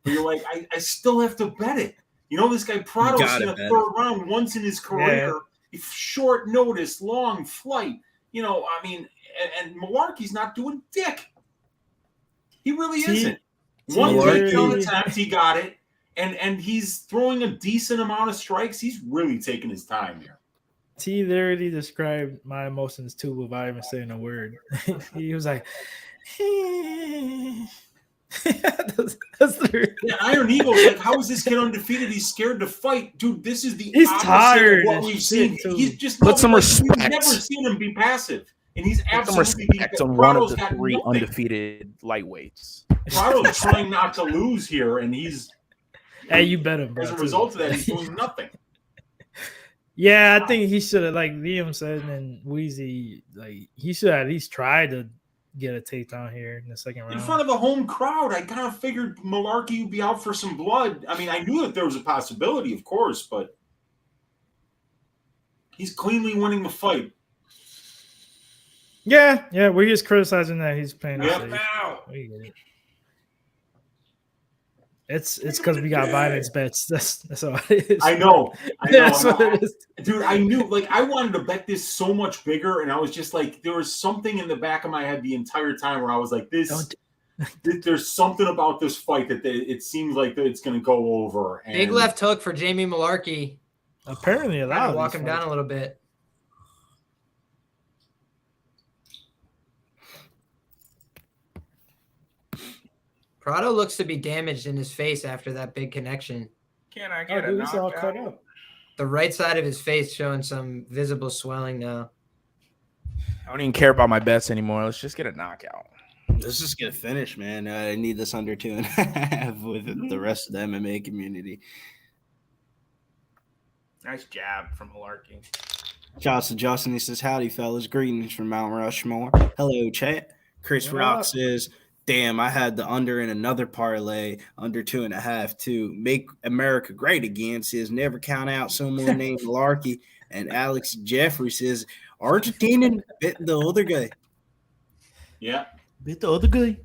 But you're like, I still have to bet it. You know, this guy Prado's in a third round once in his career. Yeah. Short notice, long flight. You know, I mean, and Malarkey's not doing dick. He really isn't. One takedown attempt, he got it, and he's throwing a decent amount of strikes. He's really taking his time here. T literally described my emotions too without even saying a word. He was like, that's Iron Eagle's like, how is this kid undefeated? He's scared to fight, dude. This is the he's tired. Of what we've seen. Too. He's just put some respect. We've never seen him be passive, and he's absolutely some respect on one of the 3 undefeated lightweights. Prado's trying not to lose here, and he's hey, you bet him. As a result of that, he's doing nothing. Yeah, I think he should have, like Liam said, and Weezy, like he should at least try to get a takedown here in the second round. In front of a home crowd, I kind of figured Malarkey would be out for some blood. I mean, I knew that there was a possibility, of course, but he's cleanly winning the fight. Yeah, we're just criticizing that he's playing. Yep. It's because we got violence bets. That's all it is. I know. That's what it is. Dude, I knew, like, I wanted to bet this so much bigger, and I was just like, there was something in the back of my head the entire time where I was like, there's something about this fight that it seems like that it's going to go over. And big left hook for Jamie Malarkey. Apparently allowed. Walk him down a little bit. Prado looks to be damaged in his face after that big connection. Can I get a knockout? All cut up. The right side of his face showing some visible swelling now. I don't even care about my bets anymore. Let's just get a knockout. Let's just get a finish, man. I need this under 2.5 with the rest of the MMA community. Nice jab from Malarkey. Shouts to Justin. He says, howdy, fellas. Greetings from Mount Rushmore. Hello, chat. Chris Rock says, damn, I had the under in another parlay, under 2.5, too. Make America great again. Says, never count out someone named Malarkey. And Alex Jeffrey says, Argentinian, bet the other guy. Yeah. Bet the other guy.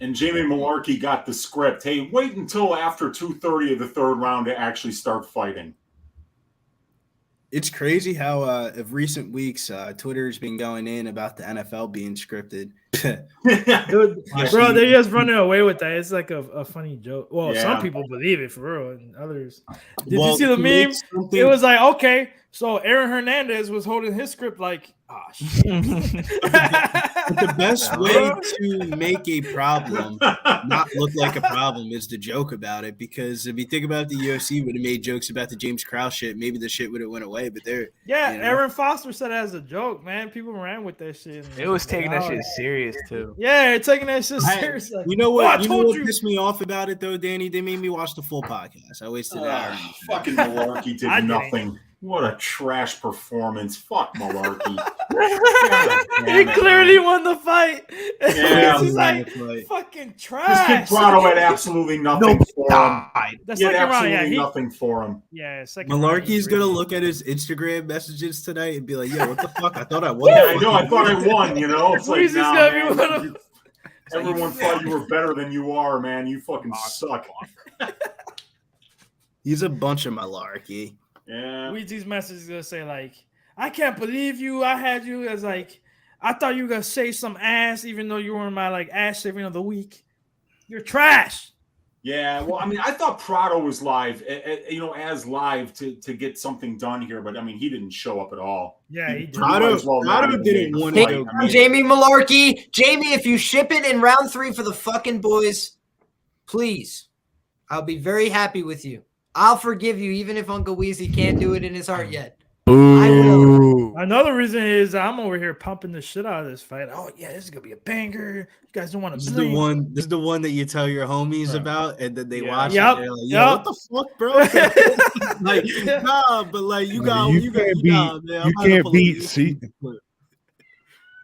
And Jamie Malarkey got the script. Hey, wait until after 2:30 of the third round to actually start fighting. It's crazy how of recent weeks Twitter's been going in about the NFL being scripted. Dude, bro, they're just running away with that. It's like a funny joke. Well, some people believe it for real, and others. Did you see the meme? It was like, okay, so Aaron Hernandez was holding his script like, shit. The best way to make a problem not look like a problem is to joke about it, because if you think about the UFC would have made jokes about the James Krause shit, maybe the shit would have went away. But they're Aaron Foster said it as a joke, man. People ran with that shit. It was taking that shit serious too. Yeah, taking that shit serious. You know what? You know what pissed me off about it though, Danny? They made me watch the full podcast. I wasted an hour. Fucking Malarkey did nothing. What a trash performance. Fuck Malarkey. He clearly won the fight. Yeah, he's like fucking trash. This kid Prado had absolutely nothing for him. That's he had absolutely absolutely nothing for him. Yeah, Malarkey's gonna look at his Instagram messages tonight and be like, "Yo, what the fuck? I thought I won." Yeah, I know. I thought I won. You know, it's like, nah, man, everyone thought you were better than you are, man. You fucking suck. He's a bunch of Malarkey. Yeah. Weezy's message is gonna say like, I can't believe you. I had you as like, I thought you were gonna say some ass, even though you were in my like ass shaving of the week. You're trash. Yeah, well, I mean, I thought Prado was live, as live to get something done here, but I mean, he didn't show up at all. Yeah, he Prado didn't want to. Jamie Malarkey, Jamie, if you ship it in round 3 for the fucking boys, please, I'll be very happy with you. I'll forgive you, even if Uncle Weezy can't do it in his heart yet. I will. Another reason is I'm over here pumping the shit out of this fight. Oh yeah, this is gonna be a banger. You guys don't want to. This is the one that you tell your homies about, and then they watch it. And they're like, what the fuck, bro? Like, nah, but like you can't beat C.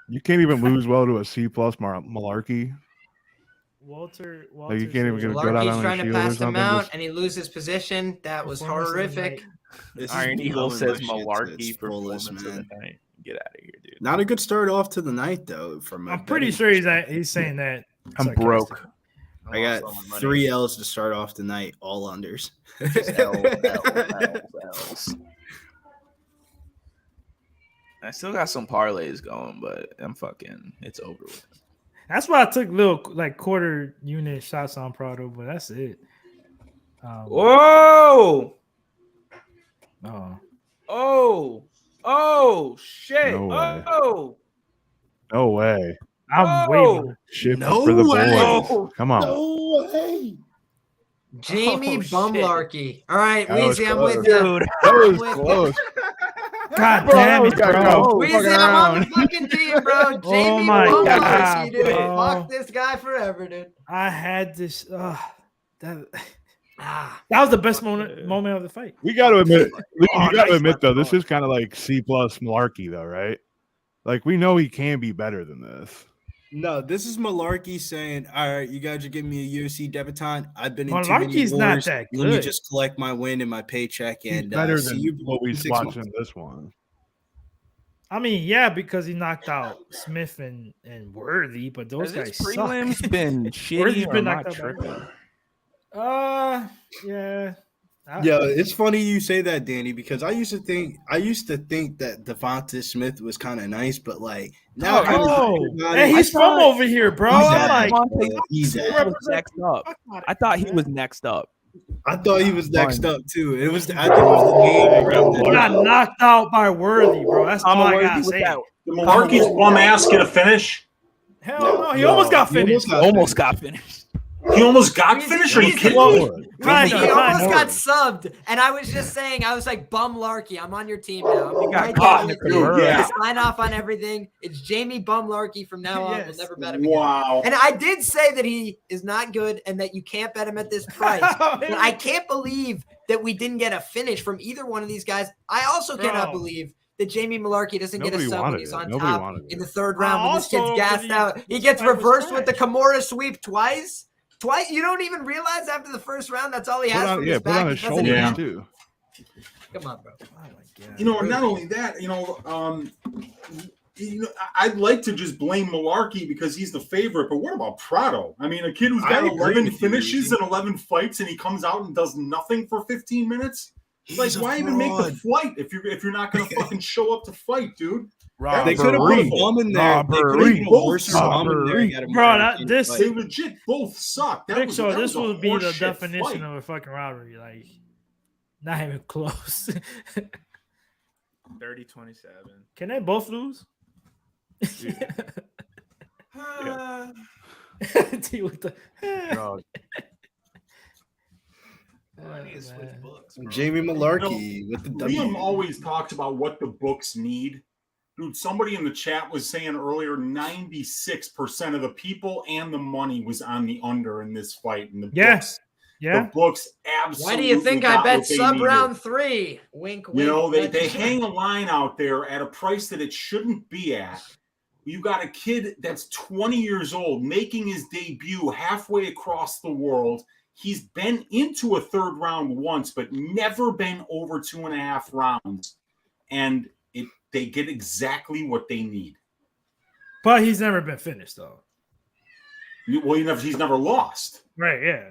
You can't even lose well to a C+ Malarkey. Walter like you can't even get a good out Malarkey's on trying a to shield pass or him something. out, and he loses position. That was horrific. Iron Eagle says Malarkey performance of the night. Get out of here, dude. Not a good start off to the night, though. I'm pretty sure he's saying that. I'm broke. I got 3 L's to start off the night, all unders. L's. I still got some parlays going, but it's over with. That's why I took little like quarter unit shots on Prado, but that's it. Whoa! Oh shit! No way. I'm waiting. Shit for the boys. Come on. No way. Jamie Bumlarkey. All right, Weezy, I'm with you. Dude, that was close. God damn it, bro. Weezy, I'm on the fucking team, bro. Jamie Bumlarkey, dude. Bro. Fuck this guy forever, dude. I had this. Ah, that was the best moment of the fight. We got to admit, nice though, this is kind of like C+ malarkey, though, right? Like we know he can be better than this. No, this is malarkey saying, "All right, you guys are giving me a UFC debutant. I've been in Malarkey's too many not wars. that Let me good. just collect my win and my paycheck He's and better see than you what we in 6 watched months." in this one. I mean, yeah, because he knocked out Smith and Worthy, but those Has guys his suck. prelims been shitty Worthy's or been am I knocked out by tripping? Yeah. Yeah, it's funny you say that, Danny, because I used to think that Devonta Smith was kind of nice, but like now, hey, he's from over here, bro. He's next up. I thought he was next up. I thought he was next up too. I think it was the name around He got knocked out by Worthy, bro. That's all I gotta say. Did Malarkey's bum ass get a finish? Hell no, he almost got finished. Almost got finished. He almost got finished? Are you kidding me? He almost got subbed, and I was just saying, I was like, Bum Larkey, I'm on your team now. I'm right there with you. Yeah. Sign off on everything. It's Jamie Bum Larkey from now on. We'll never bet him again. Wow. And I did say that he is not good and that you can't bet him at this price. But I can't believe that we didn't get a finish from either one of these guys. I also cannot believe that Jamie Malarkey doesn't get a sub when he's on top in the third round when this kid's gassed out. He gets reversed with the Kimura sweep twice. You don't even realize after the first round that's all he has from his back. Put on his shoulders too. Come on, bro. Oh my God. You know, not only that, I'd like to just blame Malarkey because he's the favorite, but what about Prado? I mean, a kid who's got 11 finishes and 11 fights, and he comes out and does nothing for 15 minutes. Like, why even make the flight if you're not going to fucking show up to fight, dude? They could have put a bomb in there. They could have put a worse bomb in there. Bro, they legit both suck. This would be the definition of a fucking robbery. Like, not even close. 30-27. Can they both lose? Yeah. Jamie Malarkey with the Liam always talks about what the books need. Dude, somebody in the chat was saying earlier 96% of the people and the money was on the under in this fight. And the books absolutely. Why do you think I bet sub round 3? Wink, wink. You know, they hang a line out there at a price that it shouldn't be at. You got a kid that's 20 years old making his debut halfway across the world. He's been into a third round once, but never been over 2.5 rounds. And they get exactly what they need. But he's never been finished, though. Well, he's never lost. Right, yeah.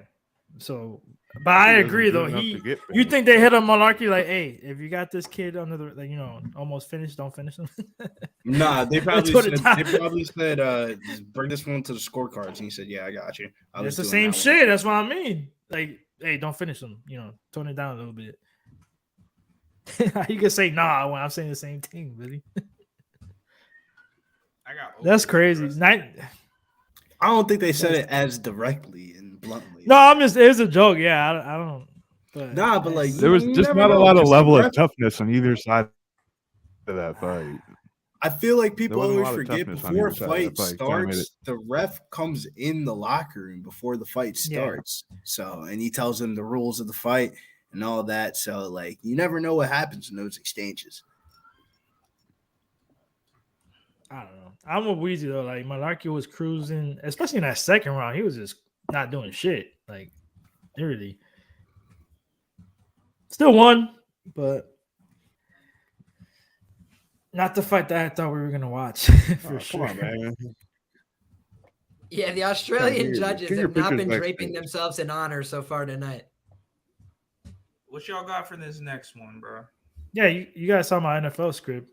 So, but I agree, though. You think they hit a Malarkey like, hey, if you got this kid under the, almost finished, don't finish him? Nah, they probably said, just bring this one to the scorecards. And he said, yeah, I got you. It's the same shit. That's what I mean. Like, hey, don't finish them. Tone it down a little bit. You can say nah when I'm saying the same thing, really. That's crazy. I don't think they said it as directly and bluntly. No, it's a joke. Yeah, I don't. But but like there was just not a lot of level of toughness on either side of that fight. I feel like people always forget before a fight starts, the ref comes in the locker room before the fight starts. Yeah. So, and he tells them the rules of the fight and all that. So, like, you never know what happens in those exchanges. I don't know. I'm with Weezy, though. Like, Malarkey was cruising, especially in that second round. He was just not doing shit. Like, literally. Still won, but not the fight that I thought we were going to watch. For sure. Come on, man. Yeah, the Australian judges have not been draping themselves in honor so far tonight. What y'all got for this next one, bro? Yeah, you guys saw my NFL script.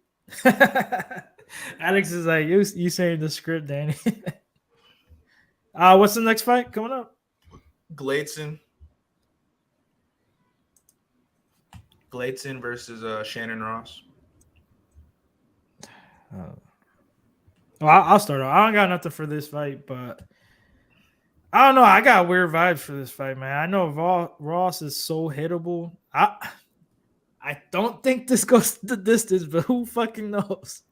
Alex is like, you saying the script, Danny. What's the next fight coming up? Gladson versus Shannon Ross. Well, I'll start off. I don't got nothing for this fight, but I don't know. I got weird vibes for this fight, man. I know Ross is so hittable. I don't think this goes the distance, but who fucking knows?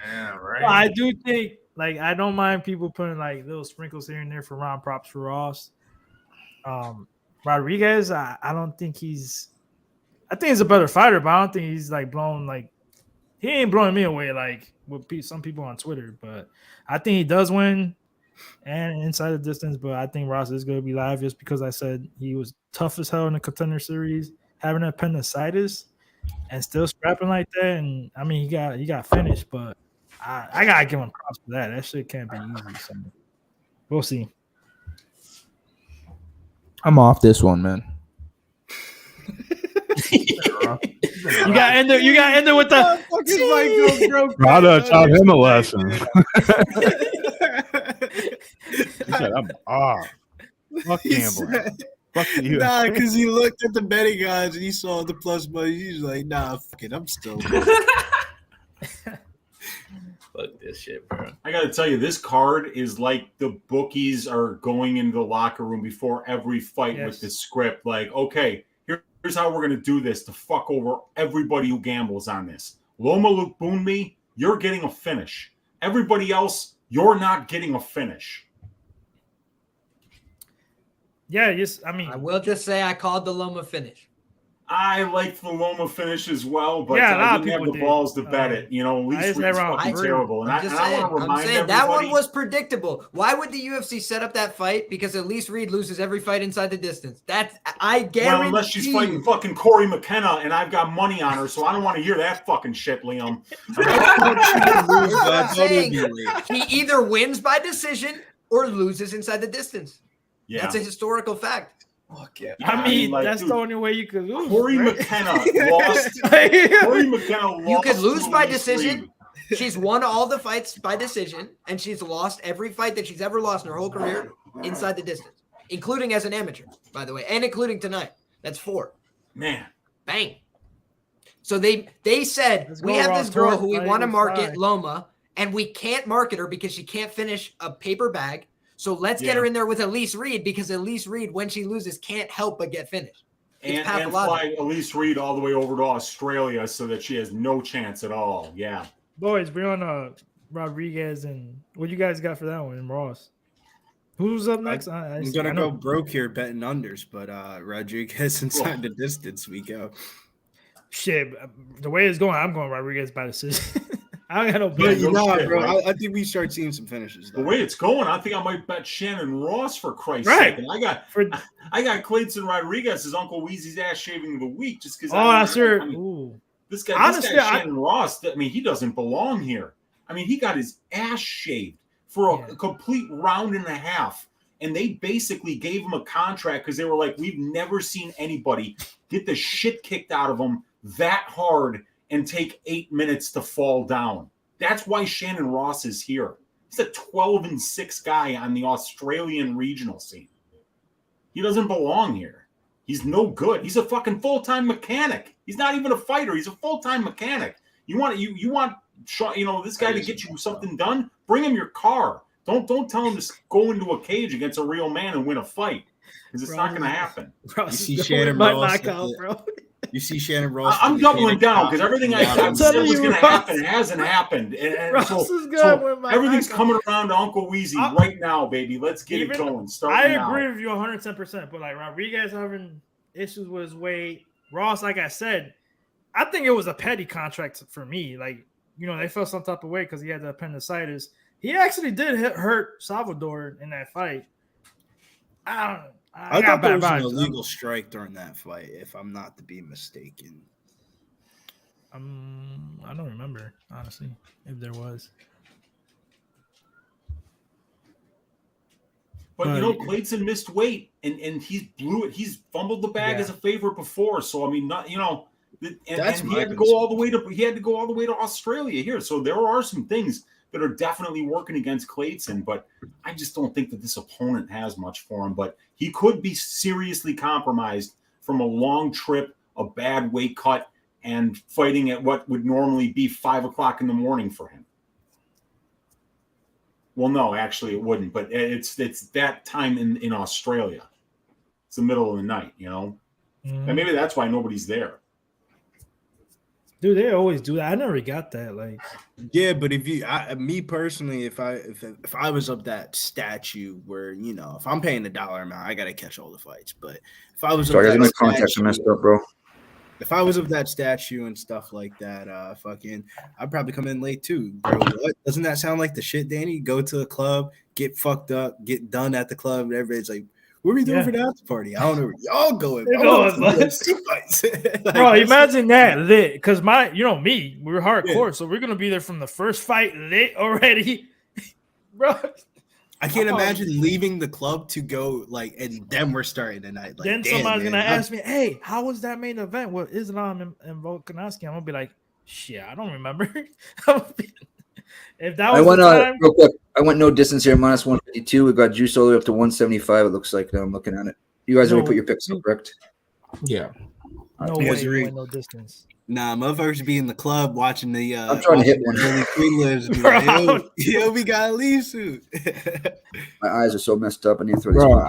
Yeah, right. But I do think, like, I don't mind people putting like little sprinkles here and there for round props for Ross. Rodriguez, I don't think he's. I think he's a better fighter, but I don't think he's like blown like. He ain't blowing me away like with some people on Twitter, but I think he does win and inside the distance. But I think Ross is going to be live just because I said he was tough as hell in the Contender Series, having appendicitis and still scrapping like that. And I mean, he got finished, but I gotta give him props for that. That shit can't be easy. So we'll see. I'm off this one, man. You got to end it with the. Gotta taught him a lesson. He said, "I'm off. Fuck gambling. Fuck you." Nah, because he looked at the betting odds and he saw the plus money. He's like, "Nah, fuck it, I'm still." Fuck this shit, bro. I got to tell you, this card is like the bookies are going into the locker room before every fight with the script. Like, okay, here's how we're going to do this to fuck over everybody who gambles on this. Loma Lukbunmi, you're getting a finish. Everybody else, you're not getting a finish. Yeah, I will just say I called the Loma finish. I liked the Loma finish as well, but yeah, I didn't have the balls to bet it. You know, at least it's fucking terrible. And I want to remind everybody. That one was predictable. Why would the UFC set up that fight? Because Elise Reed loses every fight inside the distance. I guarantee. Well, unless she's fighting fucking Corey McKenna, and I've got money on her, so I don't want to hear that fucking shit, Liam. He either wins by decision or loses inside the distance. Yeah. That's a historical fact. Fuck yeah. I mean, that's the only way you could lose. Corey McKenna lost. Corey McKenna lost. You could lose by decision. She's won all the fights by decision, and she's lost every fight that she's ever lost in her whole career inside the distance, including as an amateur, by the way, and including tonight. That's 4. Man. Bang. So they said, we have this girl who we want to market, Loma, and we can't market her because she can't finish a paper bag. So let's get her in there with Elise Reed because Elise Reed, when she loses, can't help but get finished. And fly Elise Reed all the way over to Australia so that she has no chance at all. Yeah. Boys, we're on Rodriguez, and what you guys got for that one, Ross? Who's up next? I'm going to go broke here betting unders, but Rodriguez inside the distance we go. Shit, the way it's going, I'm going Rodriguez by decision. I don't got no bet. Bro. I think we start seeing some finishes. The way it's going, I think I might bet Shannon Ross for Christ's sake. And I got Clayton Rodriguez as Uncle Weezy's ass shaving of the week just because. This guy Shannon Ross. I mean, he doesn't belong here. I mean, he got his ass shaved for a complete round and a half, and they basically gave him a contract because they were like, "We've never seen anybody get the shit kicked out of them that hard and take 8 minutes to fall down." That's why Shannon Ross is here. He's a 12-6 guy on the Australian regional scene. He doesn't belong here. He's no good. He's a fucking full-time mechanic. He's not even a fighter. He's a full-time mechanic. You want this guy to get you something done? Bring him your car. Don't tell him to go into a cage against a real man and win a fight because it's not going to happen. You see Shannon Ross. You see Shannon Ross. I'm doubling down because everything I said was going to happen hasn't happened. And so everything's coming around to Uncle Weezy right now, baby. Let's get it going. I agree with you 110%, but like Rodriguez having issues with his weight. Ross, like I said, I think it was a petty contract for me. Like, they felt some type of way because he had the appendicitis. He actually did hurt Salvador in that fight. I thought there was an illegal strike during that fight, if I'm not to be mistaken. I don't remember, honestly, if there was. But Clayton missed weight and he blew it. He's fumbled the bag as a favorite before. So I mean, not he had to go all the way to Australia here. So there are some things that are definitely working against Clayton, but I just don't think that this opponent has much for him. But he could be seriously compromised from a long trip, a bad weight cut, and fighting at what would normally be 5 o'clock in the morning for him. Well, no, actually it wouldn't, but it's that time in Australia. It's the middle of the night, And maybe that's why nobody's there. Dude, they always do that. I never got that. Like, yeah, but me personally, if I was of that statue where if I'm paying $1 amount, I gotta catch all the fights. But if I was Sorry, my contacts are messed up, bro. If I was of that statue and stuff like that, I'd probably come in late too, bro. What? Doesn't that sound like the shit, Danny? Go to a club, get fucked up, get done at the club, and everybody's like, "What are we doing for the after party?" I don't know where y'all going. Bro, imagine that lit. Because me, we're hardcore, so we're gonna be there from the first fight lit already, bro. I can't imagine leaving the club to go and then we're starting tonight. Then somebody's gonna ask me, "Hey, how was that main event with Islam and Volkanovski?" I'm gonna be like, "Shit, I don't remember." If that was the time, real quick, I went no distance here, minus 152. We got juice all the way up to 175. It looks like now I'm looking at it. You guys already put your picks up, correct? Yeah. No way, no distance. Nah, motherfuckers be in the club watching the. I'm trying to hit one. Like, yo, we got a leave suit. My eyes are so messed up. I need to throw Bro, this.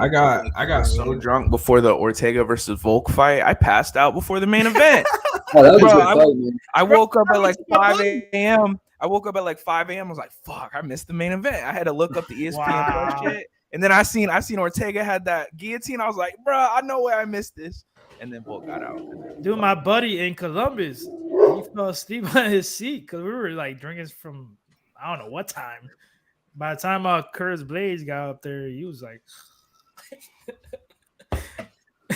I got so drunk before the Ortega versus Volk fight. I passed out before the main event. I woke up at like 5 a.m. I was like, "Fuck!" I missed the main event. I had to look up the ESPN shit, and then I seen Ortega had that guillotine. I was like, "Bro, I know where I missed this." And then Volk got out. Dude, my buddy in Columbus, he fell asleep on his seat because we were like drinking from I don't know what time. By the time Curtis Blades got up there, he was like,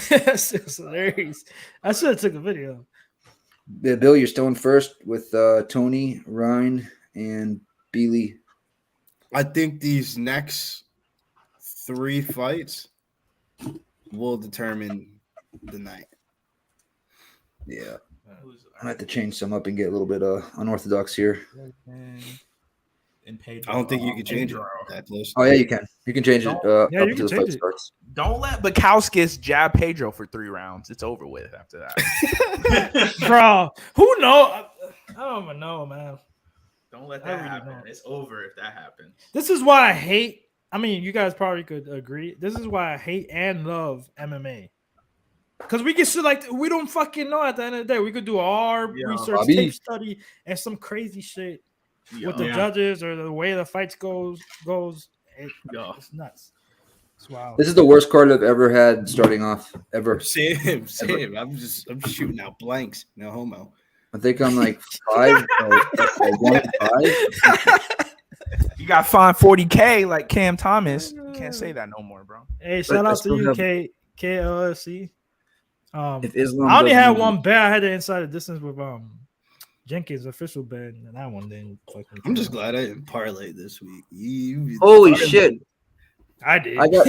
"That's just hilarious." I should have took a video. Bill, you're still in first with Tony, Ryan, and Bealey. I think these next 3 fights will determine the night. Yeah. I have to change some up and get a little bit unorthodox here. And Pedro, I don't think you can change it that close. Oh, yeah, you can. You can change it up you until the can fight change it. starts. Don't let Bukauskas jab Pedro for 3 rounds. It's over with after that. Bro, who knows? I don't even know, man. Don't let that happen. It's over if that happens. This is why I hate. I mean, you guys probably could agree. This is why I hate and love MMA. Because we can see, we don't fucking know at the end of the day. We could do our research, tape study, and some crazy shit with the judges or the way the fights goes. It's nuts. It's wild. This is the worst card I've ever had starting off, ever. Same. I'm just shooting out blanks. No homo. I think I'm like 5 or 1 5. You got fined $40K like Cam Thomas. You can't say that no more, bro. Hey, shout out to you, KLFC. If Islam I only had one bet. I had the inside the distance with Jenkins official bet, and that one didn't fucking. I'm just glad I didn't parlay this week. Holy shit! I did. I got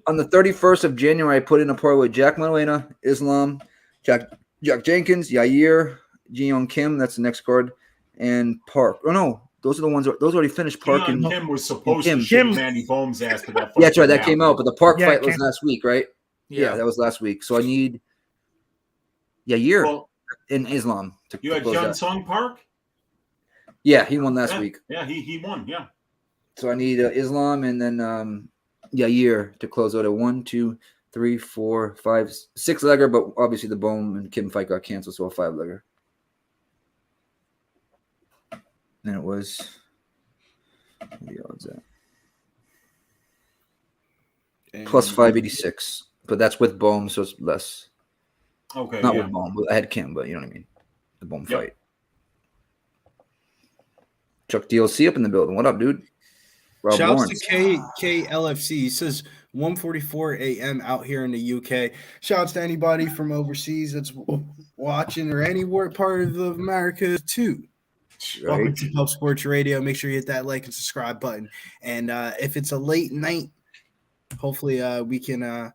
on the 31st of January. I put in a parlay with Jack Maddalena, Islam, Jack Jenkins, Yair, Ji-Young Kim. That's the next card, and Park. Oh no, those are the ones. Those already finished. Park and Kim was supposed to shoot Manny Bohm's ass for that fight. Yeah, that's right. That came out, but the Park fight was Kim. last week, right? Yeah, that was last week. So I need Yair in Islam. You had John Sung Park? Yeah, he won last week. Yeah, he won. Yeah. So I need Islam and then Yair to close out a 1, 2, 3, 4, 5, 6 legger, but obviously the Bohm and Kim fight got canceled, so a 5 legger. And it was what the odds at? Plus 586, but that's with Bohm, so it's less. Okay. Not with Bohm. I had Kim, but you know what I mean. The Bohm fight. Chuck DLC up in the building. What up, dude? Rob Shouts Lawrence. to KLFC. He says 1:44 a.m. out here in the UK. Shouts to anybody from overseas that's watching or any part of America too. Right. Welcome to Pub Sports Radio. Make sure you hit that like and subscribe button. And if it's a late night, hopefully we can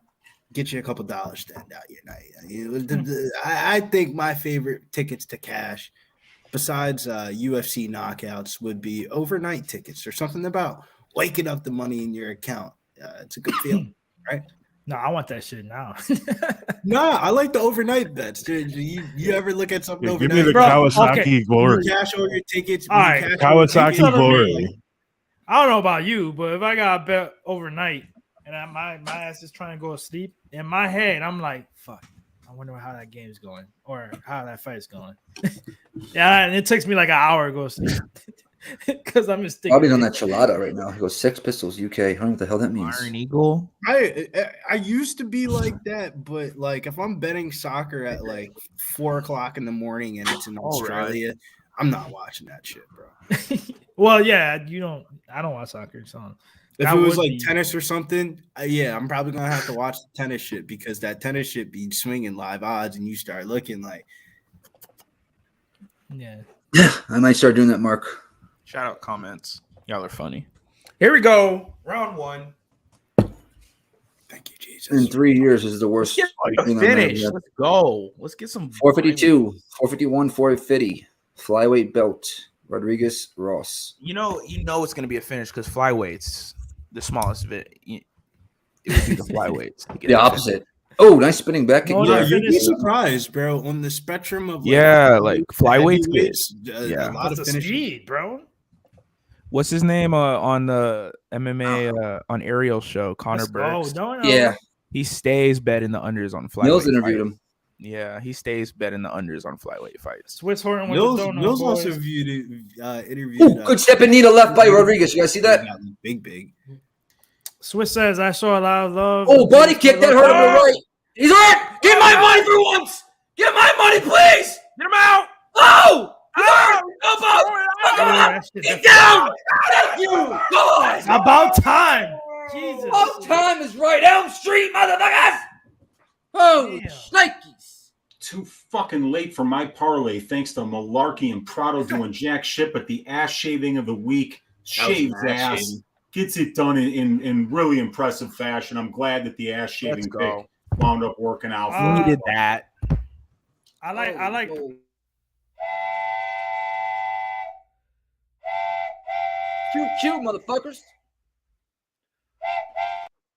get you a couple dollars to end out your night. I think my favorite tickets to cash, besides UFC knockouts, would be overnight tickets. There's something about waking up the money in your account. It's a good feeling, right? No, I want that shit now. Nah, I like the overnight bets. Dude, you ever look at something overnight? Give me the Kawasaki glory. Cash all your tickets. All right, Kawasaki glory. I don't know about you, but if I got a bet overnight and my ass is trying to go to sleep, in my head, I'm like, fuck, I wonder how that game's going or how that fight's going. Yeah, and it takes me like an hour to go sleep because I'm just thinking. Bobby's on that Chelada right now. He goes Sex Pistols UK. I don't know what the hell that means. Iron Eagle. I used to be like that, but like if I'm betting soccer at like 4:00 in the morning and it's in Australia, I'm not watching that shit, bro. Well, yeah, I don't watch soccer, so if it was like tennis or something, yeah, I'm probably gonna have to watch the tennis shit because that tennis shit be swinging live odds, and you start looking like, yeah, I might start doing that, Mark. Shout out comments. Y'all are funny. Here we go. Round 1. Thank you, Jesus. In 3 years, this is the worst thing finish. Let's go. Let's get some 452, 451, 450. Flyweight belt. Rodríguez, Ross. You know it's gonna be a finish because flyweights, the smallest of it. It would be the flyweights. The opposite. Oh, nice spinning back kick. No, you'd be surprised, bro. On the spectrum of like flyweights. A lot of speed, bro. What's his name on the MMA on Ariel's show? Connor Burks. Yeah, he stays betting the unders on flyweight. Mills interviewed him. Yeah, he stays betting the unders on flyweight fights. Swiss Horton with Mills, the donut. Mills boys. also interviewed. Ooh, good step in knee to left by Rodríguez. You guys see that? Big. Swiss says, I saw a lot of love. Oh, body kick that hurt him to the right. He's hurt. Get my money for once. Get my money, please. Get him out. Oh, he's hurt. Get down. Thank you. God. About time. Jesus. About time is right. Elm Street, motherfuckers. Oh, shnikes. Too fucking late for my parlay thanks to Malarkey and Prado doing jack shit, but the ass shaving of the week shaves ass. Gets it done in really impressive fashion. I'm glad that the ass shaving pick wound up working out. We did that. I like. Shoot, motherfuckers.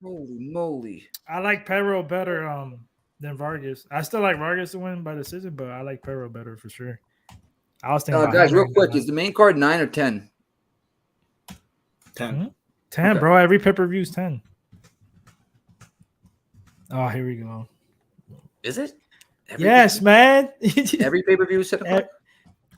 Holy moly. I like Pedro better than Vargas. I still like Vargas to win by decision, but I like Pedro better for sure. I was thinking guys, real quick, is the main card 9 or 10? 10. 10, okay. Bro. Every pay-per-view is 10. Oh, here we go. Is it? Yes, man. Every pay-per-view is 10 o'clock?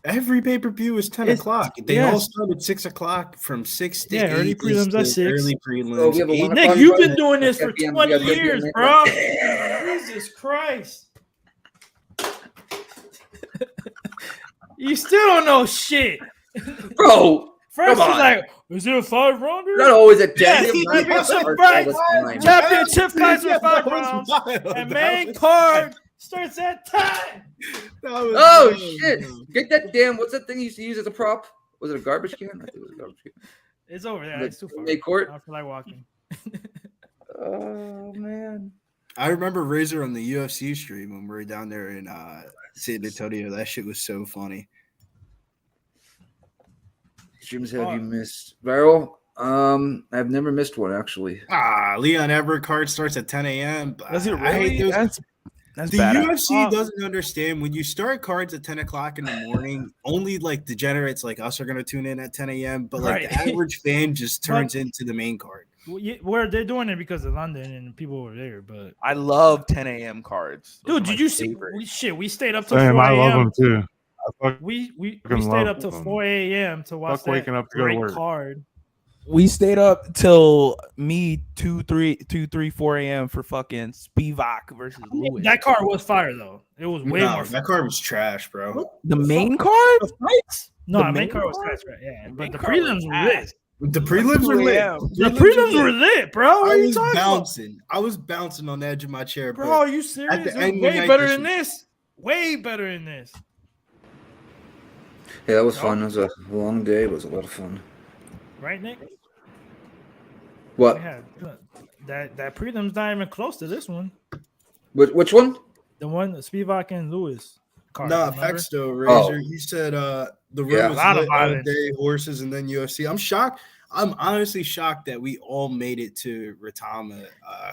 Every pay-per-view is 10 o'clock. They all start at 6 o'clock from 6 to 8. Early prelims at 6. Early prelims. Nick, you've been doing this for 20 years, bro. Jesus Christ. You still don't know shit. Bro. First, he's like, is it a 5-rounder? Not always a 10. Championship fights with 5 rounds. And main card starts at 10. Oh, shit. Get that damn, what's that thing you used to use as a prop? Was it a garbage can? I think it was a garbage can. It's over there. It's too far. Court? I feel like walking. Oh, man. I remember Razor on the UFC stream when we were down there in San Antonio. That shit was so funny. Streams have you missed? Viral? I've never missed one, actually. Leon Everett card starts at 10 a.m. Does it really? That's the bad. UFC doesn't understand when you start cards at 10 o'clock in the morning, only like degenerates like us are going to tune in at 10 a.m. But like the average fan just turns into the main card. Where they're doing it because of London and people were there. But I love 10 a.m. cards. Dude, did you see? We stayed up till 4 a.m. I love them too. We stayed up till 4 a.m. to watch that waking up to go to work. Card. We stayed up till 2, 3, 4 a.m. for fucking Spivak versus Lewis. That card was fire though. It was way more. That card was trash, bro. The main card? No, the main card was trash, right? Yeah, but the prelims were lit. The prelims were lit. The prelims were lit, bro. What are you talking bouncing. I was bouncing on the edge of my chair, bro. Are you serious? Way better than this. Way better than this. Yeah, that was fun. It was a long day. It was a lot of fun. Right, Nick? What? Yeah, that prelim's not even close to this one. Which one? The one Spivak and Lewis. Nah, facts though, Razor. You said the road was lit all day, horses, and then UFC. I'm shocked. I'm honestly shocked that we all made it to Retama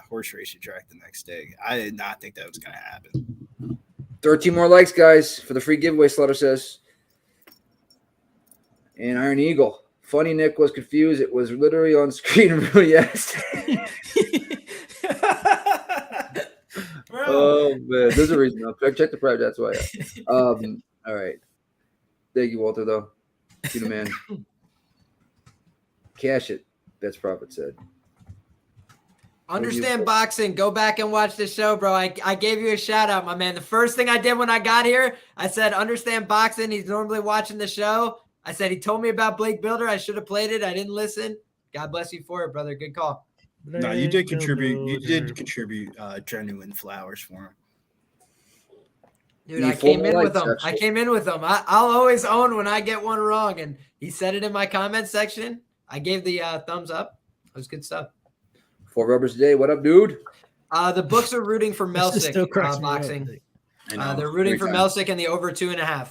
horse racing track the next day. I did not think that was going to happen. 13 more likes, guys, for the free giveaway, Slaughter says. And Iron Eagle. Funny Nick was confused. It was literally on screen. Really asked. Bro, Oh man, there's a reason. Check the price. That's why. All right. Thank you, Walter. Though, you the man. Cash it. That's Prophet said. Understand boxing. Go back and watch the show, bro. I gave you a shout out, my man. The first thing I did when I got here, I said, understand boxing. He's normally watching the show. I said, he told me about Blake Builder. I should have played it. I didn't listen. God bless you for it, brother. Good call. No, you did contribute. You did contribute genuine flowers for him. Dude, I came in with him. I'll always own when I get one wrong. And he said it in my comment section. I gave the thumbs up. It was good stuff. 4 rubbers today. What up, dude? The books are rooting for Melsick boxing. They're rooting for Melsick and the over 2.5.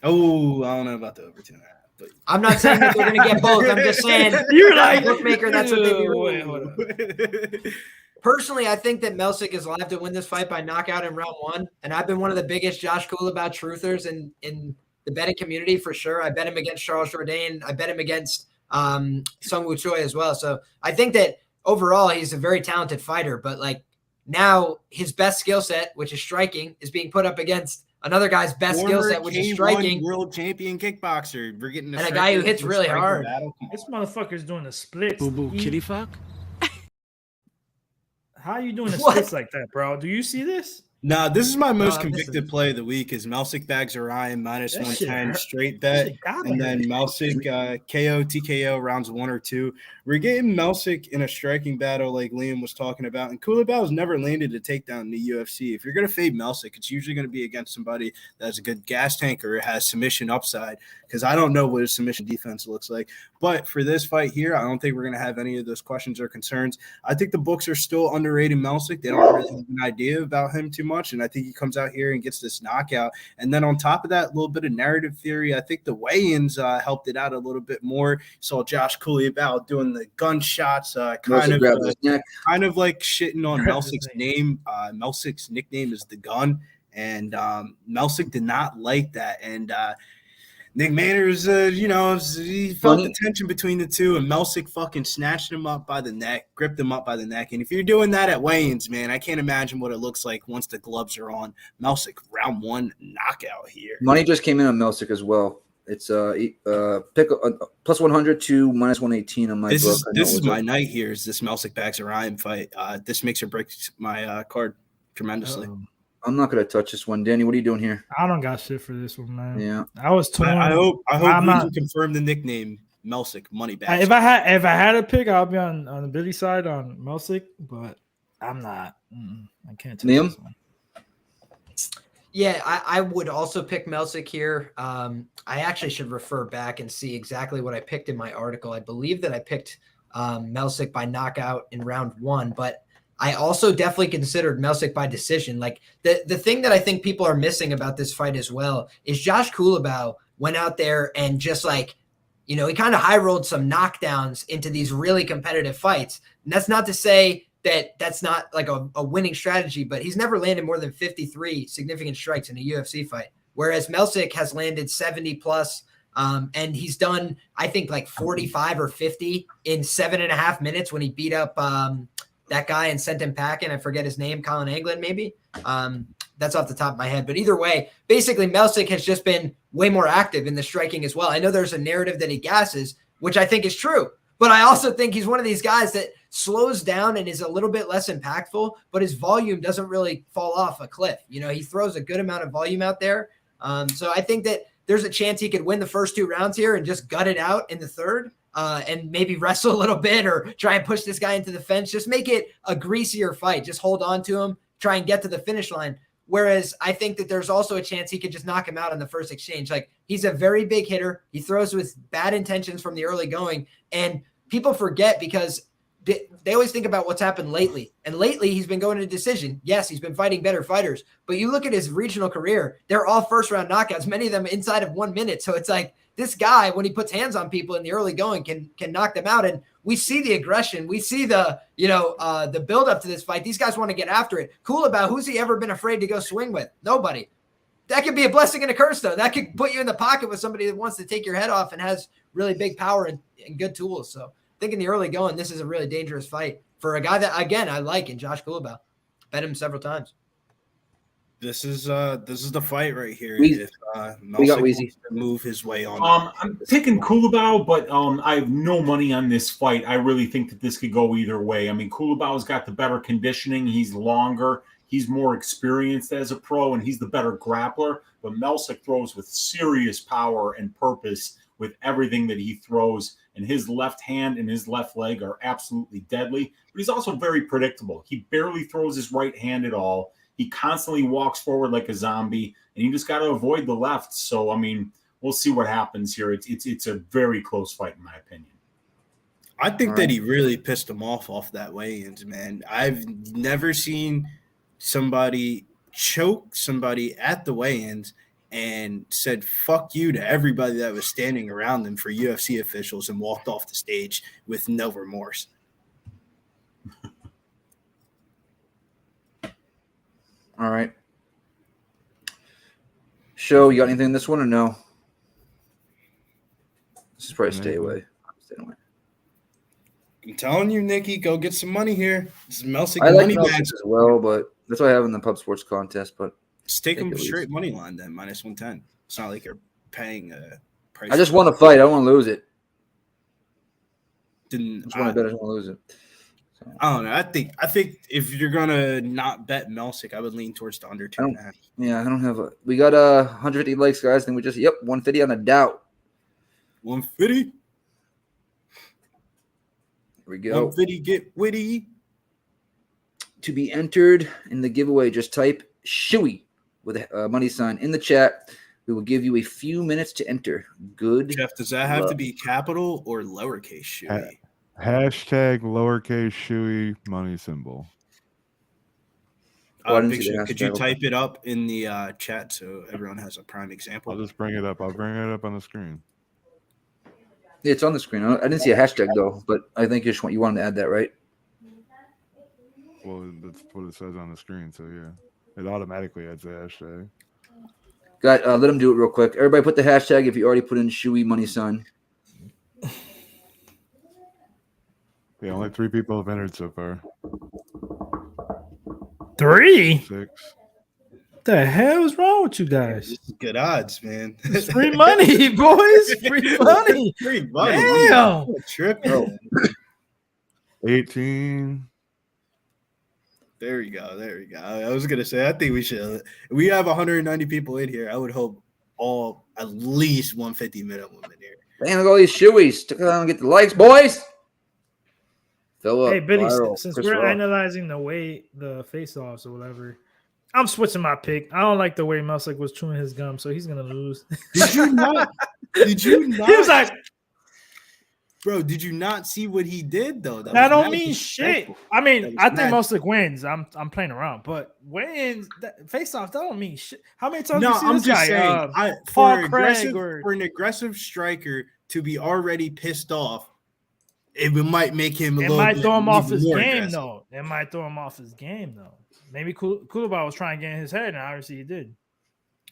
Oh, I don't know about the over 2.5. But I'm not saying that they're going to get both. I'm just saying You're like bookmaker. That's what they do. Personally, I think that Melsick is live to win this fight by knockout in round 1. And I've been one of the biggest Josh Coolabah truthers in the betting community for sure. I bet him against Charles Jourdain. I bet him against Sung Woo Choi as well. So I think that overall, he's a very talented fighter, but like now his best skill set, which is striking, is being put up against another guy's best skill set, which is striking. World champion kickboxer. We're getting and a guy who hits really hard. This motherfucker's doing the splits. Boo boo kitty fuck. How are you doing the splits like that, bro? Do you see this? Nah, this is my most convicted play of the week is Melsick bags Orion minus 110 straight bet. And then Melsick KO, TKO rounds 1 or 2. We're getting Melsick in a striking battle like Liam was talking about. And Coolabah has never landed a takedown in the UFC. If you're going to fade Melsick, it's usually going to be against somebody that has a good gas tank or has submission upside because I don't know what his submission defense looks like. But for this fight here, I don't think we're going to have any of those questions or concerns. I think the books are still underrating Melsick. They don't really have an idea about him too much, and I think he comes out here and gets this knockout. And then on top of that, a little bit of narrative theory. I think the weigh-ins helped it out a little bit more. You saw Josh Coolabah doing the gunshots, kind of like shitting on Melsick's name. Melsick's nickname is the Gun, and Melsick did not like that. And Nick Manners, he felt the tension between the two, and Melsick fucking snatched him up by the neck, gripped him up by the neck. And if you're doing that at weigh-ins, man, I can't imagine what it looks like once the gloves are on. Melsick, round 1 knockout here. Money just came in on Melsick as well. It's pick plus 100 to minus 118 on my book. This is my night here. Is this Melsick bags Orion fight? This makes or breaks my card tremendously. I'm not gonna touch this one, Danny. What are you doing here? I don't got shit for this one, man. Yeah, I was torn. I hope we can confirm the nickname Melsick money back. If I had a pick, I'll be on the Billy side on Melsick, but I'm not. I can't tell Liam? This one. Yeah, I would also pick Melsick here. I actually should refer back and see exactly what I picked in my article. I believe that I picked Melsick by knockout in round 1, but I also definitely considered Melsick by decision. Like the thing that I think people are missing about this fight as well is Josh Coolabah went out there and just like, he kind of high rolled some knockdowns into these really competitive fights. And that's not to say that that's not like a winning strategy, but he's never landed more than 53 significant strikes in a UFC fight. Whereas Melsick has landed 70 plus, and he's done, I think, like 45 or 50 in 7.5 minutes when he beat up that guy and sent him packing. I forget his name, Colin Anglin, maybe. That's off the top of my head. But either way, basically Melsick has just been way more active in the striking as well. I know there's a narrative that he gasses, which I think is true. But I also think he's one of these guys that slows down and is a little bit less impactful, but his volume doesn't really fall off a cliff. He throws a good amount of volume out there. So I think that there's a chance he could win the first 2 rounds here and just gut it out in the third. And maybe wrestle a little bit or try and push this guy into the fence. Just make it a greasier fight. Just hold on to him, try and get to the finish line. Whereas I think that there's also a chance he could just knock him out on the first exchange. Like, he's a very big hitter. He throws with bad intentions from the early going. And people forget because they always think about what's happened lately. And lately he's been going to decision. Yes, he's been fighting better fighters. But you look at his regional career, they're all first-round knockouts, many of them inside of 1 minute. So it's like, this guy, when he puts hands on people in the early going, can knock them out. And we see the aggression. We see the build up to this fight. These guys want to get after it. Coolabah, who's he ever been afraid to go swing with? Nobody. That could be a blessing and a curse, though. That could put you in the pocket with somebody that wants to take your head off and has really big power and good tools. So I think in the early going, this is a really dangerous fight for a guy that, again, I like in Josh Coolabah. bet him several times. This is the fight right here. We If got Melsick Weezy wants to move his way on. I'm picking Kulabau, but I have no money on this fight. I really think that this could go either way. I mean, Kulabau's got the better conditioning. He's longer. He's more experienced as a pro, and he's the better grappler. But Melsick throws with serious power and purpose with everything that he throws. And his left hand and his left leg are absolutely deadly. But he's also very predictable. He barely throws his right hand at all. He constantly walks forward like a zombie, and you just got to avoid the left. So, I mean, we'll see what happens here. It's a very close fight, in my opinion. I think that he really pissed him off that weigh-ins, man. I've never seen somebody choke somebody at the weigh-ins and said fuck you to everybody that was standing around them for UFC officials and walked off the stage with no remorse. All right. Show, you got anything in this one or no? This is probably stay away. I'm telling you, Nikki, go get some money here. This is Melsick I like money Melsick bags as well, but that's what I have in the pub sports contest. But just take them straight money line then, minus 110. It's not like you're paying a price. I just want to fight. I don't want to lose it. I just want to bet. I don't want to lose it. So. I don't know. I think if you're gonna not bet Melsick, I would lean towards the under 2.5. Yeah, I don't have a. We got 150 likes, guys. Then we just 150 on the doubt. 150. Here we go. 150, get witty. To be entered in the giveaway, just type Shuey with a money sign in the chat. We will give you a few minutes to enter. Good. Jeff, does that have to be capital or lowercase Shuey? Hashtag lowercase Shuey money symbol. Could you type it up in the chat so everyone has a prime example? I'll just bring it up. I'll bring it up on the screen. Yeah, it's on the screen. I didn't see a hashtag though, but I think you wanted to add that, right? Well, that's what it says on the screen. So yeah, it automatically adds the hashtag. Let them do it real quick. Everybody, put the hashtag if you already put in Shuey money sign. Yeah, only 3 people have entered so far. 3? 6. What the hell is wrong with you guys? This is good odds, man. It's free money, boys. Free money. Free money. Damn. What a trip. 18. There we go. I was gonna say, I think we should. We have 190 people in here. I would hope at least 150 minimum in here. Damn, look at all these Shueys. Stick around and get the likes, boys. Hey, Billy, viral, since Chris we're Rock. analyzing the face-offs or whatever, I'm switching my pick. I don't like the way Melsick was chewing his gum, so he's gonna lose. Did you not? He was like, bro, did you not see what he did though? That don't mean shit. I mean, I think Melsick wins. I'm playing around, but wins face-offs, that don't mean shit. How many times? No, you see I'm this just guy? saying, for an aggressive striker to be already pissed off, it might make him a little bit. It might throw him off his game, aggressive. though. It might throw him off his game, though. Maybe Kulabau was trying to get in his head, and obviously he did.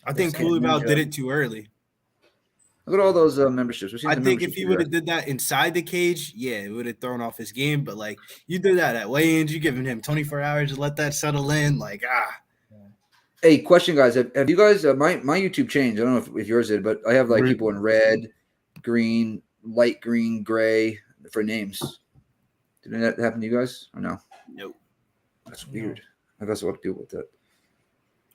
I think Kulabau did it too early. Look at all those memberships. I think if he would have did that inside the cage, yeah, it would have thrown off his game. But like you did that at weigh-ins, you giving him 24 hours to let that settle in. Like Hey, question, guys. Have you guys my YouTube changed? I don't know if yours did, but I have like people in red, green, light green, gray for names. Did that happen to you guys or no? Nope. That's weird. I guess what to do with that.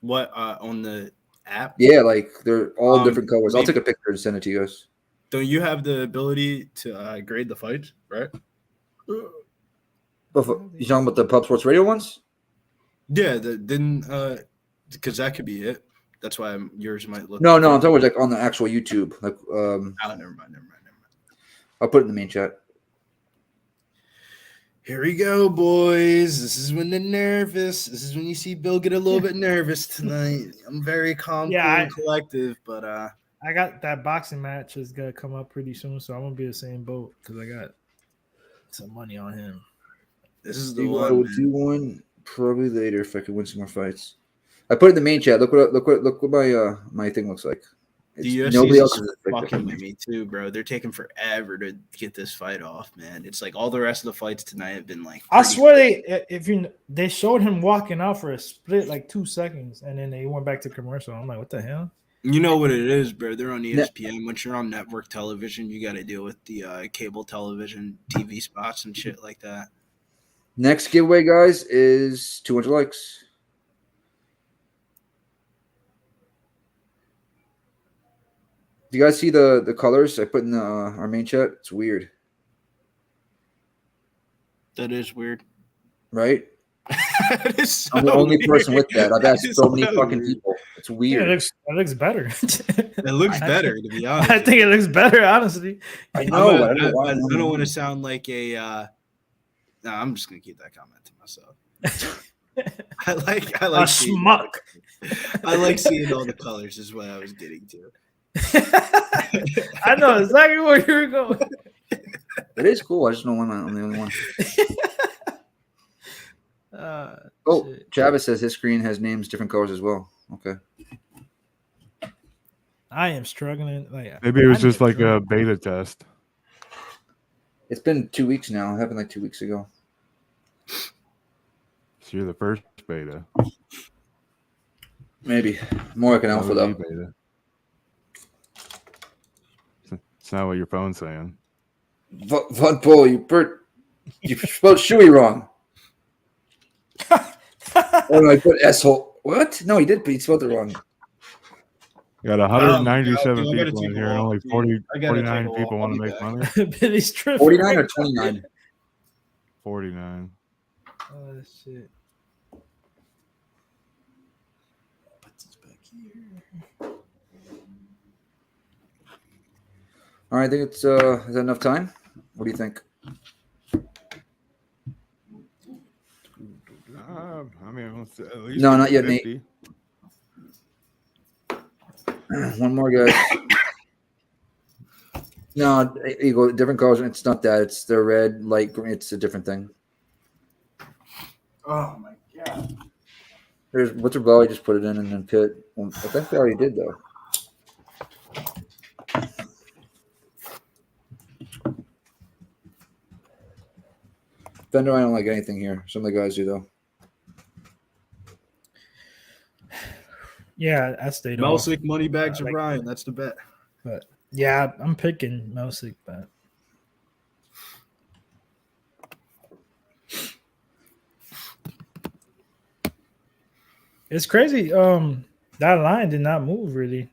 What on the app? Yeah, like they're all different colors. I'll take a picture and send it to you guys. Don't you have the ability to grade the fights, right? You talking about the Pub Sports Radio ones? Yeah, because that could be it. That's why yours might look. No, I'm talking about like on the actual YouTube. Like, never mind. I'll put it in the main chat. Here we go, boys. This is when they're nervous. This is when you see Bill get a little bit nervous tonight. I'm very calm, cool, and collective, but I got that boxing match is gonna come up pretty soon, so I'm gonna be the same boat because I got some money on him. This is the I one. will do one probably later if I can win some more fights. I put it in the main chat. Look what my thing looks like. The UFC nobody else is is fucking with me too, bro. They're taking forever to get this fight off, man. It's like all the rest of the fights tonight have been like. I swear they showed him walking out for a split like 2 seconds, and then they went back to commercial. I'm like, what the hell? You know what it is, bro. They're on ESPN. Once you're on network television, you got to deal with the cable television, TV spots, and shit like that. Next giveaway, guys, is 200 likes. Do you guys see the colors I put in our main chat? It's weird. That is weird. Right? That is so I'm the only weird. person with that. I've asked so many fucking weird. people. It's weird. Yeah, it looks better. It looks better, to be honest. I think it looks better, hononestly. I know. I don't want to sound like a. No, I'm just gonna keep that comment to myself. I like a schmuck. I like seeing all the colors. Is what I was getting to. I know exactly where you were going. It is cool. I just don't want I'm the only one. Shit. Travis says his screen has names different colors as well. Okay. I am struggling. Maybe it was just like a beta test. It's been 2 weeks now. It happened like 2 weeks ago. So you're the first beta. Maybe. More like an alpha, though. Beta. It's not what your phone's saying. Von Pol, you spelled Shuey wrong. Oh, no, I put asshole. What? No, he did, but he spelled it wrong. You got 197 people in here, and only 49 people want to make money. Billy's tripping. 49 or 29? 49. Oh, shit. Put this back here. All right, I think it's is that enough time? What do you think? I mean, at least No, not yet, 50. Nate. One more, guys. No, Eagle, different colors. It's not that. It's the red, light green. It's a different thing. Oh my god. There's what's her belly? Just put it in and then pit. Well, I think they already did though. Fender, I don't like anything here. Some of the guys do though. Yeah, I stayed off. Melsick money bags to Ryan. That's the bet. But yeah, I'm picking Melsick, but it's crazy. That line did not move really.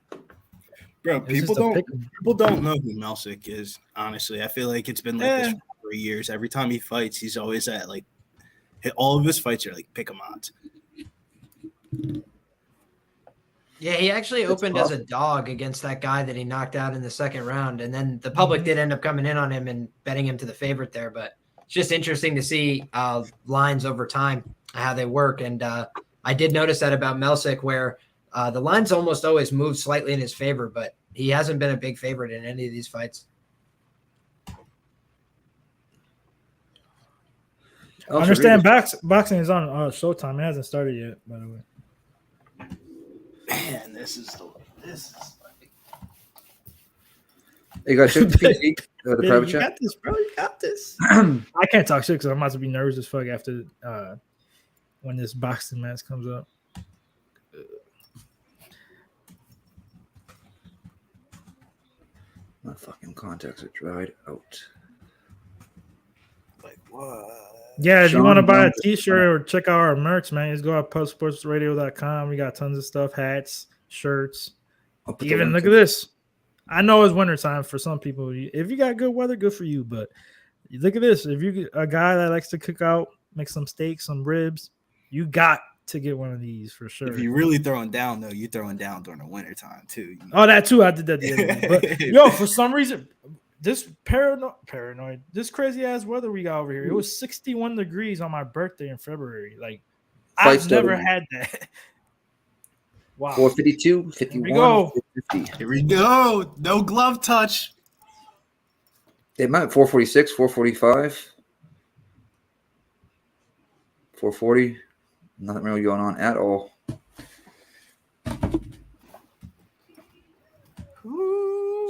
Bro, It's people just a don't pick. people don't know who Melsick is. Honestly, I feel like it's been like this for 3 years. Every time he fights, he's always at like all of his fights are like pick 'em odds. Yeah, he actually opened as a dog against that guy that he knocked out in the second round. And then the public did end up coming in on him and betting him to the favorite there. But it's just interesting to see lines over time, how they work. And I did notice that about Melsick where the lines almost always move slightly in his favor, but he hasn't been a big favorite in any of these fights. I understand boxing is on Showtime. It hasn't started yet, by the way. Man, this is like Hey guys, check the PC, the private You chat. got this, bro. You got this. I can't talk shit because I'm about to be nervous as fuck after when this boxing match comes up. My fucking contacts are dried out. like what? Yeah, if you Sean want to buy a Jones is t-shirt or check out our merch, man, just go to postsportsradio.com. We got tons of stuff, hats, shirts. I'll put the Even link look at this. I know it's wintertime for some people. If you got good weather, good for you. But look at this. If you're a guy that likes to cook out, make some steaks, some ribs, you got to get one of these for sure. If you're really throwing down though, you're throwing down during the wintertime too. You know? Oh, that too. I did that the other day. But yo, for some reason, this paranoid, this crazy ass weather we got over here. It was 61 degrees on my birthday in February. Like I've never had that. Wow. 452, 51, Here we go. 50. Here we go. No glove touch. They might 446, 445, 440. Nothing really going on at all.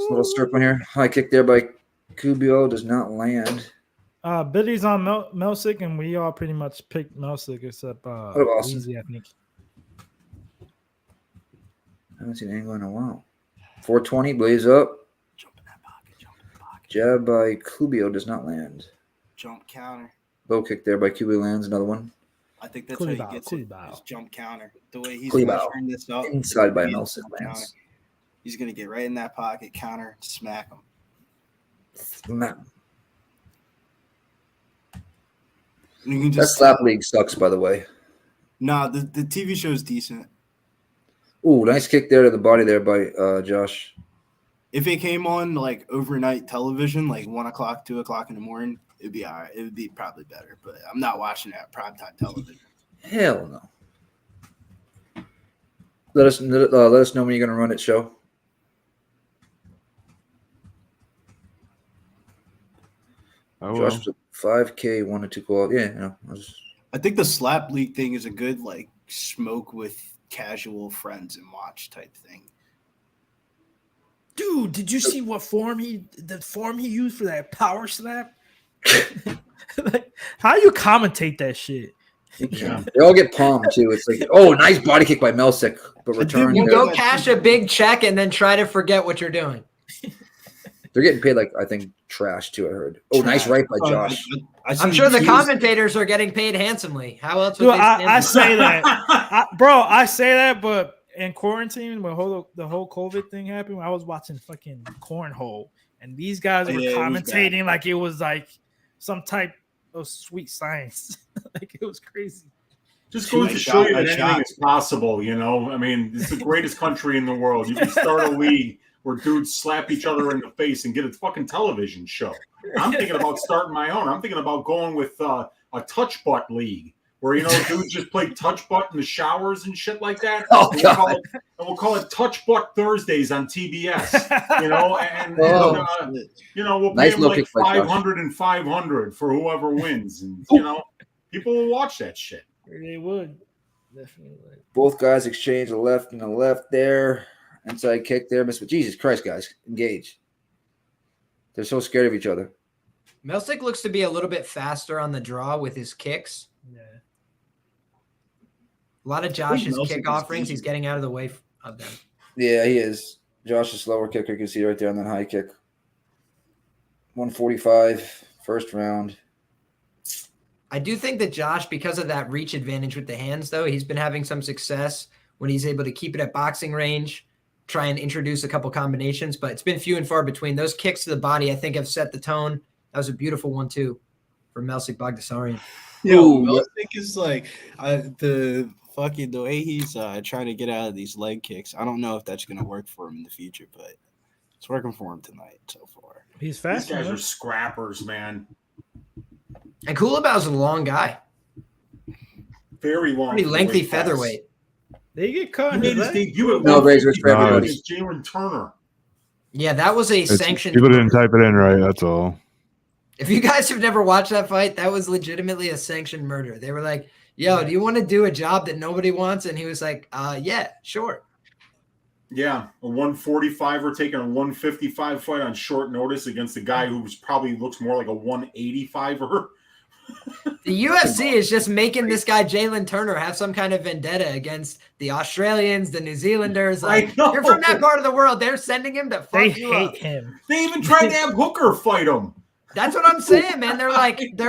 little serpent here. High kick there by Kubio does not land. Billy's on Melsick, and we all pretty much picked Melsick except Austin? Weezy, I think. I haven't seen angle in a while. 420, blaze up. Jump in that pocket. Jab by Kubio does not land. Jump counter. Low kick there by Kubio lands another one. I think that's how he gets it. His jump counter. The way he's measuring this up. Inside by Melsick lands. He's going to get right in that pocket, counter, smack him. Smack. You can That just slap league sucks, by the way. Nah, the TV show is decent. Ooh, nice kick there to the body there by Josh. If it came on like overnight television, like 1 o'clock, 2 o'clock in the morning, it'd be all right. It would be probably better, but I'm not watching that primetime television. Hell no. Let us know when you're gonna run it, show. Josh was a 5K 1 to 2 call. Yeah, I think the slap league thing is a good like smoke with casual friends and watch type thing. Dude, did you see what form he used for that power slap? Like, how you commentate that shit? Yeah. They all get palmed too. It's like, oh, nice body kick by Melsick, but return. You go cash a big check and then try to forget what you're doing. They're getting paid like I think trash too. I heard. Oh, nice right by Josh. I'm sure the commentators are getting paid handsomely. How else would Dude, they I say that, I say that, but in quarantine, when the whole COVID thing happened, I was watching fucking cornhole, and these guys were commentating like it was like some type of sweet science. Like it was crazy. Just goes to show you that anything is possible, you know? I mean, it's the greatest country in the world. You can start a league where dudes slap each other in the face and get a fucking television show. I'm thinking about starting my own. I'm thinking about going with a touch butt league where, you know, dudes just play touch butt in the showers and shit like that. Oh, we'll call it Touch Butt Thursdays on TBS, you know? And you know, we'll pay them like 500 and 500 for whoever wins. And, you know, people will watch that shit. They would. Definitely. Both guys exchange a left and a left there. Inside kick there. But Jesus Christ, guys. Engage. They're so scared of each other. Melsick looks to be a little bit faster on the draw with his kicks. Yeah. A lot of Josh's kick offerings, he's getting out of the way of them. Yeah, he is. Josh's slower kicker, you can see right there on that high kick. 145, first round. I do think that Josh, because of that reach advantage with the hands, though, he's been having some success when he's able to keep it at boxing range, try and introduce a couple combinations, but it's been few and far between. Those kicks to the body, I think, have set the tone. That was a beautiful one, too, for Melsick Bagdasaryan. Yo, Melsick is like the way he's trying to get out of these leg kicks. I don't know if that's going to work for him in the future, but it's working for him tonight so far. He's fast. These guys are scrappers, man. And Kulabao's a long guy. Very long. Pretty lengthy featherweight. They get cut. He made his debut at Jalen Turner. Yeah, that was a sanctioned. People didn't type it in right. That's all. If you guys have never watched that fight, that was legitimately a sanctioned murder. They were like, yo, do you want to do a job that nobody wants? And he was like, yeah, sure. Yeah, a 145er taking a 155 fight on short notice against a guy who probably looks more like a 185er. The UFC is just making this guy Jalen Turner have some kind of vendetta against the Australians, the New Zealanders. Like, you're from that part of the world. They're sending him to fuck you up. They hate him. They even tried to have Hooker fight him. That's what I'm saying, man. They're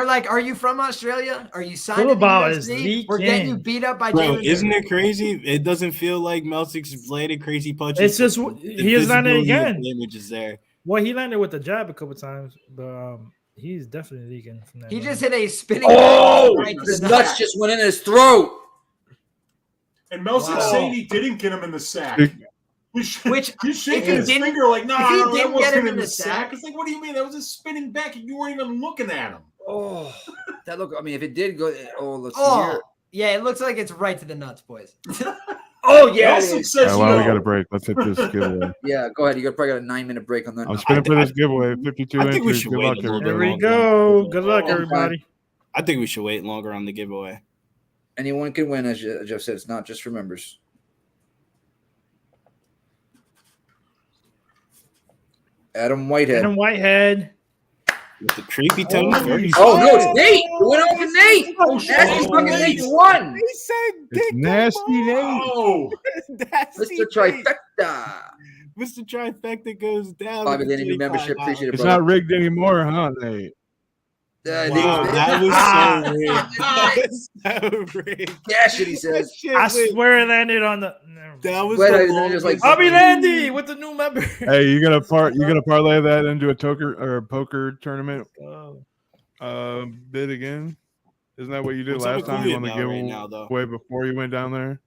like, are you from Australia? Are you signed to the UFC? We're getting you beat up by Jalen. Isn't it crazy? It doesn't feel like Melsick's landed crazy punches. It's just he has landed again. The image is there. Well, he landed with the jab a couple times, but he's definitely leaking from that. He just hit a spinning. His nuts just went in his throat. And Melsick saying he didn't get him in the sack. Which he's shaking his finger like, nah, if he that didn't get him wasn't in the sack. It's like, what do you mean? That was just spinning back and you weren't even looking at him. Oh, that look. I mean, if it did go, let's see here. Yeah, it looks like it's right to the nuts, boys. Oh yeah. Melsick says, we got a break. Let's hit this giveaway. Yeah, go ahead. You probably got a 9-minute break on that. I'm spinning for this giveaway. 52 I think we entries. should Good wait luck, a little bit. There we everybody. go. Good luck, everybody. I think we should wait longer on the giveaway. Anyone can win, as Jeff said. It's not just for members. Adam Whitehead. Adam Whitehead. With the creepy Tony Ferguson. Oh, no, it's Nate. It went over Nate. Oh, Nasty fucking Nate won. He said It's nasty Nate. Oh, Mr. Trifecta. Mr. Trifecta goes down. Probably the new membership. Appreciate it, It's brother. not rigged anymore, huh, Nate? Wow, that was so rigged. Cash it, he says. I swear it landed on the. That was Wait, the and then just like Bobby Landy with the new member. Hey, you gonna parlay that into a poker tournament bid again? Isn't that what you did What's up last with time? You won the Julio right now, though? giveaway before you went down there?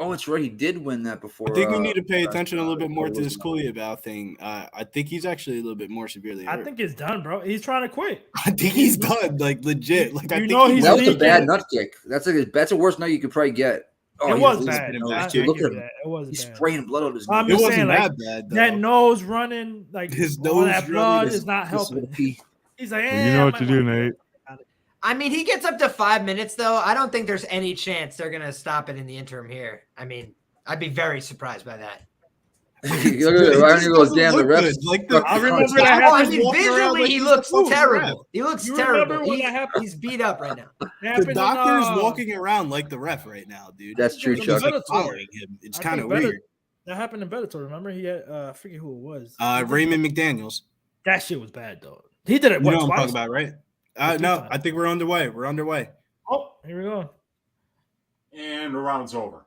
Oh, it's right. He did win that before. I think we need to pay attention a little bit more to this Koulibaly thing. I think he's actually a little bit more severely hurt. I think it's done, bro. He's trying to quit. I think he's done, like legit. Like I think he's that was a leaking. bad nut kick. That's a worse nut you could probably get. Oh, It he was losing bad. his I nose, give Look you at him. that. It was He's bad. spraying blood out his I'm nose. It just wasn't saying, like, that bad, though. that nose running, like His all nose that blood running is not This is helping. what he- He's like, Well, you know what to do, Nate. I mean, he gets up to 5 minutes, though. I don't think there's any chance they're going to stop it in the interim here. I mean, I'd be very surprised by that. Look at it. Ryan goes, damn, the refs. Like Like I remember that Oh, I happened. mean, walking around visually, like he he's looks the fool, terrible. He looks You remember terrible. when that happened? He's beat up right now. That the happened in, doctor's walking around like the ref right now, dude. That's true, He's Chuck. like Bellator. following him. It's I kind of think weird. That happened in Bellator. Remember, he had I forget who it was. Raymond McDaniels. That shit was bad, though. He did it You what, know what I'm twice? talking about, right? Two No, times. I think we're underway. We're underway. Oh, here we go. and the round's over.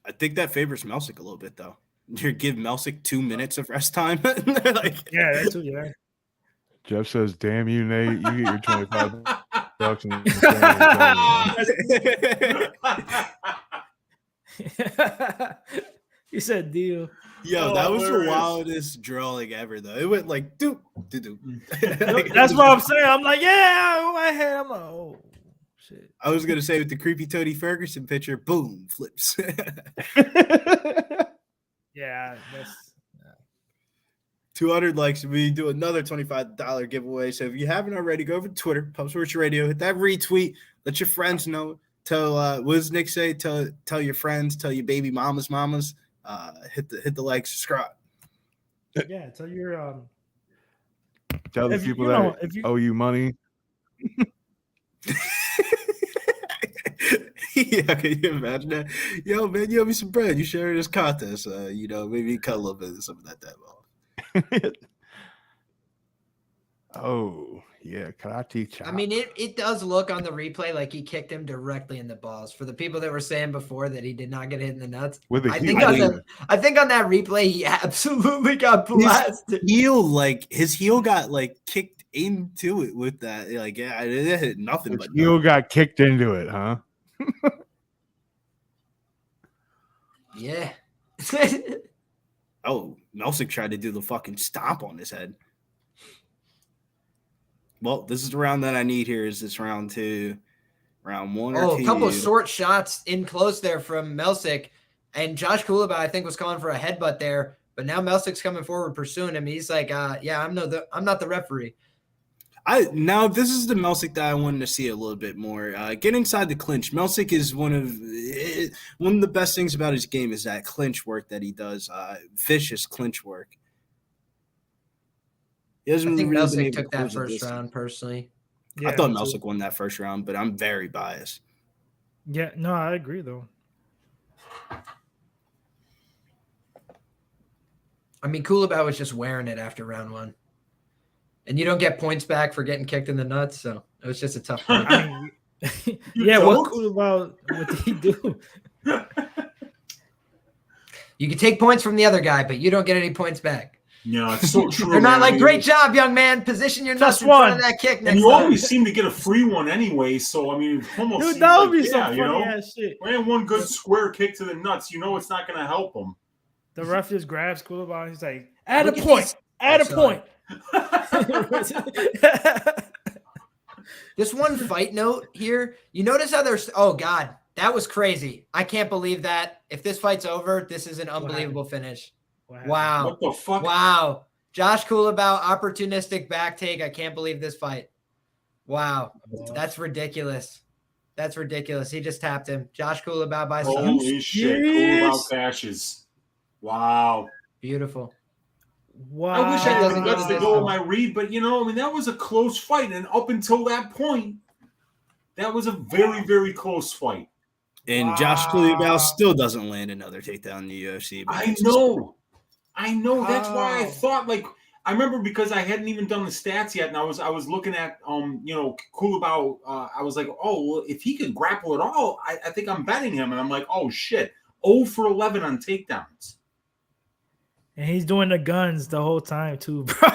I think that favors Melsick a little bit, though. You give Melsick 2 minutes of rest time. They're like, Yeah, that's what. Yeah. Jeff says, "Damn you, Nate! You get your $25 and He said deal. Yo, that was the wildest drawing ever, though. It went like doop, doop, doop. That's what I'm saying. I'm like, yeah, my head. I'm like, oh shit. I was gonna say with the creepy Tony Ferguson picture, boom, flips. Yeah, that's 200 likes, we do another $25 giveaway. So if you haven't already, go over to Twitter, Pub Sports Radio, hit that retweet, let your friends know. Tell what does Nick say? Tell your friends, tell your baby mamas, hit the like, subscribe. yeah. Tell your tell the If you- people you know, that if you- owe you money." Yeah, can you imagine that? Yo, man, you owe me some bread. You share this contest. Maybe you cut a little bit of something like that. Oh yeah, karate chop. I mean, it does look on the replay like he kicked him directly in the balls. For the people that were saying before that he did not get hit in the nuts, with a I heel. think on that replay he absolutely got blasted. His heel got like kicked into it with that. Like, yeah, it hit nothing His but heel got kicked into it, huh? Yeah. Oh, Melsick tried to do the fucking stomp on his head. Well, this is the round that I need here. Is this round 2, round 1 or 2? A couple of short shots in close there from Melsick, and Josh Koulibaly I think was calling for a headbutt there, but now Melsick's coming forward pursuing him. He's like, yeah, I'm not the referee. Now this is the Melsick that I wanted to see a little bit more. Get inside the clinch. Melsick is one of the best things about his game is that clinch work that he does. Vicious clinch work. He hasn't I think really been Melsick able to took that close the first distance. round personally. I thought Melsick won that first round, but I'm very biased. Yeah, no, I agree though. I mean, Koulibaly was just wearing it after round 1. And you don't get points back for getting kicked in the nuts, so it was just a tough one. I mean, yeah, what's cool about what did he do? You can take points from the other guy, but you don't get any points back. Yeah, it's so true. They're not man. like, great job, young man. Position your nuts Just in front one. of that kick next And you time. always seem to get a free one anyway, so I mean, it almost Dude, seems that would like, be some yeah, funny you know, ass shit. man, one good square kick to the nuts, you know it's not going to help him. The ref just grabs Koulibaly and he's like, add a Look at point. this. Add a I'm point. This one fight note here, you notice how there's, oh God, that was crazy. I can't believe that. If this fight's over, this is an unbelievable finish. Wow. What the fuck? Wow. Josh Koulibaly, opportunistic back take. I can't believe this fight. Wow. That's ridiculous. That's ridiculous. He just tapped him. Josh Kulabau by sub. Holy shit. Kulabau cashes. Wow. Beautiful. Wow. I wish I had the guts to go with my read, but that was a close fight. And up until that point, that was a very, very close fight. And Josh Kulabau still doesn't land another takedown in the UFC. I know. That's why I thought, I remember because I hadn't even done the stats yet, and I was looking at Kulabau. I was like, oh, well, if he can grapple at all, I think I'm betting him. And I'm like, oh shit, 0 for 11 on takedowns. And he's doing the guns the whole time too, bro.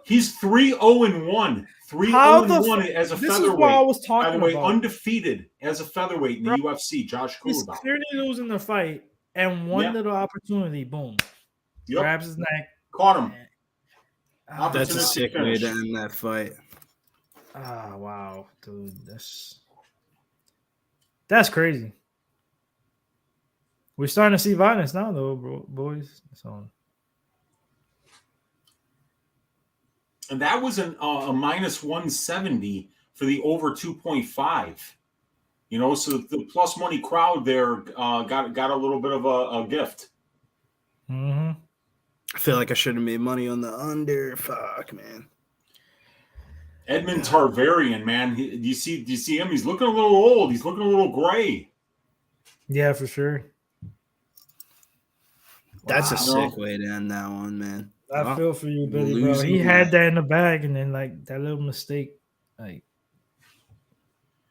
He's 3-0-1. 3-0-1 as a featherweight. This is what I was talking about. By the way, undefeated as a featherweight in the UFC. Josh Kulabau. He's clearly losing the fight, and one little opportunity, boom, grabs his neck. Caught him. That's a sick way to end that fight. Wow, dude, that's crazy. We're starting to see violence now, though, boys. So, and that was a minus 170 for the over 2.5. So the plus money crowd there got a little bit of a gift. Mm-hmm. I feel like I should have made money on the under. Fuck, man. Edmund Tarvarian, man. Do you see him? He's looking a little old. He's looking a little gray. Yeah, for sure. That's a sick way to end that one, man. I feel for you, Billy, bro. He had that in the bag, and then that little mistake,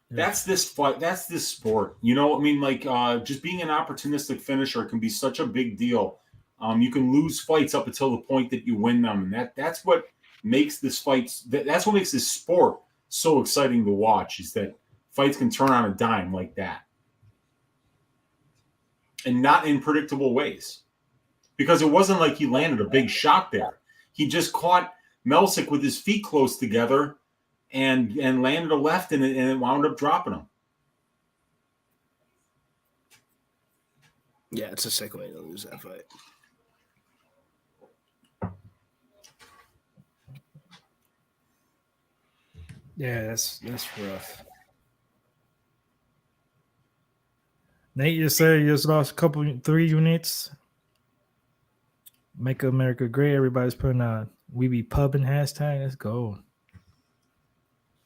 That's this fight. That's this sport. Just being an opportunistic finisher can be such a big deal. You can lose fights up until the point that you win them, and that's what makes this fight. That's what makes this sport so exciting to watch. Is that fights can turn on a dime like that, and not in predictable ways. Because it wasn't like he landed a big shot there. He just caught Melsik with his feet close together and landed a left, and it wound up dropping him. Yeah, it's a sick way to lose that fight. Yeah, that's rough. Nate, you said you just lost 3 units. Make America great. Everybody's putting on "We Be Pubbing" hashtag. Let's go.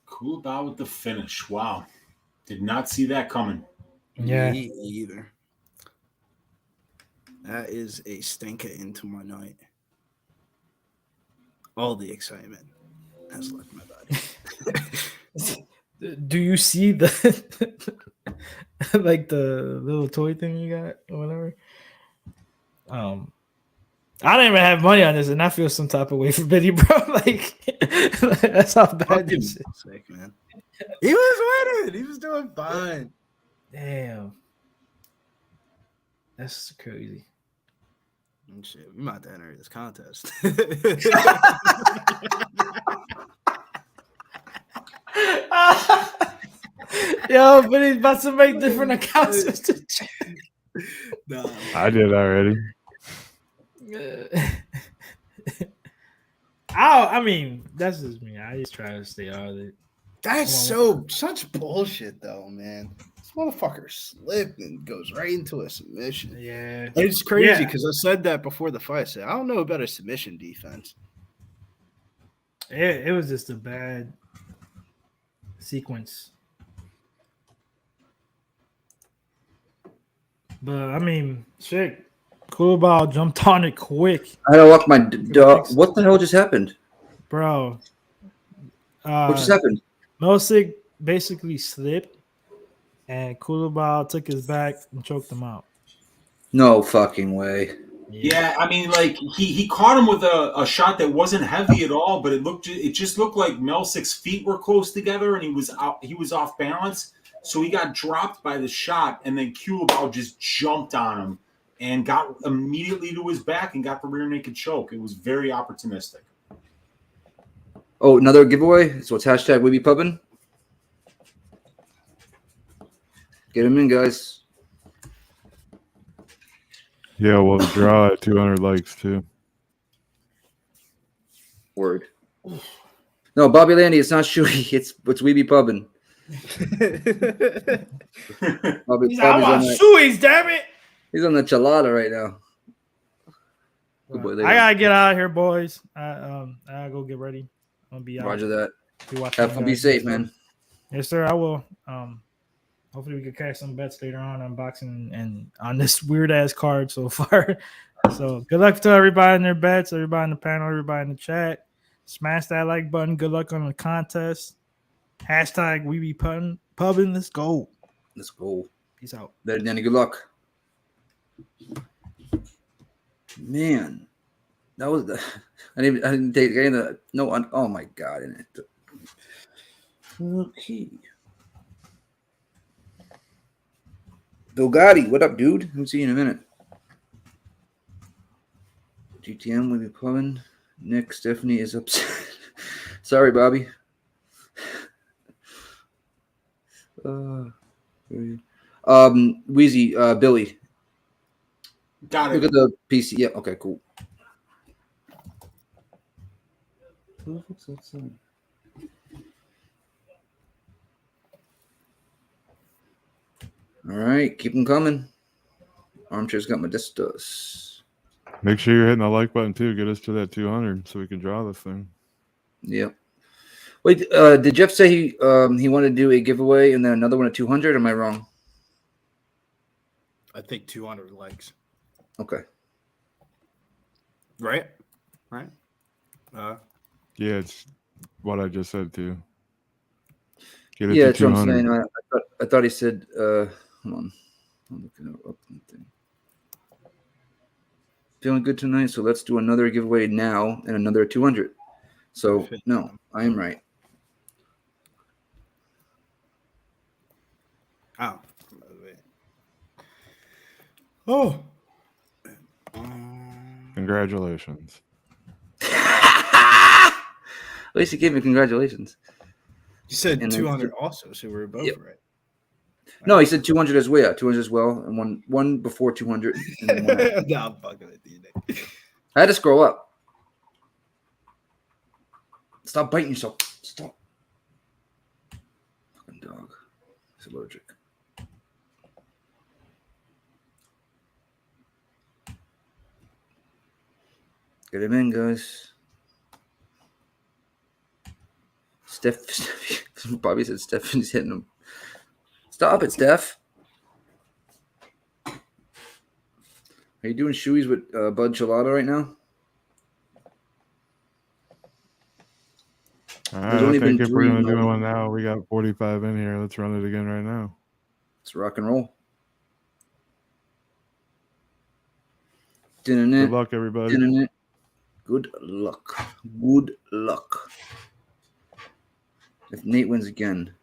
Kulabau with the finish. Wow. Did not see that coming. Yeah. Me either. That is a stinker into my night. All the excitement has left my body. Do you see the the little toy thing you got or whatever? I don't even have money on this, and I feel some type of way for Biddy, bro. That's how bad this is. Sick, man. He was winning. He was doing fine. Damn. That's crazy. And shit, we might have to enter this contest. Yo, Biddy's about to make different accounts. No. I did already. That's just me. I just try to stay out of it. That's such bullshit, though, man. This motherfucker slipped and goes right into a submission. Yeah, it's crazy because I said that before the fight. I said I don't know about a submission defense. It was just a bad sequence. But shit. Kulabau jumped on it quick. I had to walk my dog. What the hell just happened? Bro. What just happened? Melsik basically slipped, and Kulabau took his back and choked him out. No fucking way. Yeah, he caught him with a shot that wasn't heavy at all, but it just looked like Melsik's feet were close together, and he was off balance, so he got dropped by the shot, and then Kulabau just jumped on him and got immediately to his back and got the rear naked choke. It was very opportunistic. Oh, another giveaway. So it's hashtag We Be Pubbing. Get him in, guys. Yeah, we'll draw at 200 likes too. Word. No, Bobby Landy, it's not Shuey. It's We Be Pubbing. He's like, I want suies, damn it. He's on the chalada right now. Good boy, I gotta get out of here, boys. I gotta go get ready. I'm gonna be out. Roger that. Have fun. Be safe, man. Yes, sir. I will. Hopefully we can catch some bets later on boxing and on this weird ass card so far. So good luck to everybody in their bets, everybody in the panel, everybody in the chat. Smash that like button. Good luck on the contest. Hashtag we be pubbing. Let's go. Let's go. Peace out. Better Danny. Good luck. Man, that was the. I didn't take any of the. No, oh my God. Okay. Bugatti, what up, dude? I'll see you in a minute. GTM, we be plumbing. Nick, Stephanie is upset. Sorry, Bobby. Wheezy, Billy. Got it. Look at the PC. Yeah, okay, cool. What's that song? All right, keep them coming. Armchair's got Modestas. Make sure you're hitting the like button too. Get us to that 200 so we can draw this thing. Yep. Wait, did Jeff say he wanted to do a giveaway and then another one at 200? Am I wrong? I think 200 likes. Okay. Right? Yeah, it's what I just said too. Get it to that's 200. What I'm saying. I thought he said. Hold on, I'm looking up the thing. Feeling good tonight, so let's do another giveaway now and another 200. So no, I am right. Oh. Oh. Congratulations. At least he gave me congratulations. You said 200 also, so we're both right. No, he said 200 as well. Yeah, 200 as well, and one before 200. And then one no, I'm fucking with you. I had to scroll up. Stop biting yourself. Stop. Fucking dog. He's allergic. Get him in, guys. Steph Bobby said Stephanie's hitting him. Stop it, Steph. Are you doing shoeies with Bud Chilada right now? I think if we're going to do one now, we got 45 in here. Let's run it again right now. Let's rock and roll. Good luck, everybody. Good luck. Good luck. If Nate wins again.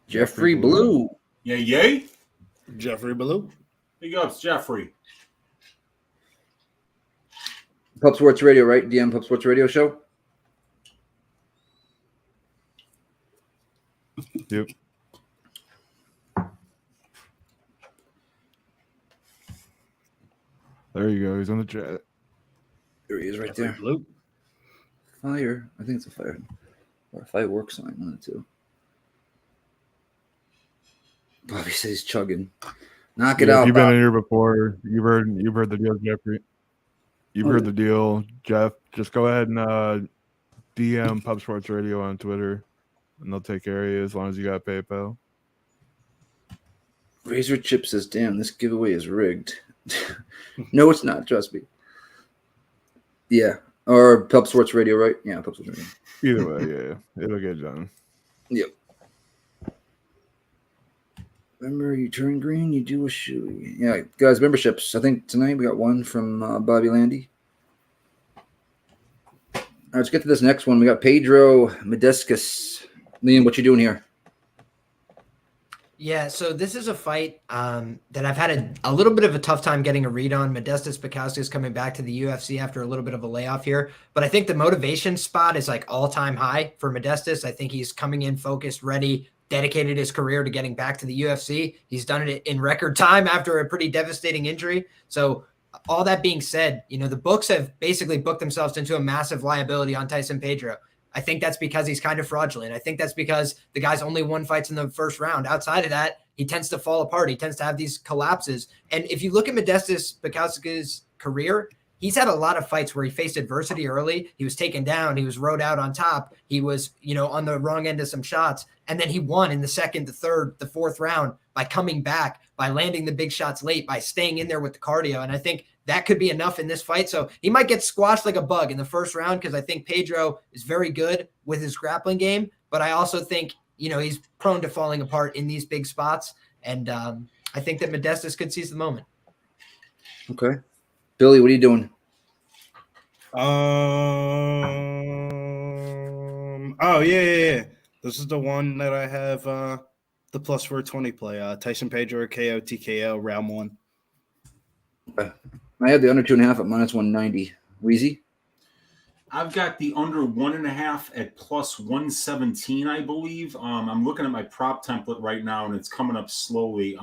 Jeffrey Blue. Yay. Jeffrey Blue. Big ups, Jeffrey. Pub Sports Radio, right? DM Pub Sports Radio show? Yep. There you go. He's on the chat. There he is right there. Blue. Fire. I think it's a fire. Or a fireworks sign. One of the two. Bobby says he's chugging. Knock it out. You've been in here before. You've heard the deal, Jeffrey. You've heard the deal, Jeff. Just go ahead and DM Pub Sports Radio on Twitter, and they'll take care of you as long as you got PayPal. Razor Chip says, "Damn, this giveaway is rigged." No, it's not. Trust me. Yeah, or Pub Sports Radio, right? Yeah, Pub Sports Radio. Either way, yeah, it'll get done. Yep. Remember, you turn green, you do a shoey. Yeah, guys, memberships. I think tonight we got one from Bobby Landy. All right, let's get to this next one. We got Pedro Modestas. Liam, what you doing here? Yeah, so this is a fight that I've had a little bit of a tough time getting a read on. Modestas Bukauskas coming back to the UFC after a little bit of a layoff here. But I think the motivation spot is like all-time high for Modestas. I think he's coming in focused, ready, dedicated his career to getting back to the UFC. He's done it in record time after a pretty devastating injury. So all that being said, the books have basically booked themselves into a massive liability on Tyson Pedro. I think that's because he's kind of fraudulent. I think that's because the guy's only won fights in the first round. Outside of that, he tends to fall apart. He tends to have these collapses. And if you look at Modestas Bukauskas' career, he's had a lot of fights where he faced adversity early. He was taken down. He was rode out on top. He was, on the wrong end of some shots. And then he won in the second, the third, the fourth round by coming back, by landing the big shots late, by staying in there with the cardio. And I think that could be enough in this fight. So he might get squashed like a bug in the first round because I think Pedro is very good with his grappling game. But I also think, he's prone to falling apart in these big spots. And I think that Modestas could seize the moment. Okay. Billy, what are you doing? Oh, yeah. This is the one that I have the plus 420 play. Tyson Pedro, KO, TKO, round 1. Okay. I have the under 2.5 at minus 190. Weezy? I've got the under 1.5 at plus 117, I believe. I'm looking at my prop template right now, and it's coming up slowly.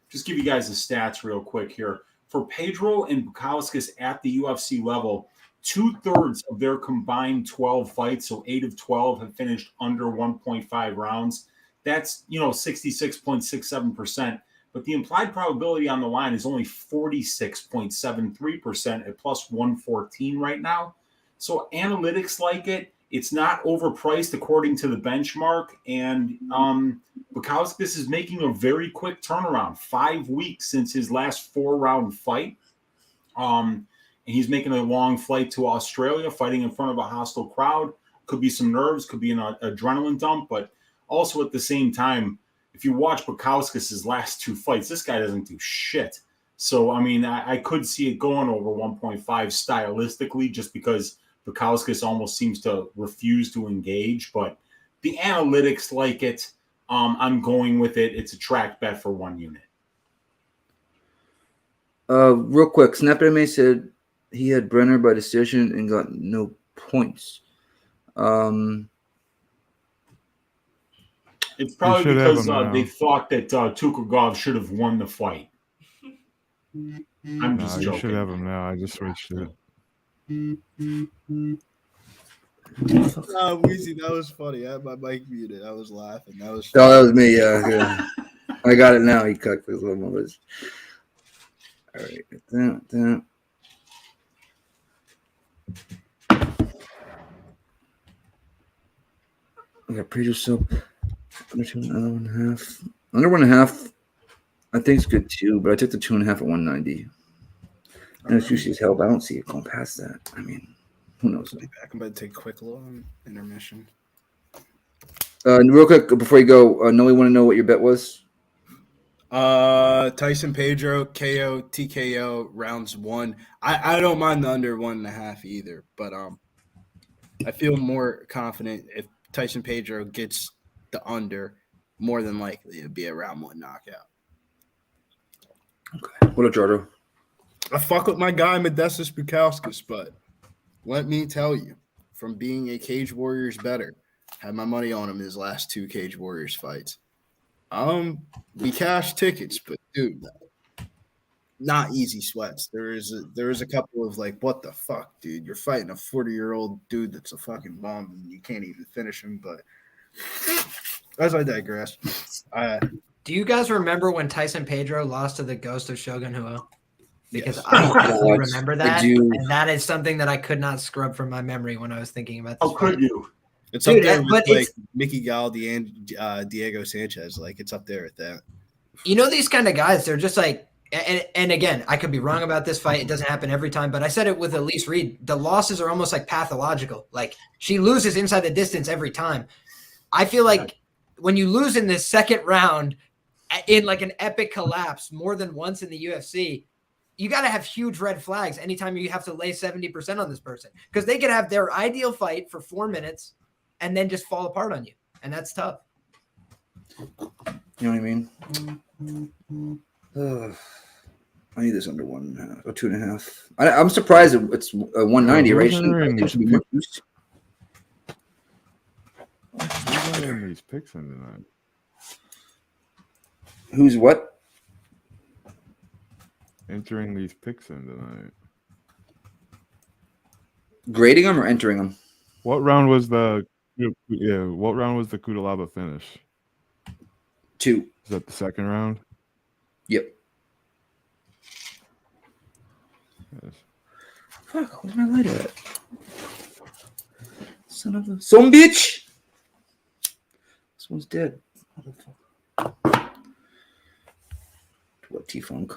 Just give you guys the stats real quick here. For Pedro and Bukauskas at the UFC level, 2/3 of their combined 12 fights, so 8 of 12, have finished under 1.5 rounds. That's, 66.67%. But the implied probability on the line is only 46.73% at plus 114 right now. So analytics like it. It's not overpriced according to the benchmark. And Bukauskas is making a very quick turnaround, 5 weeks since his last 4-round fight. And he's making a long flight to Australia, fighting in front of a hostile crowd. Could be some nerves, could be an adrenaline dump, but also at the same time, if you watch Bukauskas' last 2 fights, this guy doesn't do shit. So, I could see it going over 1.5 stylistically just because Bukauskas almost seems to refuse to engage. But the analytics like it. I'm going with it. It's a track bet for 1 unit. Real quick, Snap MMA said he had Brenner by decision and got no points. It's probably because they thought that Tukhugov should have won the fight. I'm just joking. You should have him now. I just switched it. Weezy, that was funny. I had my mic muted. I was laughing. That was funny. Oh, that was me. Yeah. I got it now. He cut his little mothers. All right. That. I got Pedro soap. Under 1.5. Under 1.5, I think it's good too, but I took the 2.5 at 190. And it's usually his help. I don't see it going past that. Who knows? I'm about to take a quick little intermission. Real quick, before you go, Noe, want to know what your bet was? Tyson Pedro, KO, TKO, rounds 1. I don't mind the under 1.5 either, but I feel more confident if Tyson Pedro gets the under, more than likely it'd be a round 1 knockout. Okay. What up, Jardo? I fuck with my guy Modestas Bukauskas, but let me tell you, from being a Cage Warriors better, had my money on him his last 2 Cage Warriors fights. We cashed tickets, but dude, not easy sweats. There is a couple of like, what the fuck, dude? You're fighting a 40-year-old dude that's a fucking bomb and you can't even finish him. But as I digress, do you guys remember when Tyson Pedro lost to the ghost of Shogun Huo? Because yes. I remember that, and that is something that I could not scrub from my memory when I was thinking about this. How could you? It's up there with like Mickey Galdi and Diego Sanchez. Like it's up there with that. These kind of guys, they're just like, and again, I could be wrong about this fight. It doesn't happen every time, but I said it with Elise Reed. The losses are almost like pathological. Like she loses inside the distance every time. I feel like when you lose in the second round in like an epic collapse more than once in the UFC, you got to have huge red flags anytime you have to lay 70% on this person because they could have their ideal fight for 4 minutes and then just fall apart on you. And that's tough. You know what I mean? I need this under 1.5 or 2.5. I'm surprised it's 190, right? It should be more juice. These picks in tonight. Who's what? Entering these picks in tonight. Grading them or entering them? What round was the Kudalaba finish? 2. Is that the second round? Yep. Yes. Fuck, where's my lighter at? Son of a... Some bitch! This one's dead. What T-Funk?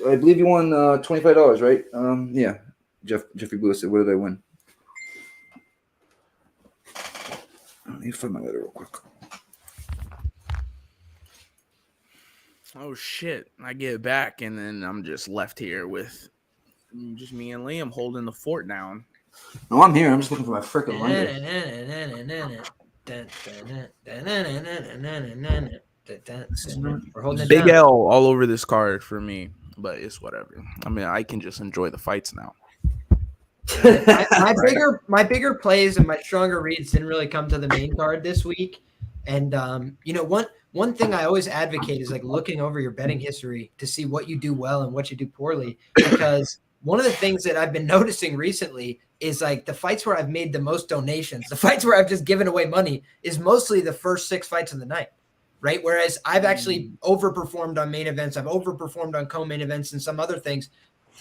I believe you won $25, right? Yeah. Jeffrey Blue said, what did I win? Let me find my letter real quick. Oh shit! I get back, and then I'm just left here with just me and Liam holding the fort down. No, I'm here. I'm just looking for my freaking lighter. We're holding it Big down. L all over this card for me, but it's whatever. I mean, I can just enjoy the fights now. my bigger plays and my stronger reads didn't really come to the main card this week. And one thing I always advocate is like looking over your betting history to see what you do well and what you do poorly. Because one of the things that I've been noticing recently is like the fights where I've made the most donations, the fights where I've just given away money is mostly the first 6 fights of the night. Right. Whereas I've actually overperformed on main events. I've overperformed on co-main events and some other things,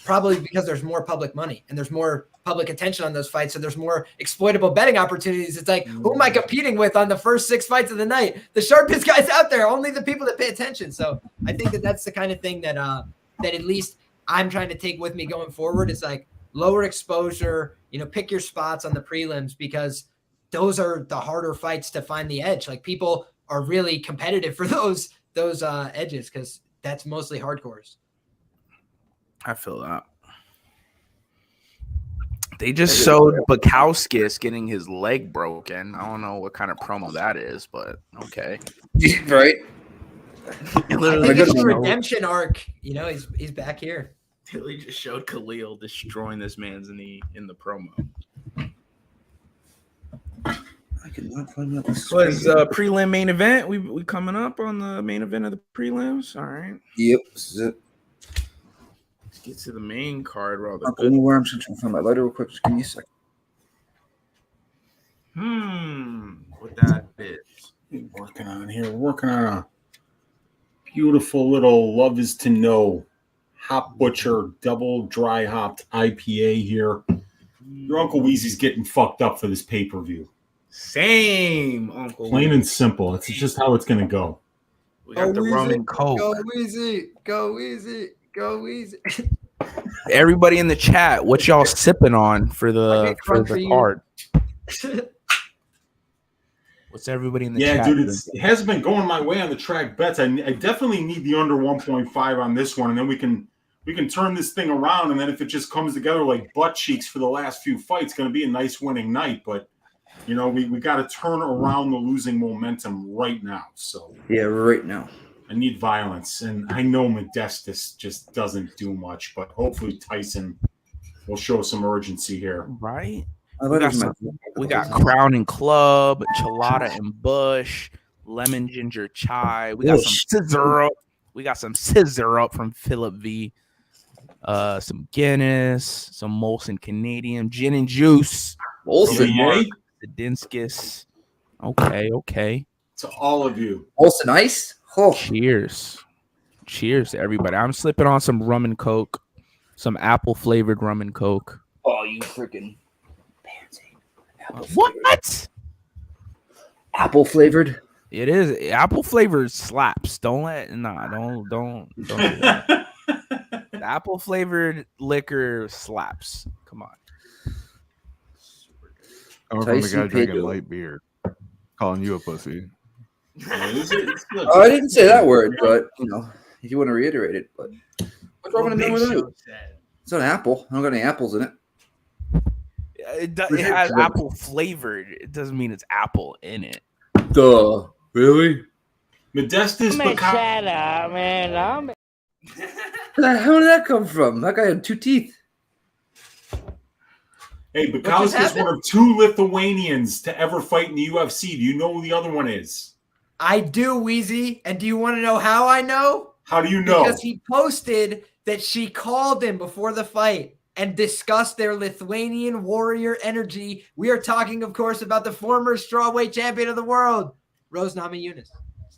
probably because there's more public money and there's more public attention on those fights. So there's more exploitable betting opportunities. It's like, who am I competing with on the first 6 fights of the night? The sharpest guys out there, only the people that pay attention. So I think that that's the kind of thing that that at least I'm trying to take with me going forward. Is like lower exposure, pick your spots on the prelims because those are the harder fights to find the edge. Like people are really competitive for those edges because that's mostly hardcores. I feel that. They just showed Bukauskas getting his leg broken. I don't know what kind of promo that is, but okay. Right. I think it's a redemption arc. He's back here. Tilly just showed Khalil destroying this man's knee in the promo. I cannot find out. This was prelim main event. We coming up on the main event of the prelims. All right. Yep. This is it. Let's get to the main card. Anywhere. I'm just trying to find my lighter real quick. Just give me a second. What that is. Working on here. We're working on a beautiful little Love Is to Know Hop Butcher double dry hopped IPA here. Your Uncle Weezy's getting fucked up for this pay-per-view. Same, Uncle. Plain and simple. It's just how it's gonna go. We got the rum and coke. Go Weezy, go Weezy, go Weezy. Everybody in the chat, what y'all sipping on for the card? What's everybody in the chat? Yeah, dude, it hasn't been going my way on the track bets. I definitely need the under 1.5 on this one, and then we can turn this thing around. And then if it just comes together like butt cheeks for the last few fights, it's going to be a nice winning night. But we got to turn around the losing momentum right now. So yeah, right now. I need violence, and I know Modestas just doesn't do much, but hopefully Tyson will show some urgency here. Right? We got Crown and Club, Chelada and Bush, Lemon Ginger Chai. We got some scissor up. We got some scissor up from Philip V. Some Guinness, some Molson Canadian, gin and juice. Molson, Dinskis. Okay. To all of you. Molson Ice. Oh. Cheers to everybody. I'm slipping on some rum and coke, some apple flavored rum and coke. Oh, you freaking pansy! What? Apple flavored? It is apple flavored slaps. Don't. The apple flavored liquor slaps. Come on. I'm from the guy drinking light beer, calling you a pussy. Oh, I didn't say that word, but if you want to reiterate it, but what's wrong with that? It's not an apple. I don't got any apples in it. It has apple flavored. It doesn't mean it's apple in it. Duh. Really? Modestas. Shut up, man. How did that come from? That guy had 2 teeth. Hey, Bukauskas is one of 2 Lithuanians to ever fight in the UFC. Do you know who the other one is? I do, Wheezy. And do you want to know how I know? How do you know? Because he posted that she called him before the fight and discussed their Lithuanian warrior energy. We are talking, of course, about the former strawweight champion of the world, Rose Namajunas.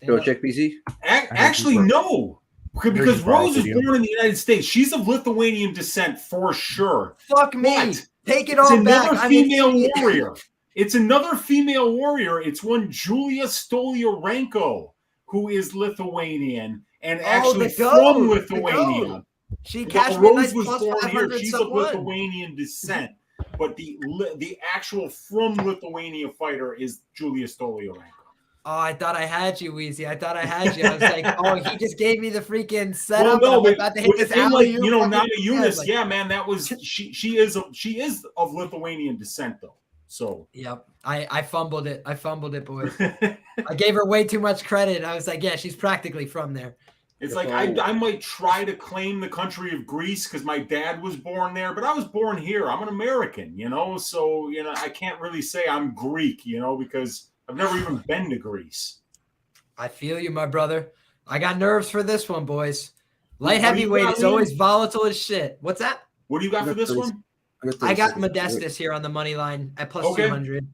Go check PC. Actually, no. Because Rose is born in the United States. She's of Lithuanian descent for sure. Fuck me. But take it all back. Another female warrior. It's another female warrior. It's one Julia Stolyarenko, who is Lithuanian and actually from Lithuania. She cashed Rose nice was born here. She's of +500 Lithuanian descent, but the actual from Lithuania fighter is Julia Stolyarenko. Oh, I thought I had you, Weezy. I thought I had you. I was like, oh, he just gave me the freaking setup. Well, no, I'm about to hit this alley. Namajunas, yeah, man, that was she is of Lithuanian descent though. So yep, I fumbled it. I fumbled it, boys. I gave her way too much credit. I was like, yeah, she's practically from there. It's like I might try to claim the country of Greece because my dad was born there, but I was born here. I'm an American, so I can't really say I'm Greek, because I've never even been to Greece. I feel you, my brother. I got nerves for this one, boys. Light heavyweight is always volatile as shit. What's that? What do you got for this one? I got Modestas here on the money line at plus 200.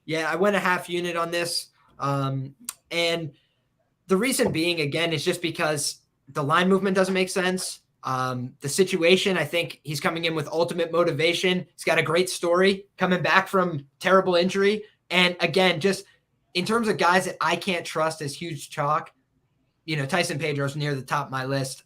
Yeah, I went a half unit on this. And the reason being, again, is just because the line movement doesn't make sense. The situation, I think he's coming in with ultimate motivation. He's got a great story coming back from terrible injury. And again, just in terms of guys that I can't trust as huge chalk, Tyson Pedro's near the top of my list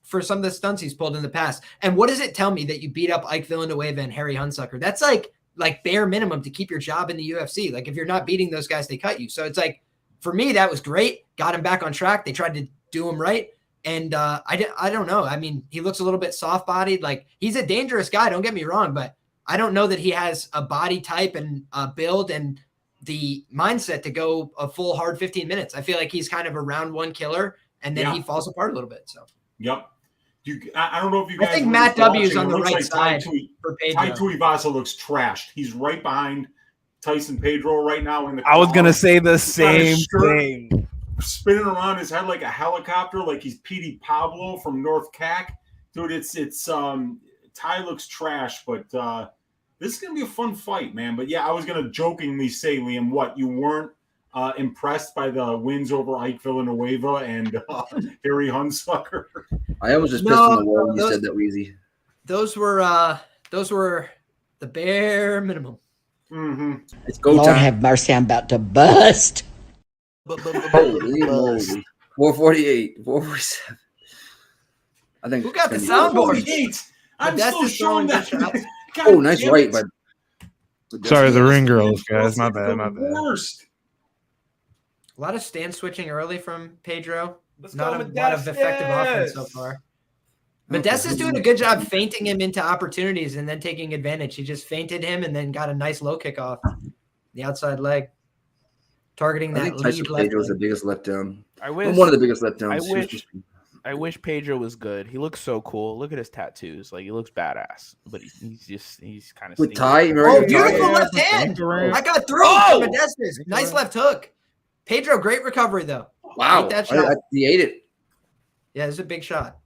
for some of the stunts he's pulled in the past. And what does it tell me that you beat up Ike Villanueva and Harry Hunsucker? That's like bare minimum to keep your job in the UFC. Like if you're not beating those guys, they cut you. So it's like, for me, that was great. Got him back on track. They tried to do him right. And I don't know. I mean, he looks a little bit soft-bodied. Like he's a dangerous guy. Don't get me wrong, but I don't know that he has a body type and a build and the mindset to go a full hard 15 minutes. I feel like he's kind of a round one killer, and then he falls apart a little bit. So, yep. I don't know if you guys. I think Matt W is on the right side for Pedro. Tai Tuivasa looks trashed. He's right behind Tyson Pedro right now in the. I was gonna say the same thing. Spinning around his head like a helicopter, like he's Petey Pablo from North Cac. Dude, it's Ty looks trash, but this is going to be a fun fight, man. But yeah, I was going to jokingly say, Liam, what, you weren't impressed by the wins over Ike Villanueva and Harry Hunsucker? I almost just pissed on the wall when you said that, Weezy. Those were the bare minimum. Mm-hmm. It's go Lord time. have mercy, I'm about to bust. Holy moly. 448, 447. I think. Who got the soundboard? 448. I'm still showing that. Oh, nice right, but sorry, the ring girls, guys. My bad. Worst. A lot of stand switching early from Pedro. Not a lot of effective offense so far. Modestas doing a good job feinting him into opportunities and then taking advantage. He just feinted him and then got a nice low kick off the outside leg, targeting that lead Tyson left. Pedro's the biggest letdown. One of the biggest letdowns. I wish Pedro was good. He looks so cool. Look at his tattoos. Like he looks badass. But he's kind of with Ty. Oh, beautiful left hand. I got through from Modestas. Nice left hook. Pedro, great recovery though. Wow, that shot. He ate it. Yeah, it's a big shot.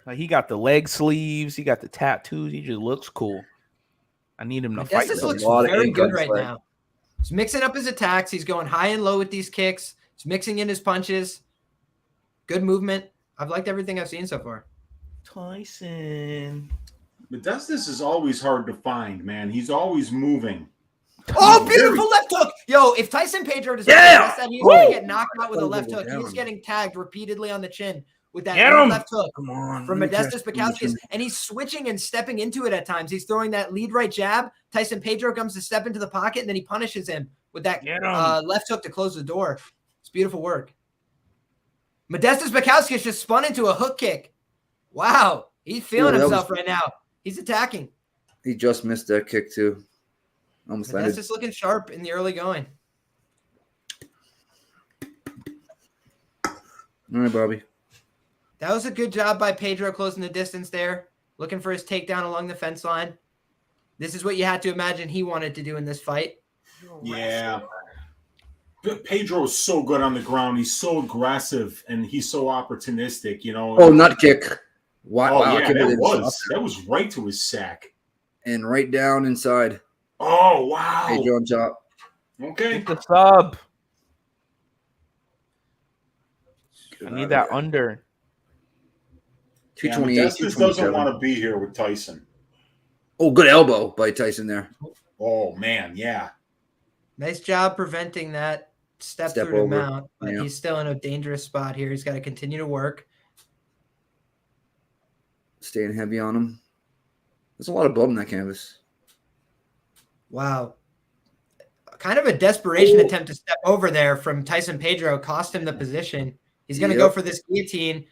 Like he got the leg sleeves. He got the tattoos. He just looks cool. I need him to fight. Modestas looks very good right now. He's mixing up his attacks. He's going high and low with these kicks. He's mixing in his punches. Good movement. I've liked everything I've seen so far. Tyson. Modestas is always hard to find, man. He's always moving. Oh, beautiful left hook. Yo, if Tyson Pedro does not that, he's going to get knocked out with a left hook. He's getting tagged repeatedly on the chin with that left hook from Modestas Bukauskas. And he's switching and stepping into it at times. He's throwing that lead right jab. Tyson Pedro comes to step into the pocket, and then he punishes him with that left hook to close the door. It's beautiful work. Modestas Bukauskas just spun into a hook kick. Wow. He's feeling himself right now. He's attacking. He just missed that kick, too. Almost landed. That's just looking sharp in the early going. All right, Bobby. That was a good job by Pedro closing the distance there, looking for his takedown along the fence line. This is what you had to imagine he wanted to do in this fight. Yeah. Pedro's so good on the ground. He's so aggressive and he's so opportunistic, you know. Oh, nut kick. Wow. Oh, yeah, that was right to his sack. And right down inside. Oh, wow. Pedro on top. Okay. Get the sub. I need that under. 228. Modestas doesn't want to be here with Tyson. Oh, good elbow by Tyson there. Oh, man, yeah. Nice job preventing that step through the mount, but he's still in a dangerous spot here. He's got to continue to work. Staying heavy on him. There's a lot of blood in that canvas. Wow. Kind of a desperation attempt to step over there from Tyson Pedro cost him the position. He's going to go for this guillotine.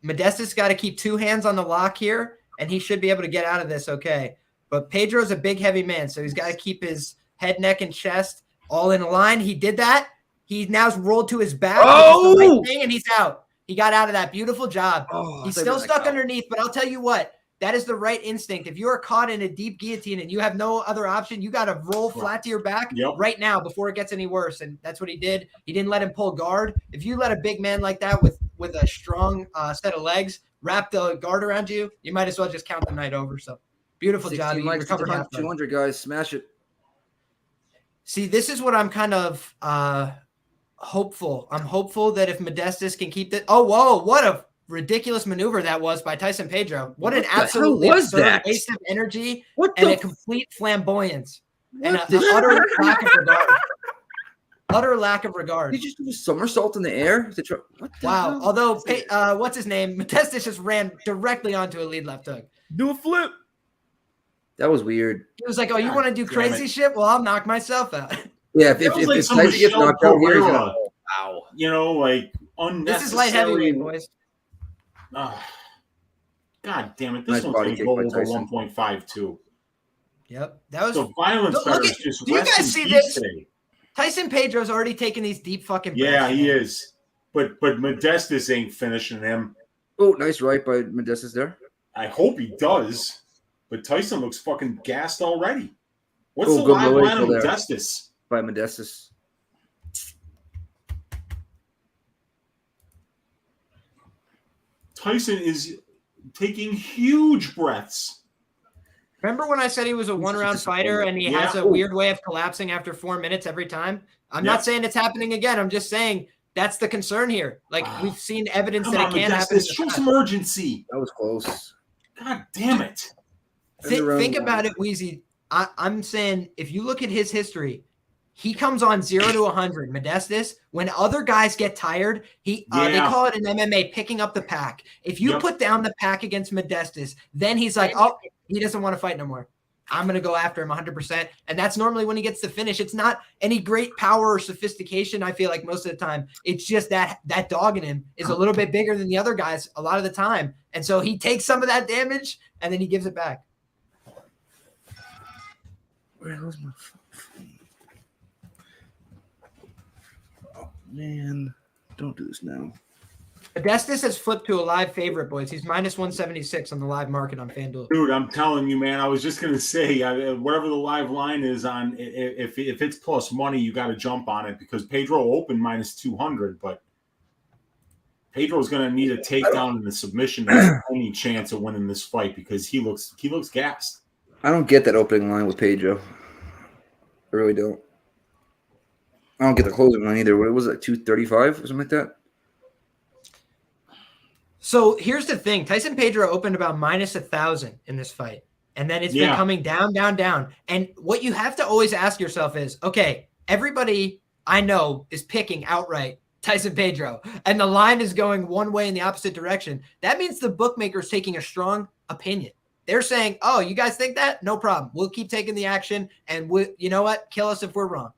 Modestas got to keep 2 hands on the lock here, and he should be able to get out of this okay. But Pedro's a big, heavy man, so he's got to keep his head, neck, and chest all in a line. He did that. He now's rolled to his back. Oh! The right thing, and he's out. He got out of that. Beautiful job. He's still stuck underneath, but I'll tell you what. That is the right instinct. If you are caught in a deep guillotine and you have no other option, you got to roll flat to your back right now before it gets any worse. And that's what he did. He didn't let him pull guard. If you let a big man like that with a strong set of legs wrap the guard around you, you might as well just count the night over. So beautiful job. He recovered 200 guys. Smash it. See, this is what I'm kind of hopeful. I'm hopeful that if Modestas can keep that. Oh, whoa. What a ridiculous maneuver that was by Tyson Pedro. What an absolutely absurd waste of energy and a complete flamboyance and an utter lack of regard. Utter lack of regard. Did you just do a somersault in the air? Wow. Hell? Although, what's his name? Modestas just ran directly onto a lead left hook. Do a flip. That was weird. He was like, "Oh, you want to do crazy shit? Well, I'll knock myself out." Yeah, if Tyson gets knocked out here, wow. You know, like unnecessary. This is light heavyweight, boys. God damn it! This one's going to go over 1.52. Yep, that was so violence. Do you guys see this? Today. Tyson Pedro's already taking these deep fucking breaths. Yeah, he is. But Modestas ain't finishing him. Oh, nice right by Modestas there. I hope he does. But Tyson looks fucking gassed already. What's the live line of Modestas? By Modestas. Tyson is taking huge breaths. Remember when I said he was a one-round fighter and he has a weird way of collapsing after 4 minutes every time? I'm not saying it's happening again. I'm just saying that's the concern here. Like, we've seen evidence that it can happen. Show some urgency. That was close. God damn it. Think about it, Weezy. I'm saying if you look at his history, he comes on 0 to 100. Modestas, when other guys get tired, they call it in MMA picking up the pack. If you put down the pack against Modestas, then he's like, oh, he doesn't want to fight no more. I'm going to go after him 100%. And that's normally when he gets the finish. It's not any great power or sophistication, I feel like, most of the time. It's just that dog in him is a little bit bigger than the other guys a lot of the time. And so he takes some of that damage, and then he gives it back. Where was my phone? Oh, man. Don't do this now. Modestas has flipped to a live favorite, boys. He's minus 176 on the live market on FanDuel. Dude, I'm telling you, man. I was just gonna say, whatever the live line is on, if it's plus money, you got to jump on it because Pedro opened minus 200, but Pedro's gonna need a takedown and a submission to have any chance of winning this fight because he looks gassed. I don't get that opening line with Pedro. I really don't. I don't get the closing line either. What was it, 235 or something like that? So here's the thing. Tyson Pedro opened about minus 1,000 in this fight. And then it's been coming down, down, down. And what you have to always ask yourself is, okay, everybody I know is picking outright Tyson Pedro. And the line is going one way in the opposite direction. That means the bookmaker's taking a strong opinion. They're saying, oh, you guys think that? No problem. We'll keep taking the action. And you know what? Kill us if we're wrong.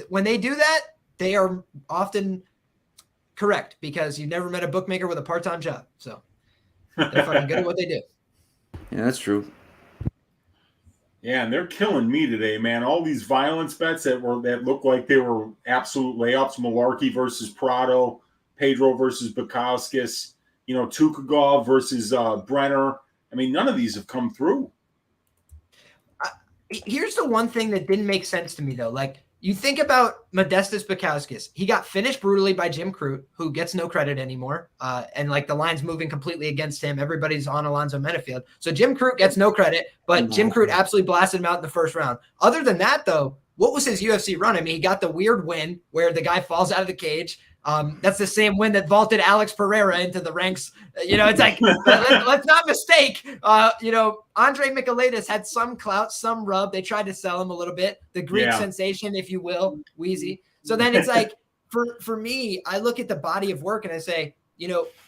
When they do that, they are often correct because you've never met a bookmaker with a part-time job. So they're fucking good at what they do. Yeah, that's true. Yeah, and they're killing me today, man. All these violence bets that look like they were absolute layups. Malarkey versus Prado, Pedro versus Bukauskas, Tukagov versus Brenner. I mean, none of these have come through. Here's the one thing that didn't make sense to me, though. Like, You think about Modestas Bukauskas. He got finished brutally by Jim Crute, who gets no credit anymore. And like the line's moving completely against him. Everybody's on Alonzo Menifield. So Jim Crute gets no credit, but Jim Crute absolutely blasted him out in the first round. Other than that, though, what was his UFC run? I mean, he got the weird win where the guy falls out of the cage. That's the same win that vaulted Alex Pereira into the ranks. It's like, let's not mistake. Andre Michailidis had some clout, some rub. They tried to sell him a little bit. The Greek sensation, if you will, Wheezy. So then it's like, for me, I look at the body of work and I say,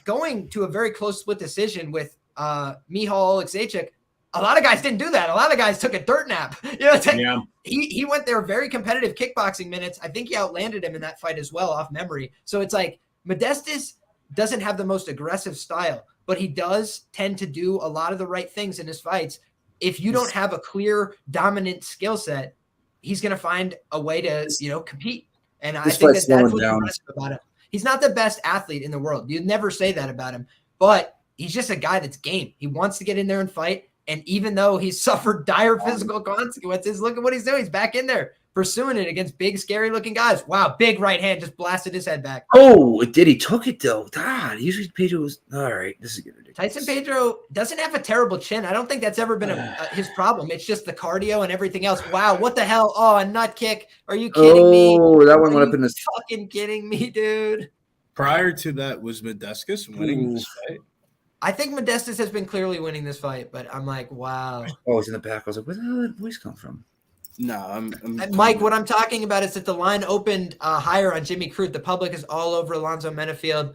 going to a very close split decision with Michal Oleksiejczuk, a lot of guys didn't do that. A lot of guys took a dirt nap. He went there very competitive kickboxing minutes. I think he outlanded him in that fight as well off memory. So it's like Modestas doesn't have the most aggressive style, but he does tend to do a lot of the right things in his fights. If you don't have a clear dominant skill set, he's going to find a way to, compete. And I think that's what's impressive about him. He's not the best athlete in the world. You'd never say that about him, but he's just a guy that's game. He wants to get in there and fight. And even though he's suffered dire physical consequences, look at what he's doing. He's back in there pursuing it against big, scary-looking guys. Wow, big right hand just blasted his head back. Oh, it did. He took it, though. God, usually Pedro was – all right, this is getting ridiculous. Tyson Pedro doesn't have a terrible chin. I don't think that's ever been his problem. It's just the cardio and everything else. Wow, what the hell? Oh, a nut kick. Are you kidding me? Oh, that one went up in the – fucking kidding me, dude? Prior to that, was Modestas winning this fight? I think Modestas has been clearly winning this fight, but I'm like, wow. Oh, it's in the back. I was like, where the hell did that voice come from? No, I'm Mike, what I'm talking about is that the line opened higher on Jimmy Crute. The public is all over Alonzo Menifield.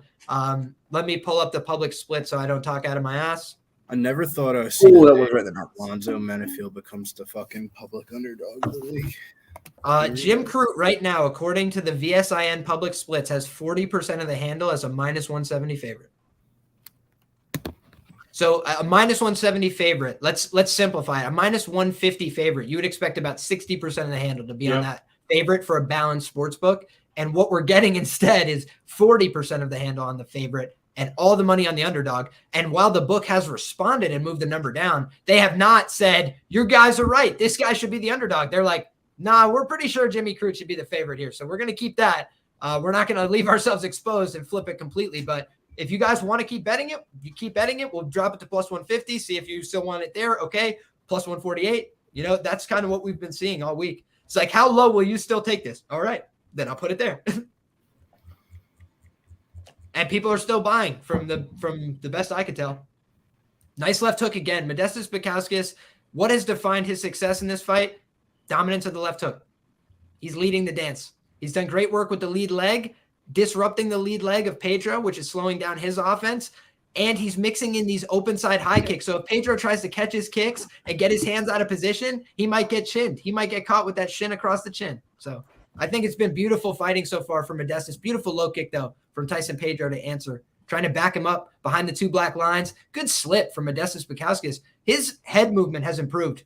Let me pull up the public split so I don't talk out of my ass. I never thought I would see that was right there. Alonzo Menifield becomes the fucking public underdog of the league. Jim Crute right now, according to the VSIN public splits, has 40% of the handle as a minus 170 favorite. So a minus 170 favorite, let's simplify it. A minus 150 favorite, you would expect about 60% of the handle to be on that favorite for a balanced sports book. And what we're getting instead is 40% of the handle on the favorite and all the money on the underdog. And while the book has responded and moved the number down, they have not said, your guys are right. This guy should be the underdog. They're like, nah, we're pretty sure Jimmy Crute should be the favorite here. So we're going to keep that. We're not going to leave ourselves exposed and flip it completely. But if you guys want to keep betting it, you keep betting it. We'll drop it to plus 150. See if you still want it there. Okay. Plus 148. That's kind of what we've been seeing all week. It's like, how low will you still take this? All right. Then I'll put it there. And people are still buying from the best I could tell. Nice left hook again. Modestas Bukauskas, what has defined his success in this fight? Dominance of the left hook. He's leading the dance. He's done great work with the lead leg, disrupting the lead leg of Pedro, which is slowing down his offense. And he's mixing in these open side high kicks. So if Pedro tries to catch his kicks and get his hands out of position, he might get chinned. He might get caught with that shin across the chin. So I think it's been beautiful fighting so far for Modestas. Beautiful low kick, though, from Tyson Pedro to answer. Trying to back him up behind the two black lines. Good slip from Modestas Bukauskas. His head movement has improved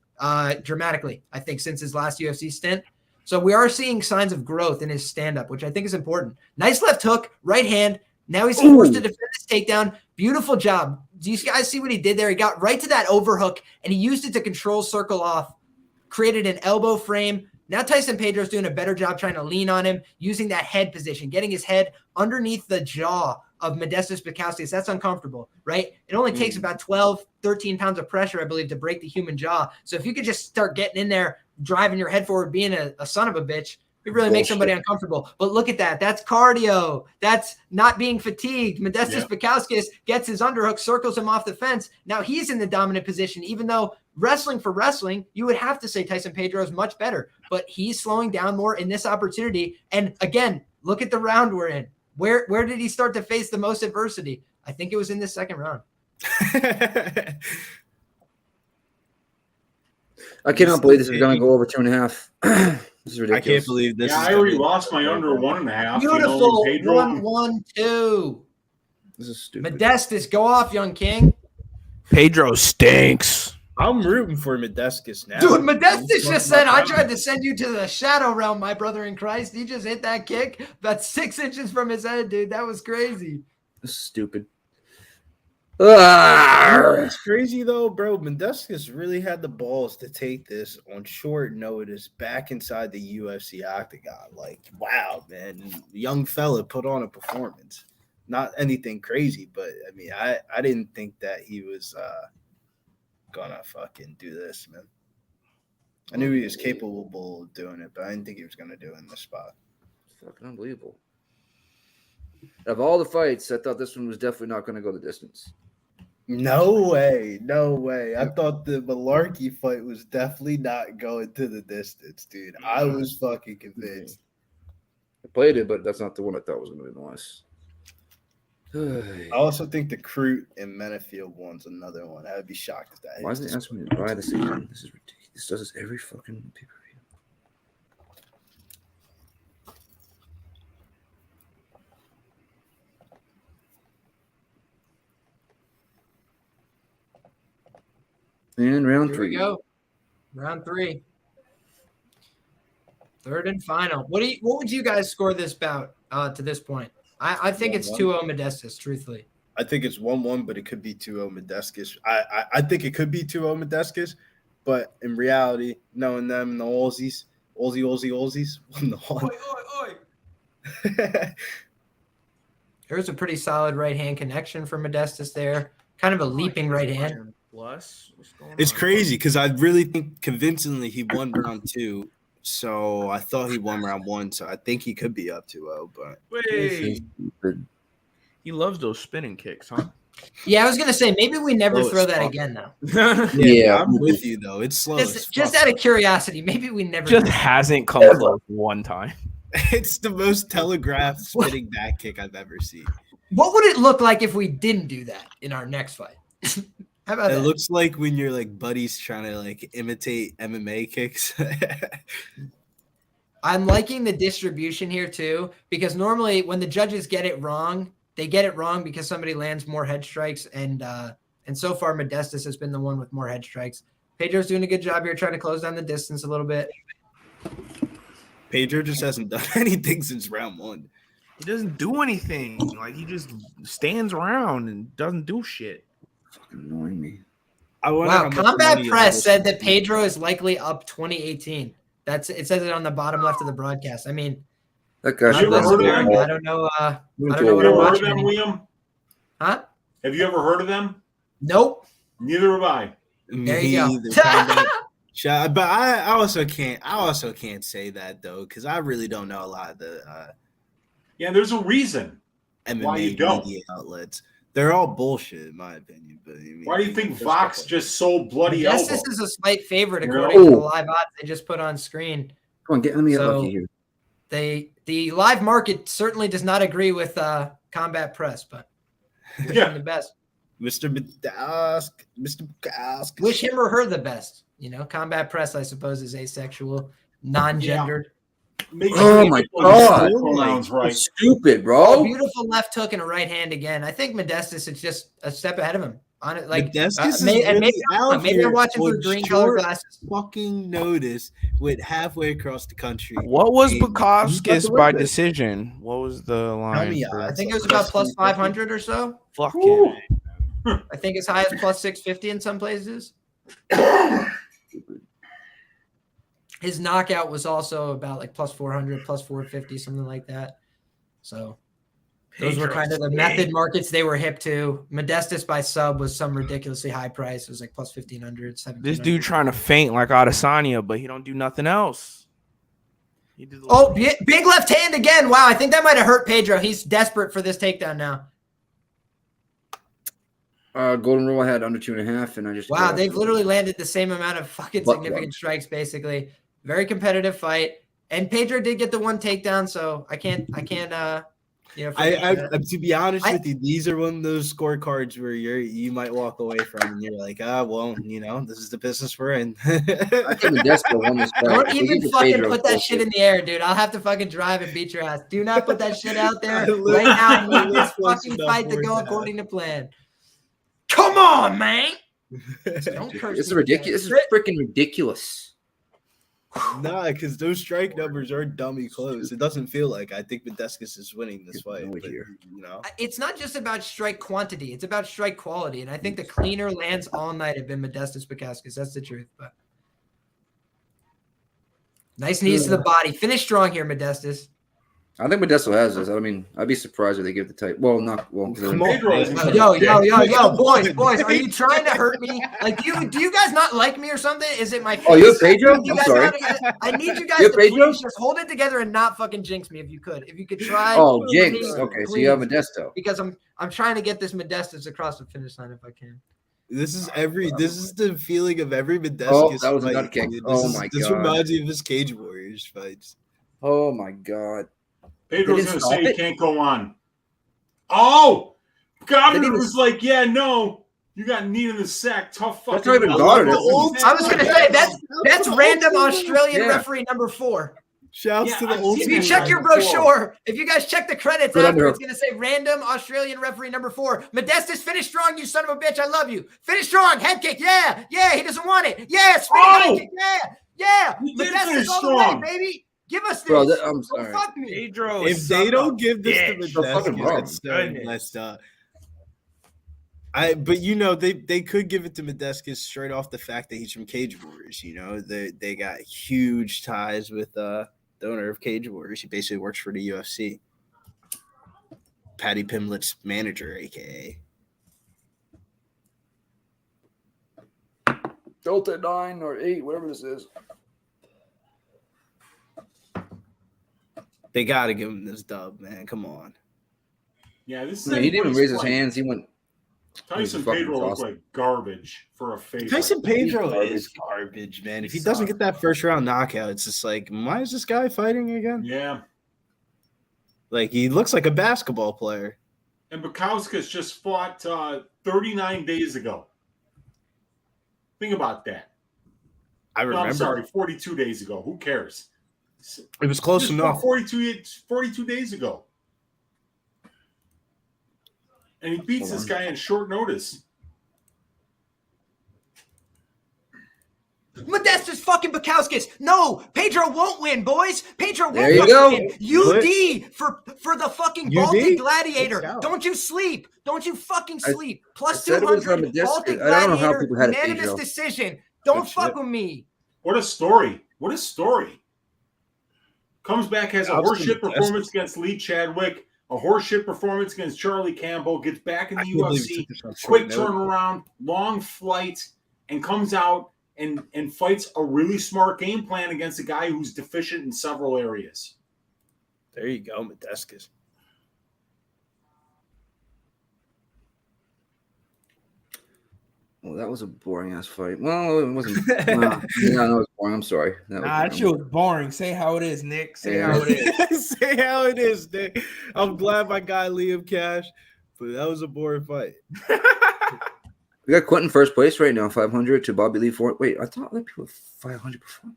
dramatically, I think, since his last UFC stint. So we are seeing signs of growth in his stand-up, which I think is important. Nice left hook, right hand. Now he's forced to defend this takedown. Beautiful job. Do you guys see what he did there? He got right to that overhook, and he used it to control circle off, created an elbow frame. Now Tyson Pedro's doing a better job trying to lean on him, using that head position, getting his head underneath the jaw of Modestas Bukauskas. That's uncomfortable, right? It only takes about 12, 13 pounds of pressure, I believe, to break the human jaw. So if you could just start getting in there, driving your head forward, being a son of a bitch, it really makes somebody uncomfortable. But look at that. That's cardio. That's not being fatigued. Modestas Bukauskas gets his underhook, circles him off the fence. Now he's in the dominant position, even though wrestling for wrestling, you would have to say Tyson Pedro is much better. But he's slowing down more in this opportunity. And again, look at the round we're in. Where did he start to face the most adversity? I think it was in this second round. I cannot believe this is going to go over 2.5. This is ridiculous. I can't believe this. Yeah, I already lost my under 1.5. Beautiful. Pedro. 1-1-2. This is stupid. Modestas, go off, young king. Pedro stinks. I'm rooting for Modestas now. Dude, Modestas just said, I tried to send you to the shadow realm, my brother in Christ. He just hit that kick about 6 inches from his head, dude. That was crazy. This is stupid. It's crazy though, bro. Modestas really had the balls to take this on short notice back inside the UFC octagon. Like, wow, man. Young fella put on a performance. Not anything crazy, but I mean, I didn't think that he was gonna fucking do this, man. I knew he was capable of doing it, but I didn't think he was gonna do it in this spot. Fucking unbelievable. Of all the fights, I thought this one was definitely not going to go the distance. No way. I thought the Malarkey fight was definitely not going to the distance, dude. I was fucking convinced. I played it, but that's not the one I thought was going to be nice. I also think the Crute and Menifield one's another one. I would be shocked if that. Why is it asking me to buy this again? This is ridiculous. This does this every fucking pay-per-view. And round Here three. we go. Round 3. Third and final. What would you guys score this bout to this point? I think it's 2-0 Modestas, truthfully. I think it's 1-1, but it could be 2-0 Modestas. I think it could be 2-0 Modestas, but in reality, knowing them, the Aussies, 1-1. There's a pretty solid right hand connection for Modestas there. Kind of a leaping right hand. Plus, what's going It's on? crazy because I really think convincingly he won round 2. So I thought he won round 1. So I think he could be up 2-0. But Wait. He loves those spinning kicks, huh? Yeah, I was gonna say maybe we never Slow throw as that fuck. again though. Yeah, I'm with you though. It's slow. Just out of curiosity, maybe we never. Just hasn't come close one time. It's the most telegraphed spinning back kick I've ever seen. What would it look like if we didn't do that in our next fight? How about It that? looks like when you're like buddies trying to like imitate MMA kicks. I'm liking the distribution here too, because normally when the judges get it wrong, they get it wrong because somebody lands more head strikes, and so far Modestas has been the one with more head strikes. Pedro's doing a good job here, trying to close down the distance a little bit. Pedro just hasn't done anything since round 1. He doesn't do anything. Like, he just stands around and doesn't do shit. Fucking annoying me. Wow, Combat Press said that Pedro is likely up 2018. It says it on the bottom left of the broadcast. I mean, that guy. Have you ever heard of them? I don't know. I don't know Have what you I'm ever heard of watching. them, anymore. Liam? Huh? Have you ever heard of them? Nope. Neither have I. There you go. But I also can't say that though, because I really don't know a lot of the Yeah, there's a reason why you MMA don't. media outlets. They're all bullshit, in my opinion. But I mean, Why do you think Vox just sold Bloody Elbow? This is a slight favorite Really? according to the live odds they just put on screen. Come on, let me get So, lucky here. The live market certainly does not agree with Combat Press, but wish him the best. Mr. Bukauskas. Wish him or her the best. You know, Combat Press, I suppose, is asexual, non-gendered. Oh my god! Pronouns right. Stupid, bro. Beautiful left hook and a right hand again. I think Modestas is just a step ahead of him. On it, like Modestas is maybe really I'm watching through green color glasses. Fucking notice went halfway across the country. What was And Bukauskas he's by about to decision? What was the line? me, I think it was about plus 500 or so. Fuck it. I think as high as plus 650 in some places. His knockout was also about like plus 400, plus 450, something like that. So those were kind of the method markets they were hip to. Modestas by sub was some ridiculously high price. It was like plus 1,500, 1,700. This dude trying to faint like Adesanya, but he don't do nothing else. Oh, big left hand again. Wow, I think that might have hurt Pedro. He's desperate for this takedown now. Golden Rule I had under 2.5, and I just Wow, they've literally landed the same amount of fucking significant strikes, basically. Very competitive fight. And Pedro did get the one takedown, so I can't you know, to be honest with you, these are one of those scorecards where you might walk away from and you're like, well, you know, this is the business we're in. I think Modesta won this fight. Don't They even give fucking Pedro put that bullshit. shit in the air, dude. I'll have to fucking drive and beat your ass. Do not put that shit out there right now. I need this fucking fight to go according to plan. Come on, man. Don't curse This is me, ridiculous. This is freaking ridiculous. Nah, because those strike numbers are dummy close. It doesn't feel like. I think Modestas is winning this fight. But, It's not just about strike quantity; it's about strike quality. And I think the cleaner lands all night have been Modestas Bukauskas. That's the truth. But nice knees to the body. Finish strong here, Modestas. I think Modesto has this. I mean, I'd be surprised if they give the title. Well, not well. Yo, boys, are you trying to hurt me? Like, do you guys not like me or something? Is it my face? Oh, you're Pedro? I'm sorry. I need you guys to please just hold it together and not fucking jinx me if you could. If you could try. Oh, jinx. Okay, so you have Modesto. Because I'm trying to get this Modestas across the finish line if I can. This is the feeling of every Modestas. Oh, that was a fight. nut kick. This reminds me of his Cage Warriors fights. Oh my god. Pedro's going to say he can't go on. Oh! Goddard was like, yeah, no. You got knee in the sack. Tough fucking. That's not even Goddard. I was going to say, that's random Australian referee number 4. Shouts to the old. If you check your brochure, if you guys check the credits after, it's going to say random Australian referee number 4. Modestas, finish strong, you son of a bitch. I love you. Finish strong. Head kick. Yeah. Yeah. He doesn't want it. Yeah. Spinning head kick. Yeah. Yeah. Modestas all the way, baby. Give us this. Bro, I'm sorry. Fuck me. Pedro, if they don't give this to Modestas, it's so messed up. But they could give it to Modestas straight off the fact that he's from Cage Warriors. They got huge ties with the owner of Cage Warriors. He basically works for the UFC. Paddy Pimblett's manager, aka. Delta 9 or 8, whatever this is. They got to give him this dub, man. Come on. Yeah, this. He didn't even raise his hands. He went. Tyson Pedro looked like garbage for a favorite. Tyson Pedro is garbage, man. If he doesn't get that first round knockout, it's just like, why is this guy fighting again? Yeah. Like, he looks like a basketball player. And Bukauskas just fought 39 days ago. Think about that. I remember. I'm sorry, 42 days ago. Who cares? It was close enough. 42 days ago. And he beats this guy in short notice. Modestas fucking Bukauskas. No, Pedro won't win, boys. Pedro won't win. UD for the fucking Baltic Gladiator. Don't you sleep. Don't you fucking sleep. Plus 200 Baltic Gladiator unanimous decision. Don't fuck with me. What a story. What a story. Comes back, has a horseshit performance against Lee Chadwick, a horseshit performance against Charlie Campbell, gets back in the UFC, quick turnaround, long flight, and comes out and fights a really smart game plan against a guy who's deficient in several areas. There you go, Modestas. Well, that was a boring ass fight. Well, it wasn't. No, it was boring. I'm sorry. That shit was boring. Say how it is, Nick. Say how it is. Say how it is, Nick. I'm glad my guy Liam Cash, but that was a boring fight. We got Quentin first place right now, 500 to Bobby Lee 4. Wait, I thought other people were 500 before.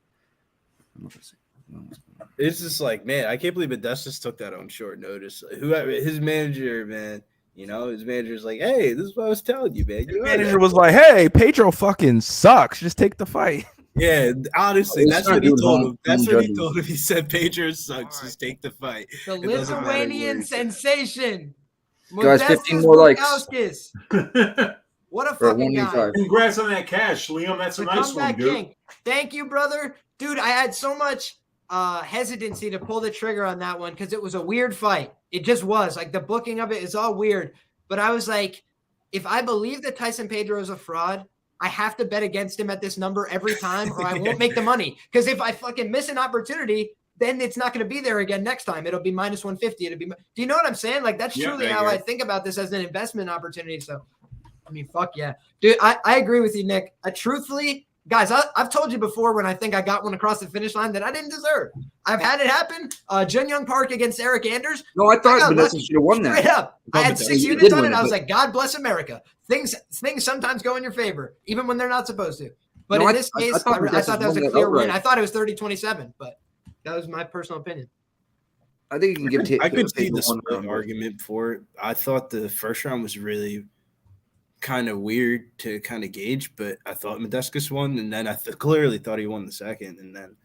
It's just like, man, I can't believe Modestas took that on short notice. His manager, man. His manager's like, hey, this is what I was telling you, man. His manager was like, hey, Pedro fucking sucks. Just take the fight. Yeah, honestly, that's what he told him. That's what he told him. He said, Pedro sucks. Just take the fight. The Lithuanian sensation. Guys, 15 more likes. What a fucking guy. Congrats on that cash, Liam. That's a nice one, dude. King. Thank you, brother. Dude, I had so much hesitancy to pull the trigger on that one because it was a weird fight. It just was. Like, the booking of it is all weird. But I was like, if I believe that Tyson Pedro is a fraud, I have to bet against him at this number every time or I won't make the money. Because if I fucking miss an opportunity, then it's not going to be there again next time. It'll be minus 150. Do you know what I'm saying? Like, that's truly how I think about this as an investment opportunity. So, I mean, fuck yeah. Dude, I agree with you, Nick. Truthfully, guys, I've told you before when I think I got one across the finish line that I didn't deserve. I've had it happen. Jun Young Park against Eric Anders. No, I thought Vanessa should have won that. Straight up. I had 6 units on it. I was like, God bless America. Things sometimes go in your favor, even when they're not supposed to. But in this case, I thought that was a clear win. I thought it was 30-27, but that was my personal opinion. I think you can give I could see the split argument for it. I thought the first round was really kind of weird to kind of gauge, but I thought Modestas won, and then I clearly thought he won the second, and then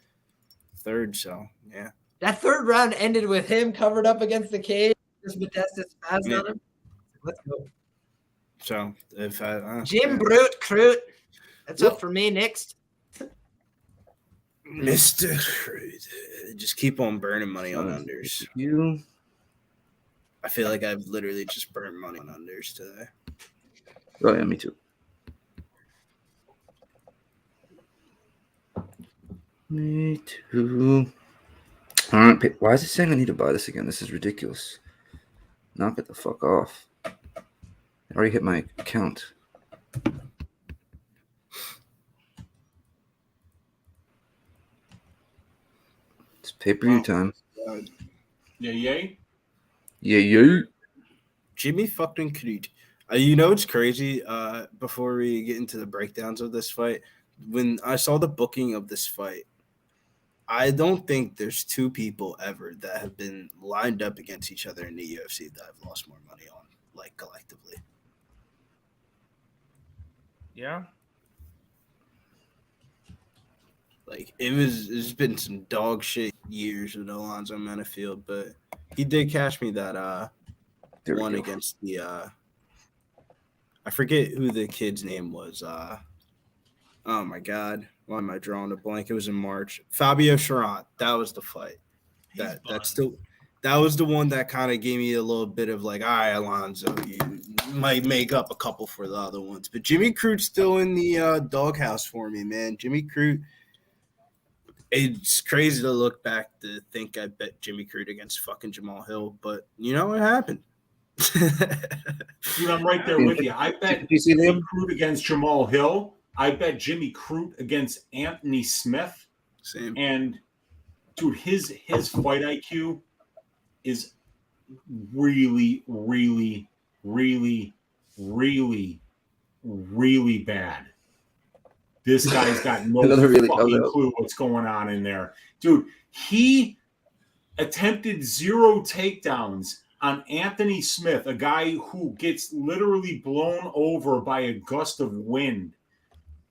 third. So yeah, that third round ended with him covered up against the cage. Just Modestas spazzed on him. Let's go. So if Jim Crute. That's up for me next. Mr. Crute, just keep on burning money on unders. I feel like I've literally just burned money on unders today. Oh yeah, me too. Me too. All right, why is it saying I need to buy this again? This is ridiculous. Knock it the fuck off. I already hit my account. It's pay-per-view time. Yay. Jimmy fucking Crute. You know what's crazy? Before we get into the breakdowns of this fight, when I saw the booking of this fight, I don't think there's two people ever that have been lined up against each other in the UFC that I've lost more money on, like collectively. Yeah. Like it's been some dog shit years with Alonzo Menifield, but he did cash me that one against the I forget who the kid's name was. Oh my god, why am I drawing a blank? It was in March. Fabio Charant. That was the fight. That was the one that kind of gave me a little bit of like, all right, Alonzo, you might make up a couple for the other ones. But Jimmy Crute's still in the doghouse for me, man. Jimmy Crute. It's crazy to look back to think I bet Jimmy Crute against fucking Jamal Hill, but you know what happened. Dude, I'm right there with you. I bet Jimmy Crute against Jamal Hill. I bet Jimmy Crute against Anthony Smith. Same. And dude, his fight IQ is really, really, really, really, really bad. This guy's got no fucking clue what's going on in there. Dude, he attempted 0 takedowns on Anthony Smith, a guy who gets literally blown over by a gust of wind.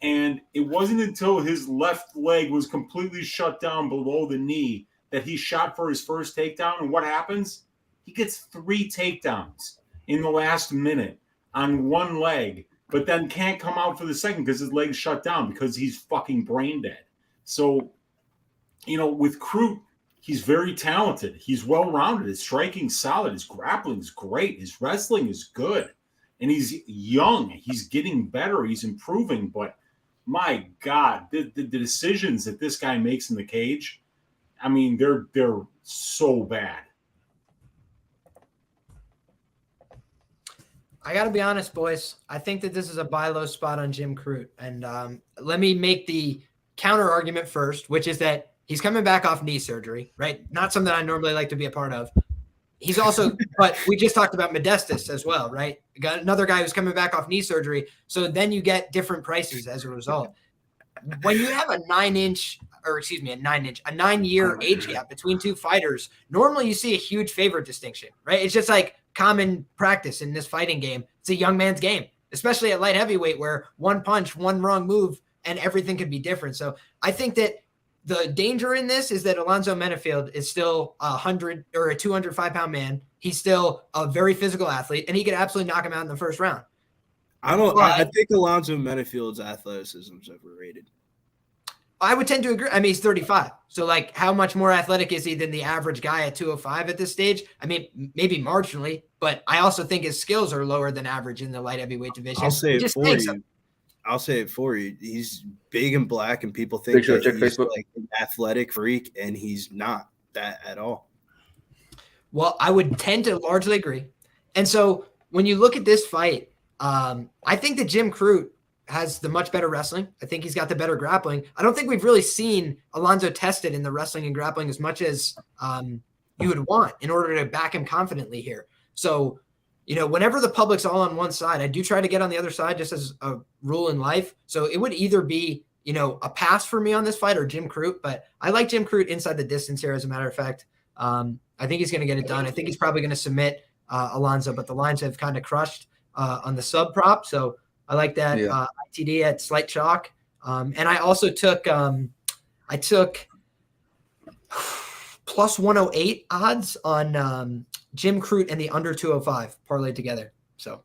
And it wasn't until his left leg was completely shut down below the knee that he shot for his first takedown. And what happens? He gets 3 takedowns in the last minute on one leg, but then can't come out for the second because his leg's shut down because he's fucking brain dead. So, you know, with Crute, he's very talented. He's well-rounded. His striking's solid. His grappling's great. His wrestling is good. And he's young. He's getting better. He's improving. But, my God, the decisions that this guy makes in the cage, I mean, they're so bad. I got to be honest, boys. I think that this is a buy low spot on Jim Crute. And let me make the counter argument first, which is that he's coming back off knee surgery, right? Not something I normally like to be a part of. He's also, but we just talked about Modestas as well, right? Got another guy who's coming back off knee surgery. So then you get different prices as a result. When you have a 9-year age gap between two fighters, normally you see a huge favorite distinction, right? It's just like common practice in this fighting game. It's a young man's game, especially at light heavyweight where one punch, one wrong move, and everything could be different. So I think that the danger in this is that Alonzo Menifield is still 100 or a 205-pound man. He's still a very physical athlete, and he could absolutely knock him out in the first round. I think Alonzo Menifield's athleticism is overrated. I would tend to agree. I mean, he's 35. So, like, how much more athletic is he than the average guy at 205 at this stage? I mean, maybe marginally, but I also think his skills are lower than average in the light heavyweight division. I'll say it for you. He's big and black, and people think that he's like an athletic freak, and he's not that at all. Well, I would tend to largely agree. And so when you look at this fight, I think that Jim Crute has the much better wrestling. I think he's got the better grappling. I don't think we've really seen Alonzo tested in the wrestling and grappling as much as you would want in order to back him confidently here. So, you know, whenever the public's all on one side, I do try to get on the other side just as a rule in life. So it would either be, you know, a pass for me on this fight or Jim Crute, but I like Jim Crute inside the distance here, as a matter of fact. I think he's going to get it done. I think he's probably going to submit Alonzo, but the lines have kind of crushed on the sub prop. So I like that ITD at slight chalk. And I also took Plus 108 odds on Jim Crute and the under 205 parlayed together. So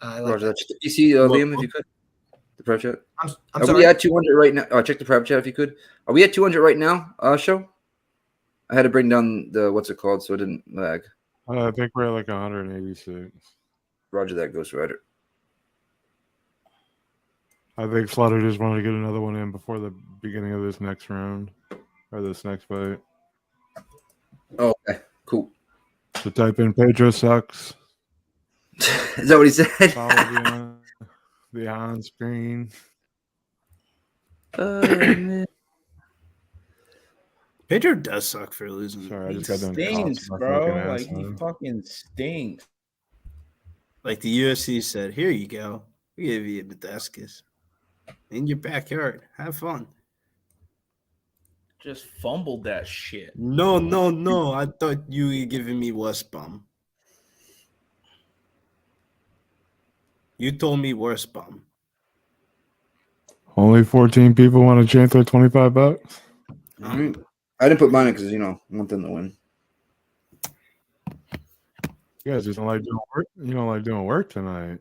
I like that. You see, Liam, if you could, the prep chat. I'm Are sorry. we at 200 right now? Check the prep chat if you could. Are we at 200 right now, show? I had to bring down the, what's it called, so it didn't lag. I think we're at like 186. Roger that, Ghost Rider. I think Slaughter just wanted to get another one in before the beginning of this next round or this next fight. Oh, okay, cool. So type in Pedro sucks. Is that what he said? Follow the on screen. Man. Pedro does suck for losing. Sorry, I He just got done. stinks, bro. Like he fucking stinks. Like the UFC said, here you go. We gave you a Modestas in your backyard. Have fun. Just fumbled that shit. No. I thought you were giving me West Bum. You told me worst bum. Only 14 people want to chance their $25. All right. I didn't put mine in because, I want them to win. You guys just don't like doing work. You don't like doing work tonight.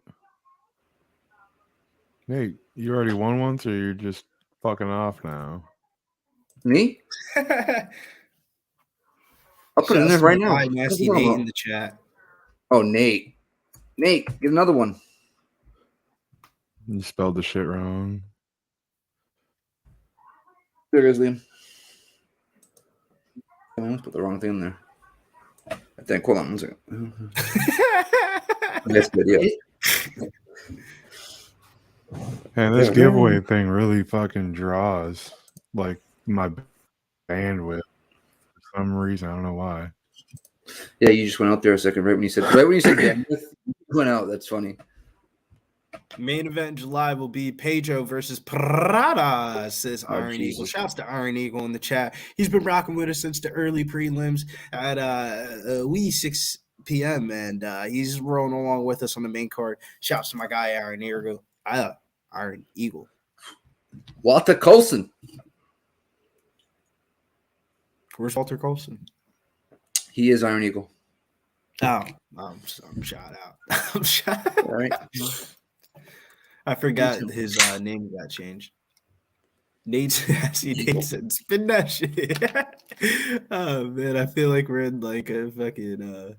Nate, you already won once, or you're just fucking off now? Me? I'll put it in there right now. Nasty Nate in the chat. Oh, Nate. Nate, get another one. You spelled the shit wrong. There it is, Liam. I almost put the wrong thing in there. I think. Hold on one second. That's good, yeah. And this giveaway thing really fucking draws like my bandwidth for some reason. I don't know why. Yeah, you just went out there a second, right when you said bandwidth, you went out. That's funny. Main event in July will be Pedro versus Prada, says Iron Eagle. Shouts to Iron Eagle in the chat. He's been rocking with us since the early prelims at 6 p.m. and he's rolling along with us on the main card. Shouts to my guy Iron Eagle. Iron Eagle. Walter Colson. Where's Walter Colson? He is Iron Eagle. Oh, I'm shot out. I'm shot. All right. I forgot his name got changed. Nate said, spin that shit. Oh, man, I feel like we're in like a fucking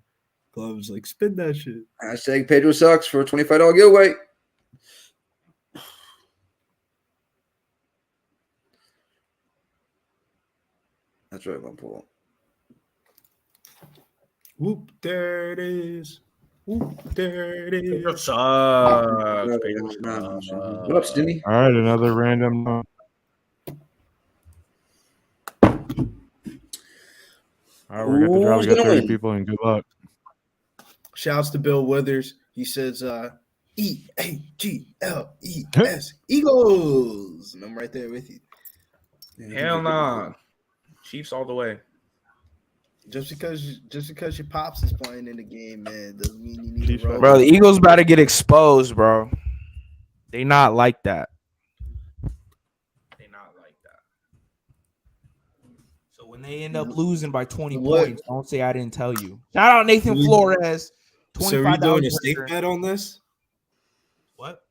clubs, like, spin that shit. Hashtag Pedro sucks for a $25 giveaway. That's right, my Paul. Whoop, there it is. Whoop, there it is. Pedro sucks. What up, Stimmy? All right, another random. All right, we're going to try to get 30 people in. Good luck. Shouts to Bill Withers. He says, EAGLES, Eagles. And I'm right there with you. Hell nah. Chiefs all the way. Just because your pops is playing in the game, man, doesn't mean you need to roll. Bro, the Eagles about to get exposed, bro. They not like that. They not like that. So when they end up losing by 20 points, don't say I didn't tell you. Shout out Nathan Flores. So are we doing a stake bet on this? What?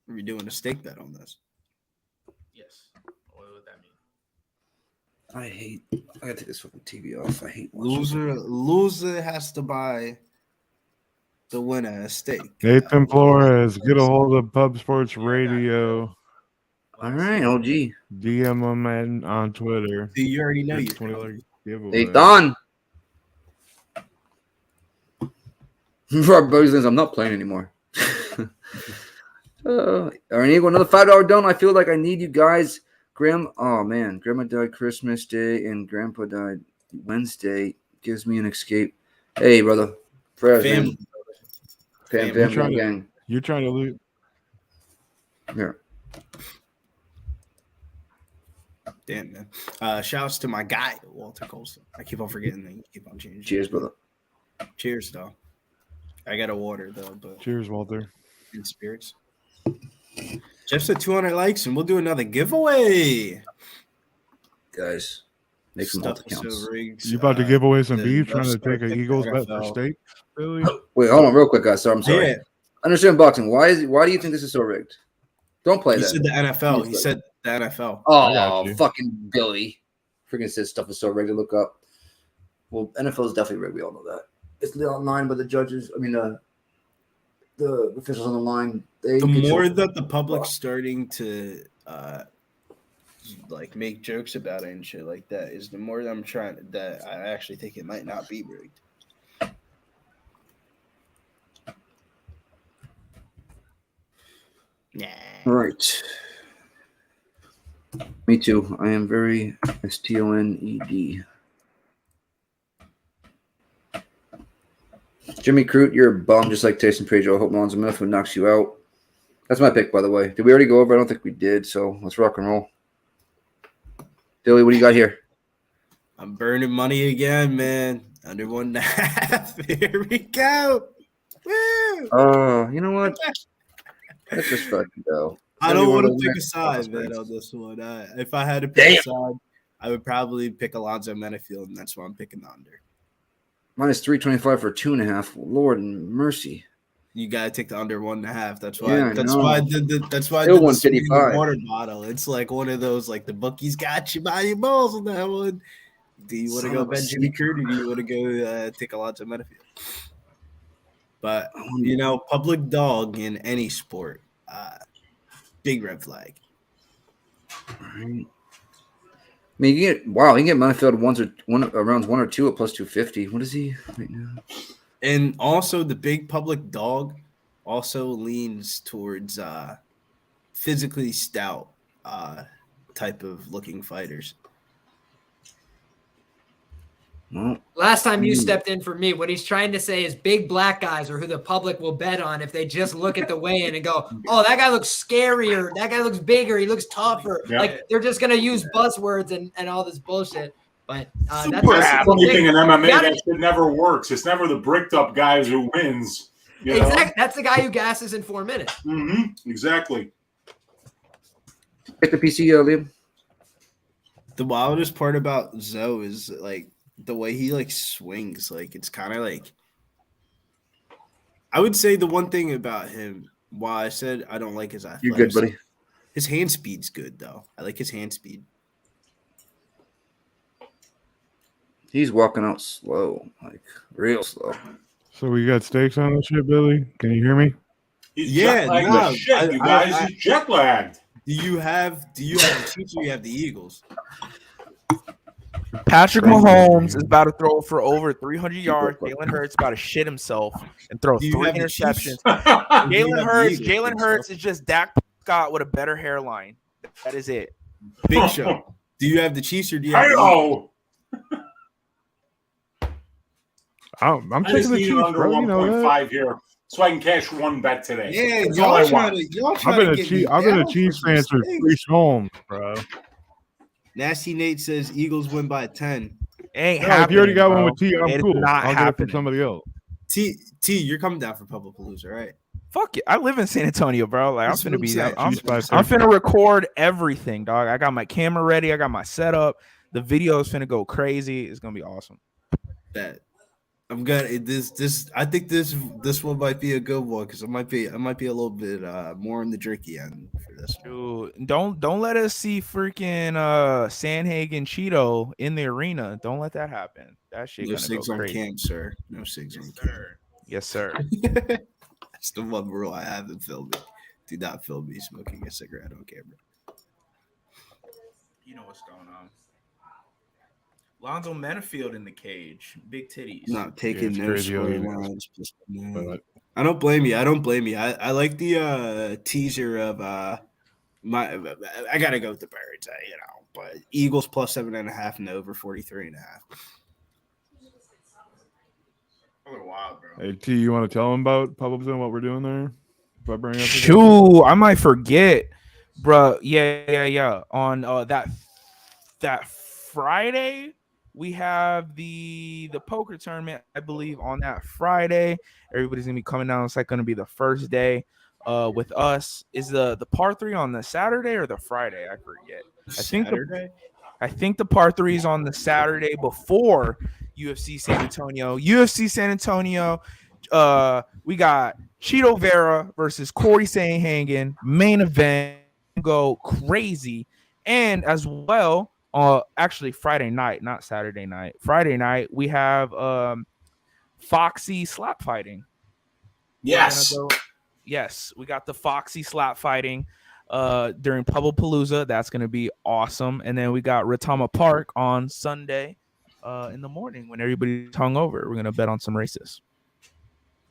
Are we doing a stake bet on this? Yes. What would that mean? I gotta take this fucking TV off. I hate Loser has to buy the winner a steak. Nathan Flores, get a hold of Pub Sports Radio. All right, OG. DM him on Twitter. See, you already know you. $20 giveaway. Hey, Don. I'm not playing anymore. Iron Eagle, another $5 don. I feel like I need you guys. Grandma died Christmas Day and Grandpa died Wednesday. Gives me an escape. Hey, brother. Prayers, Family. Family gang. You're trying to lose. Yeah. Damn, man. Shouts to my guy, Walter Colson. I keep on forgetting that you keep on changing. Cheers, brother. Cheers, though. I got a water, though. But cheers, Walter. In spirits. Jeff said 200 likes, and we'll do another giveaway. Guys, Make some Stuff multi counts. so rigged. You about to give away some beef trying to start take a pick the Eagles bet for NFL. steak, Billy? Wait, hold on, real quick, guys. I'm sorry. Yeah. Understand boxing. Why do you think this is so rigged? Don't play He that. said the NFL. He said the NFL. Oh, fucking Billy. Freaking says stuff is so rigged to look up. Well, NFL is definitely rigged. We all know that. It's online by the judges. I mean, the officials on the line. The more that the public's starting to like make jokes about it and shit like that, is the more that I actually think it might not be rigged. Nah. Right. Me too. I am very STONED. Jimmy Crute, you're a bum just like Tyson Pedro. I hope Alonzo Menifield knocks you out. That's my pick, by the way. Did we already go over? I don't think we did, so let's rock and roll. Billy, what do you got here? I'm burning money again, man. Under 1.5. Here we go. Woo! Oh, you know what? Let's just fucking go. I don't want to pick a side, man, on this one. If I had to pick a side, I would probably pick Alonzo Menifield, and that's why I'm picking the under. Minus 325 for 2.5. Lord and mercy. You gotta take the under 1.5. That's why. Yeah, that's no. why I did the. That's why I Still did the swinging 155. water bottle. It's like one of those, like the bookies got you by your balls on that one. Do you want to Son go of a bet Jimmy Crute, or do you want to go take Alonzo Menifield? But you know, public dog in any sport, big red flag. Right. I mean, you can get Menifield rounds 1 or 2 at plus 250. What is he right now? And also, the big public dog also leans towards physically stout type of looking fighters. Well, Last time you stepped in for me, what he's trying to say is big black guys are who the public will bet on if they just look at the weigh-in and go, oh, that guy looks scarier. That guy looks bigger. He looks tougher. Yeah. Like, they're just going to use buzzwords and all this bullshit. But That's the funny thing in MMA. That shit never works. It's never the bricked up guys who wins. You know? Exactly. That's the guy who gasses in 4 minutes. Mm-hmm. Exactly. Pick the PC, Liam. The wildest part about Zoe is like the way he like swings. Like it's kind of like, I would say the one thing about him, why I said I don't like his athletics. You're good, buddy. His hand speed's good though. I like his hand speed. He's walking out slow, like real slow. So we got stakes on this shit, Billy. Can you hear me? He's jet-lagged the shit, you guys. He's jet-lagged. Do you have the Chiefs or you have the Eagles? Patrick Mahomes is about to throw for over 300 yards. Jalen Hurts about to shit himself and throw 3 interceptions. Jalen Hurts is just Dak Prescott with a better hairline. That is it. Big Show. Do you have the Chiefs or do you have the Eagles? I'm I just taking the need Chiefs, under bro. You know 1.5 that. here so I can cash one bet today. Yeah, That's all I want. I've been a Chiefs fan since Holmes, bro. Nasty Nate says Eagles win by 10. Ain't If you already got one bro. with T, I'm It's cool. not I'll get it happening. from somebody else. T, you're coming down for Public Palooza, right? Fuck it. I live in San Antonio, bro. Like That's I'm what finna be saying. I'm Chiefs by 10. finna record everything, dog. I got my camera ready. I got my setup. The video is finna go crazy. It's gonna be awesome. That I'm gonna this. I think this one might be a good one because I might be a little bit more on the jerky end for this one. Dude, don't let us see freaking Sanhagen Cheeto in the arena. Don't let that happen. That shit No gonna SIGs go on crazy. cam, sir. No SIGs on cam. Yes, sir. That's the one rule I have in filming. Do not film me smoking a cigarette on camera. You know what's going on. Lonzo Menifield in the cage. Big titties. Not taking no crazy how you storylines. I don't blame you. I like the teaser of my. I gotta go with the Birds, but Eagles plus 7.5 and over 43.5. A little wild, bro. Hey, T, you want to tell them about Publix and what we're doing there? If I bring up Shoo, I might forget, bro. Yeah. On that Friday, we have the poker tournament. I believe on that Friday, everybody's gonna be coming down. It's like gonna be the first day with us. Is the par 3 on the Saturday or the Friday? I forget. I think Saturday. I think the par 3 is on the Saturday before UFC San Antonio. UFC San Antonio, we got Cheeto Vera versus Corey Sandhagen, main event, go crazy. And as well, actually Friday night, not Saturday night. Friday night, we have Foxy slap fighting. Yes. Yes, we got the Foxy slap fighting during Pubblepalooza. That's going to be awesome. And then we got Retama Park on Sunday in the morning when everybody's hungover. We're going to bet on some races.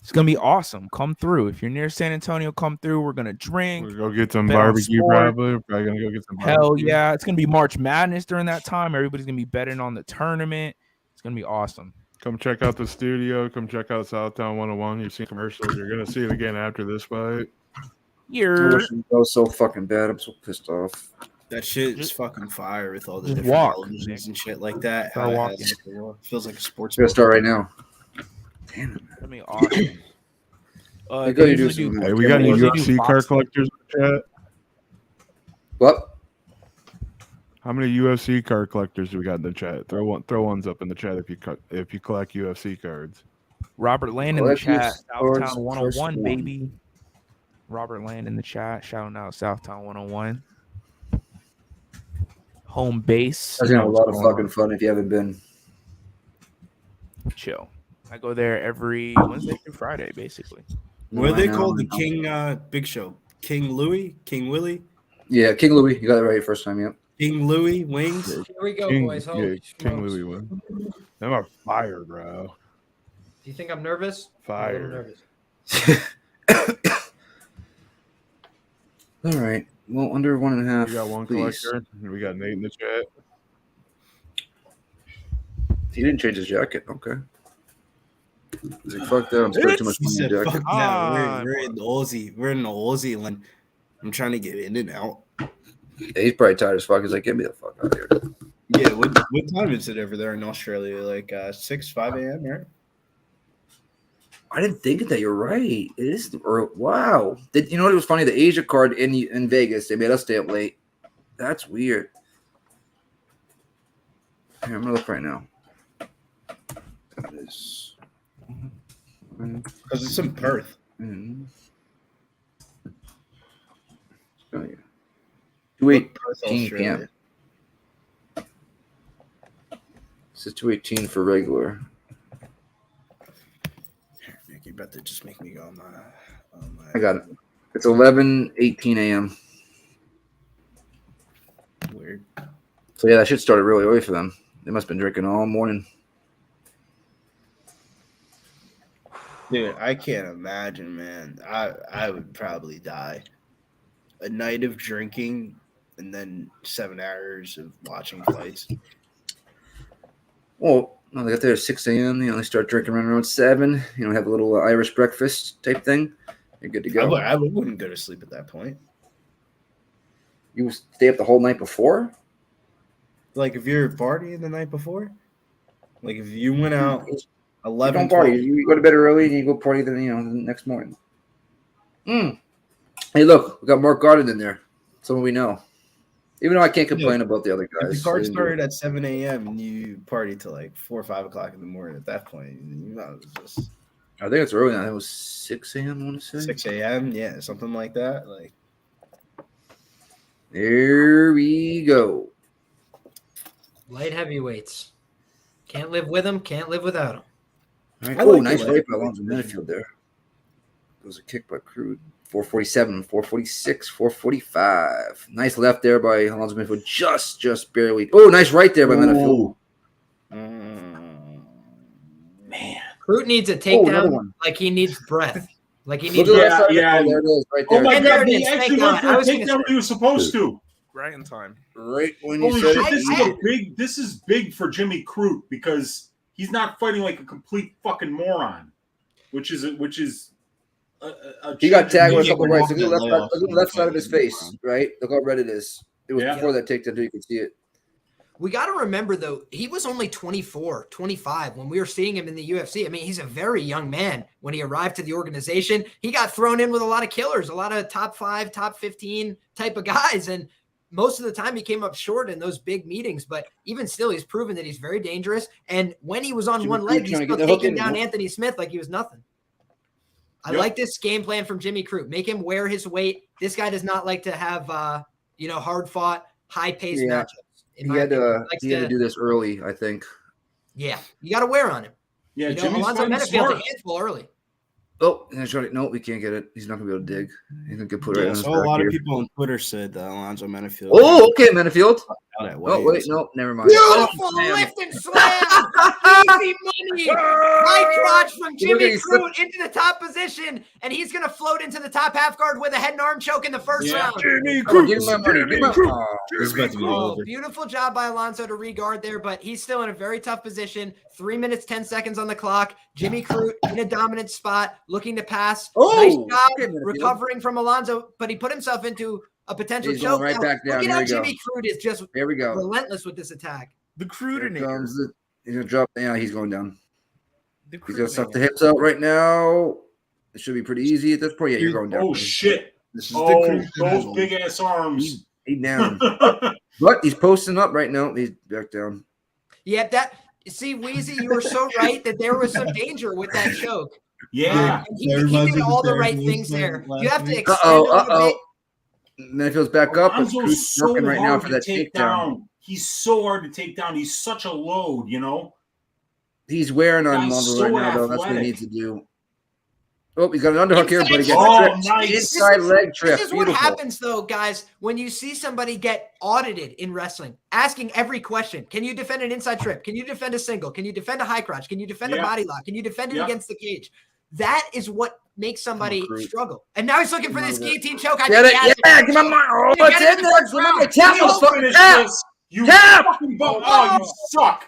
It's going to be awesome. Come through. If you're near San Antonio, come through. We're going to drink. We'll go get some barbecue probably. We're probably going to go get some barbecue. Hell yeah. It's going to be March Madness during that time. Everybody's going to be betting on the tournament. It's going to be awesome. Come check out the studio. Come check out Southtown 101. You've seen commercials. You're going to see it again after this fight. I wish it was so fucking bad. I'm so pissed off. That shit is fucking fire with all the different walk, televisions and shit like that. Start walking. Feels like a sports. We're gonna start right now. Damn it. I mean, awesome. Hey, we got any UFC card collectors in the chat? What? How many UFC card collectors do we got in the chat? Throw ones up in the chat if you collect UFC cards. Robert Land in the chat. Cards, Southtown 101, baby. Robert Land in the chat. Shouting out Southtown 101. Home base. That's gonna have a lot of fucking fun if you haven't been. Chill. I go there every Wednesday through Friday, basically. What are they called? The King Big Show. King Louis? King Willie? Yeah, King Louis. You got it right first time, yep. King Louis Wings. Here we go, King, boys. yeah, Holy King smokes. Louis wins. Them are fire, bro. Do you think I'm nervous? Fire. I'm a little nervous. All right. Well, under 1.5. We got one please. collector. We got Nate in the chat. He didn't change his jacket. Okay. He's like, fuck that. I'm spending too much He money said, on the fuck jacket. that. We're in the Aussie. We're in the Aussie land. I'm trying to get in and out. Yeah, he's probably tired as fuck. He's like, get me the fuck out of here. Yeah, what time is it over there in Australia? Like 5 a.m., right? I didn't think of that. You're right. It is. Wow. You know what? It was funny. The Asia card in Vegas, they made us stay up late. That's weird. Here, I'm gonna look right now. That is. Because it's in Perth. Mm-hmm. Oh yeah. 218 p.m. This is 218 for regular. You're about to just make me go on my I got it. It's 11:18 a.m. Weird. So yeah, that shit started really early for them. They must have been drinking all morning. Dude, I can't imagine, man. I would probably die. A night of drinking and then 7 hours of watching fights. Well, they got there at 6 a.m. They start drinking around 7. Have a little Irish breakfast type thing. You're good to go. I wouldn't go to sleep at that point. You would stay up the whole night before? Like if you're partying the night before? Like if you went out 11, you don't party. You go to bed early and you go party the next morning. Hey, look, we got Mark Garden in there. Someone we know. Even though I can't complain about the other guys. If the card started at 7 a.m. and you partied till like 4 or 5 o'clock in the morning at that point, just. I think it's early now. It was 6 a.m. I want to say 6 a.m. Yeah, something like that. Like, there we go. Light heavyweights. Can't live with them. Can't live without them. All right. Oh, nice right by Alonzo Menifield there. It was a kick by Crute. 447, 446, 445. Nice left there by Alonzo Menifield. Just barely. Oh, nice right there by Menifield. Man. Crute needs a takedown like he needs breath. Like he needs yeah. There it is, right there. Oh my And God, there it he is. actually went for a takedown he was supposed to. Right in time. Right when Holy you shit, said this is big for Jimmy Crute because he's not fighting like a complete fucking moron, which is he got tagged with a couple rights. Look at the left side of his face, right? Look how red it is. It was before that takedown, you can see it. We got to remember, though, he was only 24, 25 when we were seeing him in the UFC. I mean, he's a very young man when he arrived to the organization. He got thrown in with a lot of killers, a lot of top 5, top 15 type of guys. And most of the time he came up short in those big meetings, but even still, he's proven that he's very dangerous. And when he was on one leg, he's still taking down Anthony Smith like he was nothing. I like this game plan from Jimmy Crute. Make him wear his weight. This guy does not like to have, hard fought, high paced matchups. He had to do this early, I think. Yeah, you got to wear on him. Yeah, Alonzo Menifield a handful early. Oh, no, we can't get it. He's not gonna be able to dig. He's gonna get put right on his a lot of people on Twitter said that Alonzo Menifield. Oh, okay, Menifield. Oh, wait, no, never mind. Beautiful lift and slam. Easy money. Right crotch from Jimmy Crute into the top position, and he's gonna float into the top half guard with a head and arm choke in the first round. Jimmy Crute. Give me my money. Beautiful job by Alonzo to regard there, but he's still in a very tough position. 3 minutes, 10 seconds on the clock. Jimmy Crute in a dominant spot, looking to pass. Nice job recovering from Alonzo, but he put himself into a potential choke. Right back down. Look at how Jimmy Crute is just go. Relentless with this attack. The Crute. He's gonna drop. Yeah, he's going down. He's gonna suck the hips out right now. It should be pretty easy at this point. Yeah, you're going down. Oh shit! This is those big ass arms. He's down. But he's posting up right now. He's back down. Yeah, see, Weezy, you were so right that there was some danger with that choke. Yeah, he did all the right things there. You have to extend a little bit. Menifield's back up. Alonzo's so working right now for that takedown. He's so hard to take down. He's such a load, He's wearing on Alonzo right now, though. That's what he needs to do. Oh, he's got an underhook here, but he gets tripped. Inside leg trip. This is what happens, though, guys, when you see somebody get audited in wrestling, asking every question. Can you defend an inside trip? Can you defend a single? Can you defend a high crotch? Can you defend a body lock? Can you defend it against the cage? That is what makes somebody struggle. And now he's looking for this guillotine choke. Get it? Yeah, give him my. Oh, it's in there. Tap. You fucking bum. Oh, you suck.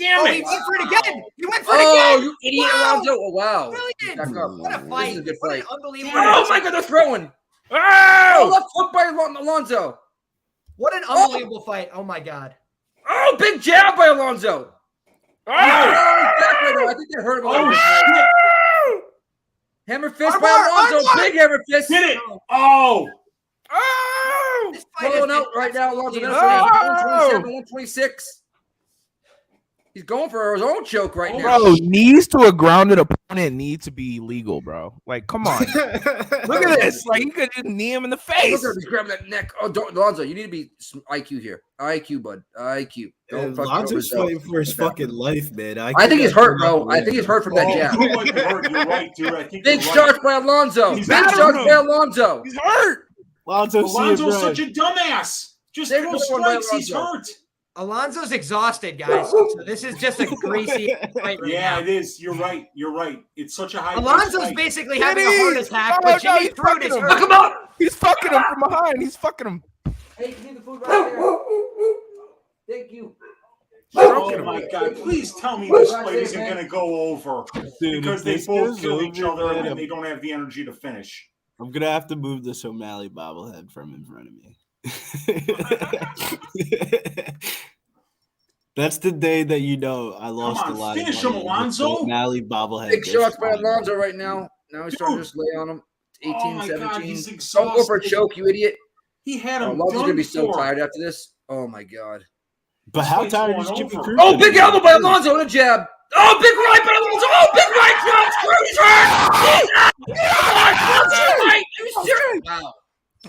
Damn it. He went for it again. He went for it again. Oh, you idiot, Alonzo. Oh, wow. Brilliant. What a fight. This is a good fight. Unbelievable. Oh, my God, they're throwing. Oh, left hook by Alonzo. What an unbelievable fight. Oh, my God. Oh, big jab by Alonzo. Oh, I think they hurt him a little bit. Hammer fist by Alonzo. Big hammer fist. Did it. Oh. Pulling out right now, Alonzo. 127, 126. He's going for his own choke right now. Bro, knees to a grounded opponent need to be legal, bro. Like, come on. Look at this. Like, you could just knee him in the face. Look at him. He's grabbing that neck. Oh, Alonzo, you need to be IQ here. IQ, bud. IQ. Alonzo's fighting for his fucking life, man. I think he's hurt, bro. I think he's hurt from that jab. You're right, dude. I think big shots by Alonzo. Big shots by Alonzo. He's hurt. Alonzo's such a dumbass. Just strikes, he's hurt. Alonzo's exhausted, guys. So this is just a greasy fight right now. It is. You're right. You're right. It's such a high. Alonzo's basically having a heart attack, but Jimmy Crute is hurt. Come on. He's fucking him from behind. He's fucking him. Hey, give me the food right there. Thank you. Oh my God! Please tell me this fight isn't going to go over because they both kill each other and they don't have the energy to finish. I'm gonna have to move this O'Malley bobblehead from in front of me. That's the day that I lost a lot. Finish him, Alonzo. O'Malley bobblehead. Big shots by Alonzo right now. Now he's starting to just lay on him. 18, 17. Don't go for a choke, you idiot. He had him. Alonzo's gonna be so tired after this. Oh my God. But how tired is Jimmy Crute? Oh, big elbow by Alonzo and a jab. Oh, big right by Alonzo. Oh, big right cross. Crute's hurt. Wow.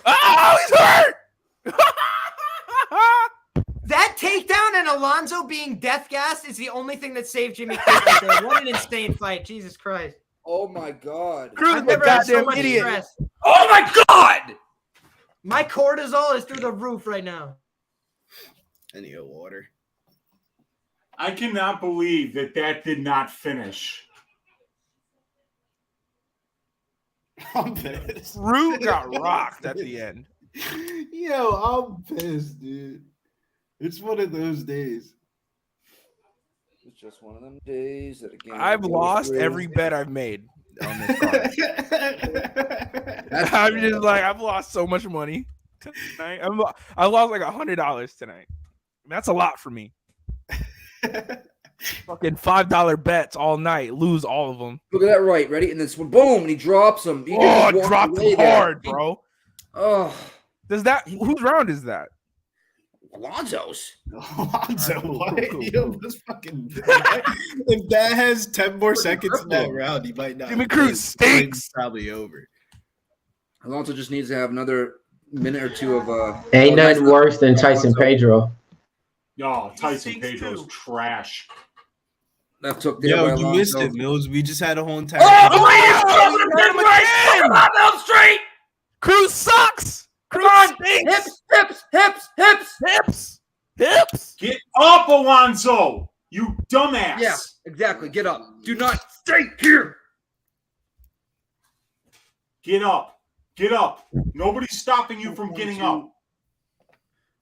Oh, he's hurt. That takedown and Alonzo being death gassed is the only thing that saved Jimmy Crute right there. What an insane fight. Jesus Christ. Oh, my God. I've never had so much stress. Oh, my God. My cortisol is through the roof right now. I need a water. I cannot believe that did not finish. I'm pissed. Crute got rocked at the end. Yo, I'm pissed, dude. It's one of those days. It's just one of them days that again. I've lost every bet I've made on this card. I'm just like, I've lost so much money tonight. I lost like $100 tonight. That's a lot for me. Fucking $5 bets all night, lose all of them. Look at that right, ready? And then boom, and he drops him. Dropped him hard, bro. Oh, Does that? Whose round is that? Alonzo's. Alonzo, what? Cool. Yo, this fucking if that has 10 more seconds in that round, he might not. Jimmy Crute stinks. Probably over. Alonzo just needs to have another minute or two of Ain't nothing worse than Tyson Pedro. Yo, Tyson Pedro's trash. Left hook there. Yo, by you Alonzo. missed it, Mills. We just had a whole entire. Straight. Crute sucks. Come on, stinks. hips. Get up, Alonzo. You dumbass. Yeah, exactly. Get up. Do not stay here. Get up. Get up. Nobody's stopping you from getting up.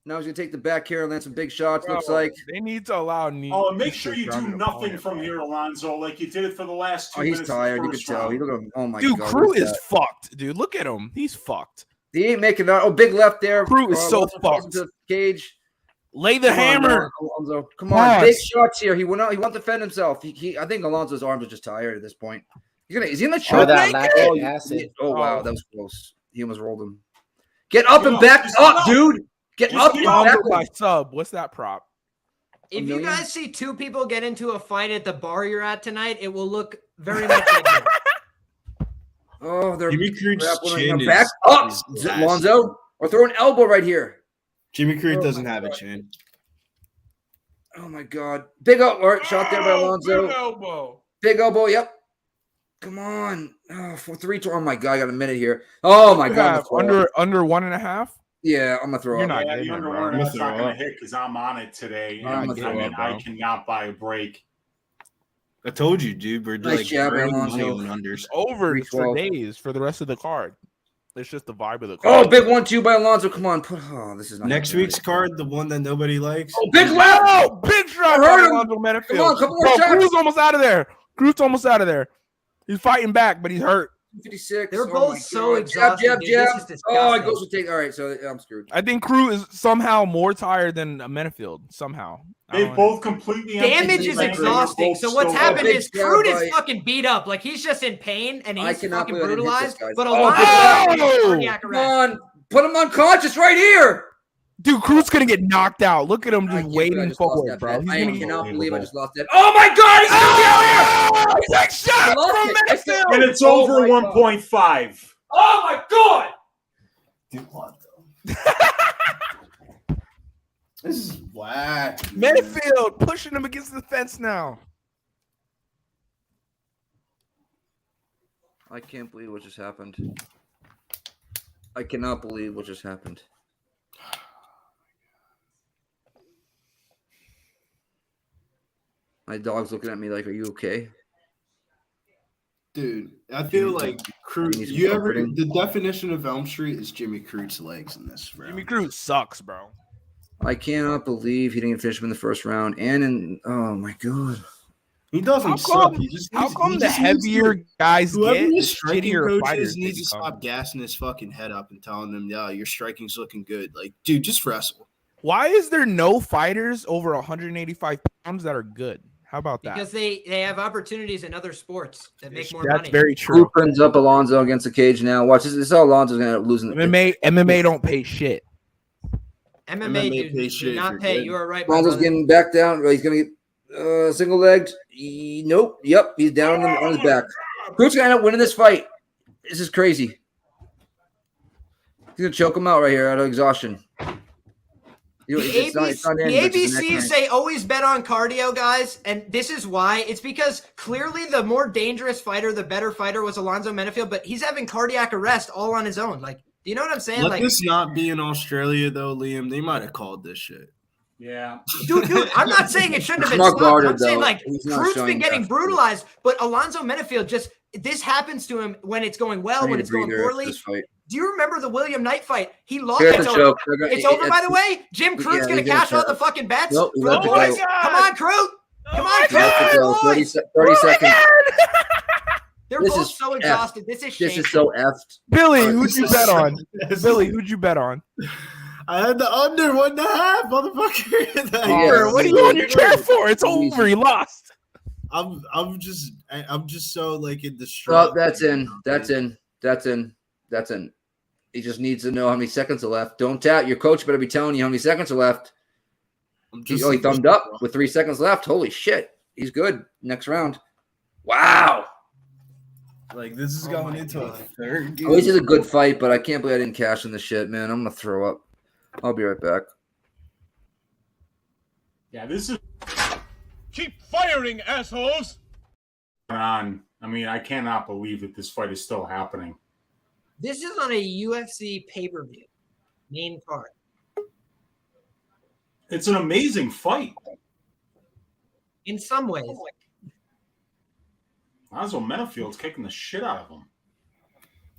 Now he's gonna take the back here and land some big shots. Bro, Looks like they need to allow me. Oh, and make sure you do nothing from here, Alonzo, like you did it for the last 2 he's minutes. tired. You can tell. He look. Oh my Dude, god. Crute is fucked. Dude, look at him. He's fucked. He ain't making that. Oh, big left there. Crute is so Alonzo falls fucked. into the cage. Lay the hammer. Alonzo. Come on, big shots here. He won't defend himself. I think Alonzo's arms are just tired at this point. Is he gonna choke? Oh wow, that was close. He almost rolled him. Get up and back up, dude. Get up and back up. My sub. What's that prop? If you guys see two people get into a fight at the bar you're at tonight, it will look very much like that. Oh, they're Jimmy Crute's chin is back up, is Alonzo, or throw an elbow right here. Jimmy Crute doesn't have a chin. Oh my god, big shot there by Alonzo. Big elbow. Big elbow. Yep. Come on. Oh, 4-3. Oh my god, I got a minute here. Oh my god. Under 1.5. Yeah, I'm gonna throw You're up. not Yeah, getting the it, bro. underwear that's not going to hit because I'm on it today. I'm And, gonna throw I up, bro. cannot buy a break. I told you, dude. We're Nice like jab, burning Alonzo. money on unders. Over for 312. days for the rest of the card. It's just the vibe of the card. Oh, big 1-2 by Alonzo. Come on, this is not Next week's card, the one that nobody likes. Oh, big left. Oh, big shot by Alonzo Menifield. Come on, couple more Bro, shots. Crute's almost out of there. Crute's almost out of there. He's fighting back, but he's hurt. 56. They're Oh both my so God. exhausted. Jab. dude. This is disgusting. Oh, it goes to take. All right, so I'm screwed. I think Crute is somehow more tired than Menifield. Somehow. They both completely Damage is exhausting. So what's happened is Big Crute jab is by- fucking beat up. Like he's just in pain and I he's cannot fucking believe I didn't hit this brutalized. guy. But Oh, Alonzo cardiac Come arrest. on, put him unconscious right here. Dude, Crute's gonna get knocked out. Look at him I just can't believe I waiting just lost forward, that bro. bet. He's I gonna cannot believe I just lost that. Oh my god, he's gonna be out here. He's like shot lost from it. I still- Menifield. And it's Oh over my God. 1.5. Oh my god. Dude, what This is whack. Menifield pushing him against the fence now. I can't believe what just happened. I cannot believe what just happened. My dog's looking at me like, "Are you okay?" Dude, I feel like Crute. Need some You ever? comforting. The definition of Elm Street is Jimmy Crute's legs in this round. Jimmy Crute sucks, bro. I cannot believe he didn't finish him in the first round. And in oh my god, He doesn't How suck. come- He just How needs- come he the just needs heavier to- guys Whoever get, his the striking shittier coach fighters is they needs to become? stop gassing his fucking head up and telling them, "Yeah, your striking's looking good." Like, dude, just wrestle. Why is there no fighters over 185 pounds that are good? How about that? Because they have opportunities in other sports that make more That's money. very true. Crute brings up Alonzo against the cage now. Watch this. This is how Alonzo's gonna end up losing. MMA don't pay shit. MMA pays do shit not for pay. good. You are right. my Alonzo's brother. getting back down. He's gonna get single legged. Nope. Yep. He's down on his back. Crute's gonna end up winning this fight. This is crazy. He's gonna choke him out right here out of exhaustion. The ABCs say always bet on cardio, guys, and this is why. It's because clearly the more dangerous fighter, the better fighter was Alonzo Menifield, but he's having cardiac arrest all on his own. Like, do you know what I'm saying? Let Like, this not be in Australia, though, Liam. They might have called this shit. Yeah. dude, I'm not saying it shouldn't have been Not stopped. guarded, I'm saying though. like He's not Crute's showing been getting that. brutalized, but Alonzo Menifield this happens to him when it's going well, when it's going poorly. Do you remember the William Knight fight? He lost. Here's It's the over. choke. It's over, by the way. Jim Crute's Yeah, gonna he's gonna cash out choke. the fucking bets. Nope, he's for the about to boys. go. Come on, Crute. Come on, He's about to Crute. go. 30 seconds. They're This both is so effed. exhausted. This is This shameful. is so effed. Billy, who'd you bet on? Billy, who'd you bet on? I had the under 1.5, motherfucker. Over. What are you on your chair for? It's over. You lost. I'm just so like in the Oh, that's in. That's in. That's in. That's in. He just needs to know how many seconds are left. Don't tap. Your coach better be telling you how many seconds are left. He thumbed up with 3 seconds left. Holy shit. He's good. Next round. Wow. Like, this is going into a third game. Oh, this is a good fight, but I can't believe I didn't cash in this shit, man. I'm going to throw up. I'll be right back. Yeah, this is... Keep firing, assholes! I mean, I cannot believe that this fight is still happening. This is on a UFC pay-per-view. Main card. It's an amazing fight. In some ways. Alonzo Menifield's kicking the shit out of him.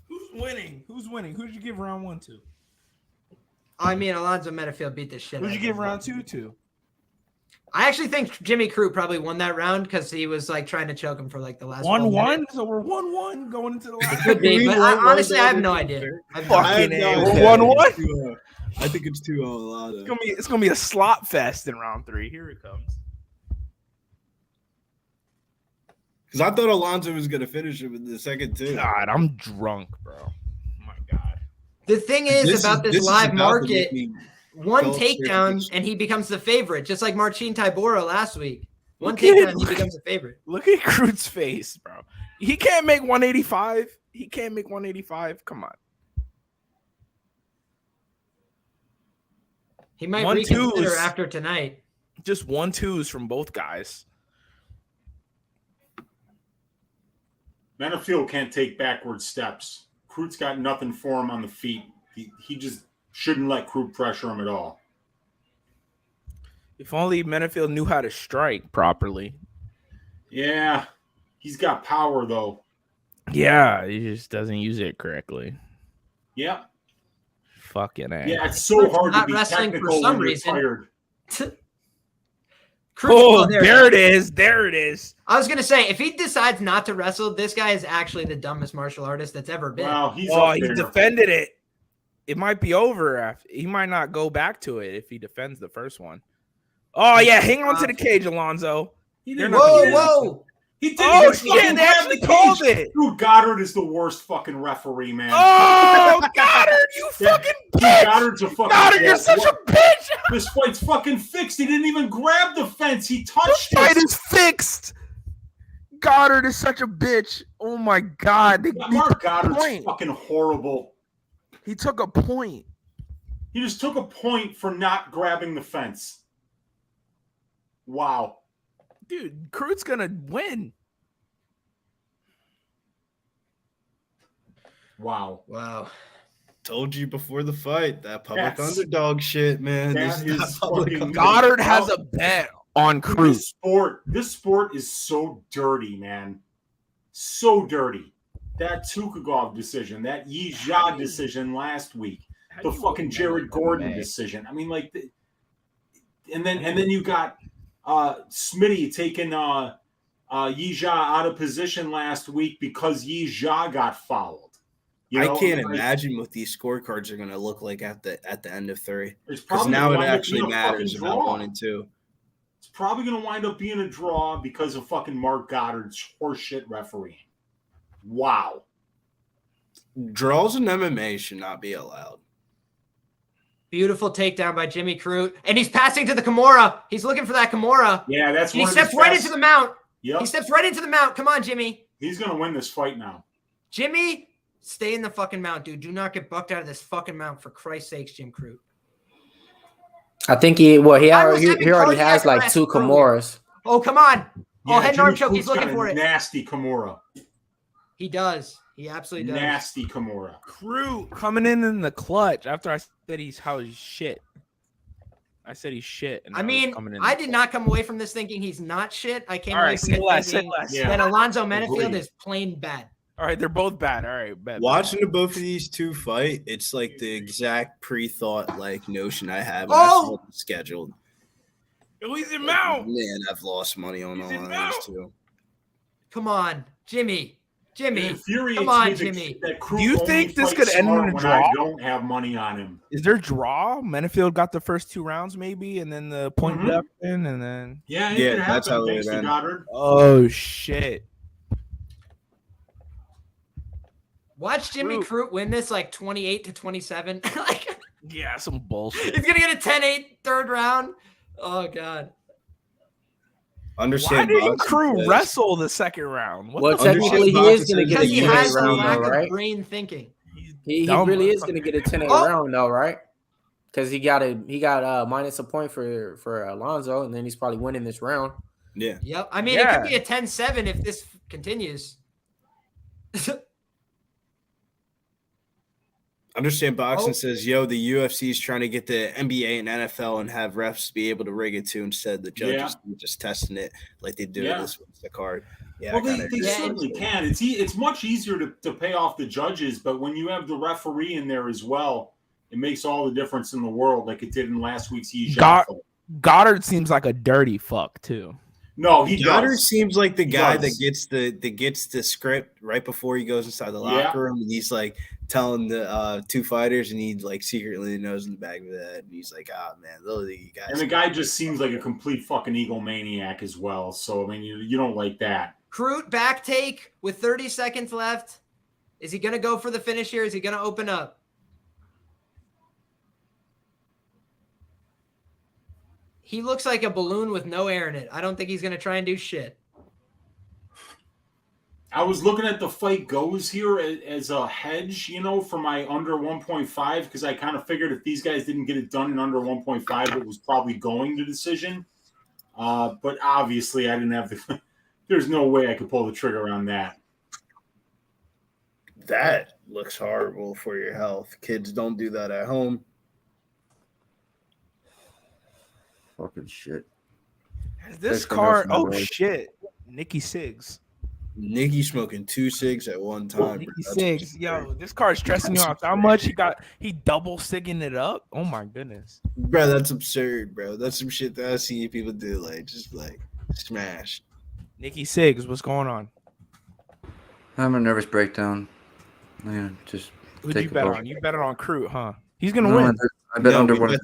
Who's winning? Who's winning? Who did you give round 1 to? I mean, Alonzo Menifield beat the shit out of him. Who did you give round 2 to? I actually think Jimmy Crute probably won that round because he was like trying to choke him for like the last 1-1. So we're 1-1 going into the last. Could be, but honestly, I have no idea. Fucking no 1-1. I think it's 2-0 Alonzo. It's gonna be a slot fest in round 3. Here it comes. Because I thought Alonzo was gonna finish it with the second too. God, I'm drunk, bro. Oh my God. The thing is about this live market. One Go takedown and he becomes the favorite, just like Marcin Tybura last week. One takedown, he becomes a favorite. Look at Crute's face, bro. He can't make 185. He can't make 185. Come on. He might reconsider after tonight. Just 1-2s from both guys. Menifield can't take backward steps. Crute's got nothing for him on the feet. He just shouldn't let Crute pressure him at all. If only Menifield knew how to strike properly. Yeah, he's got power though. Yeah, he just doesn't use it correctly. Yeah. Fucking ass. Yeah, it's so hard to be wrestling technical for some when you're reason. tired. Oh, there it is. There it is. I was gonna say, if he decides not to wrestle, this guy is actually the dumbest martial artist that's ever been. Wow, he defended it. It might be over. After he might not go back to it if he defends the first one. Oh yeah, hang on to the cage, Alonzo. Whoa! He did. Oh shit! They actually called it. Dude, Goddard is the worst fucking referee, man. Oh, Goddard, you fucking bitch! Goddard's a fucking. Goddard, you're such a bitch. This fight's fucking fixed. He didn't even grab the fence. He touched it. This fight is fixed. Goddard is such a bitch. Oh my God! Mark Goddard's fucking horrible. He took a point. He just took a point for not grabbing the fence. Wow. Dude, Crute's gonna win. Wow. Told you before the fight that public underdog shit, man. That This is not public fucking- Goddard has a bet on Crute. This sport is so dirty, man. So dirty. That Tukagov decision, that Yijia decision last week, the fucking Jared Gordon decision. I mean, like, and then you got Smitty taking Yijia out of position last week because Yijia got fouled. I can't imagine what these scorecards are going to look like at the end of 3. Because probably now it gonna wind up actually being a matters fucking about draw. 1 and 2. It's probably going to wind up being a draw because of fucking Mark Goddard's horseshit refereeing. Wow. Draws in MMA should not be allowed. Beautiful takedown by Jimmy Crute, and he's passing to the Kimura. He's looking for that Kimura. Yeah, that's he one of steps his right best- into the mount. Yep. He steps right into the mount. Come on, Jimmy. He's going to win this fight now. Jimmy, stay in the fucking mount, dude. Do not get bucked out of this fucking mount, for Christ's sakes, Jim Crute. I think he already has like 2 Kimuras. Oh, come on. Yeah, head and Jimmy arm choke. He's Crute's looking got a for it. Nasty Kimura. He does. He absolutely does. Nasty Kimura. Crute coming in the clutch after I said he's shit. I said he's shit. And I mean, I did not come away from this thinking he's not shit. I came All away right, from say it less, thinking say less. that Alonzo Menifield Agreed. is plain bad. All right, they're both bad. All right, bad. Watching the both of these two fight, it's like the exact pre-thought like notion I have. Oh! Scheduled. Oh, he's in mount. Man, I've lost money on all of those too. Come on, Jimmy. It infuriates Come on, me Jimmy. that Crute Do you only think this fights could end in smart a when draw? I don't have money on him. Is there a draw? Menifield got the first 2 rounds, maybe, and then the point deduction, and then Yeah, it Yeah, could that's happen how it thanks to ended. Goddard. oh shit! Watch Jimmy Crute win this like 28-27. Like, yeah, some bullshit. He's gonna get a 10-8 third round. Oh god. Why didn't Crute wrestle the second round? Well, technically he is gonna get a 10-8 round, lack though, of right? brain thinking. He really is gonna get a 10-8 round, though, right? Because he got minus a point for Alonzo, and then he's probably winning this round. Yeah. Yep. I mean, it could be a 10-7 if this continues. Understand Boxing says, yo, the UFC is trying to get the NBA and NFL and have refs be able to rig it too. Instead, the judges just testing it like they do this with the card. Yeah, well, they certainly can. It's much easier to pay off the judges, but when you have the referee in there as well, it makes all the difference in the world, like it did in last week's ESPN. Goddard seems like a dirty fuck too. No, Goddard seems like the guy that gets the script right before he goes inside the locker room, and he's like telling the two fighters, and he like secretly knows in the back of the head, and he's like, "Ah, man, those are the guys." And the guy just seems like a complete fucking egomaniac as well. So I mean, you don't like that. Crute back take with 30 seconds left. Is he gonna go for the finish here? Is he gonna open up? He looks like a balloon with no air in it. I don't think he's going to try and do shit. I was looking at the fight goes here as a hedge, for my under 1.5, because I kind of figured if these guys didn't get it done in under 1.5, it was probably going to decision. But obviously, I didn't have there's no way I could pull the trigger on that. That looks horrible for your health. Kids, don't do that at home. Fucking shit. This card, shit. Nikki Siggs. Nikki smoking 2 cigs at one time. Nikki Siggs, yo, this card's stressing you out how much he double sigging it up. Oh my goodness, bro, that's absurd, bro. That's some shit that I see people do, like just like smash. Nikki Siggs, what's going on? I'm a nervous breakdown. Man, just. Who'd you bet on? You bet on Crute, huh? He's gonna win. I bet under 1.5.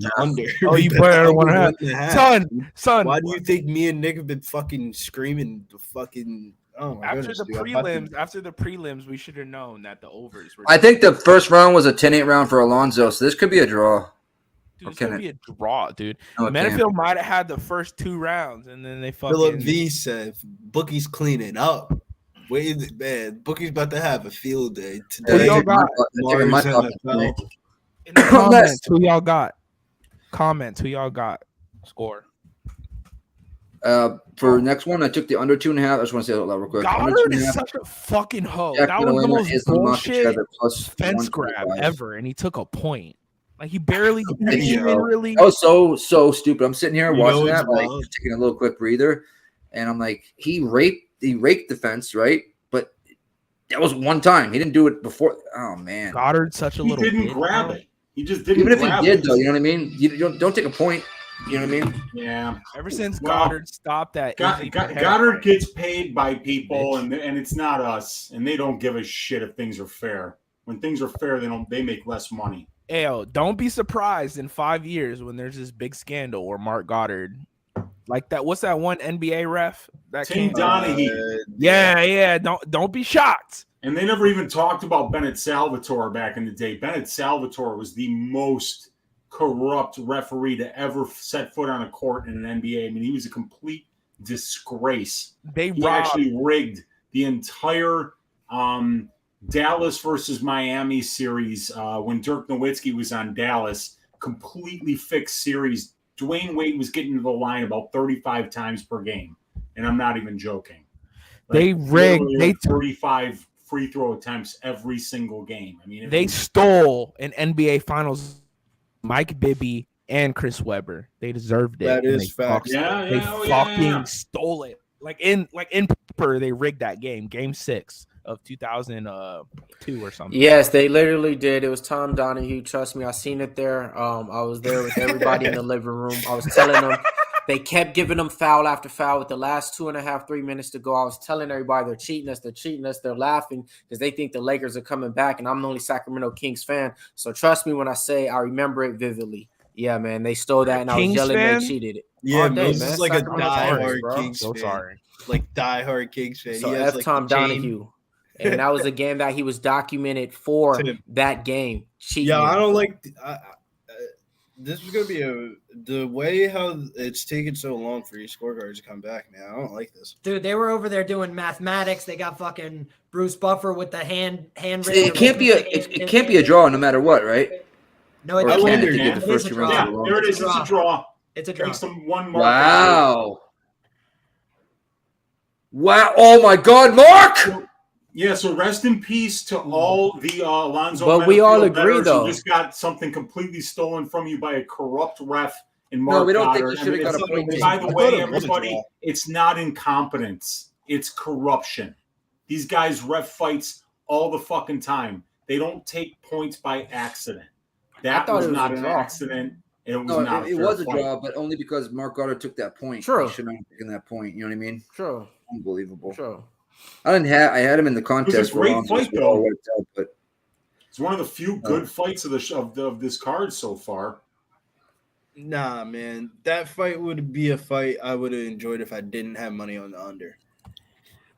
Oh, you bet under 1.5. Son. Why do you think me and Nick have been fucking screaming the fucking? Oh my after goodness, the prelims, we should have known that the overs were. I think the first round was a 10-8 round for Alonzo, so this could be a draw. Dude, this could be a draw, dude. No, Menifield might have had the first 2 rounds, and then they fucking. Philip V said, "Bookie's cleaning up." Wait, man, Bookie's about to have a field day today. In the comments, who y'all got? Comments, who y'all got? Score. For next one, I took the under 2.5. I just want to say that real quick. Goddard is such a fucking hoe. Jack that was the most Islam bullshit Makhachev plus fence grab ever, and he took a point. Like he barely That really. was so stupid. I'm sitting here watching that, like taking a little quick breather, and I'm like, he raked the fence, right? But that was one time. He didn't do it before. Oh man, Goddard's such a little. He didn't grab it. He just didn't. Even if grab he did, it. though, you know what I mean. You don't take a point. You know what I mean? Yeah. Ever since Goddard stopped that, Goddard gets paid by people, and it's not us, and they don't give a shit if things are fair. When things are fair, they make less money. Ayo, don't be surprised in 5 years when there's this big scandal where Mark Goddard, like that. What's that one NBA ref? That Tim Donaghy. Yeah. Don't be shocked. And they never even talked about Bennett Salvatore back in the day. Bennett Salvatore was the most corrupt referee to ever set foot on a court in an NBA. I mean, he was a complete disgrace. He actually rigged the entire Dallas versus Miami series when Dirk Nowitzki was on Dallas. Completely fixed series. Dwayne Wade was getting to the line about 35 times per game, and I'm not even joking. They rigged. They 35 free throw attempts every single game. I mean, they stole an NBA Finals. Mike Bibby and Chris Webber. They deserved it. That is fact. They fucking stole it. Like in paper, they rigged that game. Game 6 of 2002 or something. Yes, they literally did. It was Tom Donahue. Trust me, I seen it there. I was there with everybody in the living room. I was telling them. They kept giving them foul after foul with the last 2.5, 3 minutes to go. I was telling everybody they're cheating us. They're laughing because they think the Lakers are coming back, and I'm the only Sacramento Kings fan. So trust me when I say I remember it vividly. Yeah, man, they stole that, and I was yelling they cheated it. Yeah, day, this is like a diehard Kings fan. So sorry. Like diehard Kings fan. So F Tom Donahue. And that was a game that he was documented for that game. Yeah, I don't like this is gonna be the way how it's taken so long for these scorecards to come back, man. I don't like this. Dude, they were over there doing mathematics. They got fucking Bruce Buffer with the handwritten. It can't be a draw no matter what, right? No, it Or can doesn't. it to get the first two rounds? Yeah, there it is. It's a draw. It's a draw. Thanks to one mark. Wow. Wow. Oh my God, Mark. Yeah, so rest in peace to all the Alonzo. But we all agree, bettors though. who just got something completely stolen from you by a corrupt ref in Mark. No, we don't Goddard. think he should have got a point. By the way, everybody, it's not incompetence. It's corruption. These guys ref fights all the fucking time. They don't take points by accident. That was not an accident. It was not. It was a draw, but only because Mark Goddard took that point. True. He shouldn't have taken that point. You know what I mean? True. Unbelievable. True. I had him in the contest. It was a great for fight, though. But it's one of the few good fights of this card so far. Nah, man, that fight would be a fight I would have enjoyed if I didn't have money on the under.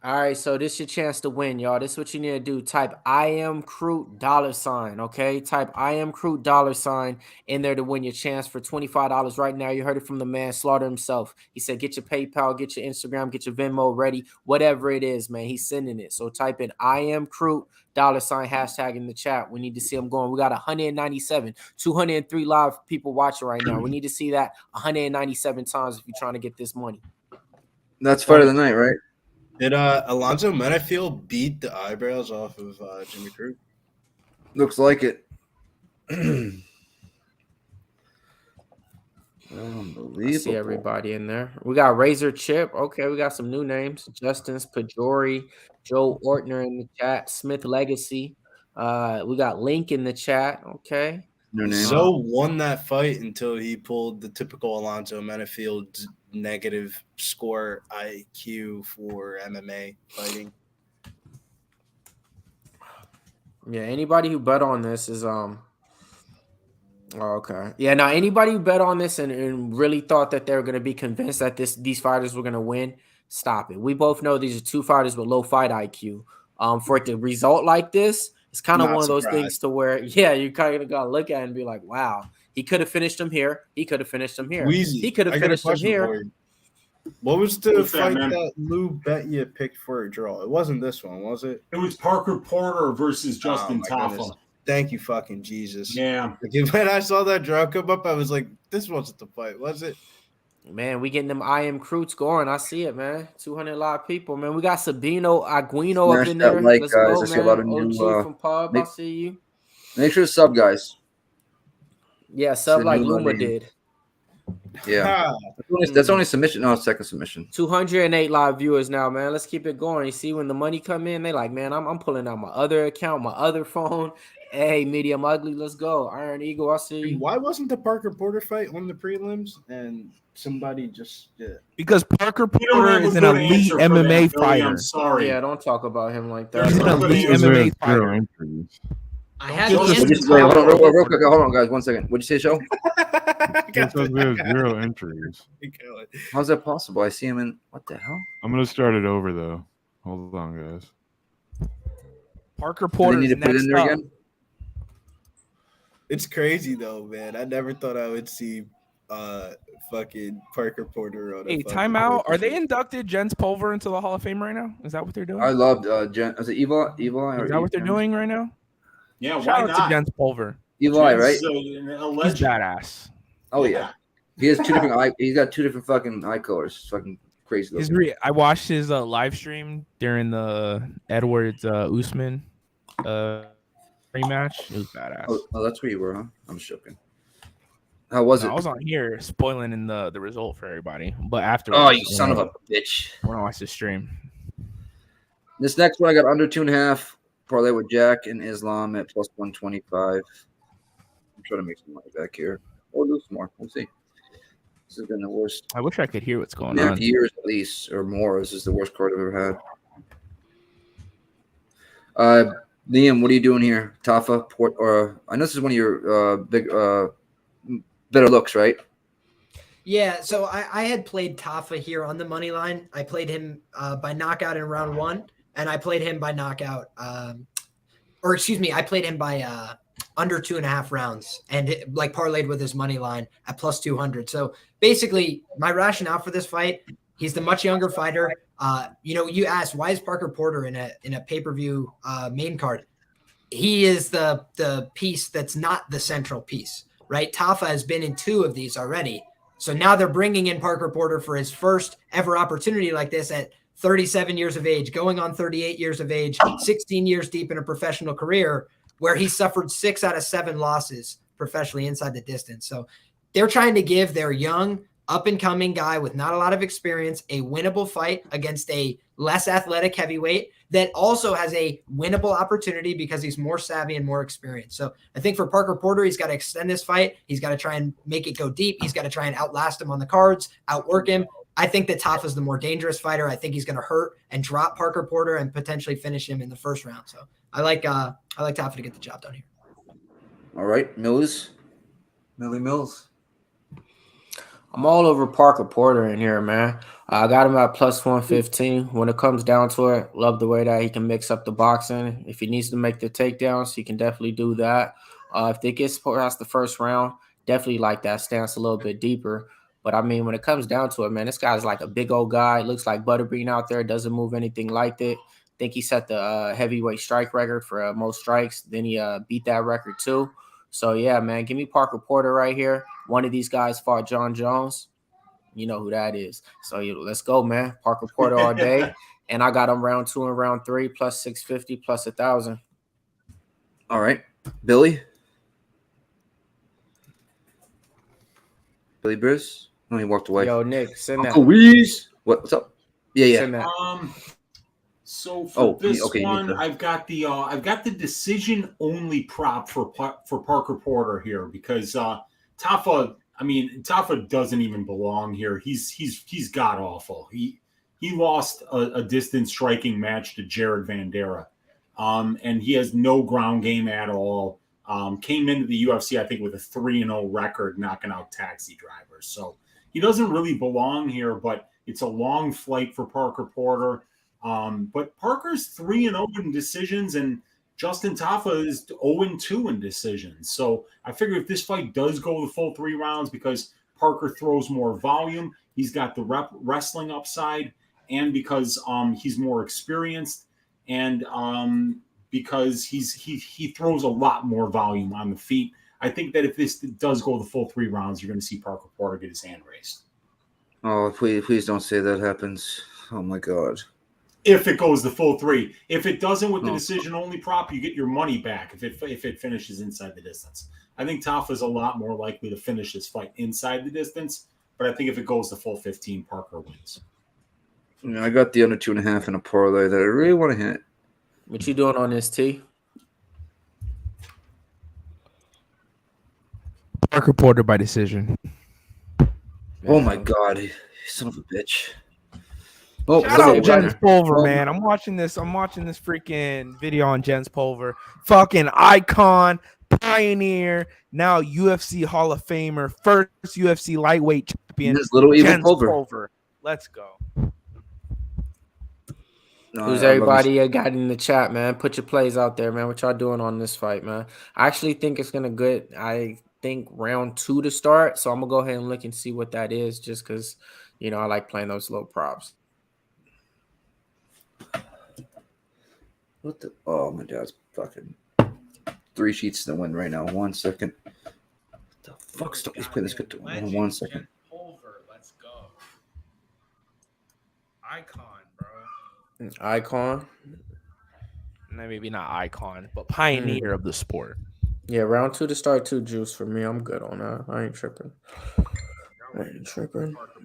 All right, so this is your chance to win, y'all. This is what you need to do. Type I am Crute $, okay? Type I am Crute $, in there to win your chance for $25 right now. You heard it from the man, Slaughter himself. He said, get your PayPal, get your Instagram, get your Venmo ready, whatever it is, man. He's sending it. So type in I am Crute $, hashtag in the chat. We need to see him going. We got 197, 203 live people watching right now. We need to see that 197 times if you're trying to get this money. That's fight of the night, right? Did Alonzo Menifield beat the eyebrows off of Jimmy Crute? Looks like it. Unbelievable. I see everybody in there. We got Razor Chip. Okay, we got some new names. Justin's Pajori, Joe Ortner in the chat, Smith Legacy. We got Link in the chat. Okay. So won that fight until he pulled the typical Alonzo Menifield negative score IQ for MMA fighting. Yeah, anybody who bet on this is okay. Yeah, now anybody who bet on this and really thought that they were going to be convinced that these fighters were going to win, stop it. We both know these are two fighters with low fight IQ. For it to result like this, it's kind of one of those things to where, yeah, you kind of got to look at it and be like, wow, he could have finished him here. He could have finished him here. Weezy, he could have finished him here. What was the fight that Lou bet you picked for a draw? It wasn't this one, was it? It was Parker Porter versus Justin Tafa. Thank you, fucking Jesus. Yeah. Like, when I saw that draw come up, I was like, this wasn't the fight, was it? Man, we getting them I am Crutes going. I see it, man. 200 live people, man. We got Sabino Aguino up in there. Let's go, man. I see a lot of new, from Pub. I see you. Make sure to sub, guys. Yeah, sub like Luma did. Yeah. That's only submission. No, second submission. 208 live viewers now, man. Let's keep it going. You see, when the money come in, they like, man, I'm pulling out my other account, my other phone. Hey, Medium Ugly, let's go. Iron Eagle, I see you. Why wasn't the Parker Porter fight on the prelims? And somebody just because Parker Porter is an elite MMA fighter. I'm sorry. Yeah, don't talk about him like that. He's an elite MMA fighter. I have hold on, real quick. Hold on, guys. 1 second. What'd you say, Show? Zero entries. How's that possible? I see him in. What the hell? I'm gonna start it over though. Hold on, guys. Parker Porter need to put it in there again. It's crazy though, man. I never thought I would see fucking Parker Porter on. Hey, timeout. Are they inducted Jens Pulver into the Hall of Fame right now? Is that what they're doing? I loved Is it Evil? Is that what they're doing right now? Yeah, why Shout out not? to Jens Pulver. Evil Eye, right? He's badass. Oh yeah. He has two different he's got two different fucking eye colors. It's fucking crazy. I watched his live stream during the Edwards Usman rematch. It was badass. Oh, that's where you were, huh? I'm just joking. How was it? I was on here spoiling in the result for everybody, but after. Oh, you son of a bitch! I want to watch the stream. This next one I got under 2.5 parlay with Jack and Islam at plus 125. I'm trying to make some money back here or lose more. We'll see. This has been the worst. I wish I could hear what's going on. Years at least or more. This is the worst card I've ever had. Liam, what are you doing here? Tafa, I know this is one of your big better looks, right? Yeah, so I had played Tafa here on the money line. I played him by knockout in round 1. and I played him by knockout. Or excuse me, I played him by under 2.5 rounds and parlayed with his money line at plus 200. So basically, my rationale for this fight, he's the much younger fighter. You asked, why is Parker Porter in a pay-per-view main card? He is the piece that's not the central piece, right? Tafa has been in 2 of these already. So now they're bringing in Parker Porter for his first ever opportunity like this at 37 years of age, going on 38 years of age, 16 years deep in a professional career where he suffered 6 out of 7 losses professionally inside the distance. So they're trying to give their young, up-and-coming guy with not a lot of experience a winnable fight against a less athletic heavyweight that also has a winnable opportunity because he's more savvy and more experienced. So I think for Parker Porter, he's got to extend this fight. He's got to try and make it go deep. He's got to try and outlast him on the cards, outwork him. I think that Tafa is the more dangerous fighter. I think he's going to hurt and drop Parker Porter and potentially finish him in the first round. So I like Tafa to get the job done here. All right, Millie Mills. I'm all over Parker Porter in here, man. I got him at plus 115. When it comes down to it, love the way that he can mix up the boxing. If he needs to make the takedowns, he can definitely do that. If they get past the first round, definitely like that stance a little bit deeper. But, I mean, when it comes down to it, man, this guy's like a big old guy. Looks like Butterbean out there. Doesn't move anything like it. I think he set the heavyweight strike record for most strikes. Then he beat that record too. So, yeah, man, give me Parker Porter right here. One of these guys fought John Jones. You know who that is. So, let's go, man. Parker Porter all day. And I got him round 2 and round 3, plus 650, plus 1,000. All right. Billy Bruce? Oh, he walked away. Yo, Nick, send Uncle that. Weeze. What's up? Yeah. Send that. So for this one, I've got the decision only prop for Parker Porter here because Tafa doesn't even belong here. He's god awful. He lost a distance striking match to Jared Vandera, and he has no ground game at all. Came into the UFC I think with a 3-0 record, knocking out taxi drivers. So he doesn't really belong here. But it's a long flight for Parker Porter. But Parker's 3-0 in decisions, and Justin Tafa is 0-2 in decisions. So I figure if this fight does go the full 3 rounds, because Parker throws more volume, he's got the wrestling upside, and because he's more experienced, and because he throws a lot more volume on the feet. I think that if this does go the full 3 rounds, you're going to see Parker Porter get his hand raised. Oh, please don't say that happens. Oh my God. If it goes the full 3, if it doesn't with the decision only prop, you get your money back. If it finishes inside the distance, I think Tafa is a lot more likely to finish this fight inside the distance. But I think if it goes the full 15, Parker wins. I got the under 2.5 in a parlay that I really want to hit. What you doing on this, T? Parker Porter by decision. Oh my God, you son of a bitch! Oh, shout out Jens Pulver, man. I'm watching this freaking video on Jens Pulver. Fucking icon, pioneer, now UFC Hall of Famer, first UFC lightweight champion. This little evil Jens Pulver. Let's go. Who's everybody you got in the chat, man? Put your plays out there, man. What y'all doing on this fight, man? I actually think it's gonna good. I think round 2 to start, so I'm gonna go ahead and look and see what that is, just because I like playing those little props. What the? Oh, my dad's fucking 3 sheets to win right now. 1 second. What the fuck? Stop. Let's play this good. 1 second. Pulver, let's go. Icon, bro. Icon. Maybe not icon, but pioneer of the sport. Yeah, round 2 to start 2 juice for me. I'm good on that. I ain't tripping.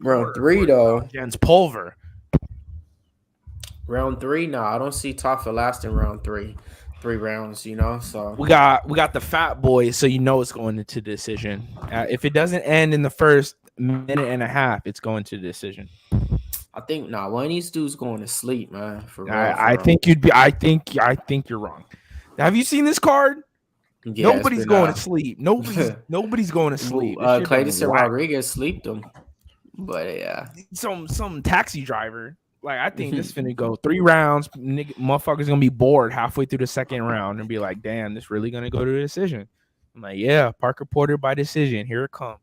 Round 3 though. Jens Pulver. Round 3, no, I don't see Tafa lasting round 3 rounds. So we got the fat boy, so it's going into decision. If it doesn't end in the first minute and a half, it's going to decision. I think one of these dudes going to sleep, man. I think you're wrong. Have you seen this card? Yeah, nobody's going to sleep. Nobody's going to sleep. Clayton Rodríguez sleeped him, but yeah, some taxi driver. Like, I think this finna go 3 rounds. Motherfuckers gonna be bored halfway through the second round and be like, damn, this really gonna go to a decision. I'm like, yeah, Parker Porter by decision. Here it comes.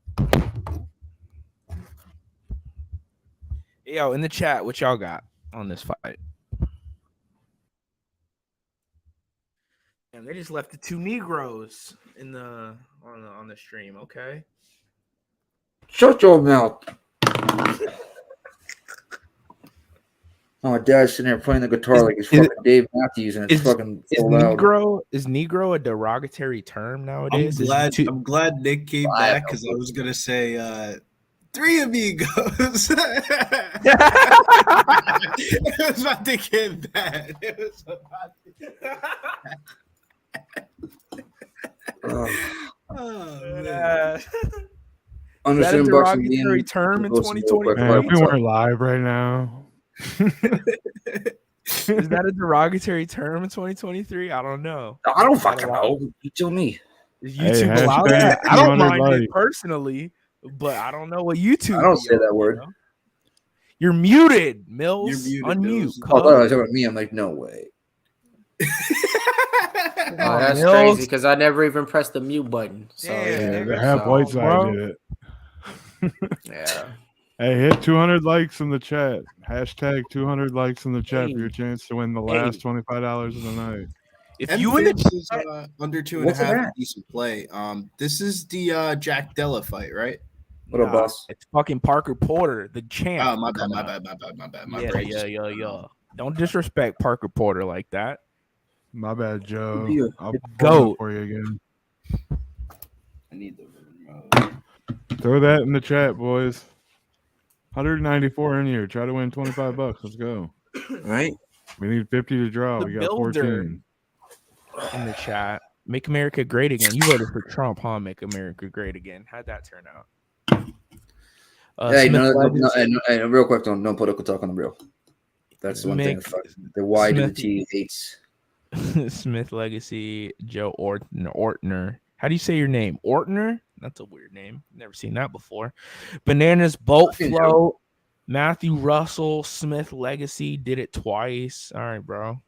Yo, in the chat, what y'all got on this fight? And they just left the 2 Negroes in the on the stream. Okay. Shut your mouth. Oh, my dad's sitting there playing the guitar like he's fucking Dave Matthews, and it's fucking so loud. Is Negro a derogatory term nowadays? I'm glad Nick came back because I was gonna say 3 amigos. It was about to get bad. It was about to... man. Understand derogatory term in 2023? Man, if we weren't live right now. Is that a derogatory term in 2023? I don't know. I don't fucking know. You tell me. Is YouTube allowed that? I don't mind it personally, but I don't know what YouTube. I don't say that word. Know? You're muted, Mills. Unmute. Mills. Oh, I thought I was talking about me. I'm like, no way. Oh, that's crazy because I never even pressed the mute button. So the half white side did it. Yeah. Hey, hit 200 likes in the chat. Hashtag 200 likes in the chat for your chance to win the last $25 of the night. If you win is under 2.5 decent play. This is the Jack Della fight, right? What a boss! It's fucking Parker Porter, the champ. Oh, my bad. Yeah. Don't disrespect Parker Porter like that. My bad, Joe. I'll go for you again. I need the remote. Throw that in the chat, boys. 194 in here. Try to win $25. Let's go. Right. We need 50 to draw. The we got 14 in the chat. Make America great again. You voted for Trump, huh? Make America great again. How'd that turn out? Hey, real quick, no political talk on the real. That's the one thing. The Y to the T hates. Smith Legacy, Joe Ortner. How do you say your name? Ortner? That's a weird name. Never seen that before. Bananas Boat Float. Matthew Russell, Smith Legacy did it twice. All right, bro.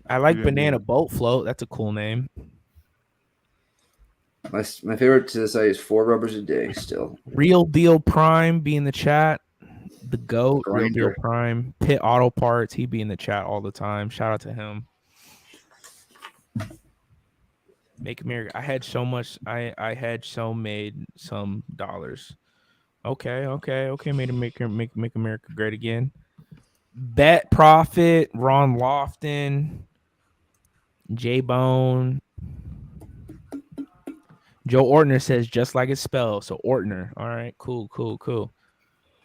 I like Banana Boat Float. That's a cool name. My favorite to say is 4 rubbers a day still. Real Deal Prime be in the chat. The GOAT, Real Deal Prime. Pit Auto Parts, he be in the chat all the time. Shout out to him. Make America. I had so much. I had so made some dollars. Okay. Make America great again. Bet Profit, Ron Lofton, J Bone. Joe Ortner says just like it's spelled. So Ortner. All right, cool.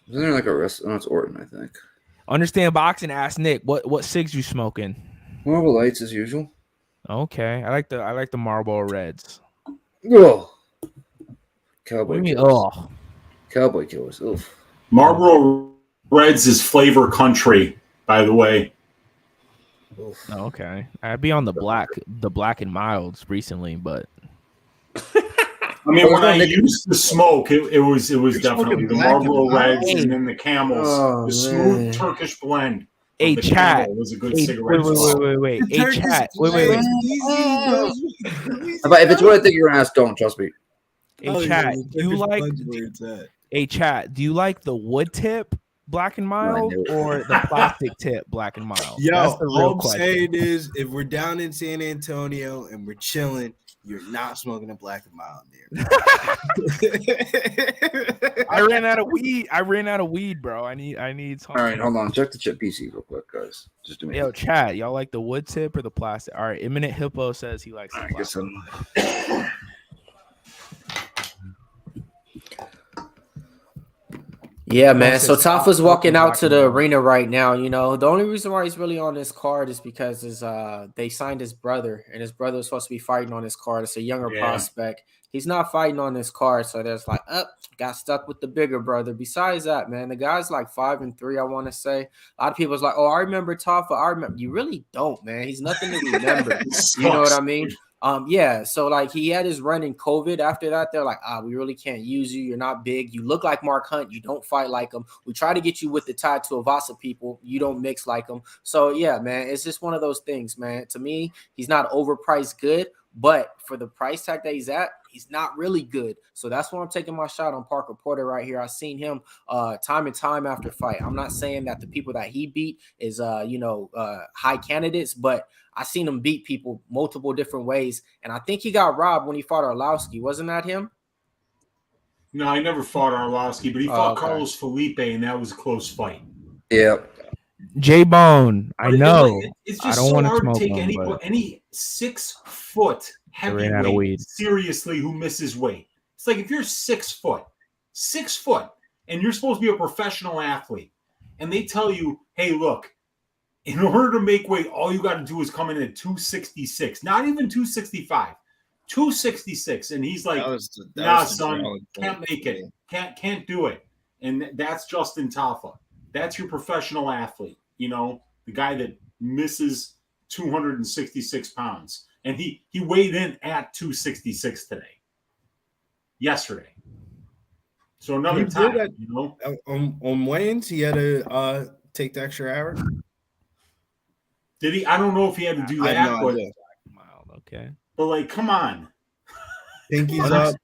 Isn't there like a rest? Oh, it's Orton, I think. Understand boxing. Ask Nick. What cigs you smoking? Marble Lights as usual. Okay, I like the Marlboro Reds. Oh, Cowboy Killers. Oh, Cowboy Killers. Oof. Marlboro Reds is flavor country, by the way. Oof. Okay, I'd be on the black and milds recently, but I mean, when I used to smoke, it was definitely the Marlboro Reds and then the Camels, the smooth Turkish blend. Hey, chat. Was a good cigarette. Wait. Hey, chat. Wait. If it's what I think you're gonna ask, don't trust me. Hey, chat. Do you like? Hey, chat. Do you like the wood tip Black and Mild or the plastic tip Black and Mild? Yo, that's the real all I'm question. saying is, if we're down in San Antonio and we're chilling, you're not smoking a Black and Mild there. I ran out of weed, bro. I need something. All right, hold on. Check the chip PC real quick, guys. Just do me. Yo, chat. Y'all like the wood tip or the plastic? All right, Imminent Hippo says he likes the plastic. Yeah, man. So Tafa's walking out to the arena right now. You know, the only reason why he's really on this card is because they signed his brother, and his brother was supposed to be fighting on this card. It's a younger prospect. He's not fighting on this card, so there's like, got stuck with the bigger brother. Besides that, man, the guy's like 5-3. I want to say a lot of people's like, oh, I remember Tafa. I remember. You really don't, man. He's nothing to remember. You know what I mean? Yeah, so like he had his run in COVID. After that, they're like, we really can't use you. You're not big. You look like Mark Hunt. You don't fight like him. We try to get you with the Tide to Avasa people. You don't mix like him. So yeah, man, it's just one of those things, man. To me, he's not overpriced good, but for the price tag that he's at, he's not really good. So that's why I'm taking my shot on Parker Porter right here. I've seen him time and time after fight. I'm not saying that the people that he beat is high candidates, but I seen him beat people multiple different ways. And I think he got robbed when he fought Arlovsky. Wasn't that him? No, I never fought Arlovsky, but he fought Carlos Felipe, and that was a close fight. Yeah. J-Bone, I know. It's I just don't so want to hard to smoke take him, any 6 foot ran out of weed. heavyweight seriously who misses weight. It's like if you're 6 foot, and you're supposed to be a professional athlete, and they tell you, hey, look, in order to make weight, all you got to do is come in at 266, not even 265, 266. And he's like, nah, son, can't make it. Can't do it. And that's Justin Tafa. That's your professional athlete, the guy that misses 266 pounds. And he weighed in at 266 yesterday. So another time, on weigh-ins, he had to take the extra hour. Did he? I don't know if he had to do that, but okay. But like, come on. Pinkies up.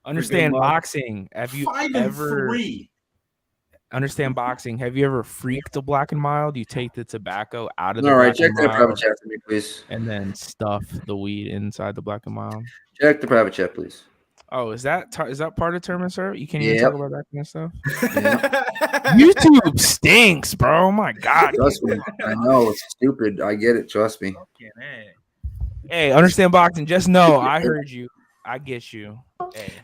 Understand boxing. Have you 5-3? Understand boxing? Have you ever freaked a black and mild? You take the tobacco out of the All right, black check and the private mild chat for me, please. and then stuff the weed inside the black and mild. Check the private chat, please. Oh, is that part of tournament, sir? You can't even talk about that kind of stuff. YouTube stinks, bro. Oh my God. Trust me. I know it's stupid. I get it. Trust me. Hey, understand boxing. Just know I heard you. I get you.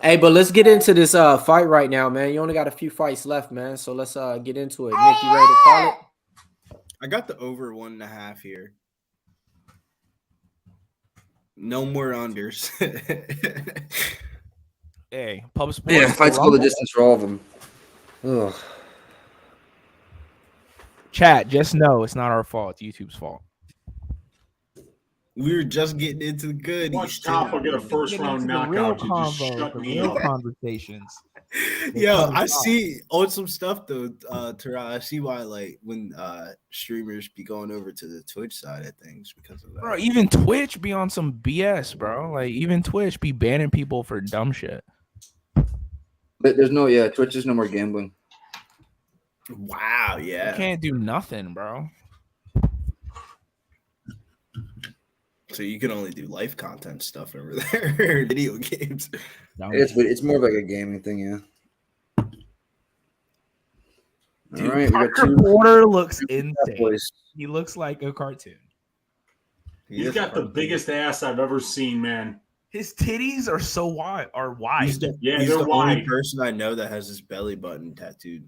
Hey, but let's get into this fight right now, man. You only got a few fights left, man. So let's get into it. Nick, you ready to call it? I got the over 1.5 here. No more unders. Hey, Pub Sports. Yeah, fights go the distance for all of them. Ugh. Chat, just know it's not our fault. It's YouTube's fault. We were just getting into the good. Watch Tafa get a first-round knockout. Just shut me up. Conversations. Yo, I see on some stuff though, Tara. I see why when streamers be going over to the Twitch side of things because of that. Bro, even Twitch be on some BS, bro. Like even Twitch be banning people for dumb shit. But there's Twitch is no more gambling. Wow, yeah. You can't do nothing, bro. So you can only do life content stuff over there, video games. It's more of like a gaming thing, yeah. Dude, all right, Parker Porter looks insane. He looks like a cartoon. He's got the biggest ass I've ever seen, man. His titties are so wide. He's they're the wide. only person I know that has his belly button tattooed.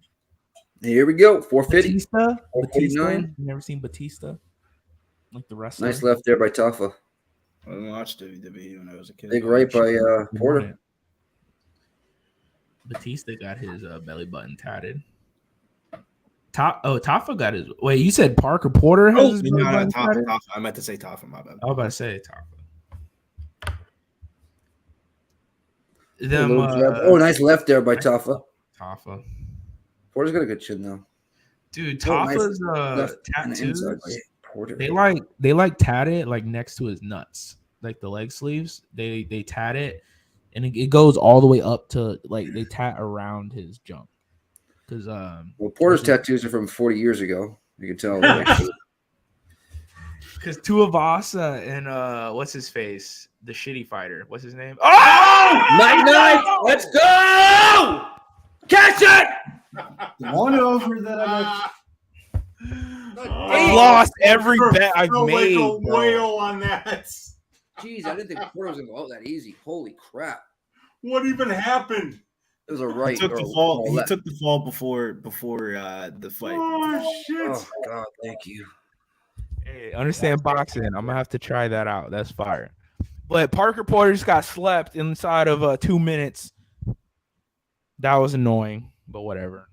Here we go. 450. Batista? You never seen Batista? Like the wrestler. Nice left there by Tafa. I didn't watch WWE when I was a kid. Big right by Porter. Batista got his belly button tatted. Tafa got his. Wait, you said Parker Porter has his belly button tatted? Tafa. I meant to say Tafa, my bad. I was about to say Tafa. Nice left there by Tafa. Tafa. Porter's got a good chin though. Dude, Tafa's nice tattoos. Porter. They like tat it like next to his nuts, like the leg sleeves. They tat it, and it goes all the way up to like they tat around his junk. Because Porter's tattoos are from 40 years ago. You can tell. Because Tuivasa and what's his face, the shitty fighter, what's his name? Oh, night, let's go! Catch it! One over that I I've lost every bet I've made. Like a whale on that. Jeez, I didn't think Porter was gonna go out that easy. Holy crap! What even happened? It was a right. He took the fall. He took the fall before the fight. Oh shit! Oh God, thank you. Hey, understand boxing. I'm gonna have to try that out. That's fire. But Parker Porter just got slept inside of 2 minutes. That was annoying, but whatever.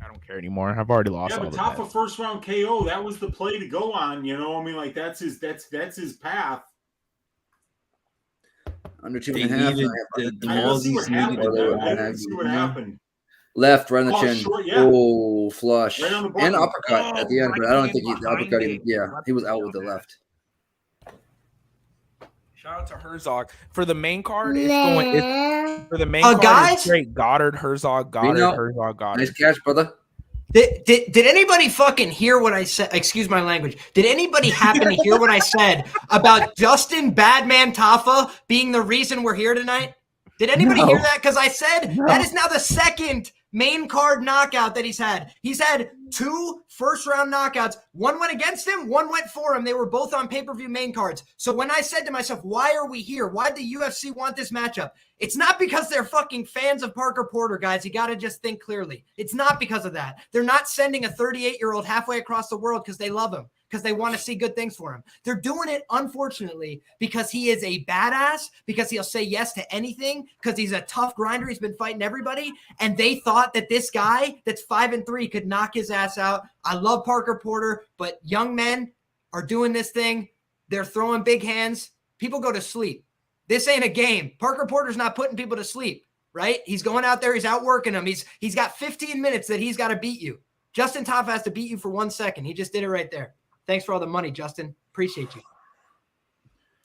I don't care anymore. I've already lost. Yeah, but top of first round KO, that was the play to go on. You know, I mean, like that's his path. Under 2.5. They needed the Aussies needed See what happened. Left, right on the chin. Short, yeah. Oh, flush. Right on the and button. uppercut at the end, but I don't think the uppercut even, he was out with the left. Shout out to Herzog for the main card. It's going for the main card. Guys, it's great. Goddard, Herzog, Herzog. Nice catch, brother. Did anybody fucking hear what I said? Excuse my language. Did anybody happen to hear what I said about Justin Badman Tafa being the reason we're here tonight? Did anybody hear that? Because I said that is now the second main card knockout that he's had. He's had 2 first-round knockouts. One went against him, one went for him. They were both on pay-per-view main cards. So when I said to myself, why are we here? Why did the UFC want this matchup? It's not because they're fucking fans of Parker Porter, guys. You got to just think clearly. It's not because of that. They're not sending a 38-year-old halfway across the world because they love him, because they want to see good things for him. They're doing it, unfortunately, because he is a badass, because he'll say yes to anything, because he's a tough grinder. He's been fighting everybody, and they thought that this guy that's 5-3 could knock his ass out. I love Parker Porter, but young men are doing this thing. They're throwing big hands. People go to sleep. This ain't a game. Parker Porter's not putting people to sleep, right? He's going out there. He's outworking them. He's got 15 minutes that he's got to beat you. Justin Tafa has to beat you for 1 second. He just did it right there. Thanks for all the money, Justin. Appreciate you.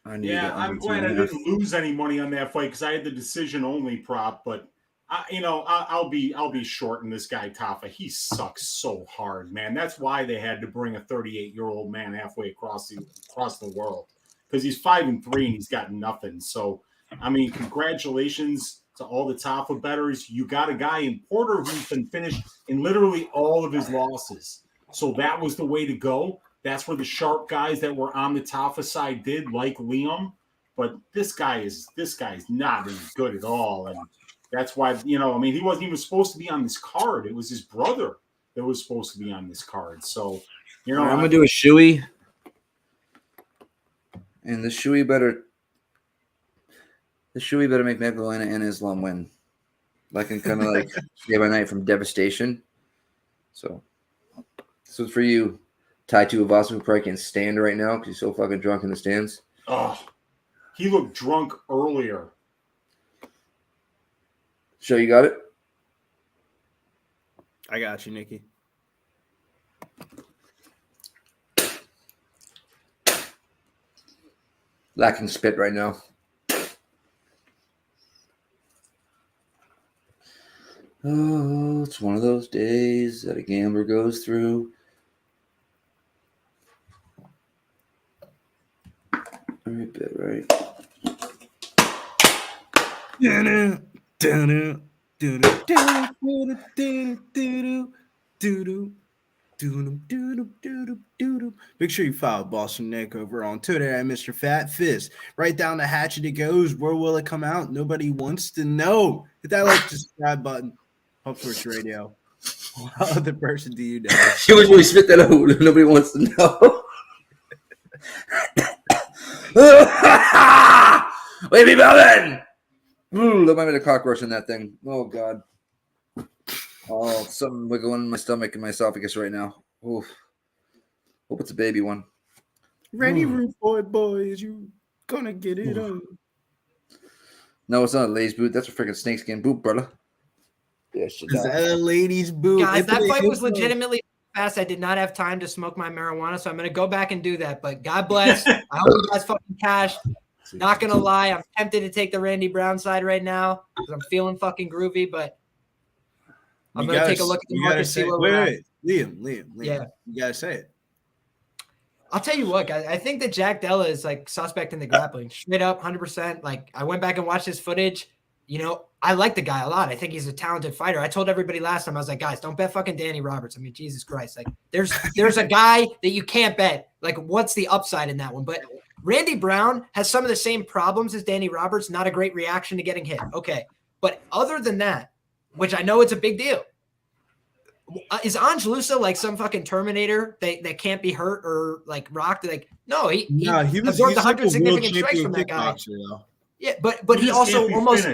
I'm glad I didn't lose any money on that fight because I had the decision only prop. But I'll be shorting this guy Tafa. He sucks so hard, man. That's why they had to bring a 38-year-old man halfway across the world, because he's 5-3 and he's got nothing. So I mean, congratulations to all the Tafa bettors. You got a guy in Porter who's been finished in literally all of his losses. So that was the way to go. That's where the sharp guys that were on the Tafa side did, like Liam. But this guy's not any good at all. And that's why, he wasn't even supposed to be on this card. It was his brother that was supposed to be on this card. So, I'm going to do a shoey. And the shoey better make Maddalena and Islam win. Like in kind of like day by night from devastation. So this was for you, Tai Tuivasa, who probably can't stand right now because he's so fucking drunk in the stands. Oh, he looked drunk earlier. So you got it? I got you, Nikki. Lacking spit right now. Oh, it's one of those days that a gambler goes through. All right, bet right. Make sure you follow Boston Nick over on Twitter at Mr. Fat Fist. Write down the hatchet it goes. Where will it come out? Nobody wants to know. Hit that like subscribe button. Hope Torch Radio. What other person do you know? She was really spit that out. Nobody wants to know. Wait, me, Melvin! Look, I made a cockroach in that thing. Oh, God. Oh, something wiggling in my stomach and my esophagus right now. Oof. Hope it's a baby one. Ready, root boys. You gonna get it on. No, it's not a lady's boot. That's a freaking snakeskin boot, brother. Yeah, shit. Is that a lady's boot? Guys, that fight was legitimately fast. I did not have time to smoke my marijuana, so I'm going to go back and do that. But God bless. I hope you guys fucking cashed. Not going to lie. I'm tempted to take the Randy Brown side right now because I'm feeling fucking groovy, but I'm going to take a look at the market and see where we're at. Liam. Yeah. You got to say it. I'll tell you what, guys. I think that Jack Della is like suspect in the grappling. Straight up, 100%. Like, I went back and watched his footage. I like the guy a lot. I think he's a talented fighter. I told everybody last time, I was like, guys, don't bet fucking Danny Roberts. I mean, Jesus Christ. Like, there's a guy that you can't bet. Like, what's the upside in that one? But Randy Brown has some of the same problems as Danny Roberts. Not a great reaction to getting hit. Okay. But other than that, which I know it's a big deal, is Angelusa like some fucking Terminator that can't be hurt or like rocked? Like, no, he absorbed 100 significant strikes from that guy. Yeah, but he also almost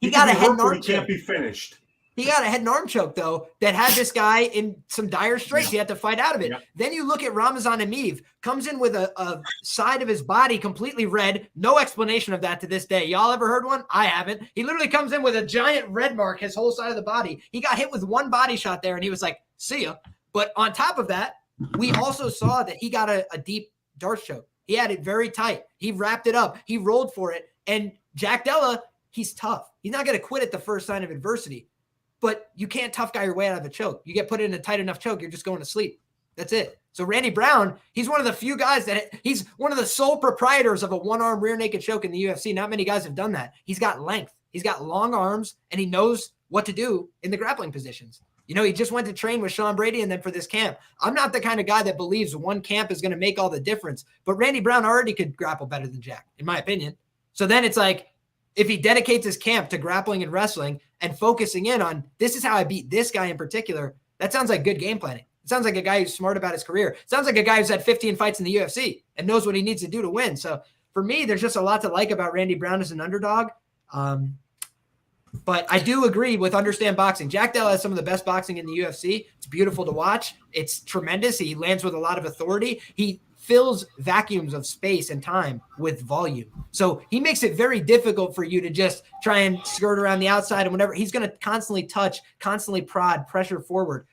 he got a head knock. He can't be finished. He got a head and arm choke, though, that had this guy in some dire straits. He had to fight out of it. Yeah. Then you look at Ramazan Emeev, comes in with a side of his body completely red. No explanation of that to this day. Y'all ever heard one? I haven't. He literally comes in with a giant red mark, his whole side of the body. He got hit with one body shot there, and he was like, see ya. But on top of that, we also saw that he got a deep darts choke. He had it very tight. He wrapped it up. He rolled for it. And Jack Della, he's tough. He's not going to quit at the first sign of adversity. But you can't tough guy your way out of a choke. You get put in a tight enough choke, you're just going to sleep. That's it. So Randy Brown, he's one of the few guys he's one of the sole proprietors of a one-arm rear naked choke in the UFC. Not many guys have done that. He's got length. He's got long arms, and he knows what to do in the grappling positions. You know, he just went to train with Sean Brady and then for this camp. I'm not the kind of guy that believes one camp is going to make all the difference, but Randy Brown already could grapple better than Jack, in my opinion. So then it's like, if he dedicates his camp to grappling and wrestling and focusing in on this is how I beat this guy in particular, that sounds like good game planning. It sounds like a guy who's smart about his career. It sounds like a guy who's had 15 fights in the UFC and knows what he needs to do to win. So for me, there's just a lot to like about Randy Brown as an underdog. But I do agree with Understand Boxing. Jack Della has some of the best boxing in the UFC. It's beautiful to watch. It's tremendous. He lands with a lot of authority. He fills vacuums of space and time with volume. So he makes it very difficult for you to just try and skirt around the outside and whatever. He's going to constantly touch, constantly prod, pressure forward.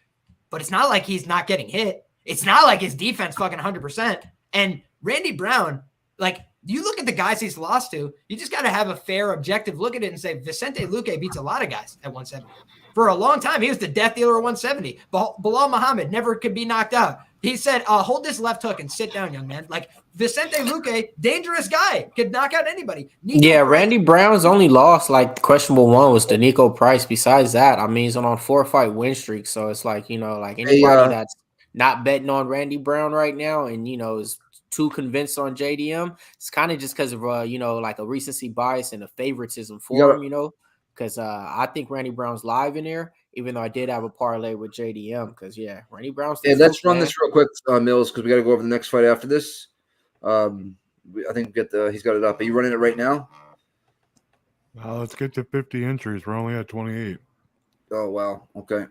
But it's not like he's not getting hit. It's not like his defense fucking 100%. And Randy Brown, like, you look at the guys he's lost to, you just got to have a fair, objective look at it and say, Vicente Luque beats a lot of guys at 170. For a long time, he was the death dealer at 170. Bilal Muhammad never could be knocked out. He said, hold this left hook and sit down, young man. Like, Vicente Luque, dangerous guy, could knock out anybody. Randy Brown's only loss, like, questionable one was to Nico Price. Besides that, I mean, he's on a 4-fight win streak. So it's like, you know, like anybody that's not betting on Randy Brown right now and, you know, is too convinced on JDM, it's kind of just because of, you know, like a recency bias and a favoritism for him, you know, because I think Randy Brown's live in there, even though I did have a parlay with JDM because, Randy Brown's let's run this real quick, Mills, because we got to go over the next fight after this. I think he's got it up. Are you running it right now? Let's get to 50 entries. We're only at 28. Oh, wow. Okay.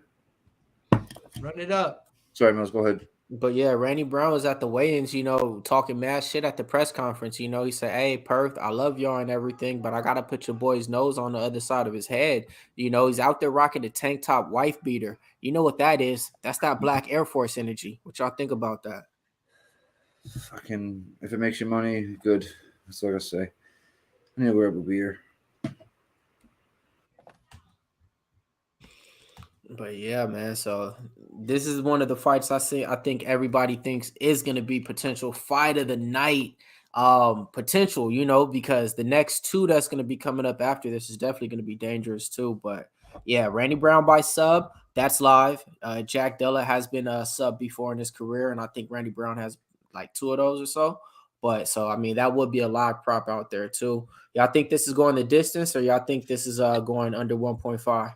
Run it up. Sorry, Mills, go ahead. But Randy Brown was at the weigh-ins, you know, talking mad shit at the press conference. You know, he said, hey, Perth, I love y'all and everything, but I got to put your boy's nose on the other side of his head. You know, he's out there rocking the tank top wife beater. You know what that is? That's that Black Air Force energy. What y'all think about that? If it makes you money, good. That's all I say. I need to grab a beer. But man, so this is one of the fights I think everybody thinks is going to be potential fight of the night. Potential, you know, because the next two that's going to be coming up after this is definitely going to be dangerous too. But Randy Brown by sub, that's live. Jack Della has been a sub before in his career, and I think Randy Brown has like 2 of those or so. But so I mean that would be a live prop out there too. Y'all think this is going the distance, or y'all think this is going under 1.5?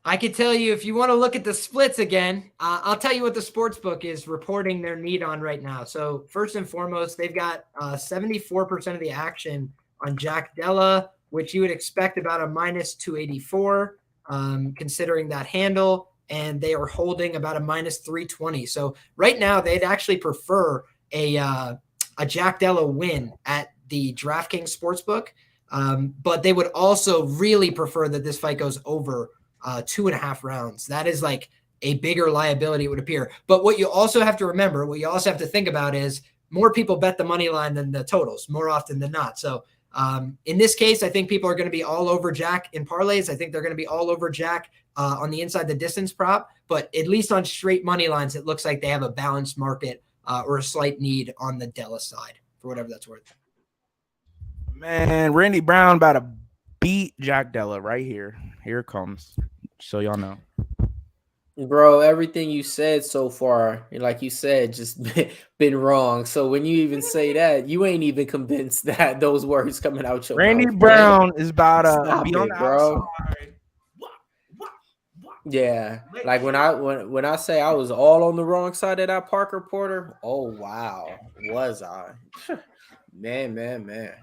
I could tell you if you want to look at the splits again, I'll tell you what the sportsbook is reporting their need on right now. So first and foremost, they've got 74% of the action on Jack Della, which you would expect about a minus 284, considering that handle, and they are holding about a minus 320. So right now they'd actually prefer a Jack Della win at the DraftKings sportsbook, but they would also really prefer that this fight goes over 2.5 rounds. That is like a bigger liability, it would appear. But what you also have to remember, what you also have to think about is more people bet the money line than the totals more often than not. So in this case, I think people are going to be all over Jack in parlays. I think they're going to be all over Jack on the inside the distance prop. But at least on straight money lines, it looks like they have a balanced market or a slight need on the Della side for whatever that's worth. Man, Randy Brown about to beat Jack Della right here. Here it comes. So y'all know. Bro, everything you said so far, like you said, just been wrong. So when you even say that, you ain't even convinced that those words coming out your Randy mouth, Brown is about to be on the bro. outside. Yeah, like when I say I was all on the wrong side of that Parker Porter, oh wow, was I? Man.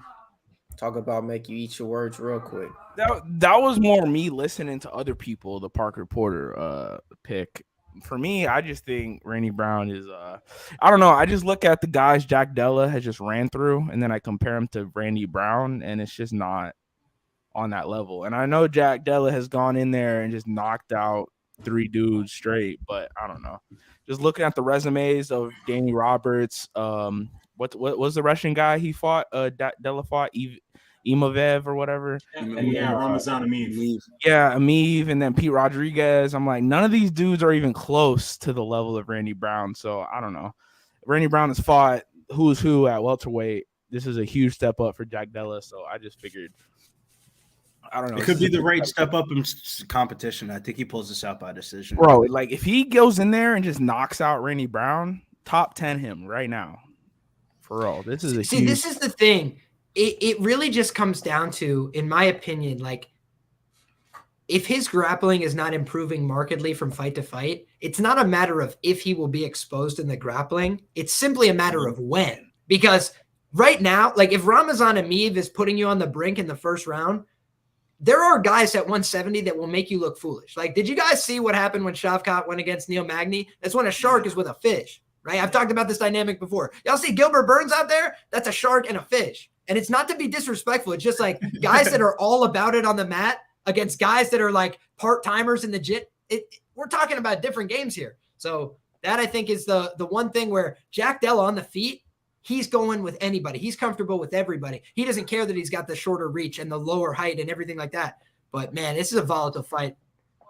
Talk about make you eat your words real quick. That was more me listening to other people, the Parker Porter pick. For me, I just think Randy Brown is I don't know. I just look at the guys Jack Della has just ran through, and then I compare him to Randy Brown, and it's just not on that level. And I know Jack Della has gone in there and just knocked out 3 dudes straight, but I don't know. Just looking at the resumes of Danny Roberts, what was the Russian guy he fought? Della fought Imavev or whatever. Yeah, Ramazan Ameev. Yeah, Ameev, and then Pete Rodriguez. I'm like, none of these dudes are even close to the level of Randy Brown. So I don't know. Randy Brown has fought who's who at welterweight. This is a huge step up for Jack Della. So I just figured, I don't know. It could be the right step up in competition. I think he pulls this out by decision. Bro, like if he goes in there and just knocks out Randy Brown, top 10 him right now. For real. This is See, this is the thing. It really just comes down to, in my opinion, like if his grappling is not improving markedly from fight to fight, it's not a matter of if he will be exposed in the grappling. It's simply a matter of when. Because right now, like if Ramazan Ameev is putting you on the brink in the first round, there are guys at 170 that will make you look foolish. Like, did you guys see what happened when Shavkat went against Neil Magny? That's when a shark is with a fish, right? I've talked about this dynamic before. Y'all see Gilbert Burns out there? That's a shark and a fish. And it's not to be disrespectful. It's just like guys that are all about it on the mat against guys that are like part-timers in the gym. We're talking about different games here. So that I think is the one thing where Jack Della on the feet, he's going with anybody. He's comfortable with everybody. He doesn't care that he's got the shorter reach and the lower height and everything like that. But, man, this is a volatile fight.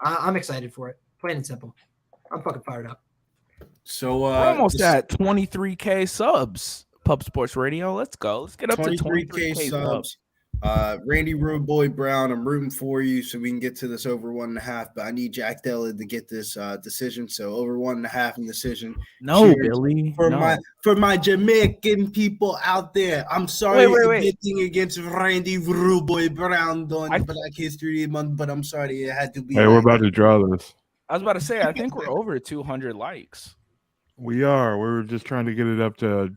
I'm excited for it. Plain and simple. I'm fucking fired up. So we're almost at 23K subs. Pub Sports Radio. Let's go. Let's get up to 23K subs. Randy Road Boy Brown, I'm rooting for you so we can get to this over 1.5. But I need Jack Della to get this decision. So over 1.5 in decision. No, Cheers Billy. For my Jamaican people out there. I'm sorry for getting against Randy Road Boy Brown on Black History Month, but I'm sorry it had to be. Hey, we're about to draw this. I was about to say, I think we're over 200 likes. We are. We're just trying to get it up to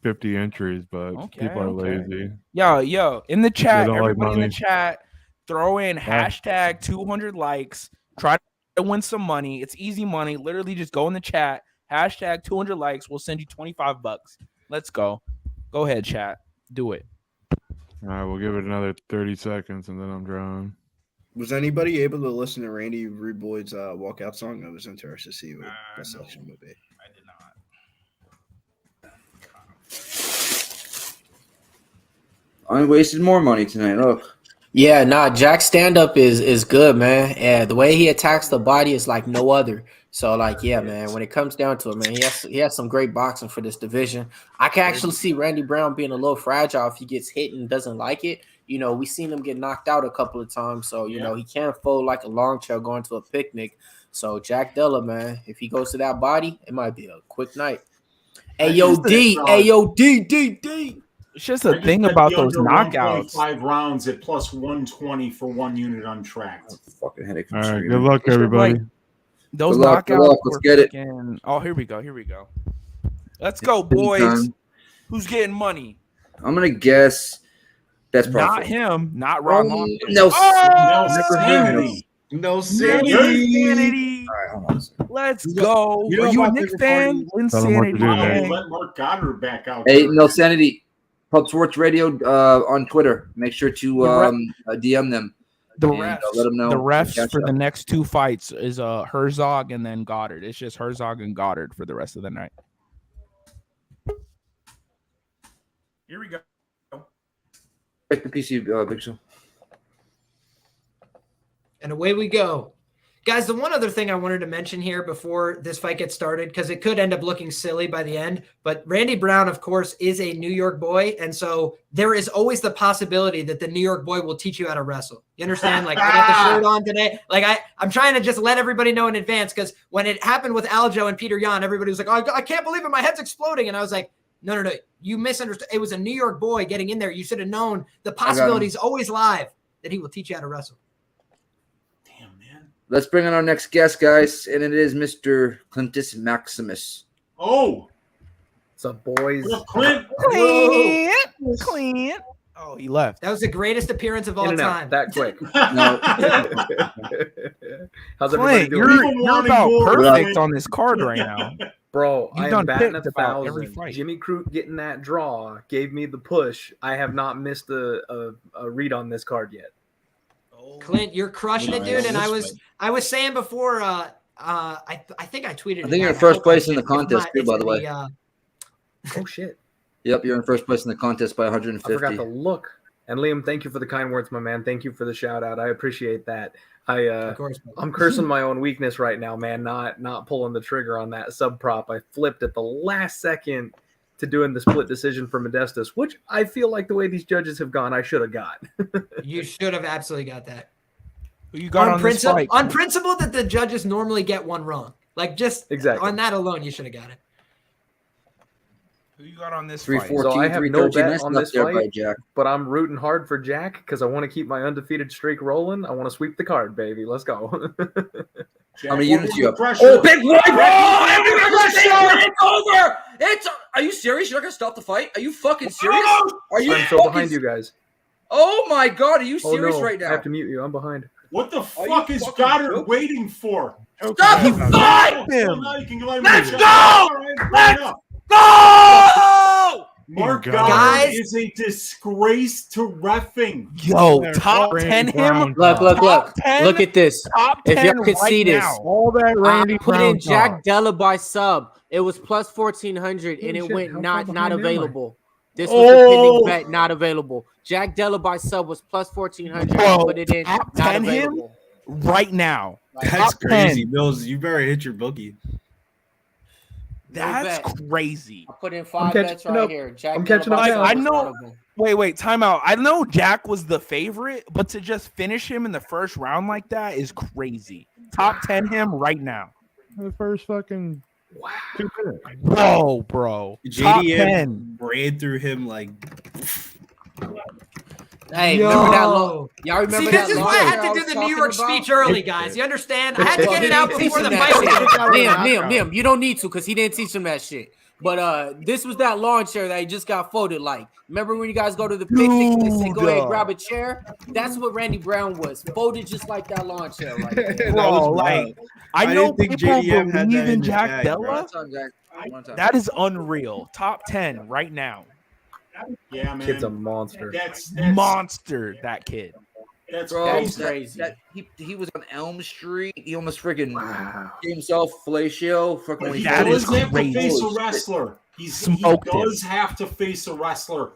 50 entries, but people are lazy. Yo, in the chat, everybody like in the chat, throw in hashtag 200 likes. Try to win some money. It's easy money. Literally just go in the chat, hashtag 200 likes. We'll send you $25. Let's go. Go ahead, chat. Do it. All right, we'll give it another 30 seconds, and then I'm drawing. Was anybody able to listen to Randy Rude Boyd's walkout song? I was interested to see what that section would be. I did not. I wasted more money tonight. Look. Yeah, Jack's stand-up is good, man. And the way he attacks the body is like no other. So, like, yeah, man, when it comes down to it, man, he has some great boxing for this division. I can actually see Randy Brown being a little fragile if he gets hit and doesn't like it. You know, we've seen him get knocked out a couple of times. So, you know, he can't fold like a long chair going to a picnic. So, Jack Della, man, if he goes to that body, it might be a quick night. D. It's just a thing about those knockouts. 5 rounds at plus 120 for 1 unit untracked. Fucking headache. All right, good luck, everybody. Those knockouts. Good luck. Let's get it. Oh, here we go. Let's go, boys. Who's getting money? I'm gonna guess that's probably not him, not Ron Long. No, sanity. No sanity. All right, hold on. Let's go. Are you a Knicks fan? Insanity. Let Mark Goddard back out. Hey, no sanity. Pub Sports Radio on Twitter. Make sure to DM them. The and, refs, let them know. the refs for the next 2 fights is Herzog and then Goddard. It's just Herzog and Goddard for the rest of the night. Here we go. Check the PC, Big Show. And away we go. Guys, the one other thing I wanted to mention here before this fight gets started, because it could end up looking silly by the end, but Randy Brown, of course, is a New York boy, and so there is always the possibility that the New York boy will teach you how to wrestle. You understand? Like, I got the shirt on today. Like, I'm trying to just let everybody know in advance, because when it happened with Aljo and Peter Yan, everybody was like, oh, I can't believe it. My head's exploding. And I was like, no. You misunderstood. It was a New York boy getting in there. You should have known the possibility is always live that he will teach you how to wrestle. Let's bring in our next guest, guys, and it is Mr. Clintus Maximus. Oh, what's up, boys? What's up, Clint? Clint. Oh, he left. That was the greatest appearance of all time. That quick. No. How's everybody Clint, doing? you're about perfect on this card right now. Bro, You've I done am batting picked about every 1,000. fight. Jimmy Crute getting that draw gave me the push. I have not missed a read on this card yet. Clint, you're crushing it, dude. And I was saying before, I think I tweeted. I think you're in first place in the contest too, by the way. Oh shit. Yep, you're in first place in the contest by 150. I forgot to look. And Liam, thank you for the kind words, my man. Thank you for the shout out. I appreciate that. Of course. I'm cursing my own weakness right now, man. Not pulling the trigger on that sub prop. I flipped at the last second to doing the split decision for Modestas, which I feel like the way these judges have gone, I should have got. You should have absolutely got that. Who you got on this fight? On principle that the judges normally get one wrong. Like just exactly on that alone, you should have got it. Who you got on this 314, fight? So I have no bet on this fight, Jack. But I'm rooting hard for Jack because I want to keep my undefeated streak rolling. I want to sweep the card, baby. Let's go. How many units you have? Oh, big boy! It's over! Are you serious? You're not gonna stop the fight? Are you fucking serious? Are you? I'm so behind you guys. Oh my god! Are you serious no. right now? I have to mute you. I'm behind. What the fuck is Goddard waiting for? Stop the fight! Let's go! Let's go! Mark Guys. Goddard is a disgrace to reffing. Yo, top 10 him. Look. Look at this. Top If 10 y'all could right see this, now. All that Randy I put Brown in Jack talk. Della by sub. It was plus 1,400 and it shit, went how not far behind am I? available. This was a pending bet, not available. Jack Della by sub was plus 1,400. I Bro, put it in, top not 10 him available. right now. That's Top crazy, 10. Mills. You better hit your bookie. That's bet. crazy. I put in 5 bets right here. Jack I'm Della catching by up sub now. I was know. one of them. Wait, time out. I know Jack was the favorite, but to just finish him in the first round like that is crazy. Top 10 him right now. The first fucking 2 minutes. Bro. Top 10. ran through him like. Hey, remember that long? Y'all remember See, that this is long why I show had to do was the talking New York about? speech early, guys. You understand? I had to Well, get he it out didn't teach before the him fight. that shit. Liam, you don't need to because he didn't teach him that shit. But this was that lawn chair that he just got folded like. Remember when you guys go to the picnic and they say, go ahead, grab a chair? That's what Randy Brown was. Folded just like that lawn chair right there. Bro, like, I know didn't think people JDM had believe that in the Jack bag, Della. bro. One time, Jack. One time. That is unreal. Top 10 right now. Yeah, man. Kid's a monster. That's Monster, that kid. That's Bro, crazy. He was on Elm Street. He almost freaking gave himself fellatio. Fucking But he That does is have to crazy. face a wrestler. He Smoked him. does have to face a wrestler.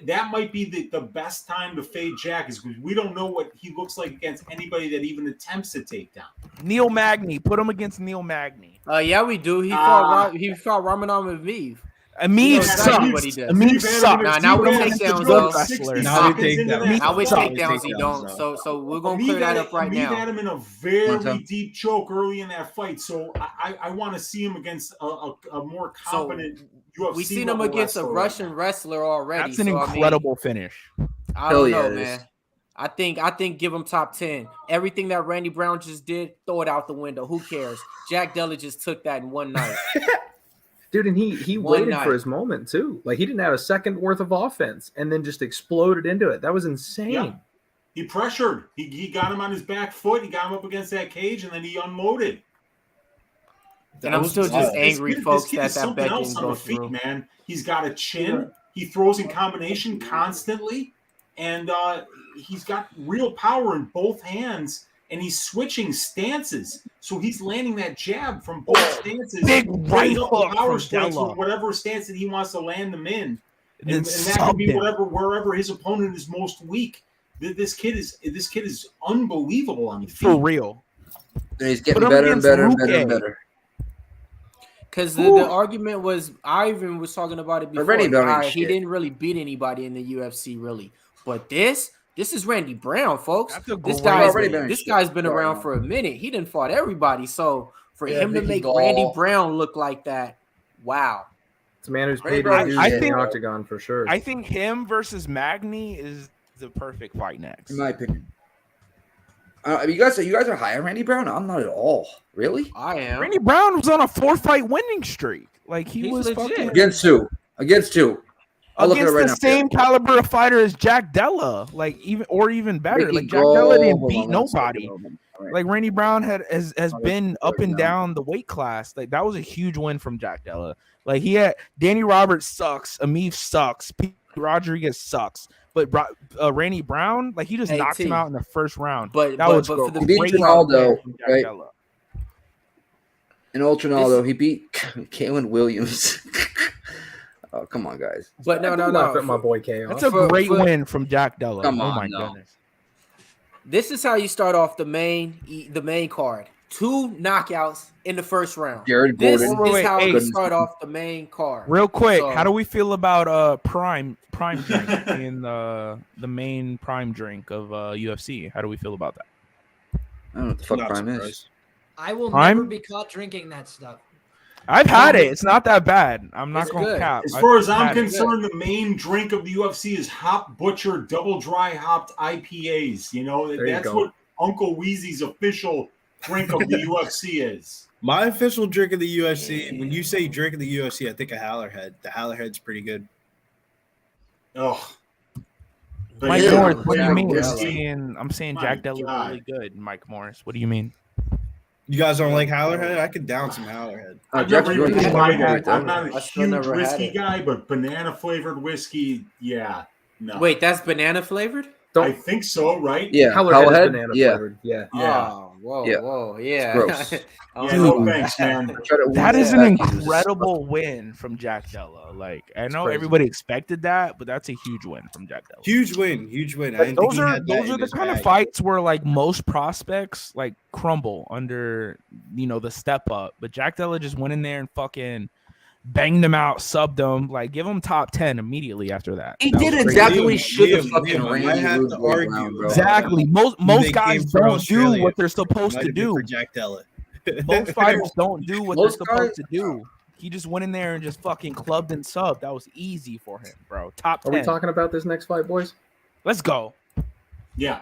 That might be the best time to fade Jack is because we don't know what he looks like against anybody that even attempts a takedown. Neil Magny. Put him against Neil Magny. Yeah, we do. He fought Ramadan Aviv. Ameev exactly what he sucks. does. Ameev sucks. Now with takedowns, though. Now we take that. Now with Sucks. takedowns, he don't. So we're gonna clear that up right Ameev now. had him in a very deep choke early in that fight, so I want to see him against a more competent UFC. We seen him level against a wrestler. Russian wrestler already. That's an incredible finish. I don't know, man. I think give him top 10. Everything that Randy Brown just did, throw it out the window. Who cares? Jack Della just took that in one night. Dude, and he waited for his moment too. Like he didn't have a second worth of offense and then just exploded into it. That was insane. Yeah. He pressured. He got him on his back foot. He got him up against that cage, and then he unloaded. And I'm still just angry, folks, this kid is that something bet else didn't on go the feet, through. man. He's got a chin. He throws in combination constantly, and he's got real power in both hands. And he's switching stances, so he's landing that jab from both stances. Big right up hook the power from strikes Della. with whatever stance that he wants to land them in, And and that can be wherever his opponent is most weak. This kid is unbelievable on the feet. For real. And he's getting better and better and better and better. Because the argument was, Ivan was talking about it before. Randy Brown ain't He shit. didn't really beat anybody in the UFC, really. But this is Randy Brown, folks. This guy's been around for a minute. He done fought everybody. So for him to make Randy Brown look like that, wow. It's a man who's Randy paid Brown his is dues in shit. the octagon for sure. I think him versus Magny is the perfect fight next. In my opinion. You guys are high on Randy Brown? I'm not at all. Really? I am. Randy Brown was on a 4-fight winning streak. Like he He's was legit. fucking Against who? Against who? I'll against look at it right the now. same caliber of fighter as Jack Della, like even better. Ricky Like Jack Della didn't Hold beat on one second, nobody. hold on. All right. Like Randy Brown has I'll been look up it and now. down the weight class. Like that was a huge win from Jack Della. Like he had Danny Roberts sucks, Amif sucks, Pete Rodriguez sucks, but Randy Brown, like he just knocked him out in the first round. But that was for the He beat great Ronaldo, from Jack right? Della. And Ronaldo, he beat Kalen Williams. Oh, come on, guys. But no. Laugh at my boy KO. That's a great win from Jack Della. Come Oh on, my no. goodness. This is how you start off the main card. 2 knockouts in the first round. Jared This Gordon. is how you Goodness. start off the main card. Real quick, So- how do we feel about prime drink in the main prime drink of UFC? How do we feel about that? I don't know what the fuck Not Prime is. surprised. I will Prime? never be caught drinking that stuff. I've had it. It's not that bad. I'm not It's going to good. cap. As far as I've I'm had it. concerned, the main drink of the UFC is Hop Butcher double dry hopped IPAs. You know, There you that's go. what Uncle Wheezy's official drink of the UFC is. My official drink of the UFC. When you say drink of the UFC, I think a Hallerhead. The Hallerhead's pretty good. Oh, Mike Yeah. Morris, what do you Jack mean? Della. I'm saying My Jack Della God. really good. Mike Morris, what do you mean? You guys don't like Hallerhead? I could down some Hallerhead. I've Jack's never even really tried good. it. I'm not a I still huge never had whiskey it. guy, but banana flavored whiskey, yeah, no. Wait, that's banana flavored? I think so, right? Yeah, Hallerhead is Hallerhead? banana Yeah. flavored. Yeah. Yeah. Oh, whoa, Yeah. whoa, yeah. Gross. I Yeah, don't no know. thanks, man. I tried it That once. is an It was incredible win from Jack Della. Like I know crazy. everybody expected that, but that's a huge win from Jack Della. Huge win. Huge win. I Like, didn't think those he are had that in the his kind of bag. fights where like most prospects like crumble under the step up, but Jack Della just went in there and fucking banged them out, subbed them, like give them top 10 immediately after that. He That did was exactly crazy. what he should have Liam, fucking I Randy have to Rude Boy argue, Brown, bro. Exactly. Most They guys came from don't do Australia. what they're supposed Might to have been for do. Jack Della. Most fighters don't do what Most they're supposed guys- to do. He just went in there and just fucking clubbed and subbed. That was easy for him, bro. Top 10. Are we talking about this next fight, boys? Let's go. Yeah.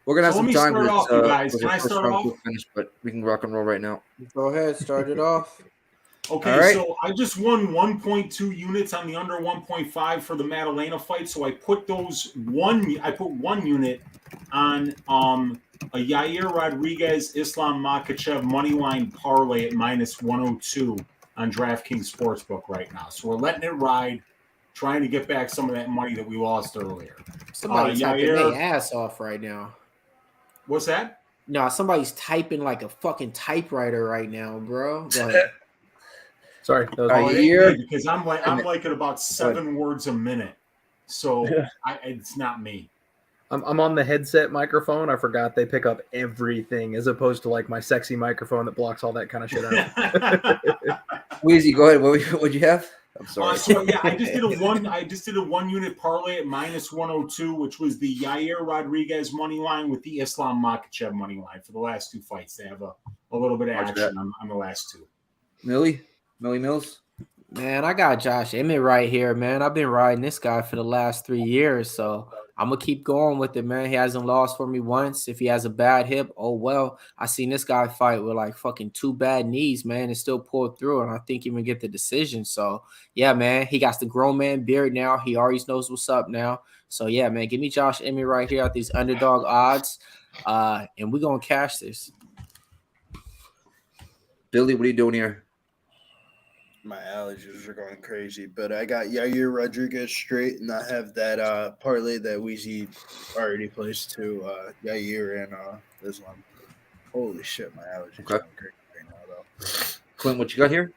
We're gonna have So some let me time start to off, you guys. Can I first start round off? to finish, but we can rock and roll right now. Go ahead, start it off. Okay, All right. so I just won 1.2 units on the under 1.5 for the Maddalena fight. So I put one unit on a Yair Rodriguez Islam Makhachev money line parlay at minus 102 on DraftKings Sportsbook right now. So we're letting it ride, trying to get back some of that money that we lost earlier. Somebody's typing Yair- their ass off right now. What's that? No, somebody's typing like a fucking typewriter right now, bro. Like, Sorry. That was All Oh, right, it ain't Yair- me, because I'm like at about 7 words a minute. So it's not me. I'm on the headset microphone. I forgot they pick up everything as opposed to like my sexy microphone that blocks all that kind of shit out. Wheezy, go ahead. What'd you have? I'm sorry. So yeah, I just did a 1 unit parlay at minus 102, which was the Yair Rodriguez money line with the Islam Makhachev money line for the last 2 fights. They have a little bit of Roger action that. on the last 2. Millie Mills. man, I got Josh Emmett right here, man. I've been riding this guy for the last 3 years, so I'm gonna keep going with it, man. He hasn't lost for me once. If he has a bad hip, oh well. I seen this guy fight with like fucking 2 bad knees, man, and still pulled through, and I think he even get the decision. So yeah, man, he got the grown man beard now. He already knows what's up now. So yeah, man, give me Josh Emmett right here at these underdog odds, and we're gonna cash this. Billy, what are you doing here? My allergies are going crazy, but I got Yair Rodriguez straight, and I have that parlay that Weezy already placed to Yair and Islam. Holy shit, my allergies are going crazy right now, though. Clint, what you got here?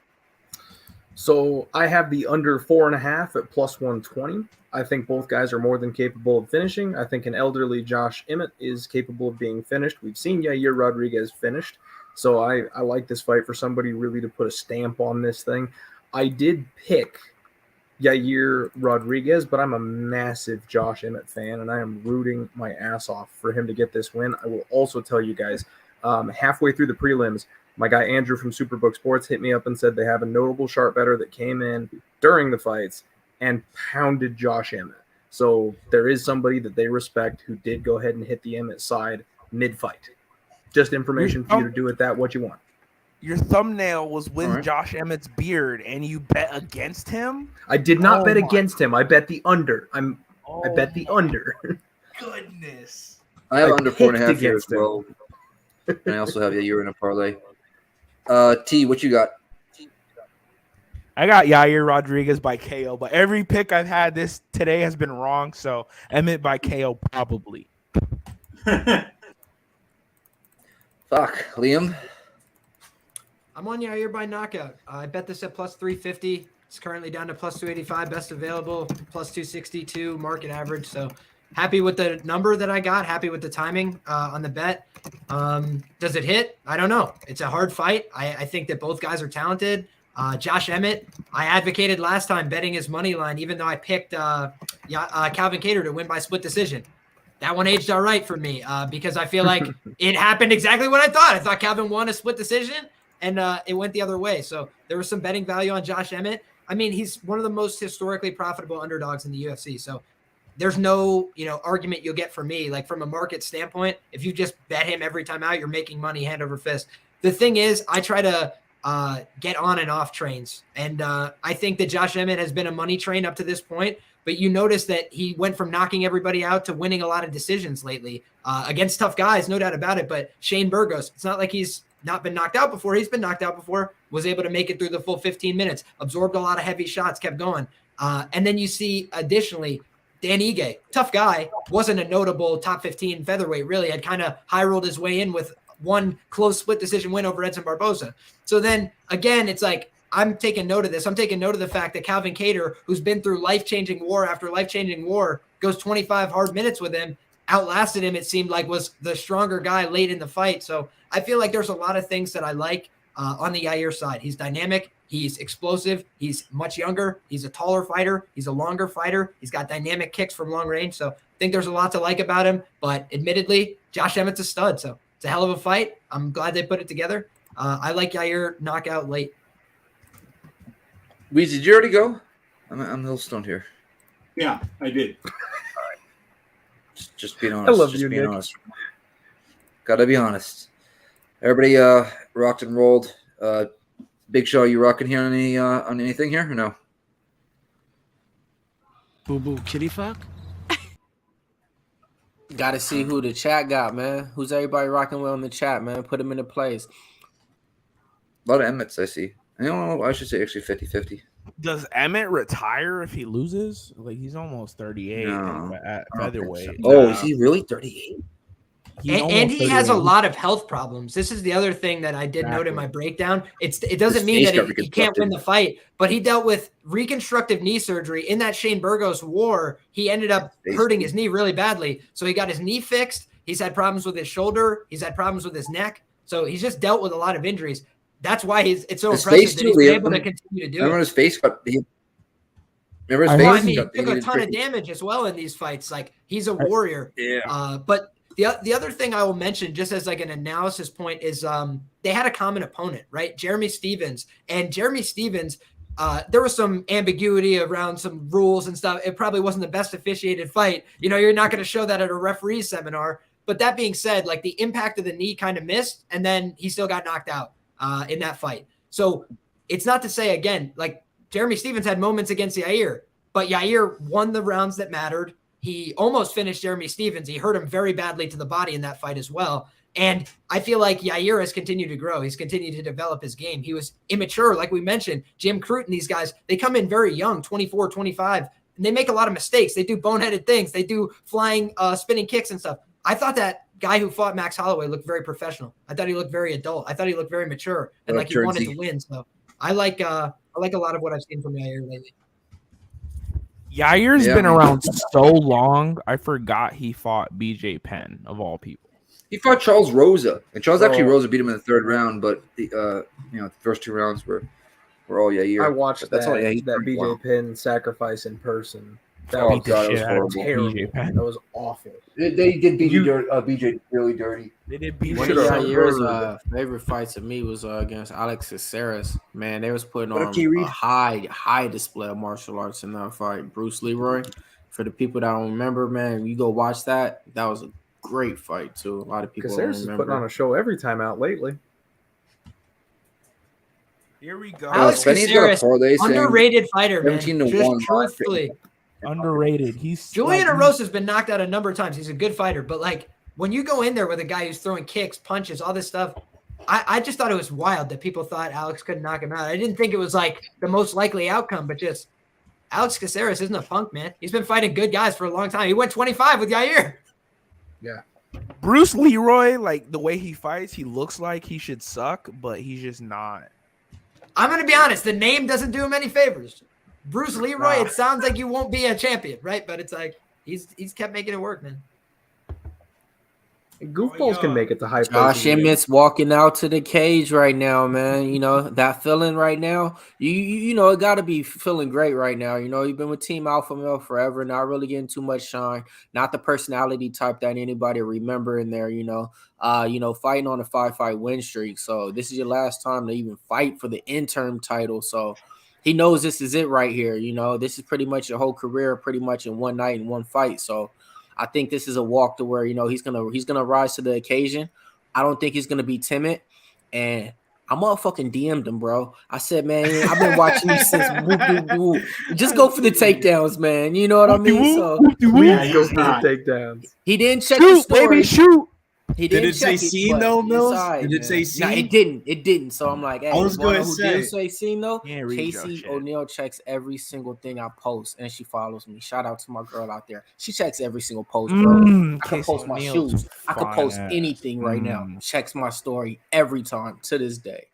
So I have the under 4.5 at plus 120. I think both guys are more than capable of finishing. I think an elderly Josh Emmett is capable of being finished. We've seen Yair Rodriguez finished. So I like this fight for somebody really to put a stamp on this thing. I did pick Yair Rodriguez, but I'm a massive Josh Emmett fan, and I am rooting my ass off for him to get this win. I will also tell you guys, halfway through the prelims, my guy Andrew from Superbook Sports hit me up and said they have a notable sharp bettor that came in during the fights and pounded Josh Emmett. So there is somebody that they respect who did go ahead and hit the Emmett side mid-fight. Just information for you to do with that what you want. Your thumbnail was with All right. Josh Emmett's beard, and you bet against him. I did not bet against him. I bet the under. I bet the under. Goodness. I have I under 4.5 picked here as against him. well. And I also have Yair in a parlay. T, what you got? I got Yair Rodriguez by KO, but every pick I've had today has been wrong. So Emmett by KO probably. Fuck, Liam. I'm on Yair by knockout. I bet this at plus 350. It's currently down to plus 285, best available, plus 262 market average. So happy with the number that I got. Happy with the timing on the bet. Does it hit? I don't know. It's a hard fight. I think that both guys are talented. Josh Emmett, I advocated last time betting his money line, even though I picked Calvin Kattar to win by split decision. That one aged all right for me because I feel like it happened exactly what I thought. I thought Calvin won a split decision, and it went the other way. So there was some betting value on Josh Emmett. I mean, he's one of the most historically profitable underdogs in the UFC. So there's no, argument you'll get from me. Like from a market standpoint, if you just bet him every time out, you're making money hand over fist. The thing is, I try to get on and off trains. And I think that Josh Emmett has been a money train up to this point. But you notice that he went from knocking everybody out to winning a lot of decisions lately against tough guys, no doubt about it. But Shane Burgos, it's not like he's not been knocked out before. He's been knocked out before, was able to make it through the full 15 minutes, absorbed a lot of heavy shots, kept going. And then you see, additionally, Dan Ige, tough guy, wasn't a notable top 15 featherweight, really, had kind of high-rolled his way in with one close split decision win over Edson Barboza. So then, again, it's like, I'm taking note of this. I'm taking note of the fact that Calvin Kattar, who's been through life-changing war after life-changing war, goes 25 hard minutes with him, outlasted him, it seemed like, was the stronger guy late in the fight. So I feel like there's a lot of things that I like on the Yair side. He's dynamic. He's explosive. He's much younger. He's a taller fighter. He's a longer fighter. He's got dynamic kicks from long range. So I think there's a lot to like about him. But admittedly, Josh Emmett's a stud. So it's a hell of a fight. I'm glad they put it together. I like Yair knockout late. Weezy, did you already go? I'm a little stoned here. Yeah, I did. Just being honest. I love just you, being Nick. honest. Gotta be honest. Everybody rocked and rolled. Big Show, you rocking here on anything here or no? Boo boo kitty fuck? Got to see who the chat got, man. Who's everybody rocking with on the chat, man? Put them into place. A lot of Emmets I see. I should say actually 50-50. Does Emmett retire if he loses? Like he's almost 38 No, at featherweight. Oh, is he really 38? And he has a lot of health problems. This is the other thing that I did note in my breakdown. It doesn't mean that he can't win the fight, but he dealt with reconstructive knee surgery in that Shane Burgos war. He ended up hurting his knee really badly. So he got his knee fixed. He's had problems with his shoulder. He's had problems with his neck. So he's just dealt with a lot of injuries. That's why it's so impressive that he's been able to continue to do it. Remember his face got. Remember his face? He took a ton of damage as well in these fights. Like he's a warrior. Yeah. But the other thing I will mention, just as like an analysis point, is they had a common opponent, right? Jeremy Stephens. And Jeremy Stephens, there was some ambiguity around some rules and stuff. It probably wasn't the best officiated fight. You're not going to show that at a referee seminar. But that being said, like the impact of the knee kind of missed, and then he still got knocked out in that fight. So it's not to say, again, like Jeremy Stephens had moments against Yair, but Yair won the rounds that mattered. He almost finished Jeremy Stephens. He hurt him very badly to the body in that fight as well. And I feel like Yair has continued to grow. He's continued to develop his game. He was immature, like we mentioned. Jim Crute and these guys, they come in very young, 24, 25, and they make a lot of mistakes. They do boneheaded things. They do flying, spinning kicks and stuff. I thought that guy who fought Max Holloway looked very professional. I thought he looked very adult. I thought he looked very mature and like he wanted to win. So I like a lot of what I've seen from Yair lately. Yair's been around so long, I forgot he fought BJ Penn of all people. He fought Charles Rosa, and Rosa beat him in the third round, but the first two rounds were all Yair. I watched That's that all BJ Penn sacrifice in person. That Oh, was God, it was horrible. terrible. BJ Penn. That was awful. They did BJ really dirty. They did One of Yair's favorite fights of me was against Alex Caceres. Man, they was putting on a high display of martial arts in that fight. Bruce Leroy. For the people that don't remember, man, you go watch that. That was a great fight too. A lot of people don't Caceres is remember. putting on a show every time out lately. Here we go. Alex Spenny's got a Caceres, parlay saying underrated fighter, man. 17 to Just 1. truthfully. Underrated. He's Julian like, Erosa has been knocked out a number of times. He's a good fighter, but like when you go in there with a guy who's throwing kicks, punches, all this stuff, I just thought it was wild that people thought Alex couldn't knock him out. I didn't think it was like the most likely outcome, but just Alex Caceres isn't a punk, man. He's been fighting good guys for a long time. He went 25 with Yair. Yeah. Bruce Leroy, like the way he fights, he looks like he should suck, but he's just not. I'm going to be honest. The name doesn't do him any favors. Bruce Leroy, it sounds like you won't be a champion, right? But it's like he's kept making it work, man. Goofballs can make it to high Josh Emmett's walking out to the cage right now, man. You know, that feeling right now, you know, it got to be feeling great right now. You know, you've been with Team Alpha Male forever, not really getting too much shine, not the personality type that anybody remember in there, you know, fighting on a 5-fight win streak. So this is your last time to even fight for the interim title. So he knows this is it right here. You know, this is pretty much your whole career, pretty much in one night and one fight. So I think this is a walk to where, you know, he's gonna rise to the occasion. I don't think he's gonna be timid. And I motherfucking DM'd him, bro. I said, man, I've been watching you since just go for the takedowns, man. You know what I mean? So yeah, go for the takedowns. He didn't check the story. Baby, shoot. He Did didn't it say scene though, Mills? Did it say scene? No, it didn't. It didn't. So I'm like, hey, I was going to who say. did say scene though? Casey Casey O'Neill checks every single thing I post, and she follows me. Shout out to my girl out there. She checks every single post, bro. I can post my shoes. I can post anything right now. Checks my story every time to this day.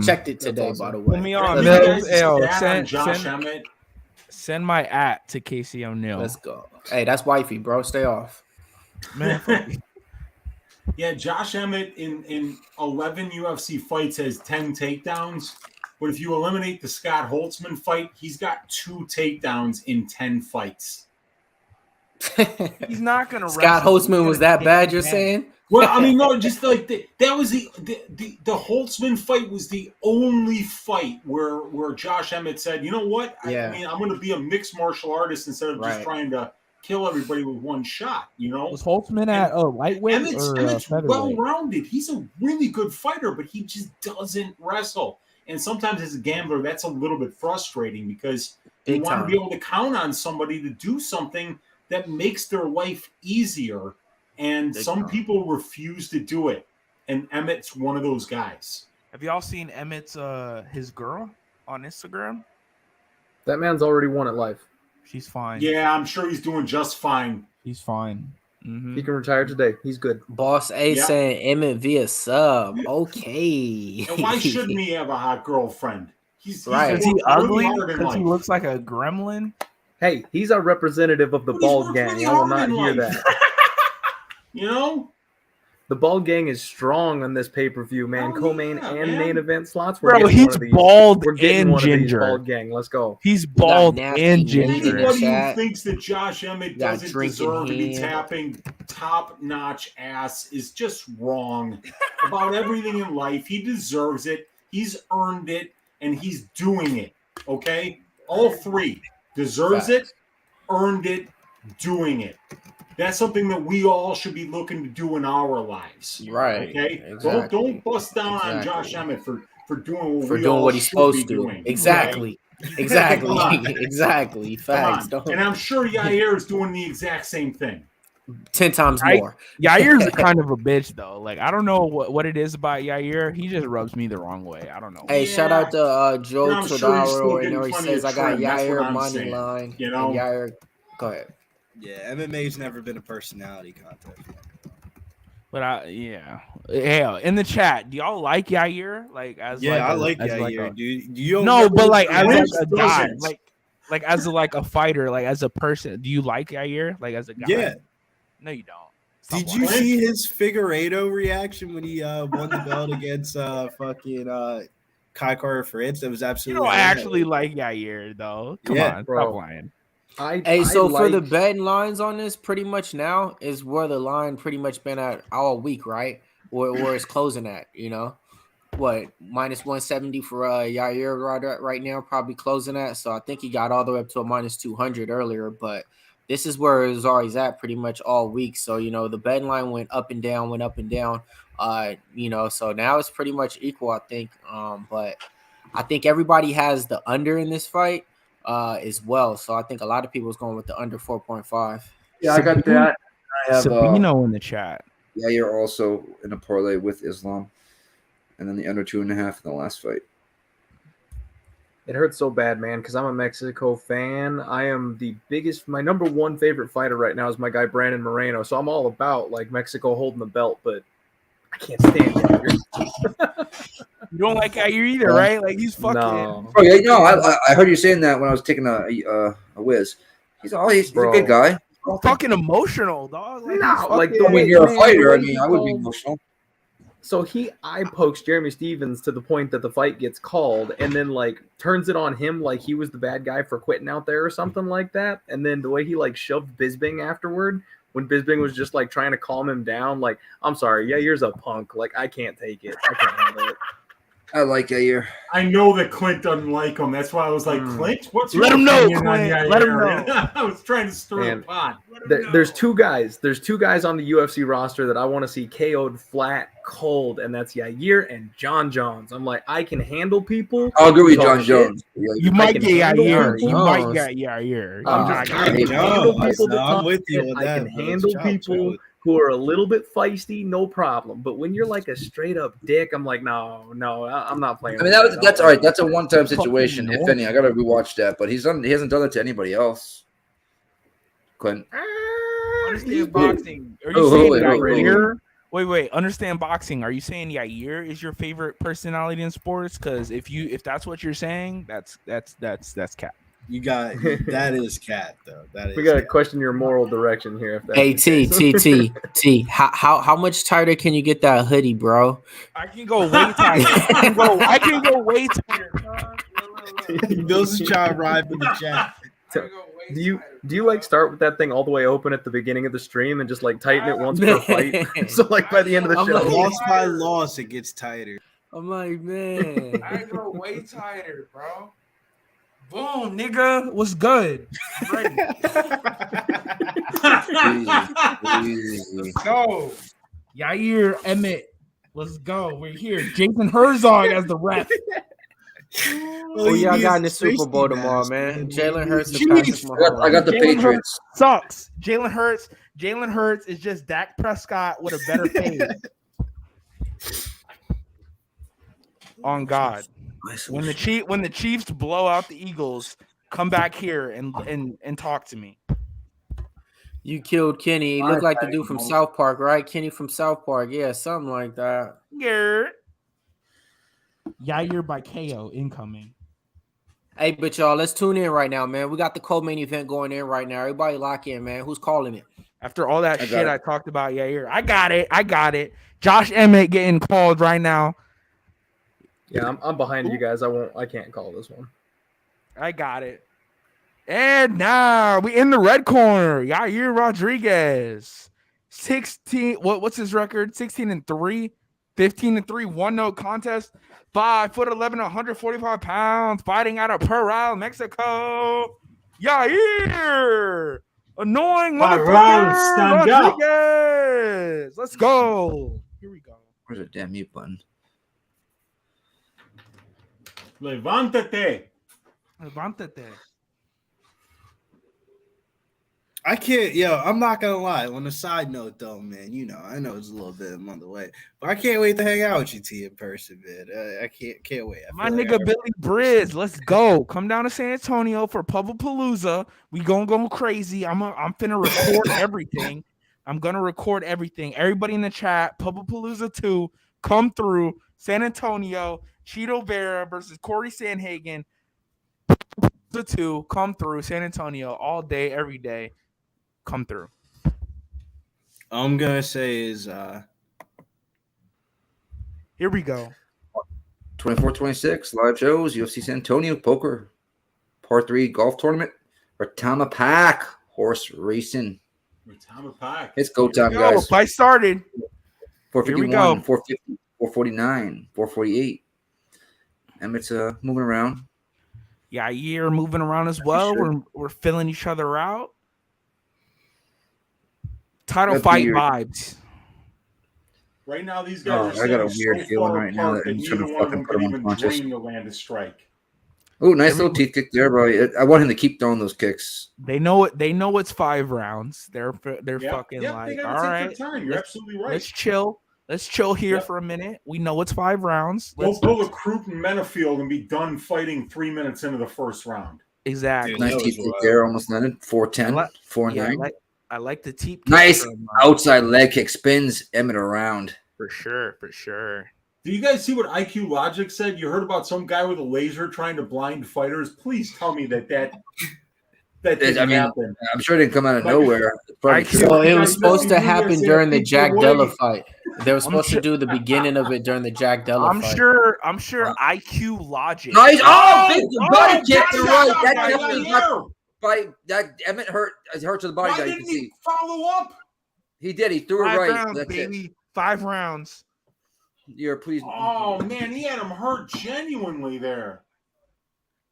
Checked it today, by the way. Put me on. Send my @ to Casey O'Neill. Let's go. Hey, that's wifey, bro. Stay off. Man. Yeah, Josh Emmett in 11 UFC fights has 10 takedowns. But if you eliminate the Scott Holtzman fight, he's got 2 takedowns in 10 fights. He's not going to Scott Holtzman was that bad, you're saying? Well, I mean, no, just like that was the Holtzman fight was the only fight where Josh Emmett said, you know what? I mean, I'm going to be a mixed martial artist instead of just trying to kill everybody with one shot, you know? Was Holtzman at lightweight Emmett's featherweight? well-rounded. He's a really good fighter, but he just doesn't wrestle. And sometimes as a gambler, that's a little bit frustrating because you want to be able to count on somebody to do something that makes their life easier. And some people refuse to do it. And Emmett's one of those guys. Have y'all seen Emmett's his girl on Instagram? That man's already won at life. She's fine. Yeah, I'm sure he's doing just fine. He's fine. Mm-hmm. He can retire today. He's good. Boss A saying Emmett via sub. Okay. And why shouldn't he have a hot girlfriend? He's right. Is he ugly? Because he looks like a gremlin. Hey, he's a representative of the Bald Gang. really I will hard not in hear life. that. You know? The Bald Gang is strong on this pay-per-view, man. Co-main and main event slots. Bro, he's bald and ginger. Bald Gang. Let's go. He's bald and ginger. Anybody who thinks that Josh Emmett doesn't deserve to be tapping top-notch ass is just wrong about everything in life. He deserves it. He's earned it, and he's doing it. Okay? All 3. Deserves it, earned it, doing it. That's something that we all should be looking to do in our lives. Right. Okay. Exactly. Don't bust down on Josh Emmett for doing what he's supposed to do. Doing. Exactly. Okay? Exactly. Exactly. Facts. And I'm sure Yair is doing the exact same thing. 10 times more. Yair's kind of a bitch though. Like I don't know what it is about Yair. He just rubs me the wrong way. I don't know. Hey, shout out to Joe Todaro. Sure He says I got Yair money line. You know, Yair. Go ahead. Yeah, MMA's never been a personality contest. But in the chat, do y'all like Yair? Like as I like Yair, dude. You but like as a guy, like as a fighter, like as a person, do you like Yair? Like as a guy? Yeah. No, you don't. Did you see his Figueiredo reaction when he won the belt against Kai Kara Fritz? That was absolutely. You don't actually like Yair though. Come on, bro. Stop lying. For the betting lines on this, pretty much now is where the line pretty much been at all week, right? Where it's closing at, you know? What, minus 170 for Yair right now, probably closing at. So I think he got all the way up to a minus 200 earlier, but this is where it was always at pretty much all week. So, you know, the betting line went up and down. So now it's pretty much equal, I think. But I think everybody has the under in this fight as well. So I think a lot of people is going with the under 4.5. Yeah, I got that. I have Sabino in the chat. Yeah, you're also in a parlay with Islam, and then the under 2.5 in the last fight. It hurts so bad, man, because I'm a Mexico fan. I am the biggest. My number one favorite fighter right now is my guy Brandon Moreno. So I'm all about like Mexico holding the belt, but I can't stand Yair. You don't like Yair either, right? Like he's fucking. No. Oh yeah, no, I heard you saying that when I was taking a whiz. He's a good guy. Fucking emotional, dog. Like, No, like I mean, you're a fighter. I mean, I would be emotional. So he eye pokes Jeremy Stevens to the point that the fight gets called, and then like turns it on him like he was the bad guy for quitting out there or something like that. And then the way he like shoved Bisping afterward, when Bisping was just like trying to calm him down, like, I'm sorry, Yair's a punk. Like I can't take it. I can't handle it. I like Yair. I know that Clint doesn't like him. That's why I was like, Clint, what's your Let him know, opinion on Clint. Yair? Let him know. I was trying to stir the pot. There's two guys. There's two guys on the UFC roster that I want to see KO'd flat cold, and that's Yair and John Jones. I'm like, I can handle people. I'll agree with Talk John shit. Jones. You might get Yair. You Jones. might get Yair. I can handle people that talk shit. I can handle people who are a little bit feisty, no problem. But when you're like a straight up dick, I'm like, no, I'm not playing. I mean, that's all right. That's a one-time situation, if any. I gotta rewatch that, but he hasn't done it to anybody else. Clint. Understand boxing. Are you saying Yair? Wait. Understand boxing. Are you saying Yair is your favorite personality in sports? Because if that's what you're saying, that's cap. You got that is cat though. That is. We gotta question your moral direction here. If that's Hey, T. How much tighter can you get that hoodie, bro? I can go way tighter. I can go way tighter. Bill's is trying to ride with the chat. Do you like start with that thing all the way open at the beginning of the stream and just like tighten it once per fight? So like by the end of the show, Loss by loss, it gets tighter. I'm like, man, I go way tighter, bro. Boom, nigga. What's good? I'm ready. Let's go. Yair Emmett. Let's go. We're here. Jason Herzog as the ref. Who y'all got in the Super Bowl tomorrow, man? Jalen Hurts. I got the Patriots. Sucks. Jalen Hurts is just Dak Prescott with a better face. On God. When the Chiefs blow out the Eagles, come back here and talk to me. You killed Kenny. He looked like the dude from South Park, right? Kenny from South Park. Yeah, something like that. Yeah. Yair by KO incoming. Hey, but y'all, let's tune in right now, man. We got the co-main event going in right now. Everybody lock in, man. Who's calling it? After all that shit I talked about Yair, I got it. Josh Emmett getting called right now. Yeah, I'm behind you guys. I can't call this one. I got it. And now we in the red corner. Yair Rodriguez. 16. What's his record? 16-3, 15-3, 1-0 contest. 5'11", 145 pounds, fighting out of Parral, Mexico. Yair. Annoying motherfucker. Rodriguez. Let's go. Here we go. Where's the damn mute button? Levántate. I can't, I'm not gonna lie. On a side note, though, man, I know it's a little bit on the way, but I can't wait to hang out with you, T, in person, man. I can't wait. My nigga Billy Briz, let's go. Come down to San Antonio for Pubblepalooza. We gonna go crazy. I'm finna record everything. I'm gonna record everything. Everybody in the chat, Pubblepalooza 2, come through. San Antonio, Cheeto Vera versus Corey Sandhagen. The 2, come through. San Antonio, all day, every day. Come through. All I'm gonna say is here we go. 24-26 live shows, UFC San Antonio poker, par 3 golf tournament, Retama Pack horse racing. Retama Pack. It's go time, guys. Fight started. 451, 450, 449, 448. Emmett's moving around. Yair moving around as well. Sure. We're filling each other out. Title fight vibes. Right now, these guys are I got a standing weird so feeling far right now apart that I'm that just gonna neither one of fucking them put could him even unconscious. dream to land a strike. Oh, nice little teeth kick there, bro. I want him to keep throwing those kicks. They know it. They know it's 5 rounds. They're fucking they like, gotta all take right, their time. You're absolutely right. let's chill. Let's chill here for a minute. We know it's 5 rounds. Go pull a Crute and Menifield and be done fighting 3 minutes into the first round. Exactly. Nice teeth kick there, almost landed. 4-10, 4-9. I like the teep. Nice outside leg kick, spins Emmett around. For sure. Do you guys see what IQ Logic said? You heard about some guy with a laser trying to blind fighters? Please tell me that didn't happen. I'm sure it didn't come out of nowhere. So it was supposed to happen during the Jack Della fight. They were supposed to do the beginning of it during the Jack Della fight. I'm sure IQ Logic. Nice. Big body kick to the right. That definitely got by that Emmett hurt to the body. Why didn't he follow up? He did. He threw it 5 right. rounds, That's baby. it. 5 rounds. You're pleased. Oh man, he had him hurt genuinely there.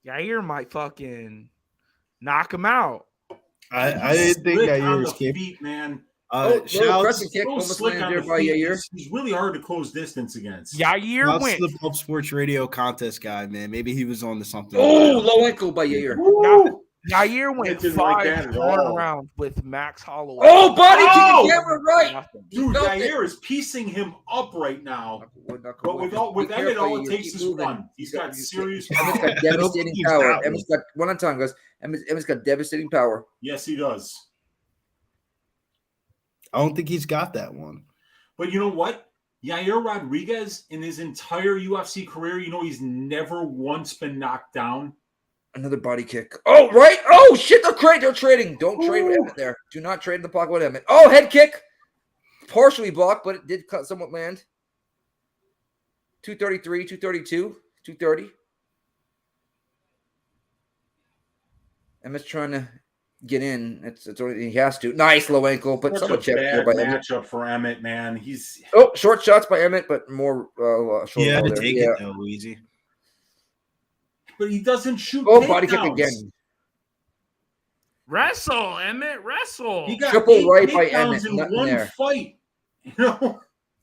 Yair might fucking knock him out. I didn't think Yair was feet, man. Crescent kick almost landed there by Yair. He's really hard to close distance against. Yair went. the Pulp Sports Radio contest guy, man. Maybe he was on to something. Oh, low ankle by Yair. Yair went 5 all. rounds with Max Holloway. Oh, body kick again, right. Dude, Yair is piecing him up right now. But with Emmett, all it takes is one. He's got serious power. Emmett's got devastating power. Emmett's got one on time, guys. Emmett's got devastating power. Yes, he does. I don't think he's got that one. But you know what? Yair Rodriguez, in his entire UFC career, he's never once been knocked down. Another body kick. Oh, right. Oh, shit. They're trading. Don't trade with Emmett there. Do not trade in the pocket with Emmett. Oh, head kick. Partially blocked, but it did somewhat land. 233, 232, 230. Emmett's trying to get in. It's only he has to. Nice low ankle, but somewhat checked there by Emmett. Matchup for Emmett, man. He's short shots by Emmett, but more short. Yeah, to take it though, easy. But he doesn't shoot. Body kick again. Wrestle, Emmett, wrestle. He got triple right by Emmett. In Nothing one there. fight.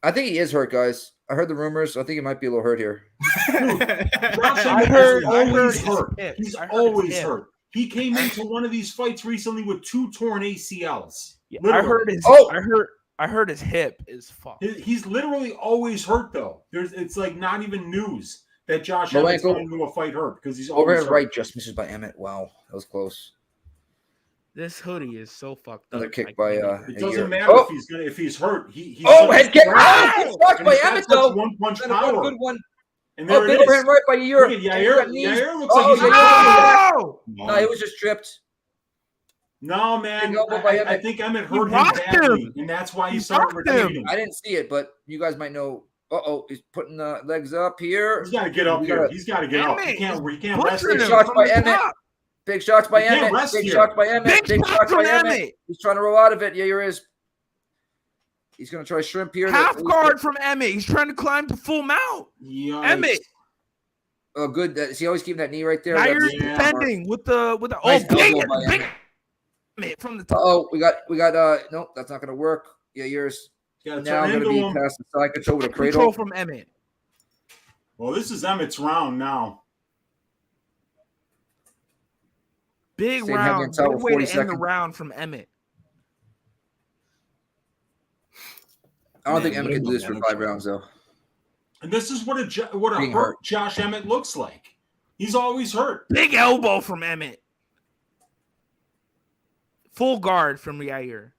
I think he is hurt, guys. I heard the rumors. I think he might be a little hurt here. Josh Emmett is always hurt. He's always hurt. He came into one of these fights recently with 2 torn ACLs. Yeah, I heard his hip is fucked. He's literally always hurt though. It's like not even news that Josh Emmett's going into a fight hurt because he's always overhead hurt. right just misses by Emmett. Wow, that was close. This hoodie is so fucked up. Another kick by it doesn't matter if he's hurt. He's head kick. Blocked by Emmett though. One punch power. Good one. And there big overhand right by Yair. Yair looks like he's no, he was just tripped. No, man. I think Emmett hurt him badly, and that's why he started retreating. I didn't see it, but you guys might know. He's putting the legs up here. He's got to get up here. He's got to get up. He can't rest. Big shots by Emmett. Big shots by Emmett. Big shots by Emmett. Big shots by Emmett. He's trying to roll out of it. Yair is. He's going to try shrimp here. Half guard from Emmett. He's trying to climb to full mount. Yikes. Emmett. Oh, good. Is he always keeping that knee right there? Yair's defending with the nice big Emmett from the top. Oh, we got nope, that's not going to work. Yair's now going to be past the side control with a cradle. Control from Emmett. Well, this is Emmett's round now. Big round. Big way to end the round from Emmett. I don't think Emmett can do this for 5 rounds, though. And this is what a hurt Josh Emmett looks like. He's always hurt. Big elbow from Emmett. Full guard from Yair.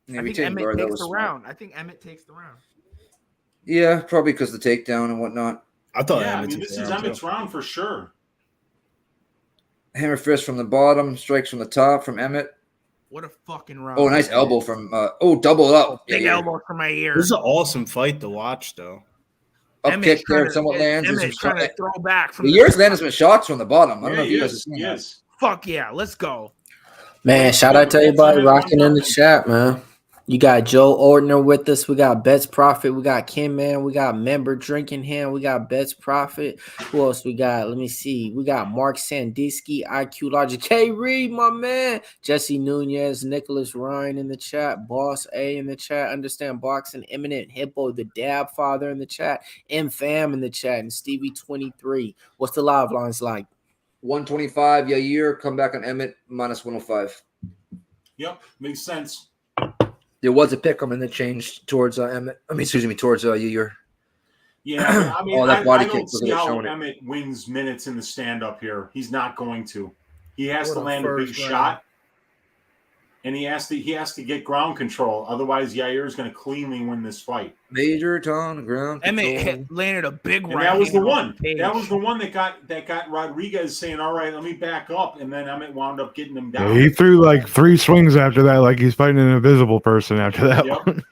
Yeah, I think Emmett takes the round. Yeah, probably because of the takedown and whatnot. I thought this is Emmett's round for sure. Hammer fist from the bottom, strikes from the top from Emmett. What a fucking round. Oh, nice elbow from double up. Big elbow from Yair. This is an awesome fight to watch, though. Up kick there, somewhat lands. Emmett's trying to throw back from Yair's landing some shots from the bottom. I don't know if you guys have seen that. Fuck yeah, let's go. Man, shout out to everybody rocking in the chat, man. You got Joe Ordner with us. We got Betts Profit. We got Kim Man. We got Member Drinking Hand. We got Betts Profit. Who else we got? Let me see. We got Mark Sandisky, IQ Logic, K Reed, my man. Jesse Nunez, Nicholas Ryan in the chat. Boss A in the chat. Understand Boxing. Eminent Hippo, the Dab Father in the chat. M Fam in the chat. And Stevie 23. What's the live lines like? 125. Yair, come back on Emmett, minus 105. Yep, makes sense. There was a pick and then changed towards Emmett. Towards Yair. Yeah, I mean, that I don't see how Emmett wins minutes in the stand-up here. He's not going to. He has to land a big shot, and he has to get ground control. Otherwise, Yair is going to cleanly win this fight. Major ton ground control. Emmett landed a big and that was the one. That was the one that got Rodriguez saying, "All right, let me back up," and then Emmett wound up getting him down. Yeah, he threw like 3 swings after that, like he's fighting an invisible person after that one.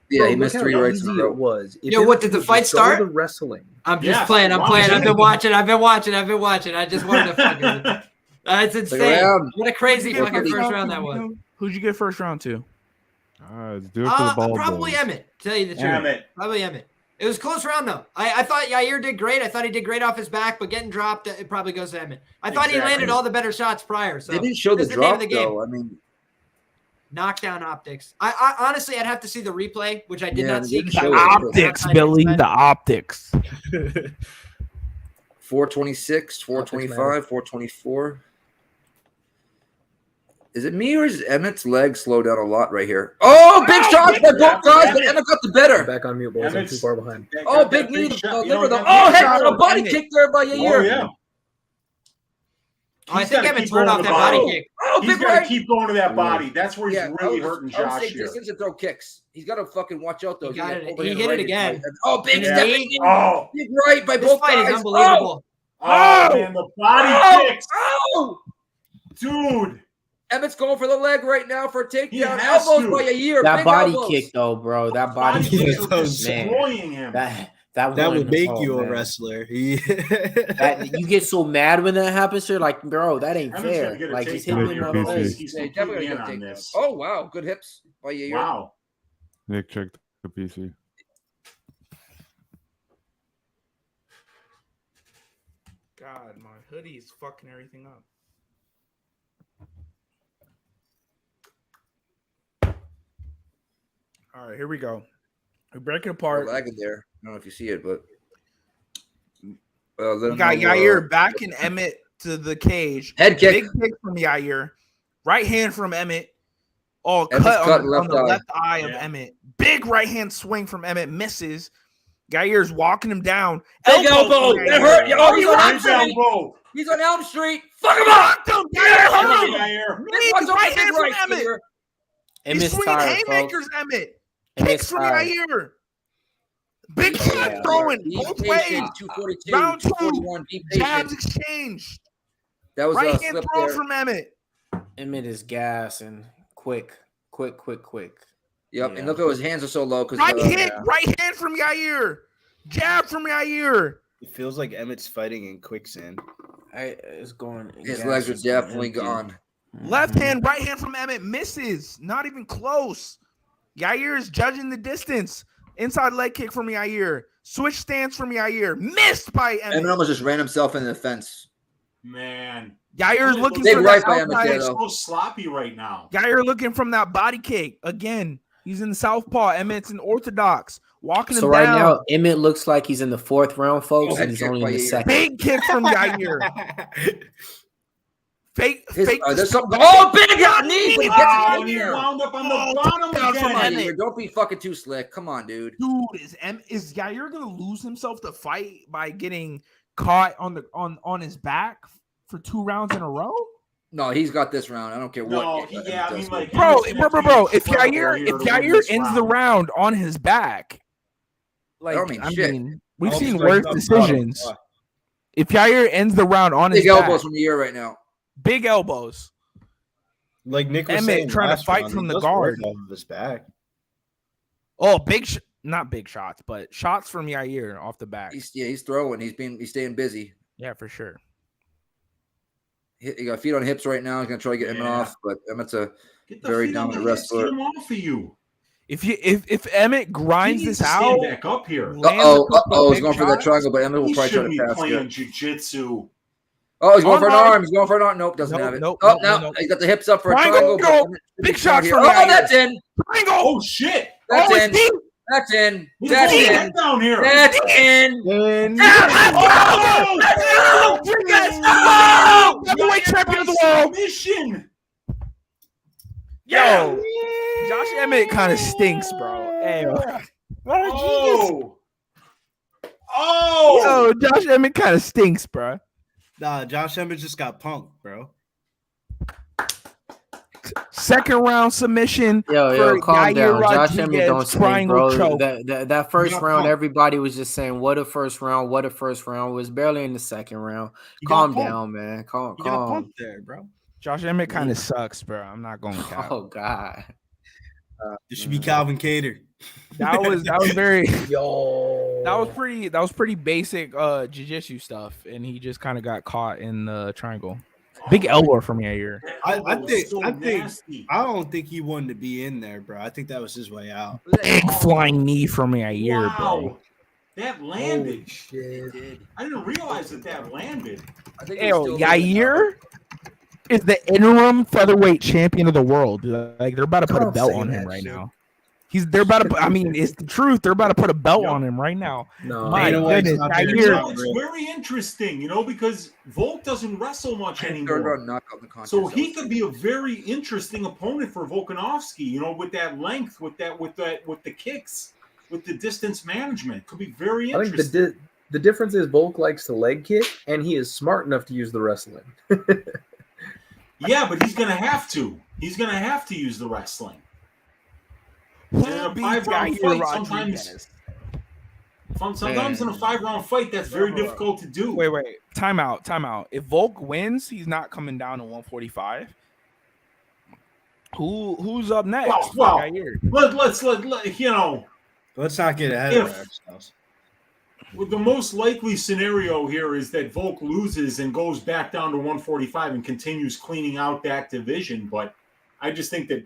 Yeah, he missed 3 rights in a row. It was. Yo, what did the fight start? The wrestling. I'm just playing. I'm playing. I've been watching. I just wanted to fucking. That's insane. What a crazy fucking first round that was. Who'd you get first round to? Let's do it for the ball. Probably Emmett. Tell you the truth. Probably Emmett. It was a close round though. I thought Yair did great. I thought he did great off his back, but getting dropped, it probably goes to Emmett. I thought he landed all the better shots prior. So they didn't show the drop though. I mean, knockdown optics. I honestly, I'd have to see the replay, which I did not see. The optics, Billy. The optics. 426, 425, 424. Is it me or is Emmett's leg slowed down a lot right here? Oh, big shots by both guys, but Emmett got the better. Back on mute, boys. I'm too far behind. Oh, big knee to the liver though. Oh, heck, a body kick there by Yair. Oh, yeah. I think Emmett's hurt off that body kick. Oh, he's big got to right. keep going to that body. That's where he's really hurting Josh here. Distance and throw kicks. He's got to fucking watch out though. He hit it again. Oh, big step. Oh, big right by both guys. This fight is unbelievable. Oh, man, the body kicks. Oh, dude. Emmett's going for the leg right now for a takedown. Elbows by Yair. That body kick, though, bro. That body kick is destroying him. That would make you a wrestler. You get so mad when that happens. You're like, bro, that ain't fair. Like he's hitting me in the face. He's completely in on this. Oh wow, good hips by Yair. Wow. Nick checked the PC. God, my hoodie is fucking everything up. All right, here we go. We're breaking apart. Lagging there. I don't know if you see it, but we got Yair backing Emmett to the cage. Head kick. Big kick from Yair. Right hand from Emmett. Oh, Emmett's cut on the left eye of Emmett. Big right hand swing from Emmett. Misses. Yair's walking him down. Big elbow. That hurt. Oh, he's on Elm Street. He's on Elm Street. Fuck him up. Yair. Right hand from Emmett. Emmett's swinging tired, haymakers, folks. Emmett. Kicks from Yair. Big shot throwing both ways. Round 2. Jabs exchanged. That was right hand throw from Emmett. Emmett is gas and quick. Yep, and look at his hands are so low because right hand from Yair. Jab from Yair. It feels like Emmett's fighting in quicksand. It's going. His legs are definitely gone. Left hand, right hand from Emmett misses. Not even close. Yair is judging the distance. Inside leg kick from Yair. Switch stance from Yair. Missed by Emmett. Emmett almost just ran himself into the fence. Man. Yair's looking big for right that by Emmett. It's so sloppy right now. Yair looking from that body kick. Again, he's in southpaw. Emmett's in orthodox. Walking him down. So right now, Emmett looks like he's in the 4th round, folks, and he's only in the 2nd. Big kick from Yair. Fake. There's something. Oh, big knee! But he gets it in He here. wound up on the bottom Come on, again. Yair. Don't be fucking too slick. Come on, dude. Dude, is Yair gonna lose himself the fight by getting caught on his back for 2 rounds in a row? No, he's got this round. I don't care what. I mean, like, bro. If Yair ends the round on his back, like I mean, we've seen worse decisions. If Yair ends the round on his big back, elbows from Yair right now. Big elbows. Like Nick was Emmett saying, trying to fight from the guard off of his back. Oh, not big shots, but shots from Yair off the back. He's throwing. He's staying busy. Yeah, for sure. He got feet on hips right now. He's gonna try to get Emmett off, but Emmett's a very dominant wrestler. Get him off of you. If Emmett grinds this out, stand back up here. He's going for that triangle, but Emmett will probably try to pass playing it. jiu-jitsu. Oh, he's going for an arm. He's going for an arm. Nope, doesn't have it. Nope, He's got the hips up for triangle. a triangle. Big shots from that's in. Triangle. Oh shit. That's in. That's in. That's in. Down here. That's in. Featherweight champion of the world. Mission. Yo, Josh Emmett kind of stinks, bro. Hey, Oh. Yo, Josh Emmett kind of stinks, bro. Nah, Josh Emmett just got punked, bro. Second round submission. Yo, calm Yair down. Josh Rodriguez, Emmett don't stink, triangle bro. choke. That first round, everybody was just saying, "What a first round! What a first round!" It was barely in the second round. Calm down, man. Calm. Punked there, bro. Josh Emmett kind of sucks, bro. I'm not going to cap. Oh God. It should be Calvin Cater. That was very Yo. that was pretty basic jiu-jitsu stuff, and he just kind of got caught in the triangle. Big elbow from Yair. I don't think he wanted to be in there, bro. I think that was his way out. Big flying knee from Yair, bro. That landed. Shit. I didn't realize that landed. Yo, Yair is the interim featherweight champion of the world. Like they're about to put a belt on him right now. They're about to. I mean, it's the truth. They're about to put a belt on him right now. No, my goodness, it's very interesting, because Volk doesn't wrestle much anymore. So he could be a very interesting opponent for Volkanovski. With that length, with the kicks, with the distance management, could be very interesting. I think the difference is Volk likes to leg kick, and he is smart enough to use the wrestling. Yeah, but he's gonna have to. He's gonna have to use the wrestling. And in a 5-round fight, sometimes in a 5-round fight, that's very difficult to do. Wait. Time out. If Volk wins, he's not coming down to 145. Who's up next? Well, let's not get ahead of ourselves. Well, the most likely scenario here is that Volk loses and goes back down to 145 and continues cleaning out that division. But I just think that,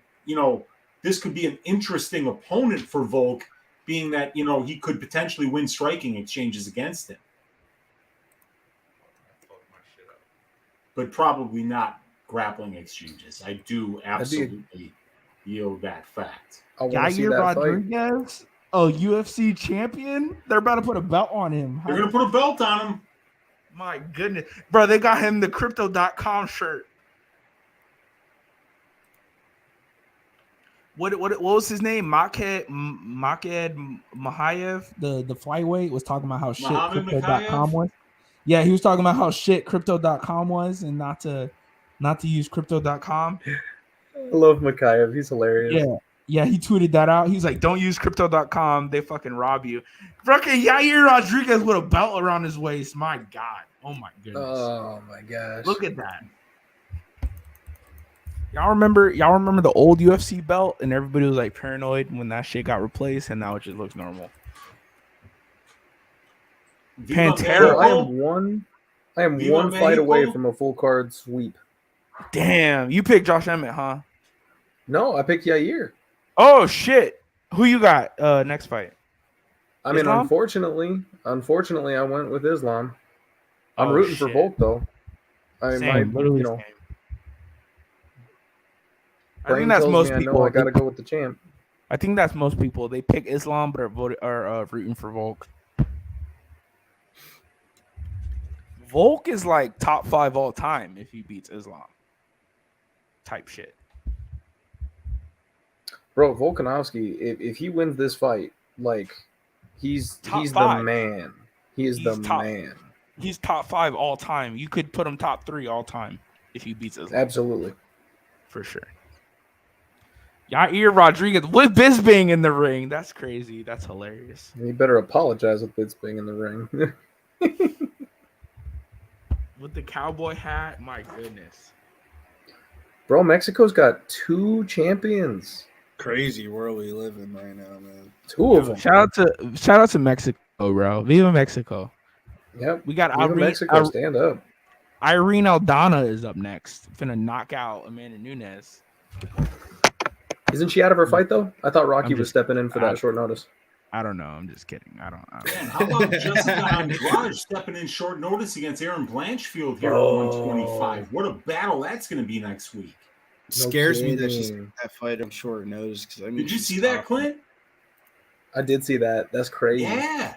this could be an interesting opponent for Volk, being that, he could potentially win striking exchanges against him. But probably not grappling exchanges. I do absolutely yield that fact. Yair Rodriguez, UFC champion? They're about to put a belt on him. They're going to put a belt on him. My goodness. Bro, they got him the Crypto.com shirt. What was his name? Makhachev, the flyweight, was talking about how shit Crypto.com was. Yeah, he was talking about how shit Crypto.com was and not to use Crypto.com. I love Makhachev. He's hilarious. Yeah, he tweeted that out. He's like, don't use Crypto.com. They fucking rob you. Fucking Yair Rodriguez with a belt around his waist. My God. Oh, my goodness. Oh, my gosh. Look at that. Y'all remember the old UFC belt, and everybody was like paranoid when that shit got replaced, and now it just looks normal. Pantera. I am one fight away from a full card sweep. Damn, you picked Josh Emmett, huh? No, I picked Yair. Oh shit. Who you got next fight? I mean, unfortunately, I went with Islam. I'm rooting for Volk though. I think that's most people. I gotta go with the champ. I think that's most people. They pick Islam, but are rooting for Volk. Volk is like top 5 all time if he beats Islam. Type shit. Bro, Volkanovski, if he wins this fight, like he's the man. He's the man. He's top 5 all time. You could put him top 3 all time if he beats Islam. Absolutely. For sure. Yair Rodriguez with Bisping in the ring. That's crazy. That's hilarious. You better apologize with Bisping in the ring. With the cowboy hat. My goodness. Bro, Mexico's got 2 champions. Crazy world we live in right now, man. 2 of them. Shout out to Mexico, bro. Viva Mexico. Yep. We got Viva Mexico. Stand up. Irene Aldana is up next. Finna knock out Amanda Nunes. Isn't she out of her fight though? I thought Rocky was stepping in for that short notice. I don't know. I'm just kidding. I don't Man, how about Jessica Andrade stepping in short notice against Aaron Blanchfield here at 125? What a battle that's going to be next week. Scares me that she's in that fight on short notice. Because did you see that, Clint? I did see that. That's crazy. Yeah,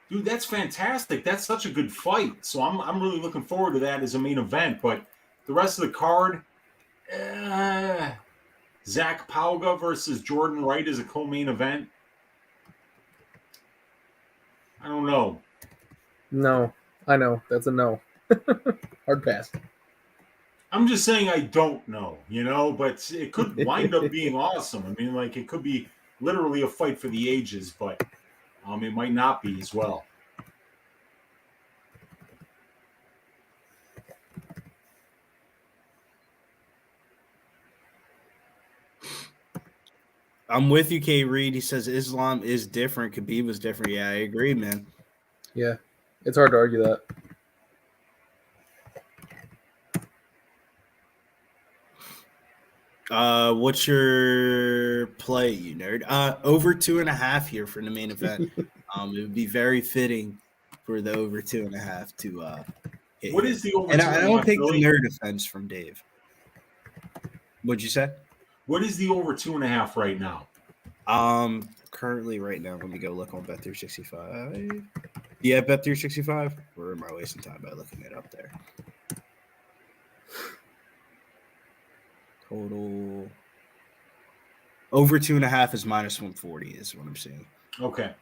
dude, that's fantastic. That's such a good fight. So I'm really looking forward to that as a main event. But the rest of the card, Zach Pauga versus Jordan Wright is a co-main event. I don't know. No, I know. That's a no. Hard pass. I'm just saying I don't know, but it could wind up being awesome. I mean, like, it could be literally a fight for the ages, but it might not be as well. I'm with you, K. Reed. He says Islam is different. Khabib was different. Yeah, I agree, man. Yeah, it's hard to argue that. What's your play, you nerd? Over 2.5 here for the main event. It would be very fitting for the over 2.5 to hit. What is the over? And I don't take the nerd offense from Dave. What'd you say? What is the over 2.5 right now? Currently right now, let me go look on Bet365. Yeah, Bet365. Or am I wasting time by looking it up there? Total over 2.5 is -140 is what I'm seeing. Okay.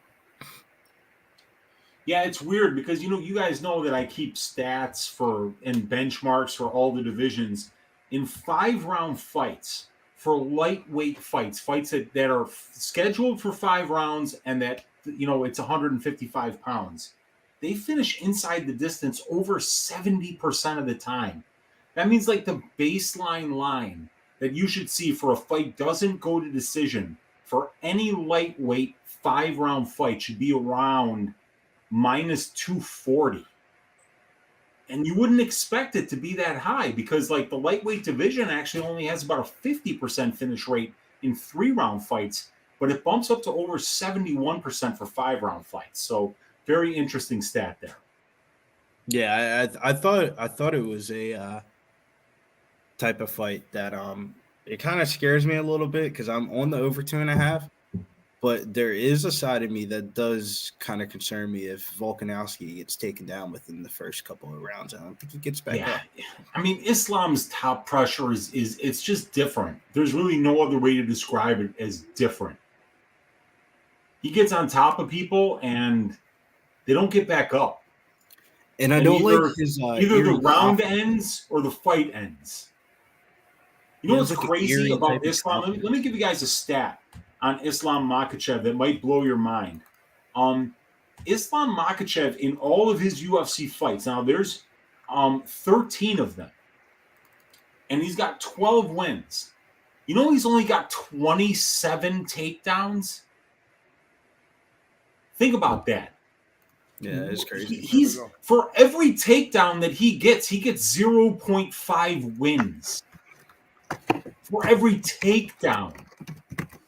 Yeah, it's weird because you guys know that I keep stats and benchmarks for all the divisions in 5-round fights. For lightweight fights that are scheduled for 5 rounds and that, it's 155 pounds. They finish inside the distance over 70% of the time. That means like the baseline line that you should see for a fight doesn't go to decision for any lightweight 5-round fight should be around -240. And you wouldn't expect it to be that high because, like, the lightweight division actually only has about a 50% finish rate in 3-round fights, but it bumps up to over 71% for 5-round fights. So, very interesting stat there. Yeah, I thought it was a type of fight that it kind of scares me a little bit because I'm on the over 2.5. But there is a side of me that does kind of concern me if Volkanovski gets taken down within the first couple of rounds. I don't think he gets back up. I mean, Islam's top pressure is it's just different. There's really no other way to describe it as different. He gets on top of people and they don't get back up. And I don't like his either the round ends or the fight ends. You know what's crazy about Islam? Let me give you guys a stat on Islam Makhachev that might blow your mind. Islam Makhachev, in all of his UFC fights, now there's 13 of them, and he's got 12 wins. You know he's only got 27 takedowns? Think about that. Yeah, it's crazy. He's for every takedown that he gets 0.5 wins. For every takedown.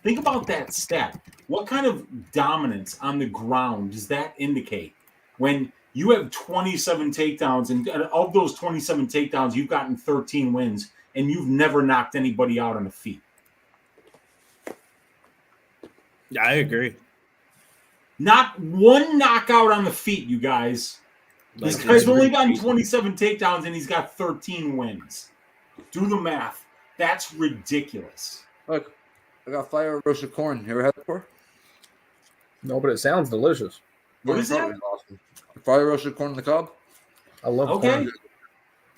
Think about that stat. What kind of dominance on the ground does that indicate? When you have 27 takedowns, and of those 27 takedowns, you've gotten 13 wins, and you've never knocked anybody out on the feet. Yeah, I agree. Not one knockout on the feet, you guys. This guy's only gotten 27 takedowns, and he's got 13 wins. Do the math. That's ridiculous. Look. I got fire roasted corn. You ever had it before? No, but it sounds delicious. What is that? Awesome. Fire roasted corn on the cob. I love corn.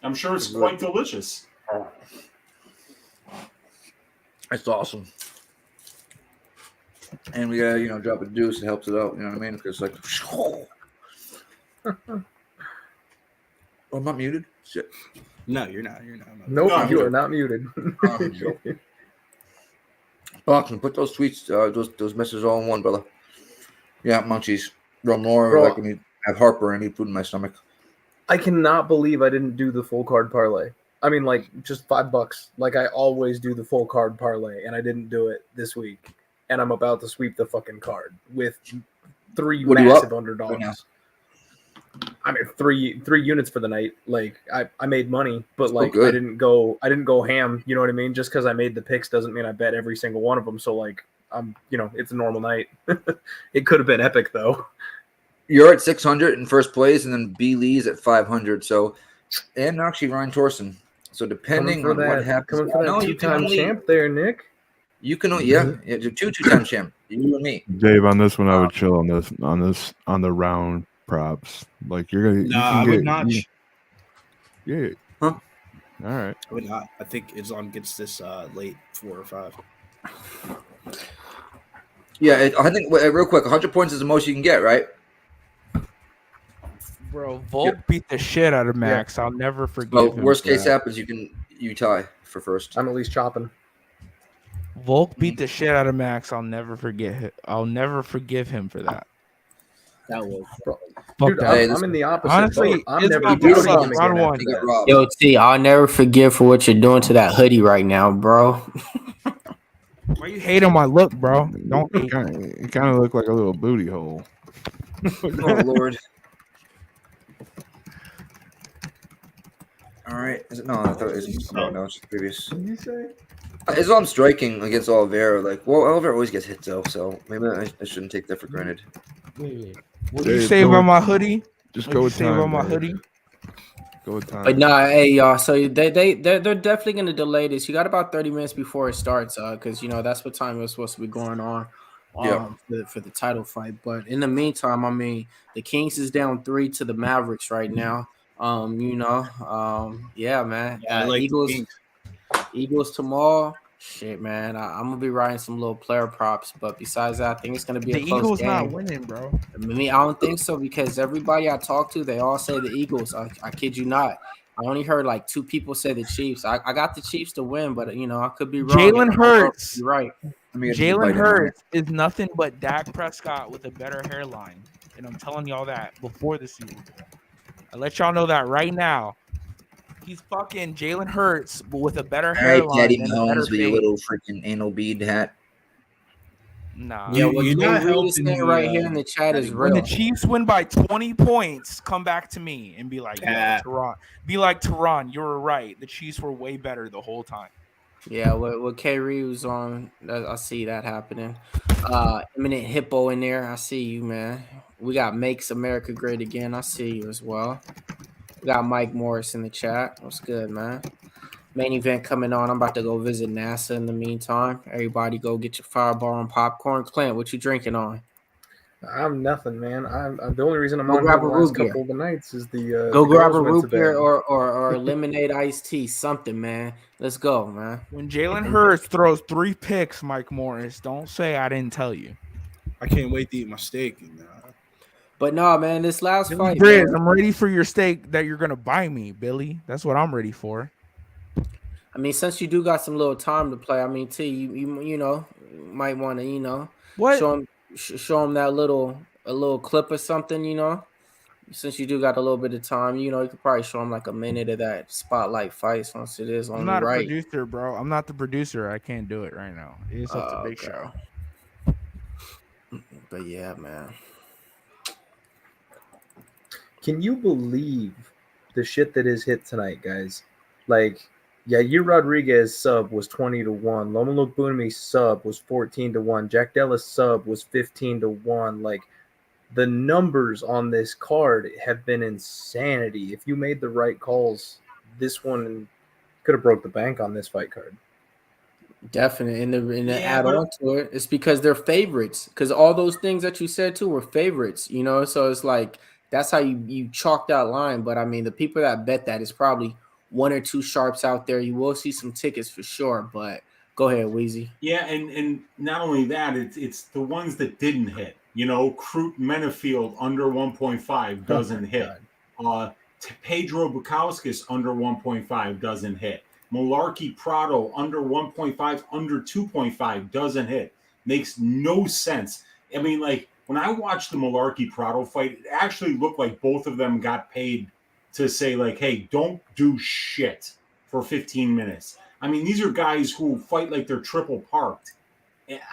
I'm sure it's quite delicious. It's awesome. And we gotta, drop a deuce. It helps it out. You know what I mean? Because like, oh, I'm not muted. Shit. No, you're not. Nope, you are not muted. Boxing, put those tweets, those messages all in one, brother. Yeah, munchies. Real more like when you have Harper and eat food in my stomach. I cannot believe I didn't do the full card parlay. I mean, like just $5. Like I always do the full card parlay, and I didn't do it this week. And I'm about to sweep the fucking card with 3 massive underdogs. Right, I mean, three units for the night. Like I made money, but like I didn't go ham. You know what I mean? Just because I made the picks doesn't mean I bet every single one of them. So like it's a normal night. It could have been epic though. You're at 600 in first place, and then B. Lee's at 500. So, and actually Ryan Torsen. So depending on what happens, coming for that 2-time champ there, Nick. You can, two-time champ. You and me, Dave. On this one, I would chill on the round props. Like you're gonna. I would not. Yeah. Huh? All right. I would not. I think Islam gets this late 4 or 5. Yeah, I think real quick, 100 points is the most you can get, right? Bro, Volk beat the shit out of Max. I'll never forgive him. Worst case happens, you tie for first. I'm at least chopping. Volk beat the shit out of Max. I'll never forgive him for that. That was dude, I'm in the opposite. Honestly, I'm never Yo, T, I'll never forgive for what you're doing to that hoodie right now, bro. Why you hating my look, bro? Don't it kind of look like a little booty hole. Oh Lord. All right. No, I thought it was it's previous. What did you say? Islam striking against Oliveira. Oliveira always gets hit though, so maybe I shouldn't take that for granted. What did you say about my hoodie? Just go with time. About my hoodie? Go with time. But nah, hey y'all. So they're definitely gonna delay this. You got about 30 minutes before it starts, because that's what time it was supposed to be going on. For the title fight. But in the meantime, I mean, the Kings is down 3 to the Mavericks right now. Yeah, man. Eagles tomorrow. Shit, man. I'm gonna be writing some little player props, but besides that, I think it's gonna be a close Eagles game. not winning, bro. I mean, I don't think so because everybody I talk to, they all say the Eagles. I kid you not. I only heard like 2 people say the Chiefs. I got the Chiefs to win, but I could be wrong. Jalen Hurts. You're right. Jalen Hurts is nothing but Dak Prescott with a better hairline, and I'm telling y'all that before the season. I let y'all know that right now. He's fucking Jalen Hurts, but with a better hairline. All right, Daddy Mahomes with your little freaking anal bead hat. Nah. Yeah, what you're saying right here in the chat is real. When the Chiefs win by 20 points, come back to me and be like, yeah, Tehran. Be like, Tehran, you were right. The Chiefs were way better the whole time. Yeah, what K. Reeves on, I see that happening. Eminent Hippo in there. I see you, man. We got Makes America Great Again. I see you as well. We got Mike Morris in the chat. What's good, man? Main event coming on. I'm about to go visit NASA in the meantime. Everybody go get your Fireball and popcorn. Clint, what you drinking on? I'm nothing, man. I'm the only reason I'm on the last couple of the nights is the go grab a root beer or lemonade iced tea, something, man. Let's go, man. When Jalen Hurts throws 3 picks, Mike Morris, don't say I didn't tell you. I can't wait to eat my steak. But no, man, this last fight, Briz, I'm ready for your steak that you're gonna buy me, Billy. That's what I'm ready for. I mean, since you do got some little time to play, I mean, T, you might want to, what? show him that a little clip or something, Since you do got a little bit of time, you could probably show him like a minute of that spotlight fight once it is on I'm not the right. a producer, bro. I'm not the producer. I can't do it right now. It's up to Big Show. But yeah, man. Can you believe the shit that is hit tonight, guys? Like, Yair Rodriguez sub was 20-1. Loma Lookboonmi sub was 14-1. Jack Della sub was 15-1. Like, the numbers on this card have been insanity. If you made the right calls, this one could have broke the bank on this fight card. Definitely. And to add on to it, it's because they're favorites. Because all those things that you said too were favorites, So it's like that's how you chalk that line. But I mean, the people that bet that is probably 1 or 2 sharps out there. You will see some tickets for sure. But go ahead, Weezy. Yeah, and not only that, it's the ones that didn't hit. Crute Menifield under 1.5 doesn't hit. Pedro Bukauskas under 1.5 doesn't hit. Malarkey Prado under 1.5, under 2.5 doesn't hit. Makes no sense. I mean, like, when I watched the Malarkey Prado fight, it actually looked like both of them got paid to say, like, hey, don't do shit for 15 minutes. I mean, these are guys who fight like they're triple parked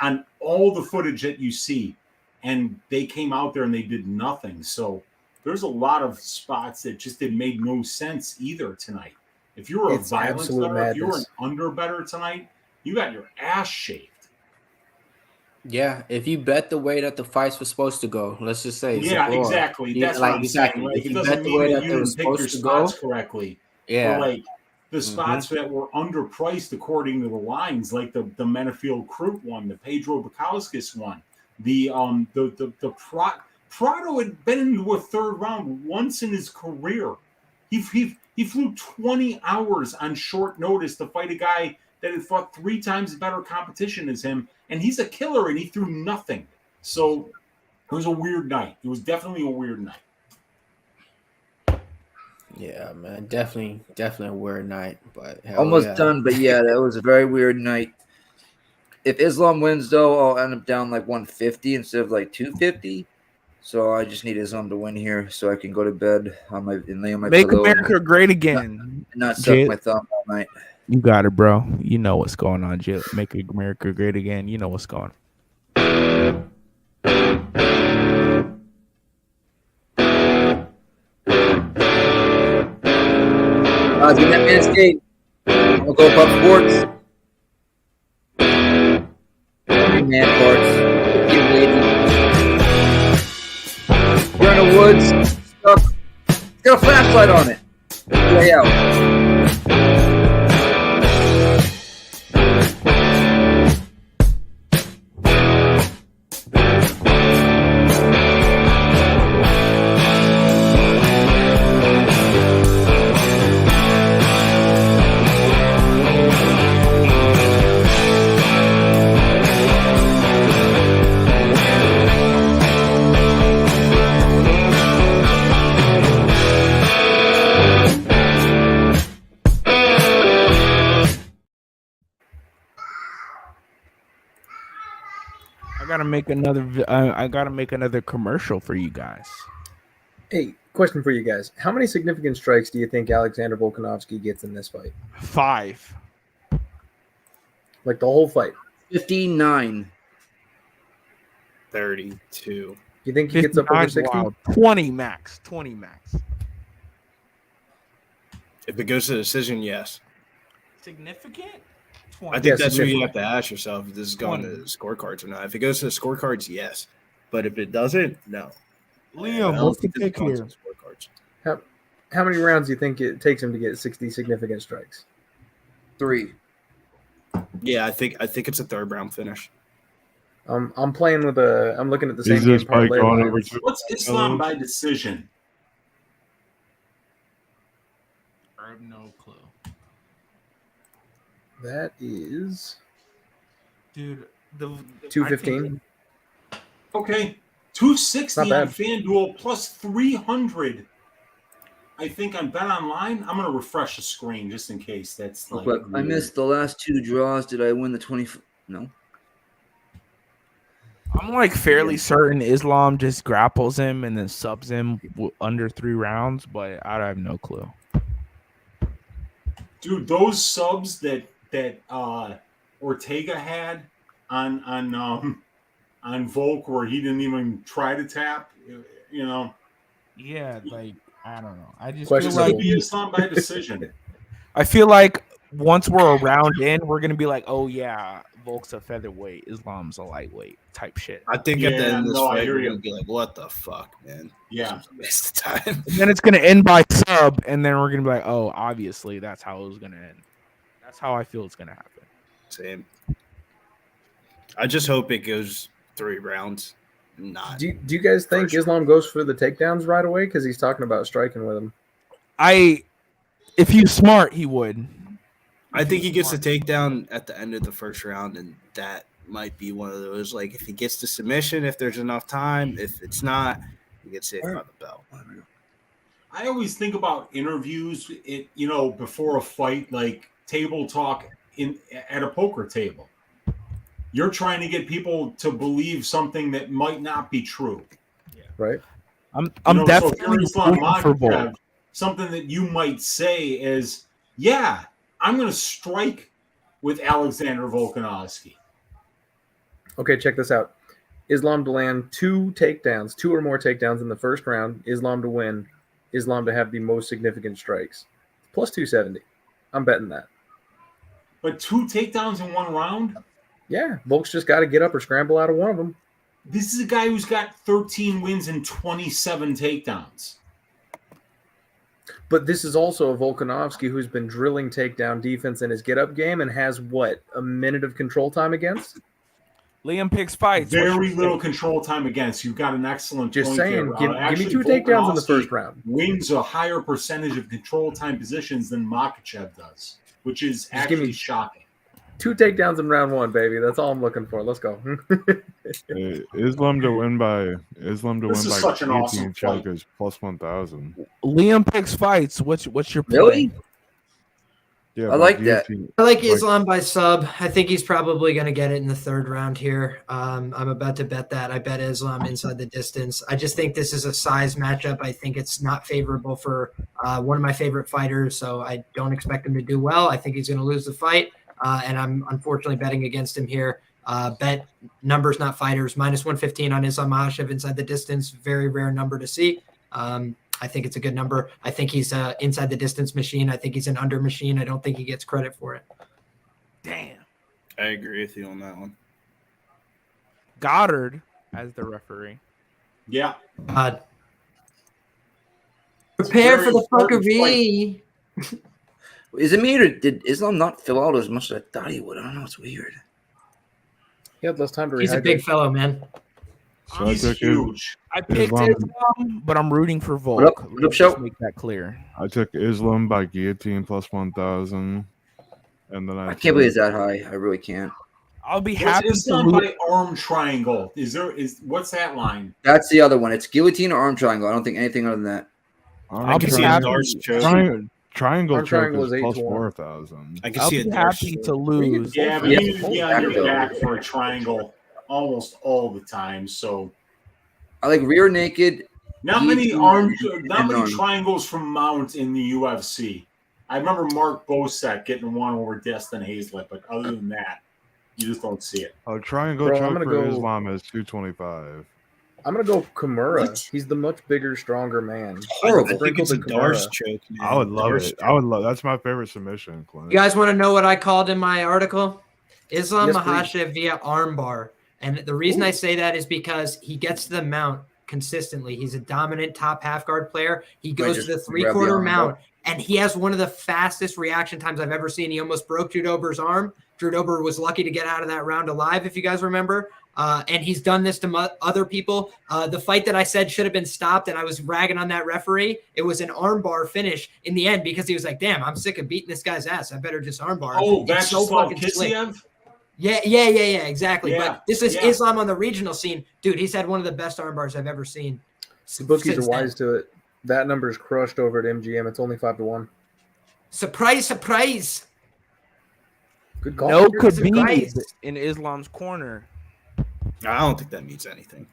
on all the footage that you see, and they came out there and they did nothing. So there's a lot of spots that just made no sense either tonight. If you were a violence better, if you were an under better tonight, you got your ass shaved. Yeah, if you bet the way that the fights were supposed to go, let's just say. Yeah, exactly. That's what I'm saying. Like, it doesn't mean that you didn't pick your spots correctly. Yeah. But like the spots that were underpriced according to the lines, like the Menifield Crute one, the Pedro Bukauskas one, the Prado had been into a third round once in his career. He flew 20 hours on short notice to fight a guy that had fought 3 times better competition as him, and he's a killer, and he threw nothing. So it was a weird night. It was definitely a weird night. Yeah, man, definitely a weird night. But almost done, but yeah, that was a very weird night. If Islam wins, though, I'll end up down like 150 instead of like 250. So I just need Islam to win here, so I can go to bed and lay on my Make pillow. America great again. Not suck my thumb all night. You got it, bro. You know what's going on, Jill. Make America great again. You know what's going on. Get that man's skate. I'm gonna go Pub Sports. Man parts. You're in the woods. Stuck. Got a flashlight on it. Way out. I gotta make another commercial for you guys. Hey, question for you guys. How many significant strikes do you think Alexander Volkanovski gets in this fight? 5. Like the whole fight? 59. 32. You think he gets up over 60? Wild. 20 max. 20 max. If it goes to decision, yes. Significant? I think that's what you have to ask yourself if this is going to the scorecards or not. If it goes to the scorecards, yes. But if it doesn't, no. Liam, what's the pick here? How many rounds do you think it takes him to get 60 significant strikes? 3. Yeah, I think it's a third round finish. I'm playing with I'm looking at the same game parlay. What's Islam by decision? I have no clue. That is, dude, the 215. Okay, 260 on bad. FanDuel plus 300. I think on Bet Online. I'm gonna refresh the screen just in case that's like. But I missed the last 2 draws. Did I win the 20? No. I'm like fairly certain Islam just grapples him and then subs him under 3 rounds, but I have no clue. Dude, those subs that Ortega had on Volk where he didn't even try to tap, you know. Yeah, like I don't know. I just feel like Islam by decision. I feel like once we're a round in, we're gonna be like, oh yeah, Volk's a featherweight, Islam's a lightweight type shit. I think at the end of this fight, we're gonna be like, what the fuck, man? Yeah, waste of time. And then it's gonna end by sub, and then we're gonna be like, oh, obviously that's how it was gonna end. That's how I feel it's gonna happen. Same. I just hope it goes 3 rounds. Not. Do you guys think Islam goes for the takedowns right away? Because he's talking about striking with him. If he's smart, he would. I think he gets a takedown at the end of the first round, and that might be one of those. Like, if he gets the submission, if there's enough time. If it's not, he gets hit by the bell. I always think about interviews, before a fight, like table talk at a poker table. You're trying to get people to believe something that might not be true. Yeah. Right. I'm definitely for something that you might say is, yeah, I'm going to strike with Alexander Volkanovski. Okay, check this out. Islam to land 2 takedowns, 2 or more takedowns in the first round. Islam to win. Islam to have the most significant strikes. Plus 270. I'm betting that. But 2 takedowns in 1 round? Yeah, Volk's just got to get up or scramble out of one of them. This is a guy who's got 13 wins and 27 takedowns. But this is also a Volkanovski who's been drilling takedown defense in his get-up game and has, a minute of control time against? Liam picks fights. Very little control time against. You've got an excellent Just point saying, there. give me 2 takedowns in the first round. Wins a higher percentage of control time positions than Makhachev does, which is Just give actually me shocking. 2 takedowns in round 1, baby. That's all I'm looking for. Let's go. Islam to win by such an awesome choke fight. is plus 1,000. Liam picks fights. What's your play? Really? Yeah, I like that. I like Islam by sub. I think he's probably going to get it in the 3rd round here. I'm about to bet that. I bet Islam inside the distance. I just think this is a size matchup. I think it's not favorable for one of my favorite fighters, so I don't expect him to do well. I think he's going to lose the fight, and I'm unfortunately betting against him here. Bet numbers, not fighters. Minus 115 on Islam Makhachev inside the distance. Very rare number to see. I think it's a good number. I think he's inside the distance machine. I think he's an under machine. I don't think he gets credit for it. Damn. I agree with you on that one. Goddard as the referee. Yeah. Prepare for the fuckery. Is it me or did Islam not fill out as much as I thought he would? I don't know. It's weird. He had less time to He's a big fellow, man. So He's huge. I picked Islam, but I'm rooting for Volk. What up, show? Make that clear. I took Islam by guillotine plus 1,000, and then I can't believe it's that high. I really can't. I'll be What's happy to Islam lose. by arm triangle? What's that line? That's the other one. It's guillotine or arm triangle. I don't think anything other than that. I'll be happy. Triangle Arm choke triangle is is plus 8 to 1. 4,000. I can I'll see be it. happy to lose. Yeah, but Yeah. you need to be on your back for a triangle almost all the time. So I like rear naked. not many guillotine, triangles from mount in the UFC. I remember Mark Bosek getting one over Destin Hazlett, but other than that, you just don't see it. Oh, triangle Bro, I'm choke gonna for go- Islam is 225. I'm going to go Kimura. What? He's the much bigger, stronger man. Horrible. I think Sprinkled it's a in Darce Kimura. choke, man. I would love Darce it. I would love. That's my favorite submission, Clint. You guys want to know what I called in my article? Islam Yes, Makhachev via armbar. And the reason I say that is because he gets to the mount consistently. He's a dominant top half guard player. He goes to the just grab the 3/4 arm mount, up. and he has one of the fastest reaction times I've ever seen. He almost broke Drew Dober's arm. Drew Dober was lucky to get out of that round alive, if you guys remember. And he's done this to other people. The fight that I said should have been stopped, and I was ragging on that referee, it was an armbar finish in the end because he was like, damn, I'm sick of beating this guy's ass. I better just armbar him. Oh, It's so Vasyslav fucking slick. Kisiev? Yeah, exactly. Yeah, But this is yeah. Islam on the regional scene. Dude, he's had one of the best armbars I've ever seen. The bookies since are wise to it. That number is crushed over at MGM. It's only 5 to 1. Surprise, surprise. Good call. No Surprise. Khabib in Islam's corner. I don't think that means anything.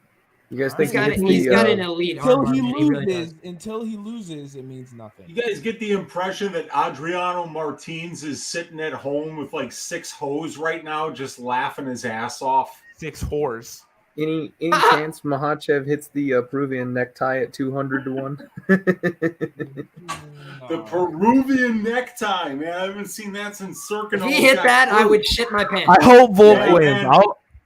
You guys think He's got an elite Until armbar. he man. He really loses, does. until he loses, it means nothing. You guys get the impression that Adriano Martins is sitting at home with like 6 hoes right now, just laughing his ass off. 6 whores. Any chance Makhachev hits the Peruvian necktie at 200 to 1? The Peruvian necktie, man. I haven't seen that since Circuit. If he hit that, I would shit my pants. I hope Volk Yeah, wins. man.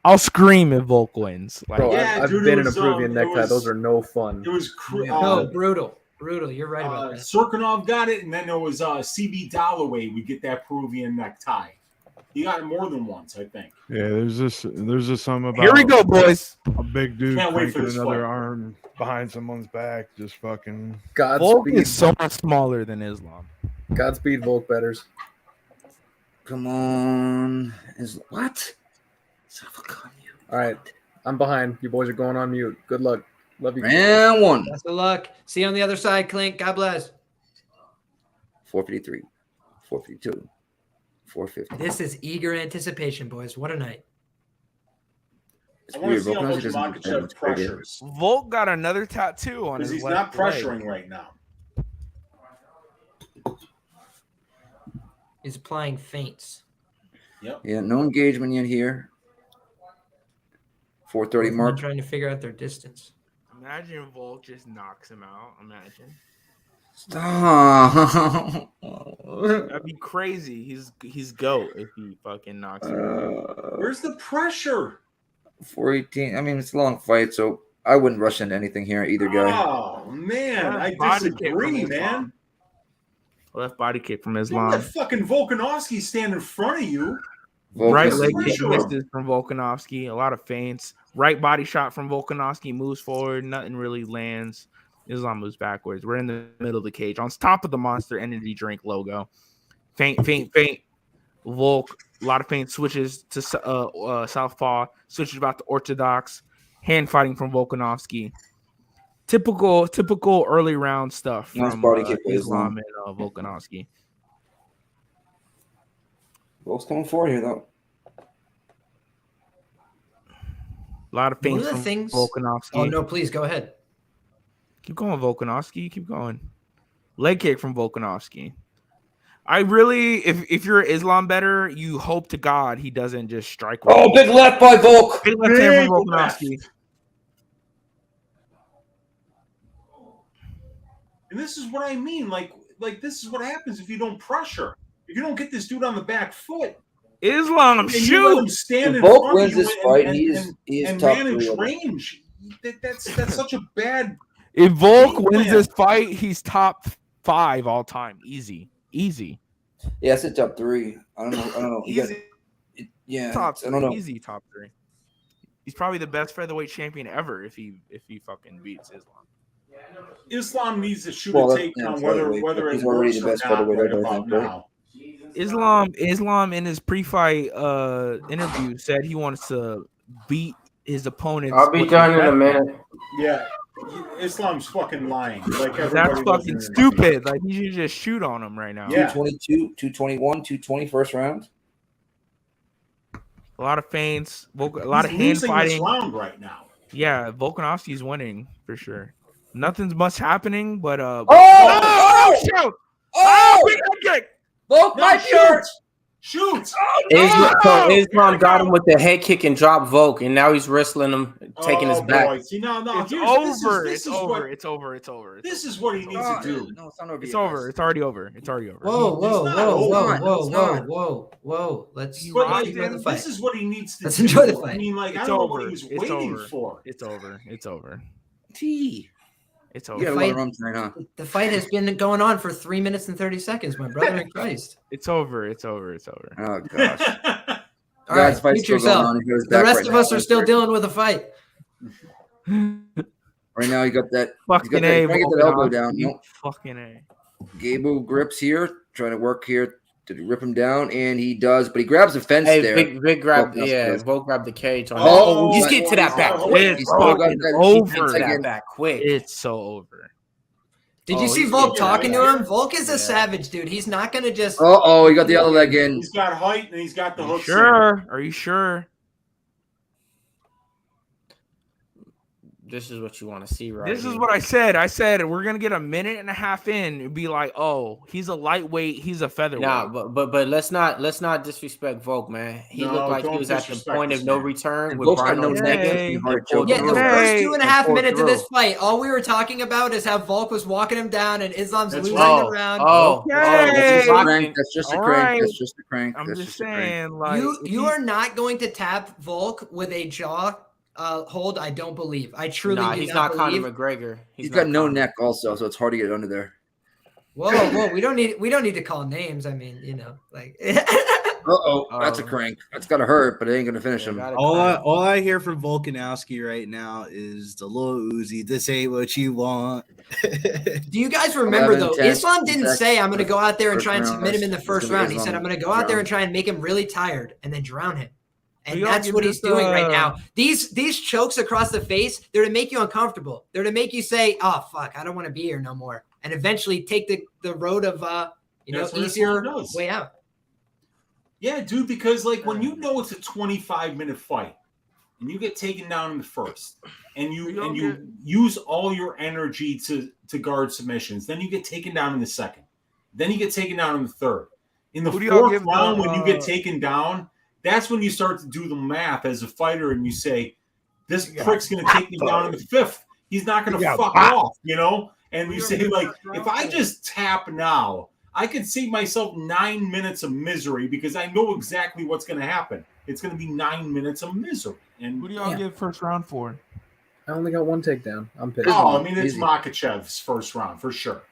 I'll scream if Volk wins. Like, Bro, Yeah, I've dude, been it in a was, Peruvian it necktie. was- Those are no fun. It was No, brutal. You're right about that. Surkanov got it, and then there was CB Dalloway. We get that Peruvian necktie. He got it more than once, I think. Yeah, there's just something about here we go, boys. a big dude Can't wait for cranking this another fight. arm behind someone's back, just fucking. Volk Godspeed, is so much smaller than Islam. Godspeed, Volk betters. Come on. What? All right, I'm behind. You boys are going on mute. Good luck. Love you. Round 1. Best of luck. See you on the other side, Clint. God bless. 453. 452. 450. This is eager anticipation, boys. What a night. It's I want to weird. see how much Volkanovski doesn't Makhachev it's pretty good. pressures. Volk got another tattoo on Because his he's not left leg. pressuring right now. is applying feints. Yep. Yeah, no engagement yet here. 4:30 I'm mark. trying to figure out their distance. Imagine Volk just knocks him out. Imagine. Stop. That'd be crazy. He's GOAT if he fucking knocks him out. Where's the pressure? 4:18. I mean, it's a long fight, so I wouldn't rush into anything here, either guy. Oh man, I Body kick from disagree, Islam. man. Left body kick from Don't Islam. let fucking Volkanovski stand in front of you. Right Volkanovski. leg kick misses from Volkanovski. A lot of feints. Right body shot from Volkanovski. Moves forward. Nothing really lands. Islam moves backwards. We're in the middle of the cage. On top of the Monster Energy drink logo. Feint. Volk. A lot of feint. Switches to southpaw. Switches back to orthodox. Hand fighting from Volkanovski. Typical early round stuff Nice from body kick by Islam and Volkanovski. Volk's coming forward here, though. A lot of One feints of the from things. Volkanovski. Oh no, please go ahead. Keep going, Volkanovski. Keep going. Leg kick from Volkanovski. I really, if you're an Islam better, you hope to God he doesn't just strike. Oh, big left by Volk. Big left hand from Volkanovski. And this is what I mean. Like this is what happens if you don't pressure. If you don't get this dude on the back foot. Islam, and you let him shoot! stand If in Volk front wins of you this fight, he is and top manage 3. range. That's such a bad. If Volk game wins plan. this fight, he's top 5 all time. Easy. Yeah, it's a top 3. I don't know. Yeah, Top I don't know. easy top 3. He's probably the best featherweight champion ever if he fucking beats Islam. Islam needs to shoot Well, a that's- yeah, takedown, it's whether featherweight. it He's already works the or best not featherweight right ever, I about think, right? now. Islam in his pre-fight interview said he wants to beat his opponents. I'll be with done his in a left minute. Yeah, Islam's fucking lying. Like hand. everybody That's does fucking in the stupid. Like he should just shoot on him right now. Yeah. 222, 221, 220 first round. A lot of feints, a lot of He's hand losing fighting. this round right now. Yeah, Volkanovski's winning for sure. Nothing's much happening, but shoot! Big head kick! Volk, my shirt! Shoot! Islam got him with the head kick and dropped Volk, and now he's wrestling him, taking his back. Boy. See, no, It's here's- over. this It's is over. what- It's over. It's over. This is what he needs to do. No, it's not over. It's over. It's already over. It's already over. Whoa. Let's But enjoy like, the fight. this is what he needs to Let's do. enjoy the fight. I mean, like, I It's don't know over. what he was It's waiting over. for. It's over. It's over. T. It's You over. got a lot of runs right now. The fight has been going on for 3 minutes and 30 seconds, my brother in Christ. It's over. It's over. It's over. Oh gosh. All right, Guys, fight's mute still going yourself. on. He goes The back rest right of now. us are still dealing with a fight. Right now, you got that. Fucking He's got A. that, trying to get that elbow down. Volkanovski. Nope. Fucking A. Gable grips here, trying to work here to rip him down, and he does, but he grabs the fence Hey, there. big grab. Volkanovski Yeah, does. Volk grabbed the cage. On Oh, he's my getting to that back God. quick. It's still got fucking that- He's getting to over. that back quick. It's so over. Did Oh, you see he's Volk getting talking out to of him? Volk is a savage, dude. He's not going to just. Oh, he got the other leg in. He's got height and he's got the hook. Sure. Are you sure? This is what you want to see, right? This is here. what I said. I said we're gonna get a minute and a half in and be like, oh, he's a lightweight, he's a featherweight. Nah, but let's not disrespect Volk, man. He No, looked like he don't was at the disrespect point this of no man. return And with Volk's got Brian no on his neck. neck. He hard pulled choked Yeah, him. the Hey, first 2.5 pulled minutes of through. this fight, all we were talking about is how Volk was walking him down and Islam's That's losing right. the round. Oh, That's just a Yay! crank. That's just a All crank. right. That's just a crank. I'm That's just a crank. saying, like You are not going to tap Volk with a jaw hold. I don't believe. I truly Nah, do he's not not believe. Conor McGregor. He's got not no Conor. neck also, so it's hard to get under there. Whoa, we don't need to call names. I mean, you know, like. That's a crank. That's gotta hurt, but it ain't gonna finish him. All I hear from Volkanovski right now is the little Uzi. This ain't what you want. Do you guys remember 11, though? 10, Islam didn't say I'm going to go out there and first try and round. submit him in the It's first gonna be round. He said Islam I'm going to go out there and round. try and make him really tired and then drown him. And We all that's give what he's this, doing right now. These chokes across the face, they're to make you uncomfortable. They're to make you say, "Oh fuck, I don't want to be here no more," and eventually take the road of That's what easier Islam does. way out. Yeah, dude, because like when you know it's a 25-minute fight and you get taken down in the first and you use all your energy to guard submissions, then you get taken down in the second, then you get taken down in the third. In the fourth round, when you get taken down, that's when you start to do the math as a fighter, and you say, "This prick's going to take me down in the fifth. He's not going to fuck off," you know. And you say, like, if I just tap now, I could save myself 9 minutes of misery because I know exactly what's going to happen. It's going to be 9 minutes of misery. And who do y'all give first round for? I only got one takedown. I'm pissed. Oh, I mean, it's Makhachev's first round for sure.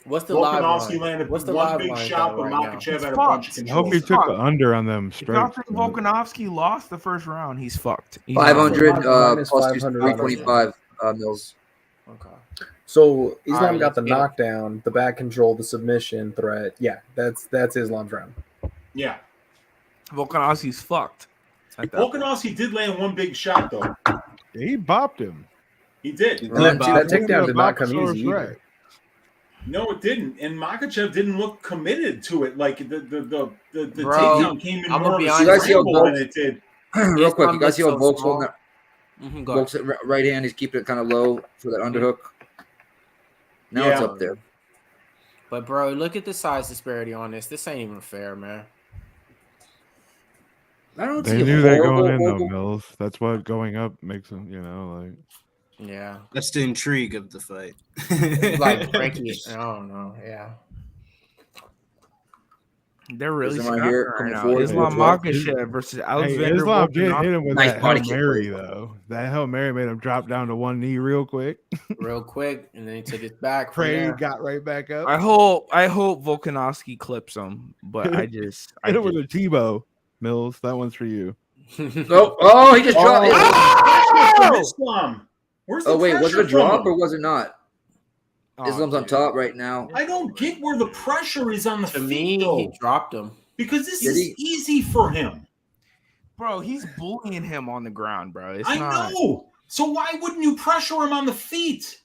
What's the live Volkanovski line? landed What's the one live big line shot, but right Makhachev now? had a bunch of I control. hope he took the under on them If y'all strikes. think Volkanovski lost the first round, he's fucked. He's 500 minus plus 500. 325 mils. Okay. So Islam All right, got the let's get it. knockdown, the back control, the submission threat. Yeah, that's Islam's round. Yeah. Volkanovski's fucked. Volkanovski did land one big shot, though. He bopped him. He did. And that takedown did not come easy either. No, it didn't. And Makhachev didn't look committed to it. Like the Bro, takedown came in I'm more gonna be of a honest. You guys see how scramble than it did. Real quick, you guys see how so Volk's small. holding that? Go ahead. Volk's right hand, he's keeping it kind of low for that underhook. Now it's Yeah. up there. But bro, look at the size disparity on this. This ain't even fair, man. I don't They see knew a that horrible, going in though, horrible- Mills. That's what going up makes them, like. Yeah. That's the intrigue of the fight. Like Frankie, I don't know. Yeah. They're really Islam right scrapping here, right coming now. forward. Islam Makhachev versus Alexander Islam did hit Volkanovski. him with Nice that body Hail kick. Mary, though. That Hail Mary made him drop down to one knee real quick. Real quick, and then he took it back. from Prayed, there. got right back up. I hope Volkanovski clips him, but I just Hit him with a Tebow. Mills, that one's for you. Oh, he just dropped. Oh! Islam. Where's the Oh wait, was it a pressure drop from? or was it not? Oh, Islam's on top right now. I don't get where the pressure is on the To feet, me, though. he dropped him. Because this Did is he? easy for him. bro, he's bullying him on the ground, bro. It's I not. know. So why wouldn't you pressure him on the feet?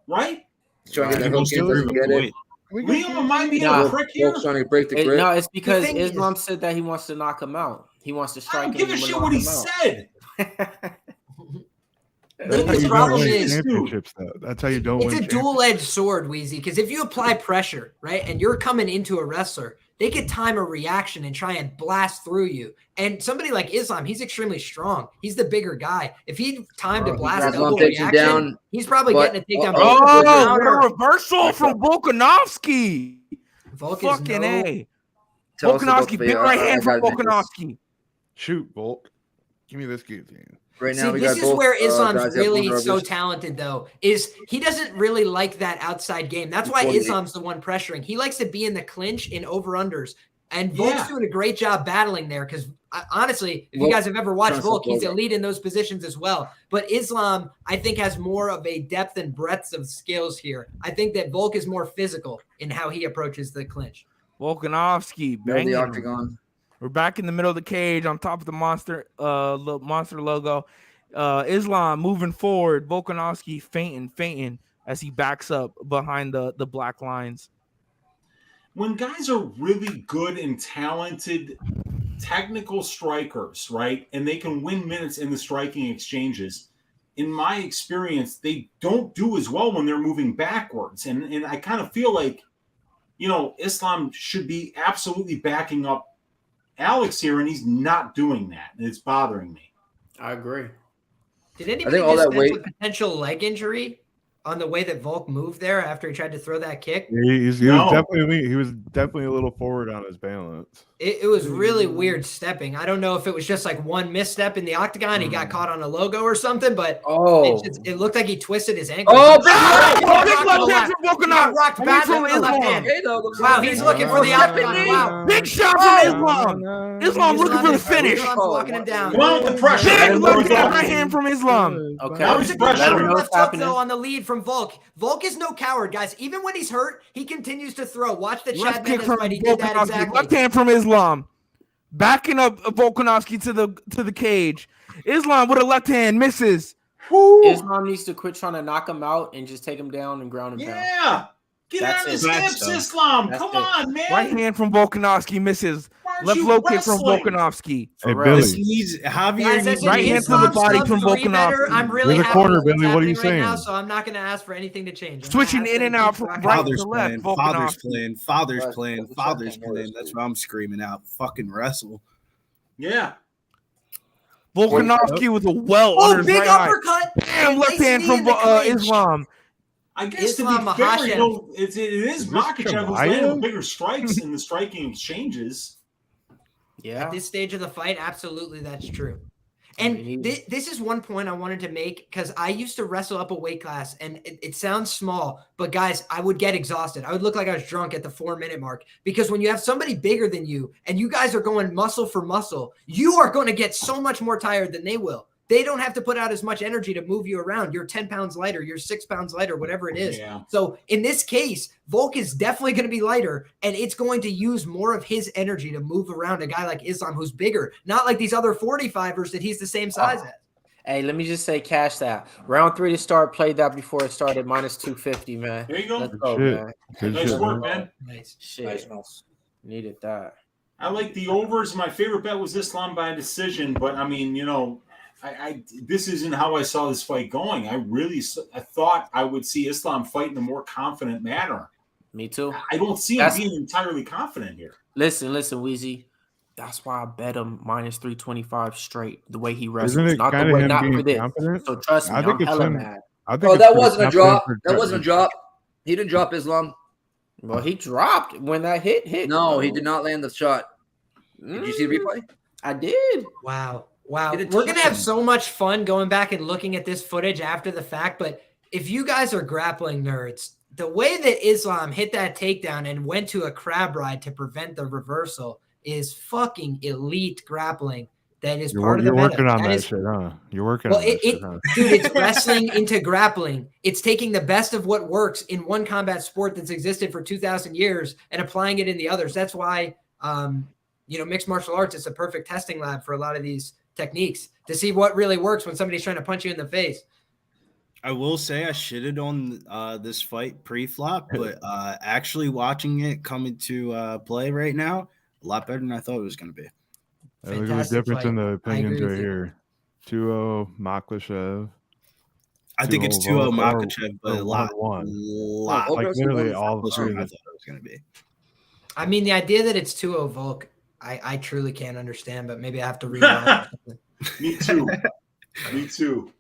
Right? He's trying to get that hook in, doesn't get it. Liam, am I being Nah. a prick here? Volk's trying to break the grip. No, it's because thing is- Islam said that he wants to knock him out. He wants to I strike don't him. give a and shit knock what he him out. said. That's The how you problem don't win is- championships, though. That's how you don't It's win. a dual-edged sword, Wheezy, because if you apply pressure, right, and you're coming into a wrestler, they could time a reaction and try and blast through you. And somebody like Islam, he's extremely strong. He's the bigger guy. If he timed a blast Islam elbow takes him reaction, down, he's probably but- getting a takedown. Oh, what a reversal from Volkanovski. Volk is Fucking no- A. Tell us about Volkanovski, the- big right hand I from gotta admit this. Volkanovski. Shoot, Volk. Give me this guillotine. Right now, See, we this got is both, where guys Islam's have really one so rubbers. talented, though, is he doesn't really like that outside game. That's why 48. Islam's the one pressuring. He likes to be in the clinch in over-unders. And Volk's Yeah. doing a great job battling there because, honestly, if you Volk guys have ever watched trying to Volk, he's support. elite in those positions as well. But Islam, I think, has more of a depth and breadth of skills here. I think that Volk is more physical in how he approaches the clinch. Volkanovski, Middle of banging. the octagon. We're back in the middle of the cage on top of the monster logo. Islam moving forward. Volkanovski fainting as he backs up behind the black lines. When guys are really good and talented technical strikers, right, and they can win minutes in the striking exchanges, in my experience, they don't do as well when they're moving backwards. And I kind of feel like, Islam should be absolutely backing up Alex here, and he's not doing that. And it's bothering me. I agree. Did anybody all just that sense weight- a potential leg injury on the way that Volk moved there after he tried to throw that kick? He was definitely a little forward on his balance. It was really weird stepping. I don't know if it was just like one misstep in the octagon. He got caught on a logo or something, but it looked like he twisted his ankle. Oh, big left hand from Volkanovski. Rocked Coming back from with the left Islam. hand. Okay, though. Looks Wow, like he's looking for the octagon. Wow. Big shot from Islam. Islam looking for the finish. Islam's walking him down. Come on with the pressure. Big left hand from Islam. Okay. Now It's he's a good pressure. know left what's hook, happening. though, on the lead from Volk. Volk is no coward, guys. Even when he's hurt, he continues to throw. Watch the Chad Left kick Mendes from fight. He did that Volkanovski. exactly. Left hand from Islam. Backing up Volkanovski to the cage. Islam with a left hand misses. Islam needs to quit trying to knock him out and just take him down and ground him down. Yeah. Get That's on his it. hips, That's Islam. it. Come on, man. Right hand from Volkanovski misses. Left low kick from Volkanovski. Hey, Billy. This needs Javier. Guys, needs that's right hand to the body from Volkanovski. I'm really You're the happy corner, with what's Billy. What are you happening right now, saying? so I'm not going to ask for anything to change. Switching in and out from right to left. Father's playing. That's what I'm screaming out. Fucking wrestle. Yeah. Volkanovski with a well under his big right eye. uppercut. Damn, left hand from Islam. I guess Islam to be fair, Makhachev. it is Makhachev who's landing bigger strikes in the striking exchanges. Yeah. At this stage of the fight, absolutely, that's true. And this is one point I wanted to make because I used to wrestle up a weight class, and it sounds small, but guys, I would get exhausted. I would look like I was drunk at the 4-minute mark because when you have somebody bigger than you and you guys are going muscle for muscle, you are going to get so much more tired than they will. They don't have to put out as much energy to move you around. You're 10 pounds lighter. You're 6 pounds lighter, whatever it is. Yeah. So in this case, Volk is definitely going to be lighter, and it's going to use more of his energy to move around a guy like Islam who's bigger, not like these other 45ers that he's the same size as. Hey, let me just say, cash that. Round 3 to start, played that before it started, minus 250, man. There you go. Let's go, Shit. man. Nice work, man. Nice. Shit. Needed that. I like the overs. My favorite bet was Islam by decision, but I mean, I this isn't how I saw this fight going. I thought I would see Islam fight in a more confident manner. Me too. I don't see him being entirely confident here. Listen, Weezy. That's why I bet him minus 325 straight. The way he wrestles, Isn't it not the kinda way, him not being for this. confident? So trust me, I think I'm it's hella him. mad. I think that wasn't a drop. That wasn't a drop. He didn't drop Islam. Well, he dropped when that hit. No, he did not land the shot. Did you see the replay? I did. Wow. We're going to have so much fun going back and looking at this footage after the fact. But if you guys are grappling nerds, the way that Islam hit that takedown and went to a crab ride to prevent the reversal is fucking elite grappling. That is part of the You're working on that that shit, huh? You're working well, on that shit, huh? Dude, it's wrestling into grappling. It's taking the best of what works in one combat sport that's existed for 2,000 years and applying it in the others. That's why, mixed martial arts is a perfect testing lab for a lot of these techniques to see what really works when somebody's trying to punch you in the face. I will say I shitted on this fight pre-flop, but actually watching it come into play right now, a lot better than I thought it was going to be. Look at the difference in the opinions right here. 2-0 Makhachev. I think it's 2-0 Makhachev, but a lot. Like literally all the three. I thought it was going to be. I mean, the idea that it's 2-0 Volk, I truly can't understand, but maybe I have to read it. Me too. Me too.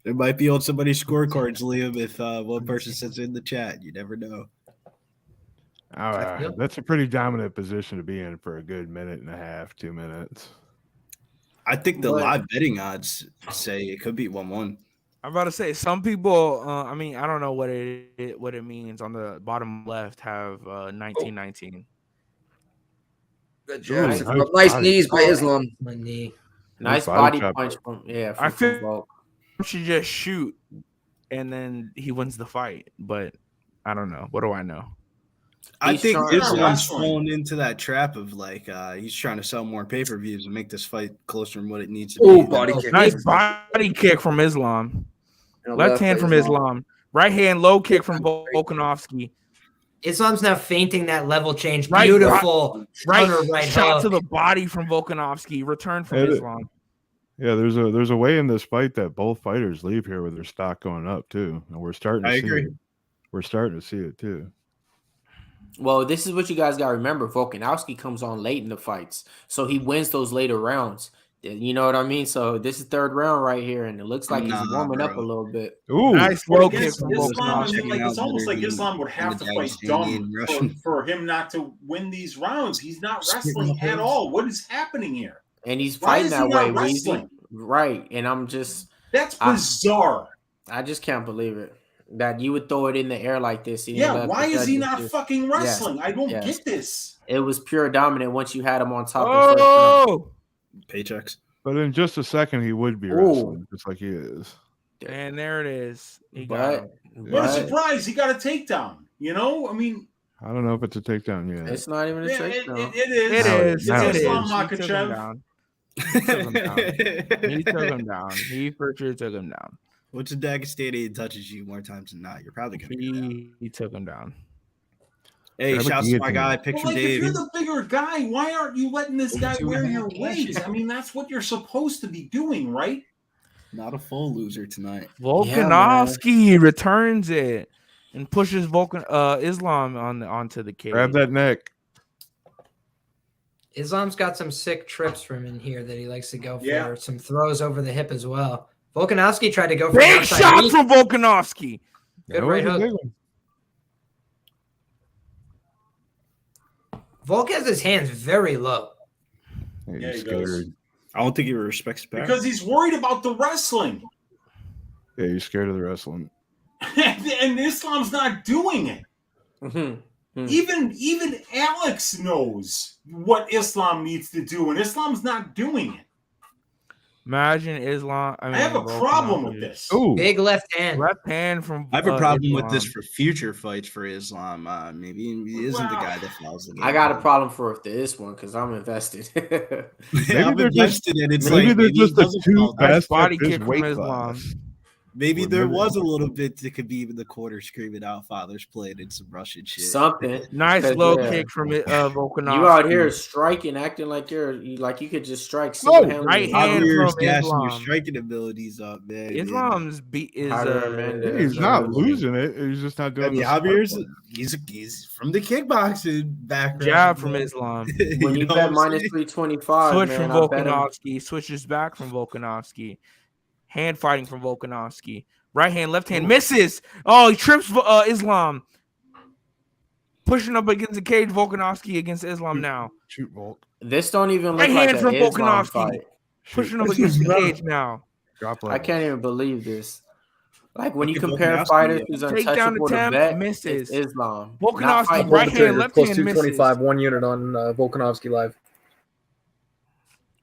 It might be on somebody's scorecards, Liam, if one person sits in the chat. You never know. All right. That's a pretty dominant position to be in for a good minute and a half, 2 minutes. I think the live betting odds say it could be 1-1. I'm about to say some people. I don't know what it means. On the bottom left, have 19-19. Good job. Nice knees by Islam. Nice body punch from I feel she just shoot, and then he wins the fight. But I don't know. What do I know? I think Islam's fallen into that trap of he's trying to sell more pay-per-views and make this fight closer than what it needs to be. Body kick. Nice body kick from Islam. Left hand from Islam. Right hand low kick from Volkanovski. Islam's now feinting that level change. Beautiful. Right shot to the body from Volkanovski. Return from Islam. Yeah, there's a way in this fight that both fighters leave here with their stock going up too, and we're starting to see it. We're starting to see it too. Well, this is what you guys got to remember. Volkanovski comes on late in the fights, so he wins those later rounds. You know what I mean? So this is third round right here, and it looks like he's warming up a little bit. Ooh, nice low kick from Islam. It's almost like Islam would have to fight dumb for him not to win these rounds. He's not wrestling at all. What is happening here? And he's fighting that way, Weezy. Right. And I'm just that's bizarre. I just can't believe it. That you would throw it in the air like this. Why is he not fucking wrestling? I don't get this. It was pure dominant once you had him on top of paychecks. But in just a second, he would be wrestling, just like he is. And there it is. What a surprise. He got a takedown. I mean, I don't know if it's a takedown yet. It's not even a takedown. It is. It's Islam Makhachev. He took him down. He for sure took him down. Once a Dagestani touches you more times than not, you're probably going to He took him down. Hey, shouts to my guy, Picture Well, like, Dave. if you're the bigger guy, why aren't you letting this guy wear your weight? I mean, that's what you're supposed to be doing, right? Not a full loser tonight. Volkanovski returns it and pushes Islam onto the cage. Grab that neck. Islam's got some sick trips from in here that he likes to go for. Yeah. Some throws over the hip as well. Volkanovski tried to go for Big shot from Volkanovski. Good right hook. Volk has his hands very low. Yeah, he does. I don't think he respects back. Because he's worried about the wrestling. Yeah, you're scared of the wrestling. And Islam's not doing it. Even Alex knows what Islam needs to do, and Islam's not doing it. Imagine Islam. I have a problem with this. Ooh. Big left hand. Left hand from. I have a problem Islam. with this for future fights for Islam. Maybe he isn't the guy that follows the game. I got a problem for this one because I'm invested. Maybe I'm invested, and it's maybe like they're just the two best body at this kick weight from Islam. class. Maybe there was a little bit that could be in the corner screaming out fathers playing in some Russian shit. Something nice low kick from Volkanovski. You out here striking, acting like you could just strike. Right hand from Islam. Your Islam. striking abilities up, man. Islam's He's not losing it. He's just not doing. Javier's he's from the kickboxing background. Jab from Islam. When you bet minus 325, Switch man, from Volkanovski. Switches back from Volkanovski. Hand fighting from Volkanovski. Right hand, left hand misses. Oh, he trips Islam. Pushing up against the cage. Volkanovski against Islam now. Shoot, Volk. This don't even look right like hand from an Islam Volkanovski. fight. Pushing up against the cage now. I can't even believe this. Like when you compare fighters who's untouchable to bet, misses. it's Islam. Volkanovski right hand, left plus hand 225, misses. 1 unit on Volkanovski live.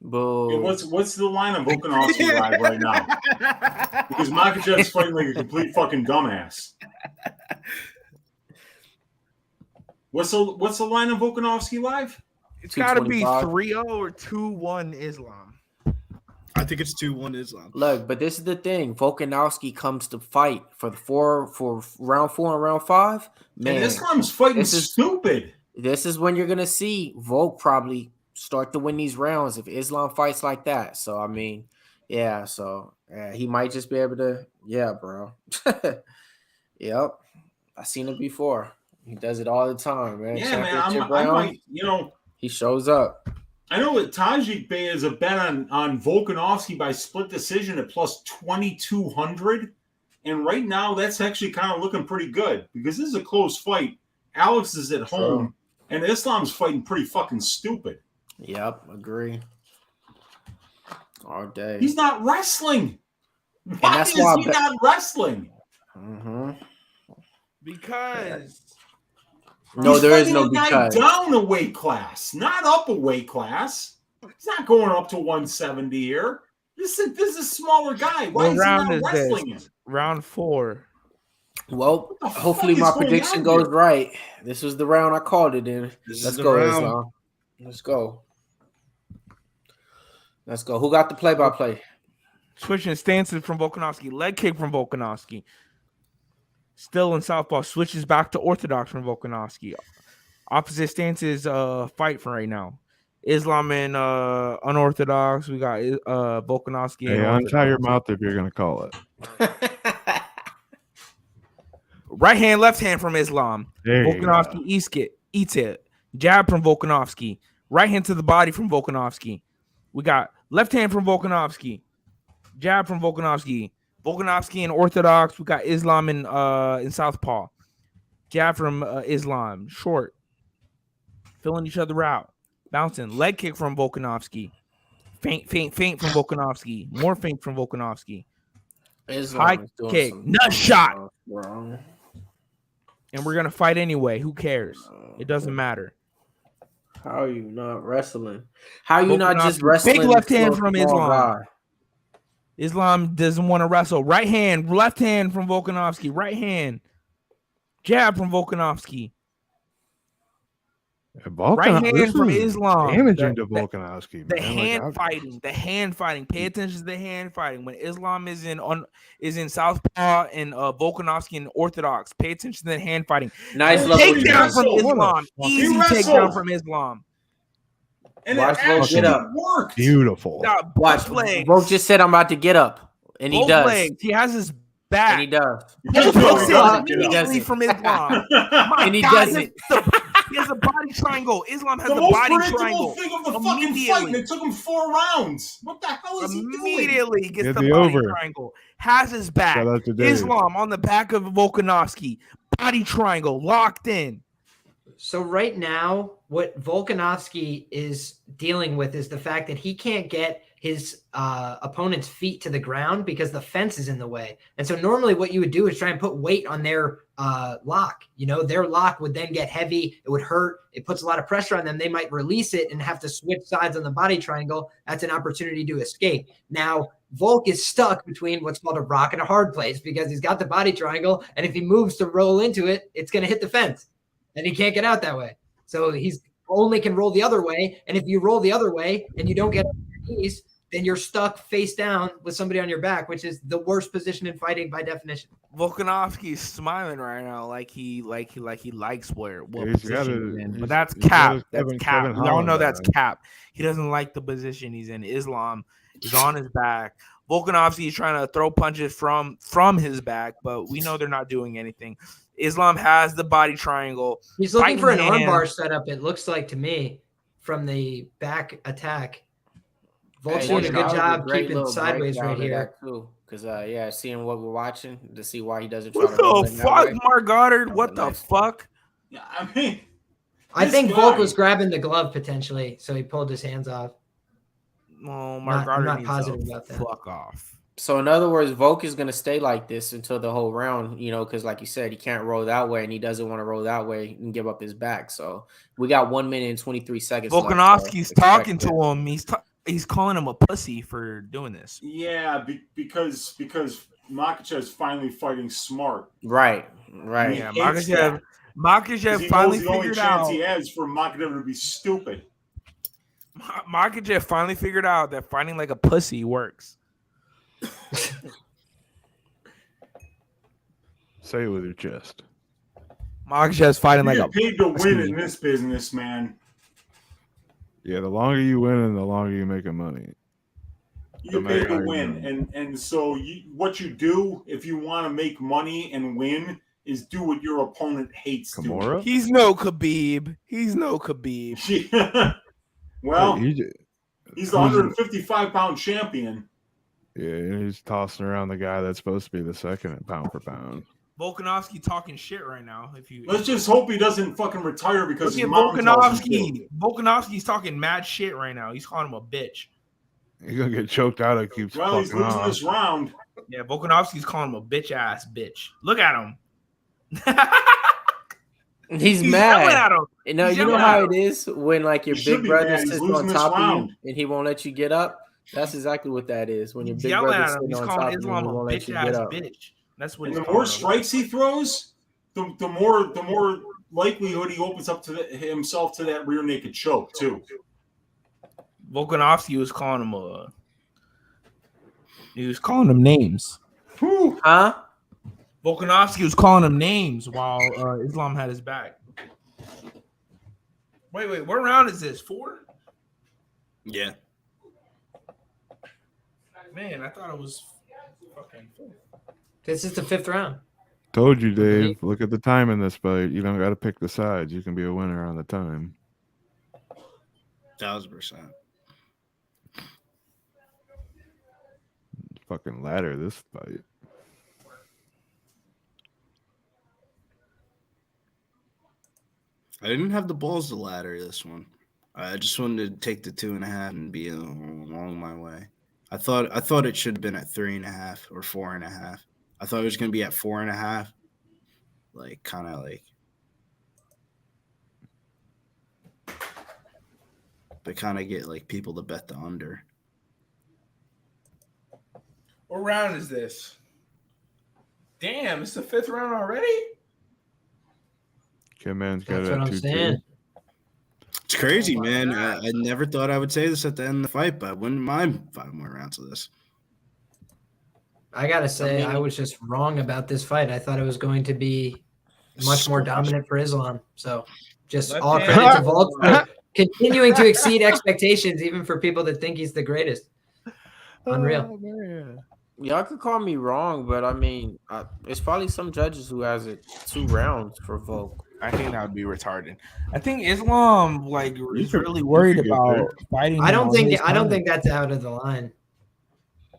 Boo. What's the line on Volkanovski live right now? Because Makhachev's fighting like a complete fucking dumbass. What's the line on Volkanovski live? It's got to be 3-0 or 2-1 Islam. I think it's 2-1 Islam. Look, but this is the thing. Volkanovski comes to fight for round 4 and round 5. Man, and Islam's fighting stupid. This is when you're gonna see Volk probably start to win these rounds if Islam fights like that. So I mean, yeah. So he might just be able to. Yeah, bro. Yep, I've seen it before. He does it all the time, man. Yeah, man. I might, he shows up. I know that Tajik Bey is a bet on Volkanovski by split decision at plus 2,200. And right now, that's actually kind of looking pretty good because this is a close fight. Alex is at home, and Islam's fighting pretty fucking stupid. Yep, agree. All day. He's not wrestling. Why is he not wrestling? Mm-hmm. Because no, there is no because. Down a weight class, not up a weight class. He's not going up to 170 here. This is a smaller guy. Why is he not wrestling him? Round 4. Well, hopefully my prediction goes right. This was the round I called it in. Let's go, Islam. Let's go. Let's go. Who got the play-by-play? Switching stances from Volkanovski. Leg kick from Volkanovski. Still in southpaw. Switches back to orthodox from Volkanovski. Opposite stances fight for right now. Islam and unorthodox. We got Volkanovski. Hey, untie your mouth if you're going to call it. Right hand, left hand from Islam. Volkanovski eats it. Jab from Volkanovski. Right hand to the body from Volkanovski. We got left hand from Volkanovski. Jab from Volkanovski. Volkanovski in orthodox. We got Islam in southpaw. Jab from Islam. Short. Filling each other out. Bouncing. Leg kick from Volkanovski. Feint from Volkanovski. More feint from Volkanovski. High kick. Nut shot. And we're going to fight anyway. Who cares? It doesn't matter. How are you not wrestling? How are you not just wrestling? Big left hand from Islam. Islam doesn't want to wrestle. Right hand, left hand from Volkanovski. Right hand. Jab from Volkanovski. Volkanovski, Right hand from Islam. damaging to Volkanovski. The man. hand fighting, the hand fighting. Pay attention to the hand fighting. When Islam is in Southpaw and Volkanovski in Orthodox, pay attention to the hand fighting. Nice level takedown from wrestle. Islam. Easy takedown from Islam. And Watch it Volk actually get up. worked. Beautiful. Watch. Volk just said I'm about to get up, and he Both does. legs. He has his back. And he does. Both hooks And he immediately does from it. Islam. And he does it. He has a body triangle. Islam has The a most body predictable triangle. thing of the fucking fight, and it took him 4 rounds. What the hell is he doing? Immediately gets Get the the body over. triangle. Has his back. Shout out to Dave. Islam on the back of Volkanovski. Body triangle locked in. So right now, what Volkanovski is dealing with is the fact that he can't get his opponent's feet to the ground because the fence is in the way. And so normally what you would do is try and put weight on their lock. You know, their lock would then get heavy. It would hurt. It puts a lot of pressure on them. They might release it and have to switch sides on the body triangle. That's an opportunity to escape. Now, Volk is stuck between what's called a rock and a hard place because he's got the body triangle. And if he moves to roll into it, it's going to hit the fence. And he can't get out that way. So he's only can roll the other way. And if you roll the other way and you don't get on your knees, then you're stuck face down with somebody on your back, which is the worst position in fighting by definition. Volkanovski's smiling right now, like he likes what He's position he's in. he's- But that's he's got cap. his That's Kevin cap. We all Holland know that's back. cap. He doesn't like the position he's in. Islam is on his back. Volkanovski is trying to throw punches from his back, but we know they're not doing anything. Islam has the body triangle. He's looking for an fighting hand. armbar setup, it looks like to me, from the back attack. Volk's doing a good job keeping sideways right here. Because seeing what we're watching to see why he doesn't try What to roll the in that fuck, way. Mark Goddard? What the fuck? Yeah, I mean, I this think guy- Volk was grabbing the glove potentially, so he pulled his hands off. Oh, I'm Mark Goddard not needs positive to about that. fuck off. So in other words, Volk is going to stay like this until the whole round, because like you said, he can't roll that way, and he doesn't want to roll that way and give up his back. So we got 1 minute and 23 seconds. Volkanovski's talking to him. He's calling him a pussy for doing this. Yeah, because Makhachev's finally fighting smart. Right. Yeah, He hates that. Makhachev He finally knows the only figured chance out. he has for Makhachev to be stupid. Makhachev finally figured out that fighting like a pussy works. Say it with your chest. Makhachev's fighting like You a get paid to win pussy. in this business, man. Yeah, the longer you win and the longer you making money. You No get paid matter how to you win, and so what you do if you want to make money and win is do what your opponent hates doing. Kimura? He's no Khabib. Well, Hey, he he's the 155-pound champion. Yeah, he's tossing around the guy that's supposed to be the second at pound for pound. Volkanovski talking shit right now. Let's just hope he doesn't fucking retire because Look his at mom tells him to. Volkanovski. Volkanovski's talking mad shit right now. He's calling him a bitch. He's gonna get choked out. It keeps Well, he's fucking losing off. this round. Yeah, Volkanovski's calling him a bitch ass bitch. Look at him. He's yelling mad. at him. You know He's yelling how at it is when like your He should big be brother mad. He's sits losing on this top of you round. and he won't let you get up. That's exactly what that is. When your He's big yelling brother at him. sitting He's on top calling of you and Islam he a won't let you bitch get ass up. bitch. That's what And he's the calling more him. strikes he throws, the more likelihood he opens up to himself to that rear naked choke too. Volkanovski was calling him he was calling him names. Huh? Volkanovski was calling him names while Islam had his back. Wait, what round is this? 4? Yeah. Man, I thought it was fucking 4. This is the 5th round. Told you, Dave. Look at the time in this fight. You don't got to pick the sides. You can be a winner on the time. 1000%. Fucking ladder this fight. I didn't have the balls to ladder this one. I just wanted to take the 2.5 and be along my way. I thought it should have been at 3.5 or 4.5. I thought it was gonna be at 4.5. Like kind of like, but kind of get like people to bet the under. What round is this? Damn, it's the 5th round already? Kid Man's got That's it what at I'm 2-2. saying. It's crazy, man. I never thought I would say this at the end of the fight, but I wouldn't mind 5 more rounds of this. I gotta say, I was just wrong about this fight. I thought it was going to be much more dominant for Islam. So just all credit to Volk for continuing to exceed expectations, even for people that think he's the greatest. Unreal. Y'all could call me wrong, but I mean, it's probably some judges who has it 2 rounds for Volk. I think that would be retarded. I think Islam is really worried about fighting. I don't think that's out of the line.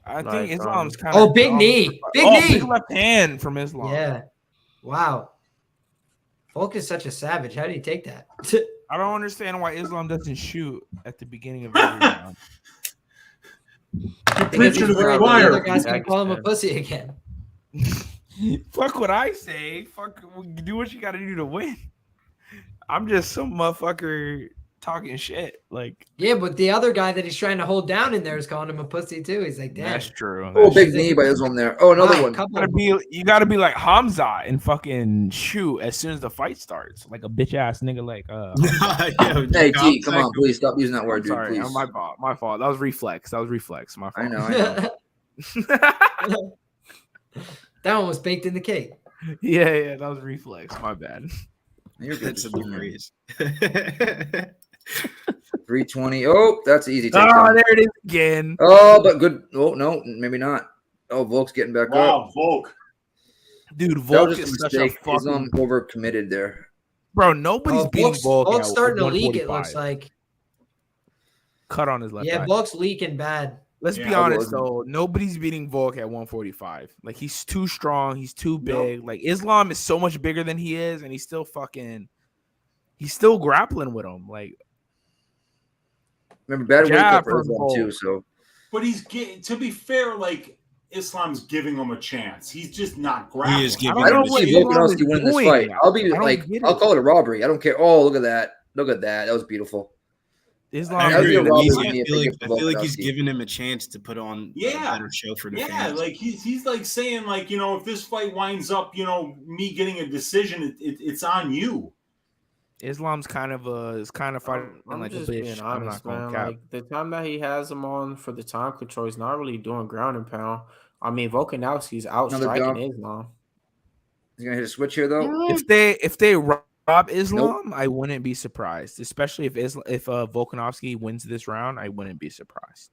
I think Islam's kind of. Oh, big knee. Big left hand from Islam. Yeah. Wow. Volk is such a savage. How do you take that? I don't understand why Islam doesn't shoot at the beginning of every round. Because he's worried the other guy's gonna call him a pussy again. Fuck what I say. Fuck, do what you got to do to win. I'm just some motherfucker talking shit. Yeah, but the other guy that he's trying to hold down in there is calling him a pussy too. He's like, damn. That's true. Big knee by Islam there. Oh, another one. You gotta be like Hamza and fucking shoot as soon as the fight starts, like a bitch ass nigga. Hey, G, come on, please stop using that word, dude. Sorry, Please. my fault. That was reflex. My fault. I know. That one was baked in the cake. Yeah, that was reflex. My bad. You're good. That's a breeze. 320. Oh, that's easy. Oh, there it is again. Oh, but good. Oh, no, maybe not. Oh, Volk's getting back up. Wow, Volk. Dude, Volk is such a fucking... Islam overcommitted there. Bro, nobody's beating Volk. Volk's starting to leak, it looks like. Cut on his left eye. Volk's leaking bad. Let's be honest, though. Nobody's beating Volk at 145. He's too strong. He's too big. Islam is so much bigger than he is, and he's still grappling with him. Remember, bad weight cut for Islam, too, so. But to be fair, Islam's giving him a chance. He's just not grappling. He is giving I don't see Volkanovski winning this fight. I'll call it a robbery. I don't care. Oh, look at that. Look at that. That was beautiful. Islam, I feel like he's giving him a chance to put on a better show for the fans. He's saying if this fight winds up, me getting a decision, it's on you. Islam's kind of fighting I'm just being honest, man. The time that he has him on for the time control, he's not really doing ground and pound. I mean, Volkanovski's outstriking Islam. He's gonna hit a switch here, though. If they rob Islam, I wouldn't be surprised. Especially if Volkanovski wins this round, I wouldn't be surprised.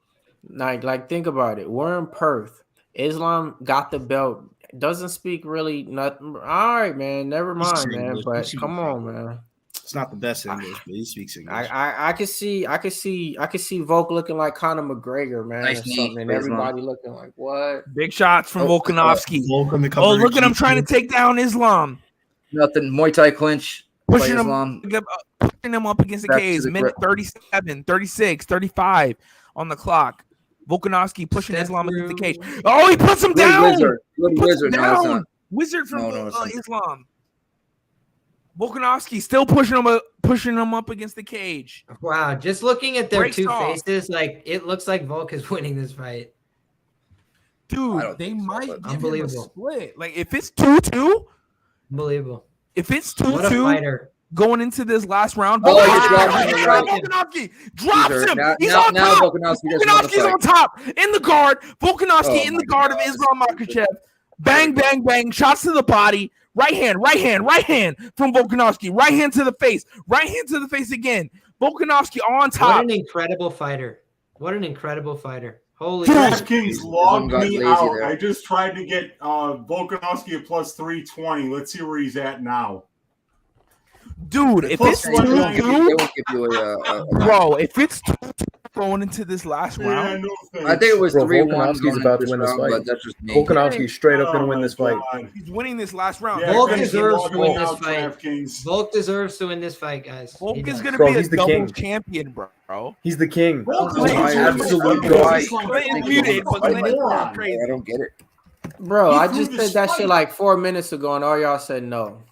Think about it. We're in Perth. Islam got the belt. Doesn't speak really nothing. All right, man. Never mind, man. But come on, man. It's not the best English, but he speaks English. I could see Volk looking like Conor McGregor, man. Nice knee, and everybody looking like what? Big shots from Volkanovski. Look at him trying to take down Islam. Nothing. Muay Thai clinch. Pushing him up against the cage. Minute 37, 36, 35 on the clock. Volkanovski pushing Islam against the cage. Oh, he puts him down. Wizard from Islam. Volkanovski still pushing him up against the cage. Wow, just looking at their two faces, it looks like Volk is winning this fight. Dude, they might give him a split. If it's 2-2, unbelievable. If it's 2-2 going into this last round, Volkanovski drops him. He's on top. Volkanovski's on top in the guard. Volkanovski in the guard of Islam Makhachev. Bang, bang, bang. Shots to the body. Right hand from Volkanovski. Right hand to the face. Right hand to the face again. Volkanovski on top. What an incredible fighter. Holy DraftKings logged me out. There. I just tried to get Volkanovski at plus 320. Let's see where he's at now. Dude, if it's 2-2, bro, if it's 2-2 going into this last round, I think it was 3-1. Volkanovski's about to win this fight. Volkanovski's straight up going to win this fight. He's winning this last round. Volk deserves to win this fight. Volk deserves to win this fight, guys. Volk is going to be a double champion, bro. He's the king. Absolute guy. I don't get it. Bro, I just said that shit like 4 minutes ago, and all y'all said no.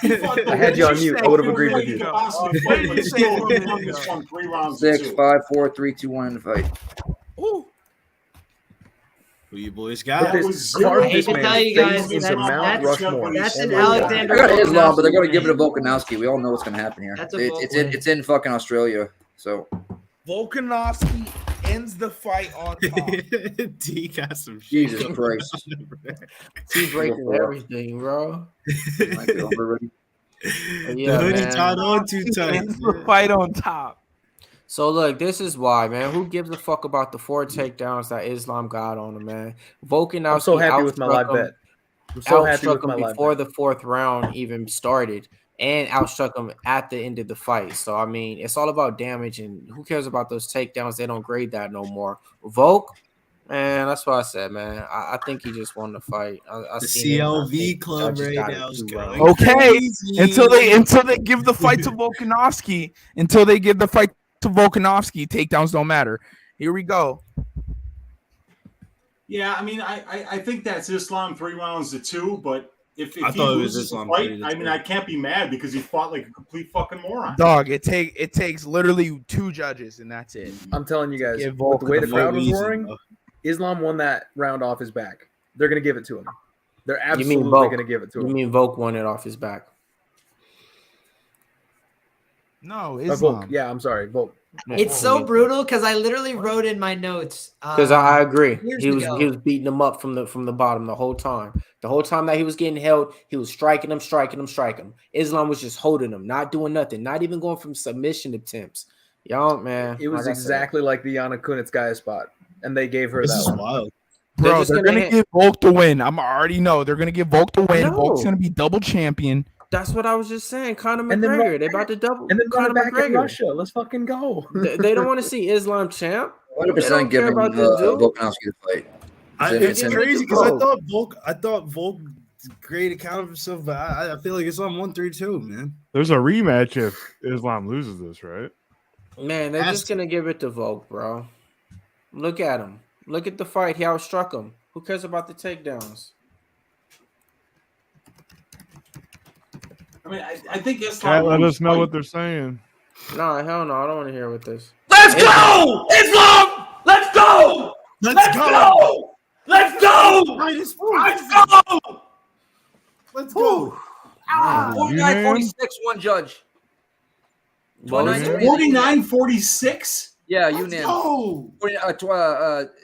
I had you on mute. I would have agreed with you. 6, 5, 4, 3, 2, 1 in the fight. Ooh. Who you boys But got? this I carved hate this to man's tell you guys, face into that's- Mount that's- Rushmore. that's an Oh my God. Alexander I got Islam, but they're going to give it to Volkanovski Volkanovski. We all know what's going to happen here. That's a It's in fucking Australia. So Volkanovski ends the fight on top. D got some shit. Jesus Christ. He's breaking everything, bro. The Yeah, hoodie man. tied on too tight. Ends the fight on top. So look, this is why, man. Who gives a fuck about the 4 takedowns that Islam got on him, man? Volkanovski I'm so happy with my live outstruck him- bet. I'm so happy outstruck with my him live before bet. the 4th round even started, and outstruck him at the end of the fight. So I mean, it's all about damage, and who cares about those takedowns? They don't grade that no more. Volk, man, that's what I said, man. I think he just won the fight. The CLV club right now is going Okay, crazy. until they give the fight to Volkanovski. Until they give the fight to Volkanovski, takedowns don't matter. Here we go. Yeah, I mean, I think that's Islam 3 rounds to 2, but if I he thought it was loses the Islam fight, 3 to I mean, 2. I can't be mad because he fought like a complete fucking moron. Dog, it takes literally 2 judges and that's it. I'm telling you guys, Give with Volk the way the the crowd was easy, roaring, bro. Islam won that round off his back. They're gonna give it to him. They're You absolutely mean Volk? gonna give it to You him. mean Volk won it off his back? No, Volk. Islam. Yeah, I'm sorry, Volk. It's so brutal because I literally wrote in my notes. Because I agree, years he was ago. beating him up from the bottom the whole time. The whole time that he was getting held, he was striking him. Islam was just holding him, not doing nothing, not even going from submission attempts. Y'all, man, It was like I said, exactly like the Yana Kunitskaya spot, and they gave her This that is one. wild. Bro, just they're gonna hit- give Volk the win. I'm already know they're gonna give Volk the win. know. Volk's gonna be double champion. That's what I was just saying. Conor And then McGregor, they about to double. And then run Conor it back in McGregor. Russia. Let's fucking go. They don't want to see Islam champ. They 100% don't care giving about this dude. Volkanovski the fight. It's in- crazy it's because in- I thought Volk great account of himself, but I feel like Islam 1-3-2, man. There's a rematch if Islam loses this, right? Man, they're just gonna give it to Volk, bro. Look at him. Look at the fight. He outstruck him. Who cares about the takedowns? I mean, I think Islam. Chat, let won us the know fight. what they're saying. No, hell no. I don't want to hear what this. Let's go! Islam! Let's go! Let's go! Let's go! Let's go! Let's go. 49-46, one judge. What was it? 49-46? Yeah, Let's go.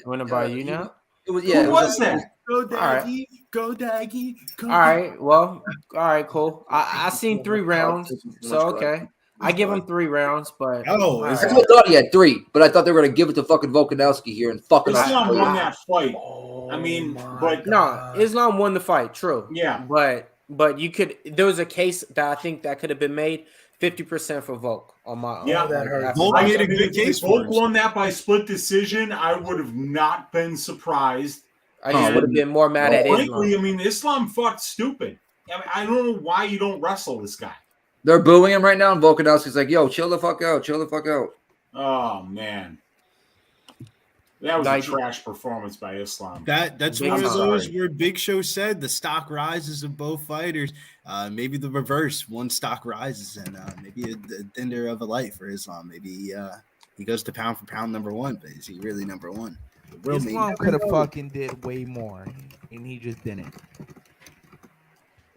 Winning by you now? It was, Who was that? that? Go All right. Daggy. Go Daggy. Go All right. Well, all right, cool. I seen 3 rounds, so okay. I give him 3 rounds, but Oh, all is I right. thought he had 3, but I thought they were going to give it to fucking Volkanovski here and fucking Islam us. won that fight. I mean, but No, Islam won the fight. True. yeah. But you could. There was a case that I think that could have been made 50% for Volk on my. Yeah, that hurts. after Volk the I made fight. a mean, good if case for Volk himself. won that by split decision, I would have not been surprised. I just would have been more mad at Frankly, Islam. I mean, Islam fought stupid. I mean, I don't know why you don't wrestle this guy. They're booing him right now, and Volkanovski's like, yo, chill the fuck out. Chill the fuck out. Oh man, that was Like- a trash performance by Islam. That's Big one of time. those where Big Show said the stock rises of both fighters. Maybe the reverse, one stock rises, and maybe a ender of a light for Islam. Maybe he goes to pound for pound number 1, but is he really number 1? Islam could have fucking did way more, and he just didn't.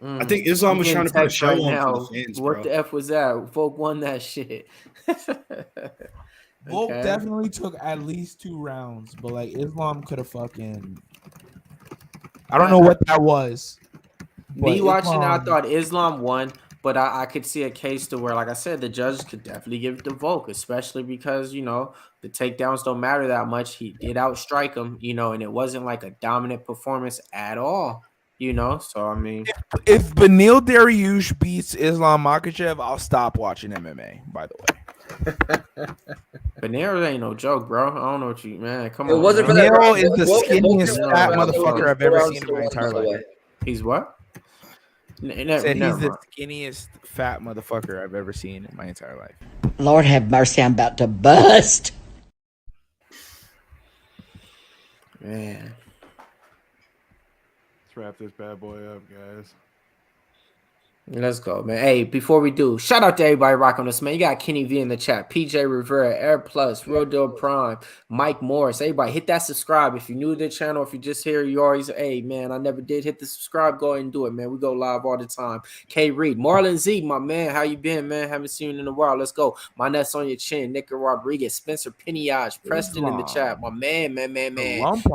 I think Islam was I'm trying to getting put a text show right on now. for the fans, What bro. the F was that? Volk won that shit. Volk Okay. definitely took at least 2 rounds, but like Islam could have fucking. I don't know what that was. Me but watching it, I Islam- thought Islam won, but I could see a case to where, like I said, the judges could definitely give it to Volk, especially because, you know, the takedowns don't matter that much. He did outstrike him, you know, and it wasn't like a dominant performance at all, you know. So, I mean, If Beneil Dariush beats Islam Makhachev, I'll stop watching MMA. By the way, Benares ain't no joke, bro. I don't know what you, man. Come It on. wasn't for man. that Beneil round. is the Volk- skinniest Volk- fat Volk- motherfucker I've ever seen in my entire life. He's what? Said he's the skinniest fat motherfucker I've ever seen in my entire life. Lord have mercy, I'm about to bust. Man. Let's wrap this bad boy up, guys. Let's go, man. Hey, before we do, shout out to everybody rocking us, man. You got Kenny V in the chat, PJ Rivera, Air Plus, Rodell Prime, Mike Morris. Everybody hit that subscribe. If you're new to the channel, if you're just here, you always, hey, man, I never did hit the subscribe. Go ahead and do it, man. We go live all the time. K Reed, Marlon Z, my man. How you been, man? Haven't seen you in a while. Let's go. My nuts on your chin. Nick Rodriguez, Spencer Piniage, Preston in the chat. My man.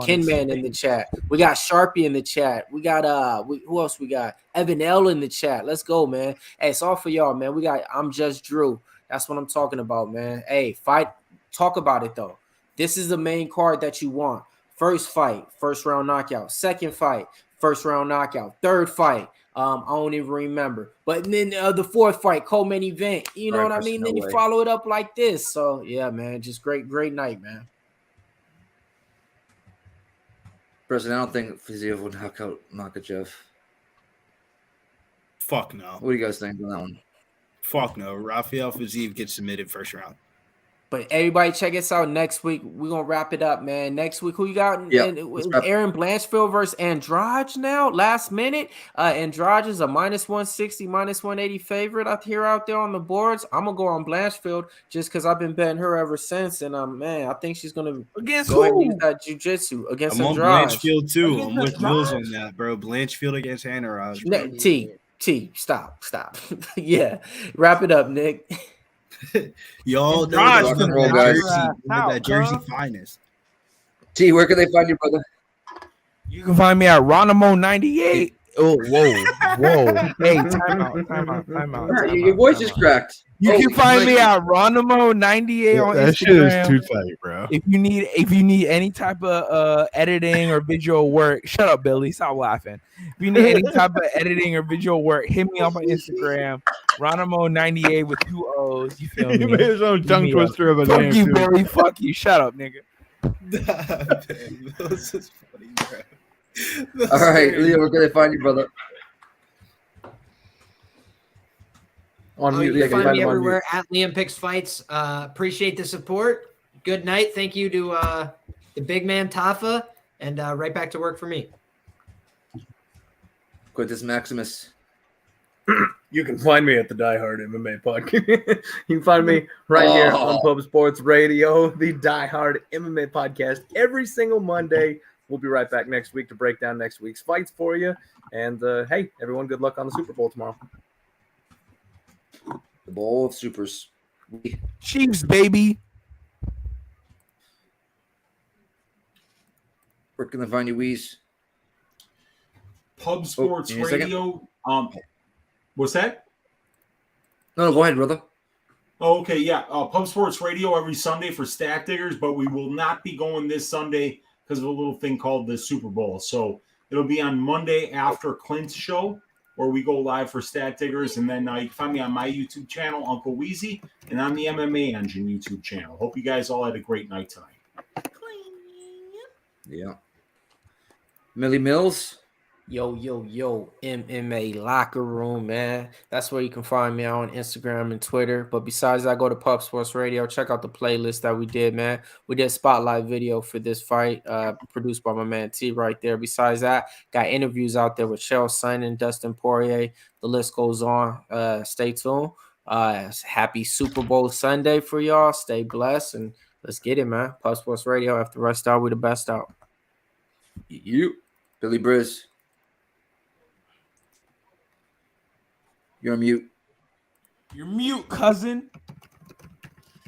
Ken Man in the chat. We got Sharpie in the chat. We got who else we got? Evan L in the chat. Let's go, man. Hey, it's all for y'all, man. We got I'm Just Drew. That's what I'm talking about, man. Hey, fight. Talk about it, though. This is the main card that you want. First fight, first round knockout. Second fight, first round knockout. Third fight, I don't even remember. But then the fourth fight, co-main event. You know what I mean? Then you follow it up like this. So, yeah, man. Just great night, man. President, I don't think Fiziev would knock out Makhachev. Fuck no. What do you guys think on that one? Fuck no. Rafael Fiziev gets submitted first round. But everybody check us out next week. We're going to wrap it up, man. Next week, who you got? Yeah, Aaron Blanchfield versus Andrade now, last minute. Andrade is a -160, -180 favorite out there on the boards. I'm going to go on Blanchfield just because I've been betting her ever since. And, man, I think she's going to against go ahead who? and use that jiu-jitsu against I'm Andrade. on Blanchfield, too. Against I'm with Andrade? Mills on that, bro. Blanchfield against Andrade. T, stop. Yeah, wrap it up, Nick. Y'all know rock and roll, guys. That Jersey finest. T, where can they find you, brother? You can find me at Ronimo98. Oh, whoa. Hey, time out. Your voice is cracked. You can find me at Ronimo98 on Instagram. That shit is too tight, bro. If you need any type of editing or visual work, shut up, Billy. Stop laughing. If you need any type of editing or visual work, hit me up on Instagram. Ronimo98 with 2 O's. You feel me? He made his own tongue twister of a Fuck name. you, too. Billy. Fuck you. Shut up, nigga. This is funny, bro. All right, Leo, where can they find you, brother? You can find me everywhere at Liam Picks Fights. Appreciate the support. Good night. Thank you to the big man Tafa, and right back to work for me. Quintus Maximus. You can find me at the Die Hard MMA podcast. You can find me right here on Pub Sports Radio, the Die Hard MMA podcast, every single Monday. We'll be right back next week to break down next week's fights for you. And hey, everyone, good luck on the Super Bowl tomorrow. The Bowl of Supers. Chiefs, baby. Where can they find you, Weez? Pub Sports Radio. What's that? No, go ahead, brother. Oh, okay, yeah. Pub Sports Radio every Sunday for Stat Diggers, but we will not be going this Sunday because of a little thing called the Super Bowl. So it'll be on Monday after Clint's show, where we go live for Stat Diggers, and then you can find me on my YouTube channel, Uncle Weezy, and on the MMA Engine YouTube channel. Hope you guys all had a great night tonight. Yeah. Millie Mills. Yo, MMA locker room, man. That's where you can find me on Instagram and Twitter. But besides that, go to Pub Sports Radio. Check out the playlist that we did, man. We did a spotlight video for this fight, produced by my man T right there. Besides that, got interviews out there with Chael Sonnen, Dustin Poirier. The list goes on. Stay tuned. Happy Super Bowl Sunday for y'all. Stay blessed, and let's get it, man. Pub Sports Radio. After the rest out, we the best out. You, Billy Briz. You're on mute. You're mute, cousin.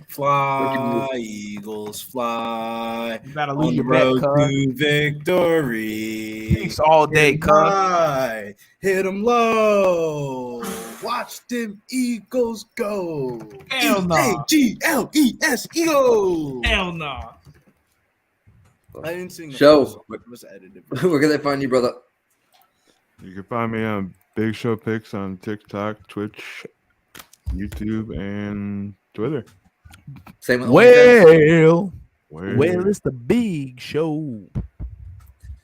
Fly, Eagles, fly. You gotta on lose the your road bet, to victory. Peace all day, cuz. Hit them low. Watch them Eagles go. Hell no. E-A-G-L-E-S, Eagles. Hell no. I didn't sing the Show. song, but it was edited. Where can they find you, brother? You can find me on Big Show Picks on TikTok, Twitch, YouTube, and Twitter. Same with Well, it's the Big Show.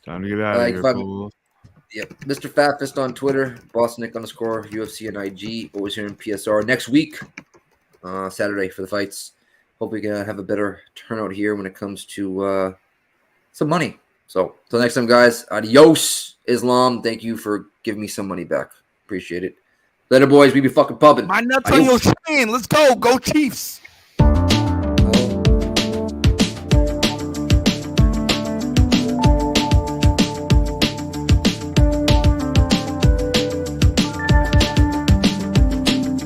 Time to get out of here, fools. Yep. Mr. Fat Fist on Twitter, Boston Nick _ UFC and IG. Always here in PSR. Next week, Saturday for the fights. Hope we can have a better turnout here when it comes to some money. So, till next time, guys. Adios, Islam. Thank you for giving me some money back. Appreciate it. Later, boys. We be fucking pubbing. My nuts on your chin. Let's go. Go Chiefs.